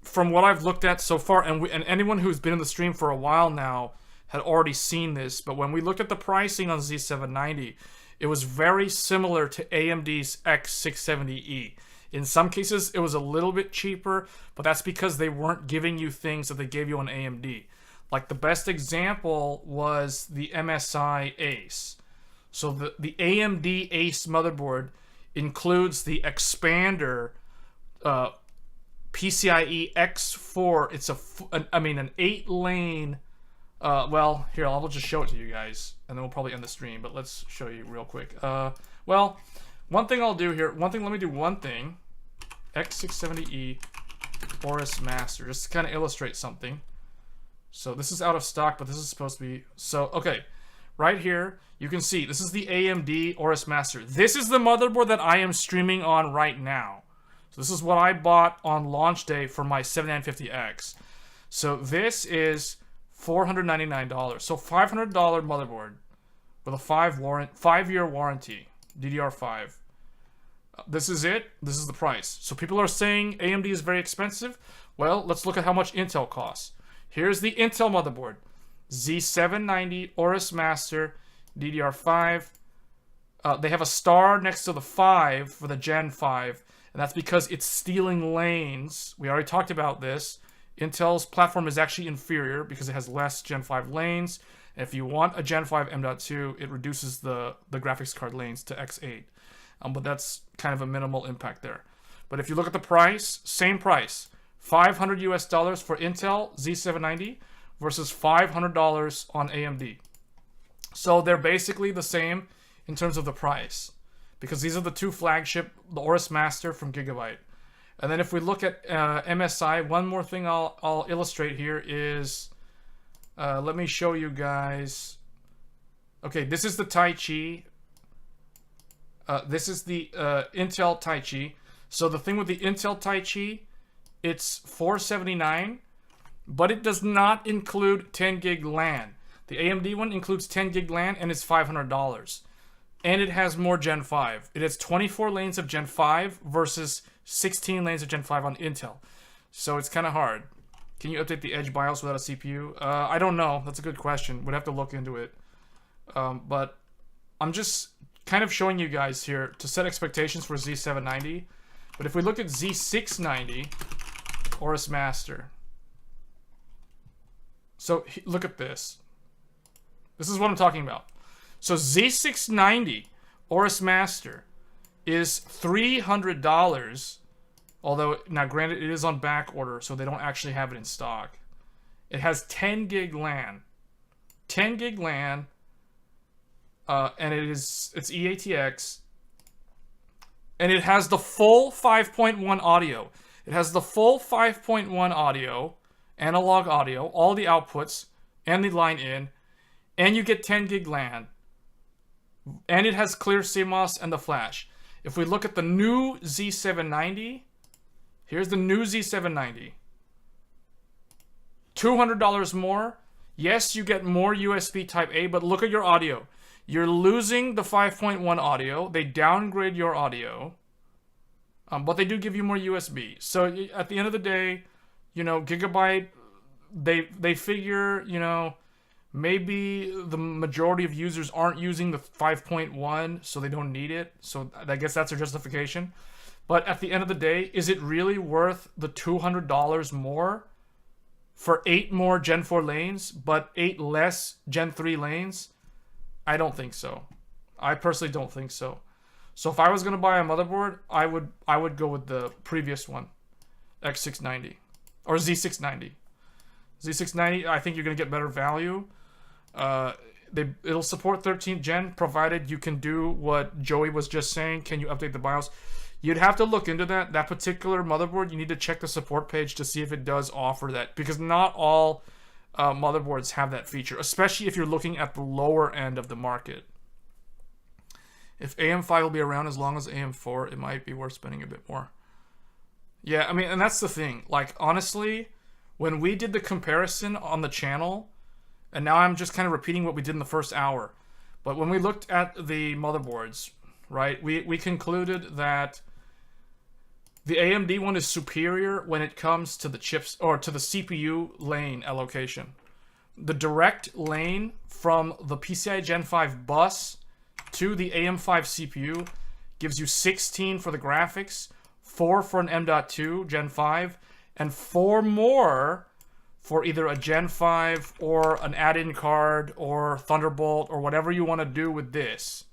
from what I've looked at so far, and anyone who's been in the stream for a while now had already seen this, but when we looked at the pricing on Z790, it was very similar to AMD's X670E. In some cases, it was a little bit cheaper, but that's because they weren't giving you things that they gave you on AMD. Like, the best example was the MSI Ace. So the AMD Ace motherboard includes the expander PCIe X4. It's an 8-lane. Well, here, I'll just show it to you guys, and then we'll probably end the stream. But let's show you real quick. Well, one thing I'll do here. Let me do one thing. X670E AORUS Master, just to kind of illustrate something. So this is out of stock, but this is supposed to be... So, okay. Right here, you can see, this is the AMD AORUS Master. This is the motherboard that I am streaming on right now. So this is what I bought on launch day for my 7950X. So this is $499. So $500 motherboard with a 5-year warranty, DDR5. This is it. This is the price. So people are saying AMD is very expensive. Well, let's look at how much Intel costs. Here's the Intel motherboard. Z790 AORUS Master, DDR5. They have a star next to the 5 for the Gen 5. And that's because it's stealing lanes. We already talked about this. Intel's platform is actually inferior because it has less Gen 5 lanes. And if you want a Gen 5 M.2, it reduces the graphics card lanes to X8. But that's kind of a minimal impact there. But if you look at the price, same price. $500 US for Intel Z790 versus $500 on AMD. So they're basically the same in terms of the price, because these are the two flagship, the AORUS Master from Gigabyte. And then if we look at MSI, one more thing I'll illustrate here is, let me show you guys. Okay, this is the Taichi. This is the Intel Taichi. So the thing with the Intel Taichi, it's $479, but it does not include 10 gig LAN. The AMD one includes 10 gig LAN and it's $500. And it has more Gen 5. It has 24 lanes of Gen 5 versus 16 lanes of Gen 5 on Intel. So it's kind of hard. Can you update the Edge BIOS without a CPU? I don't know. That's a good question. We'd have to look into it. But I'm just kind of showing you guys here to set expectations for Z790. But if we look at Z690 AORUS Master. So look at this. This is what I'm talking about. So Z690 AORUS Master is $300, although now granted it is on back order, so they don't actually have it in stock. It has 10 gig LAN, 10 gig LAN, and it's eATX, and it has the full 5.1 audio. It has the full 5.1 audio, analog audio, all the outputs, and the line in, and you get 10 gig LAN. And it has clear CMOS and the flash. If we look at the new Z790, here's the new Z790. $200 more. Yes, you get more USB Type A, but look at your audio. You're losing the 5.1 audio. They downgrade your audio. But they do give you more USB. So at the end of the day, you know, Gigabyte, they figure, you know, maybe the majority of users aren't using the 5.1, so they don't need it. So I guess that's their justification. But at the end of the day, is it really worth the $200 more for 8 more Gen 4 lanes, but 8 less Gen 3 lanes? I don't think so. I personally don't think so. So if I was going to buy a motherboard, I would go with the previous one, X690 or Z690. Z690, I think you're going to get better value. It'll support 13th gen, provided you can do what Joey was just saying. Can you update the BIOS? You'd have to look into that. That particular motherboard, you need to check the support page to see if it does offer that, because not all motherboards have that feature, especially if you're looking at the lower end of the market. If AM5 will be around as long as AM4, it might be worth spending a bit more. Yeah, I mean, and that's the thing. Like, honestly, when we did the comparison on the channel, and now I'm just kind of repeating what we did in the first hour, but when we looked at the motherboards, right, we concluded that the AMD one is superior when it comes to the chips, or to the CPU lane allocation. The direct lane from the PCI Gen 5 bus to the AM5 CPU gives you 16 for the graphics, 4 for an M.2 Gen 5, and 4 more for either a Gen 5 or an add-in card or Thunderbolt or whatever you want to do with this.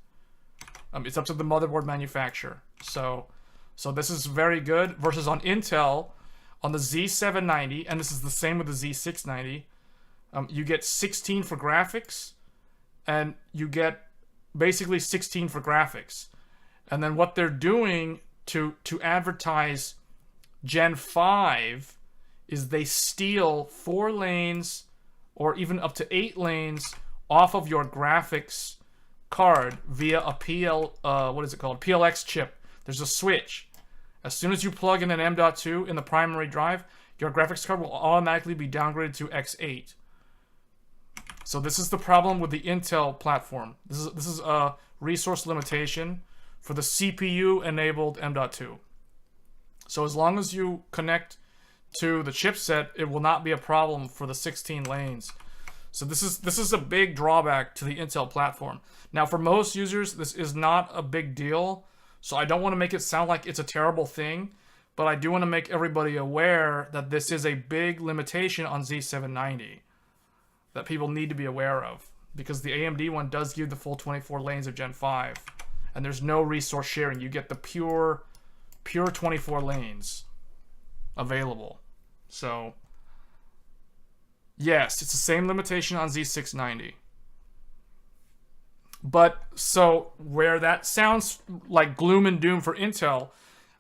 It's up to the motherboard manufacturer. So this is very good versus on Intel, on the Z790, and this is the same with the Z690. You get 16 for graphics, and you get basically 16 for graphics. And then what they're doing to advertise Gen 5 is they steal 4 lanes or even up to 8 lanes off of your graphics card via a PLX chip. There's a switch. As soon as you plug in an M.2 in the primary drive, your graphics card will automatically be downgraded to X8. So this is the problem with the Intel platform. This is a resource limitation for the CPU-enabled M.2. So as long as you connect to the chipset, it will not be a problem for the 16 lanes. So this is a big drawback to the Intel platform. Now, for most users, this is not a big deal. So I don't want to make it sound like it's a terrible thing, but I do want to make everybody aware that this is a big limitation on Z790 that people need to be aware of, because the AMD one does give the full 24 lanes of Gen 5, and there's no resource sharing. You get the pure 24 lanes available. So yes, it's the same limitation on Z690. But so where that sounds like gloom and doom for Intel,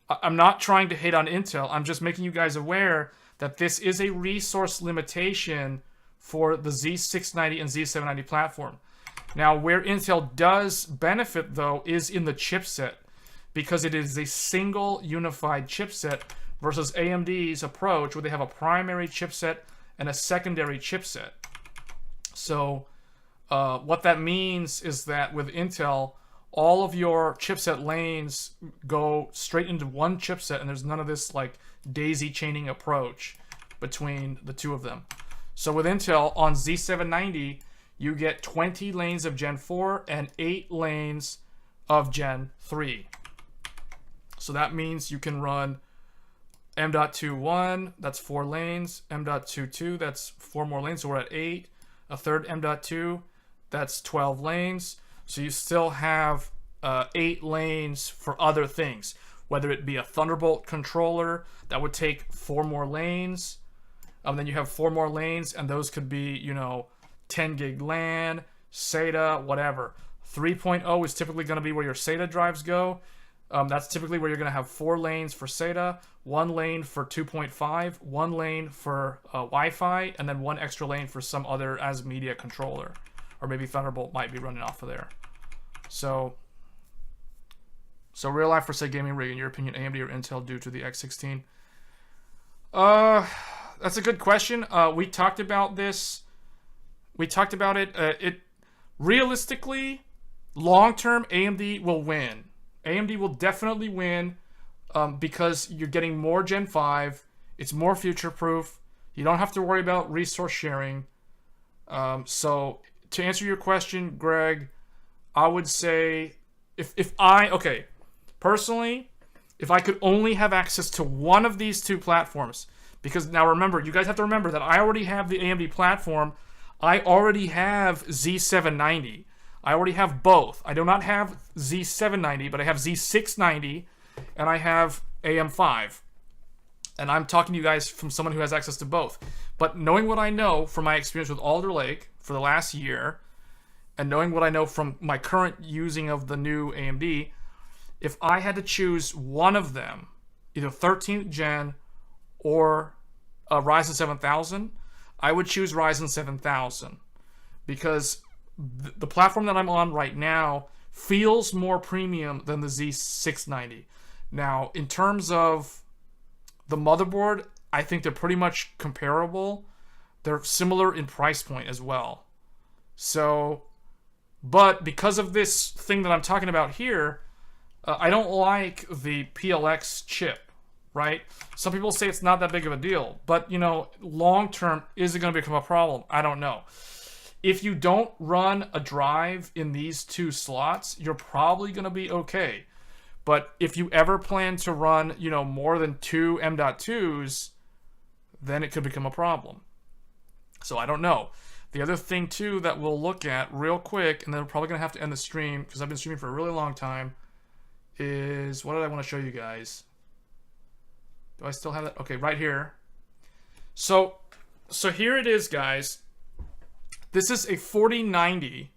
I'm not trying to hate on Intel. I'm just making you guys aware that this is a resource limitation for the Z690 and Z790 platform. Now, where Intel does benefit, though, is in the chipset, because it is a single unified chipset versus AMD's approach, where they have a primary chipset and a secondary chipset. So what that means is that with Intel, all of your chipset lanes go straight into one chipset, and there's none of this like daisy chaining approach between the two of them. So with Intel on Z790, you get 20 lanes of Gen 4 and 8 lanes of Gen 3. So that means you can run M.2.1, that's 4 lanes, M.2.2, that's 4 more lanes, so we're at 8. A third M.2, that's 12 lanes. So you still have 8 lanes for other things, whether it be a Thunderbolt controller that would take 4 more lanes. Then you have 4 more lanes, and those could be, you know, 10 gig LAN, SATA, whatever. 3.0 is typically going to be where your SATA drives go. That's typically where you're going to have 4 lanes for SATA, 1 lane for 2.5, 1 lane for Wi-Fi, and then 1 extra lane for some other as media controller. Or maybe Thunderbolt might be running off of there. So real life for, say, gaming rig, in your opinion, AMD or Intel due to the X16? That's a good question. We talked about this. We talked about it. Realistically, long-term, AMD will win. AMD will definitely win because you're getting more Gen 5. It's more future-proof. You don't have to worry about resource sharing. So to answer your question, Greg, I would say personally, if I could only have access to one of these two platforms, because now remember, you guys have to remember that I already have the AMD platform. I already have Z790. I already have both. I do not have Z790, but I have Z690, and I have AM5. And I'm talking to you guys from someone who has access to both. But knowing what I know from my experience with Alder Lake for the last year, and knowing what I know from my current using of the new AMD, if I had to choose one of them, either 13th gen or Ryzen 7000, I would choose Ryzen 7000, because the platform that I'm on right now feels more premium than the Z690. Now, in terms of the motherboard, I think they're pretty much comparable. They're similar in price point as well. So, but because of this thing that I'm talking about here, I don't like the PLX chip, right? Some people say it's not that big of a deal, but, you know, long term, is it going to become a problem? I don't know. If you don't run a drive in these two slots, you're probably going to be okay. But if you ever plan to run, you know, more than 2 M.2s, then it could become a problem. So I don't know. The other thing, too, that we'll look at real quick, and then we're probably going to have to end the stream, because I've been streaming for a really long time, is, what did I want to show you guys? Do I still have that? Okay, right here. So here it is, guys. This is a 4090.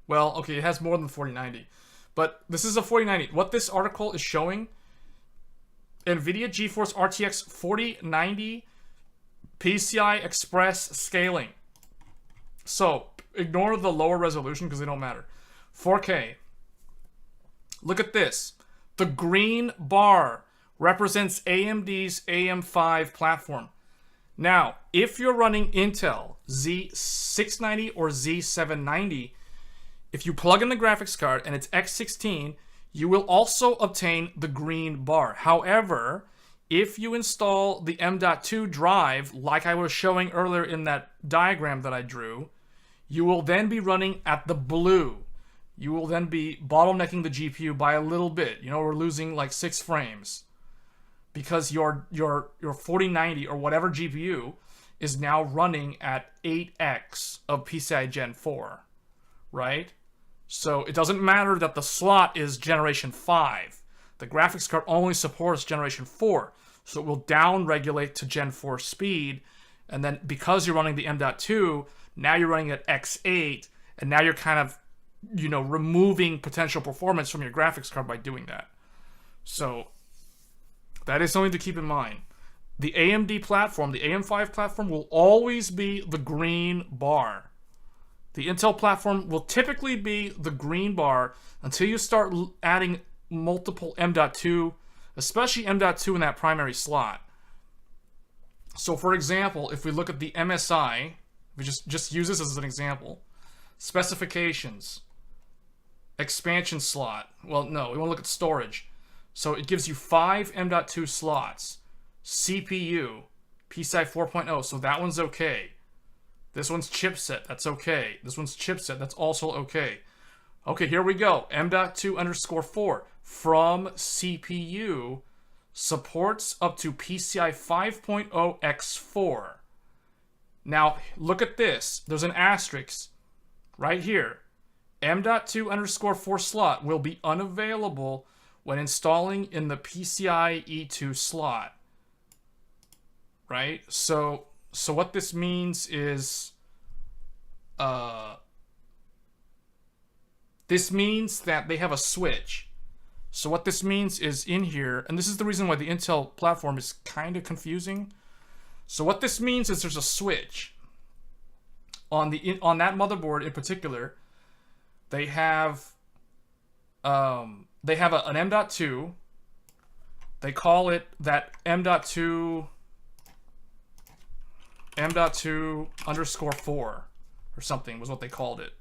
Well, okay, it has more than 4090. But this is a 4090. What this article is showing, NVIDIA GeForce RTX 4090 PCI Express scaling. So, ignore the lower resolution because they don't matter. 4K. Look at this. The green bar represents AMD's AM5 platform. Now, if you're running Intel Z690 or Z790, if you plug in the graphics card and it's X16, you will also obtain the green bar. However, if you install the M.2 drive, like I was showing earlier in that diagram that I drew, you will then be running at the blue. You will then be bottlenecking the GPU by a little bit. You know, we're losing like 6 frames because your 4090 or whatever GPU is now running at 8x of PCI Gen 4, right? So it doesn't matter that the slot is generation 5. The graphics card only supports generation 4. So it will down regulate to Gen 4 speed. And then because you're running the M.2, now you're running at X8. And now you're kind of, you know, removing potential performance from your graphics card by doing that. So that is something to keep in mind. The AMD platform, the AM5 platform, will always be the green bar. The Intel platform will typically be the green bar until you start adding multiple M.2, especially M.2 in that primary slot. So for example, if we look at the MSI, we just use this as an example. Specifications. Expansion slot. Well, no, we want to look at storage. So it gives you 5 M.2 slots. CPU, PCI 4.0, so that one's okay. This one's chipset, that's okay. This one's chipset, that's also okay. Okay, here we go. M.2_4 from CPU supports up to PCI 5.0 X4. Now, look at this. There's an asterisk right here. M.2_4 slot will be unavailable when installing in the PCI E2 slot. Right? So what this means is this means that they have a switch. So what this means is in here, and this is the reason why the Intel platform is kind of confusing. So what this means is there's a switch on that motherboard in particular. They have an M.2. They call it that M.2 M.2_4 or something was what they called it,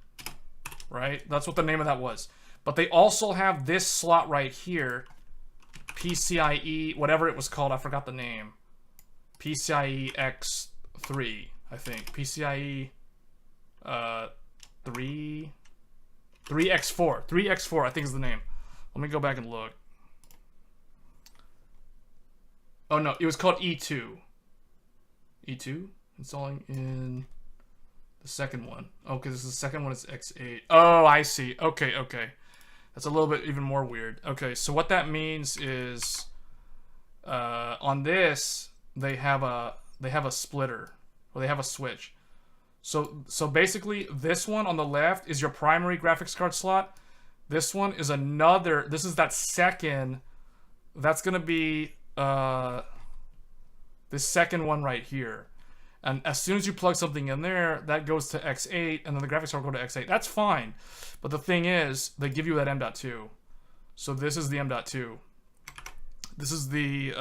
right? That's what the name of that was. But they also have this slot right here, PCIe, whatever it was called, I forgot the name. PCIe X3, I think. PCIe 3X4. 3X4, I think is the name. Let me go back and look. Oh no, it was called E2. E2? Installing in the second one. Oh, because the second one is X8. Oh, I see. Okay. That's a little bit even more weird. Okay, so what that means is on this they have a splitter, or they have a switch. So basically this one on the left is your primary graphics card slot. This one is another. This is that second. That's gonna be this second one right here. And as soon as you plug something in there, that goes to X8, and then the graphics card will go to X8. That's fine. But the thing is, they give you that M.2. So this is the M.2. This is the,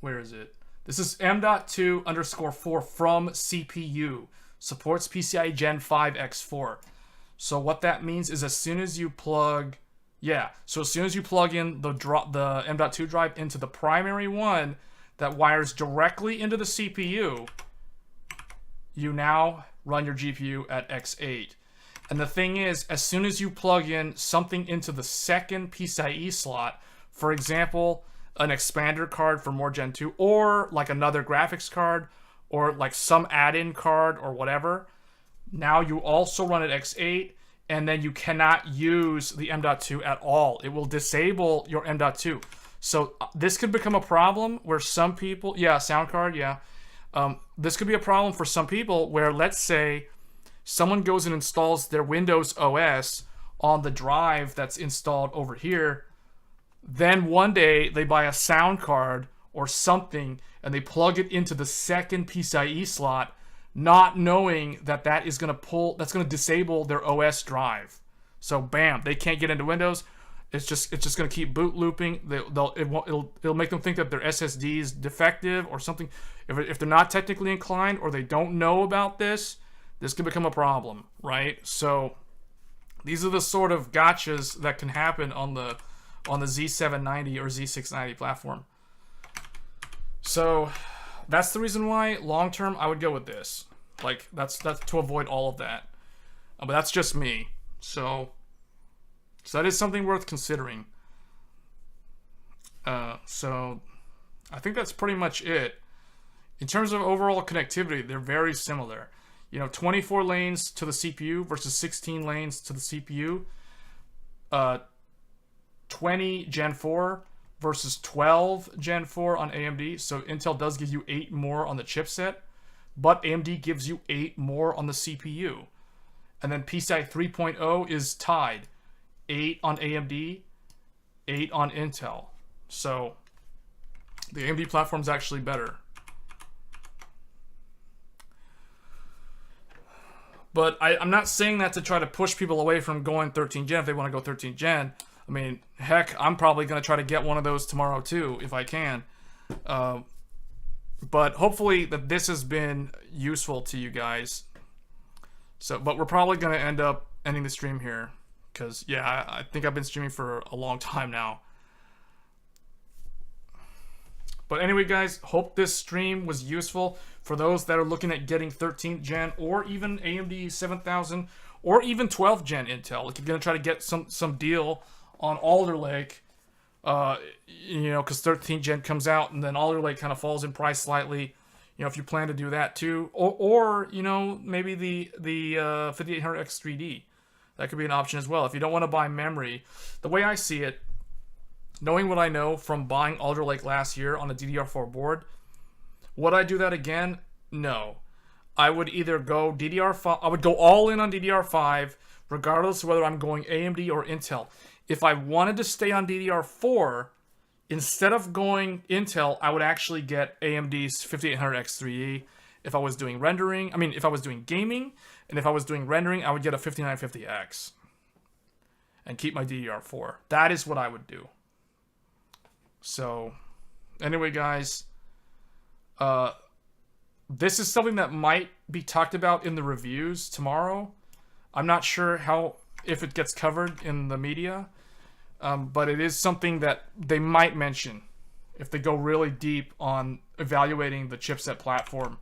where is it? This is M.2_4 from CPU. Supports PCI Gen 5 X4. So what that means is as soon as you plug, so as soon as you plug in the M.2 drive into the primary one, that wires directly into the CPU, you now run your GPU at X8. And the thing is, as soon as you plug in something into the second PCIe slot, for example, an expander card for more Gen 2, or like another graphics card, or like some add-in card or whatever, now you also run at X8, and then you cannot use the M.2 at all. It will disable your M.2. So this could become a problem where some people, sound card, this could be a problem for some people where, let's say, someone goes and installs their Windows OS on the drive that's installed over here. Then one day they buy a sound card or something and they plug it into the second PCIe slot, not knowing that that's going to disable their OS drive. So bam, they can't get into Windows. It's just going to keep boot looping. It'll make them think that their SSD is defective or something. If they're not technically inclined or they don't know about this could become a problem, right? So these are the sort of gotchas that can happen on the Z790 or Z690 platform. So that's the reason why long term I would go with this. Like that's to avoid all of that. But that's just me. So that is something worth considering. So I think that's pretty much it. In terms of overall connectivity, they're very similar. 24 lanes to the CPU versus 16 lanes to the CPU. 20 Gen 4 versus 12 Gen 4 on AMD. So Intel does give you 8 more on the chipset, but AMD gives you 8 more on the CPU. And then PCI 3.0 is tied. 8 on AMD, 8 on Intel. So the AMD platform is actually better. But I'm not saying that to try to push people away from going 13 gen if they want to go 13 gen. I mean, heck, I'm probably going to try to get one of those tomorrow too, if I can. But hopefully that this has been useful to you guys. But we're probably going to end up ending the stream here. Because, yeah, I think I've been streaming for a long time now. But anyway, guys, hope this stream was useful for those that are looking at getting 13th gen or even AMD 7000 or even 12th gen Intel. If you're going to try to get some deal on Alder Lake, because 13th gen comes out and then Alder Lake kind of falls in price slightly. If you plan to do that too, or maybe the 5800X 3D. That could be an option as well. If you don't want to buy memory, the way I see it, knowing what I know from buying Alder Lake last year on a DDR4 board, would I do that again? No. I would either go DDR5. I would go all in on DDR5, regardless of whether I'm going AMD or Intel. If I wanted to stay on DDR4, instead of going Intel, I would actually get AMD's 5800X 3E. If I was doing rendering, if I was doing gaming, and if I was doing rendering, I would get a 5950X and keep my DDR4. That is what I would do. So, anyway, guys, this is something that might be talked about in the reviews tomorrow. I'm not sure if it gets covered in the media, but it is something that they might mention if they go really deep on evaluating the chipset platform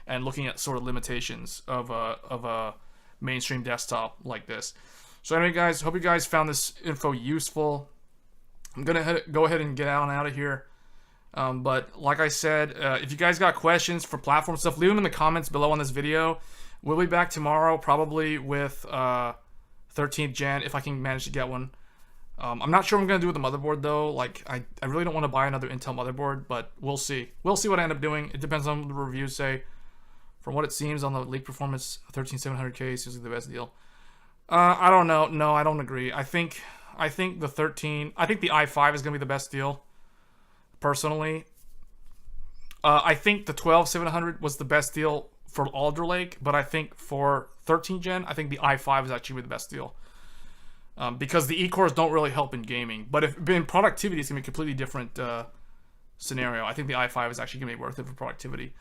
and looking at sort of limitations of a mainstream desktop like this. So anyway, guys, hope you guys found this info useful. I'm going to go ahead and get out of here. But like I said, if you guys got questions for platform stuff, leave them in the comments below on this video. We'll be back tomorrow, probably with 13th gen, if I can manage to get one. I'm not sure what I'm going to do with the motherboard, though. Like, I really don't want to buy another Intel motherboard, but we'll see. We'll see what I end up doing. It depends on what the reviews say. From what it seems on the leak performance, 13700K is usually the best deal. I don't know. No, I don't agree. I think the i5 is going to be the best deal, personally. I think the 12700 was the best deal for Alder Lake, but I think for 13th gen, I think the i5 is actually the best deal. Because the E-cores don't really help in gaming. But if in productivity, it's going to be a completely different scenario. I think the i5 is actually going to be worth it for productivity.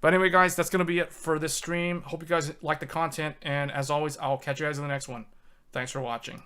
But anyway, guys, that's going to be it for this stream. Hope you guys like the content. And as always, I'll catch you guys in the next one. Thanks for watching.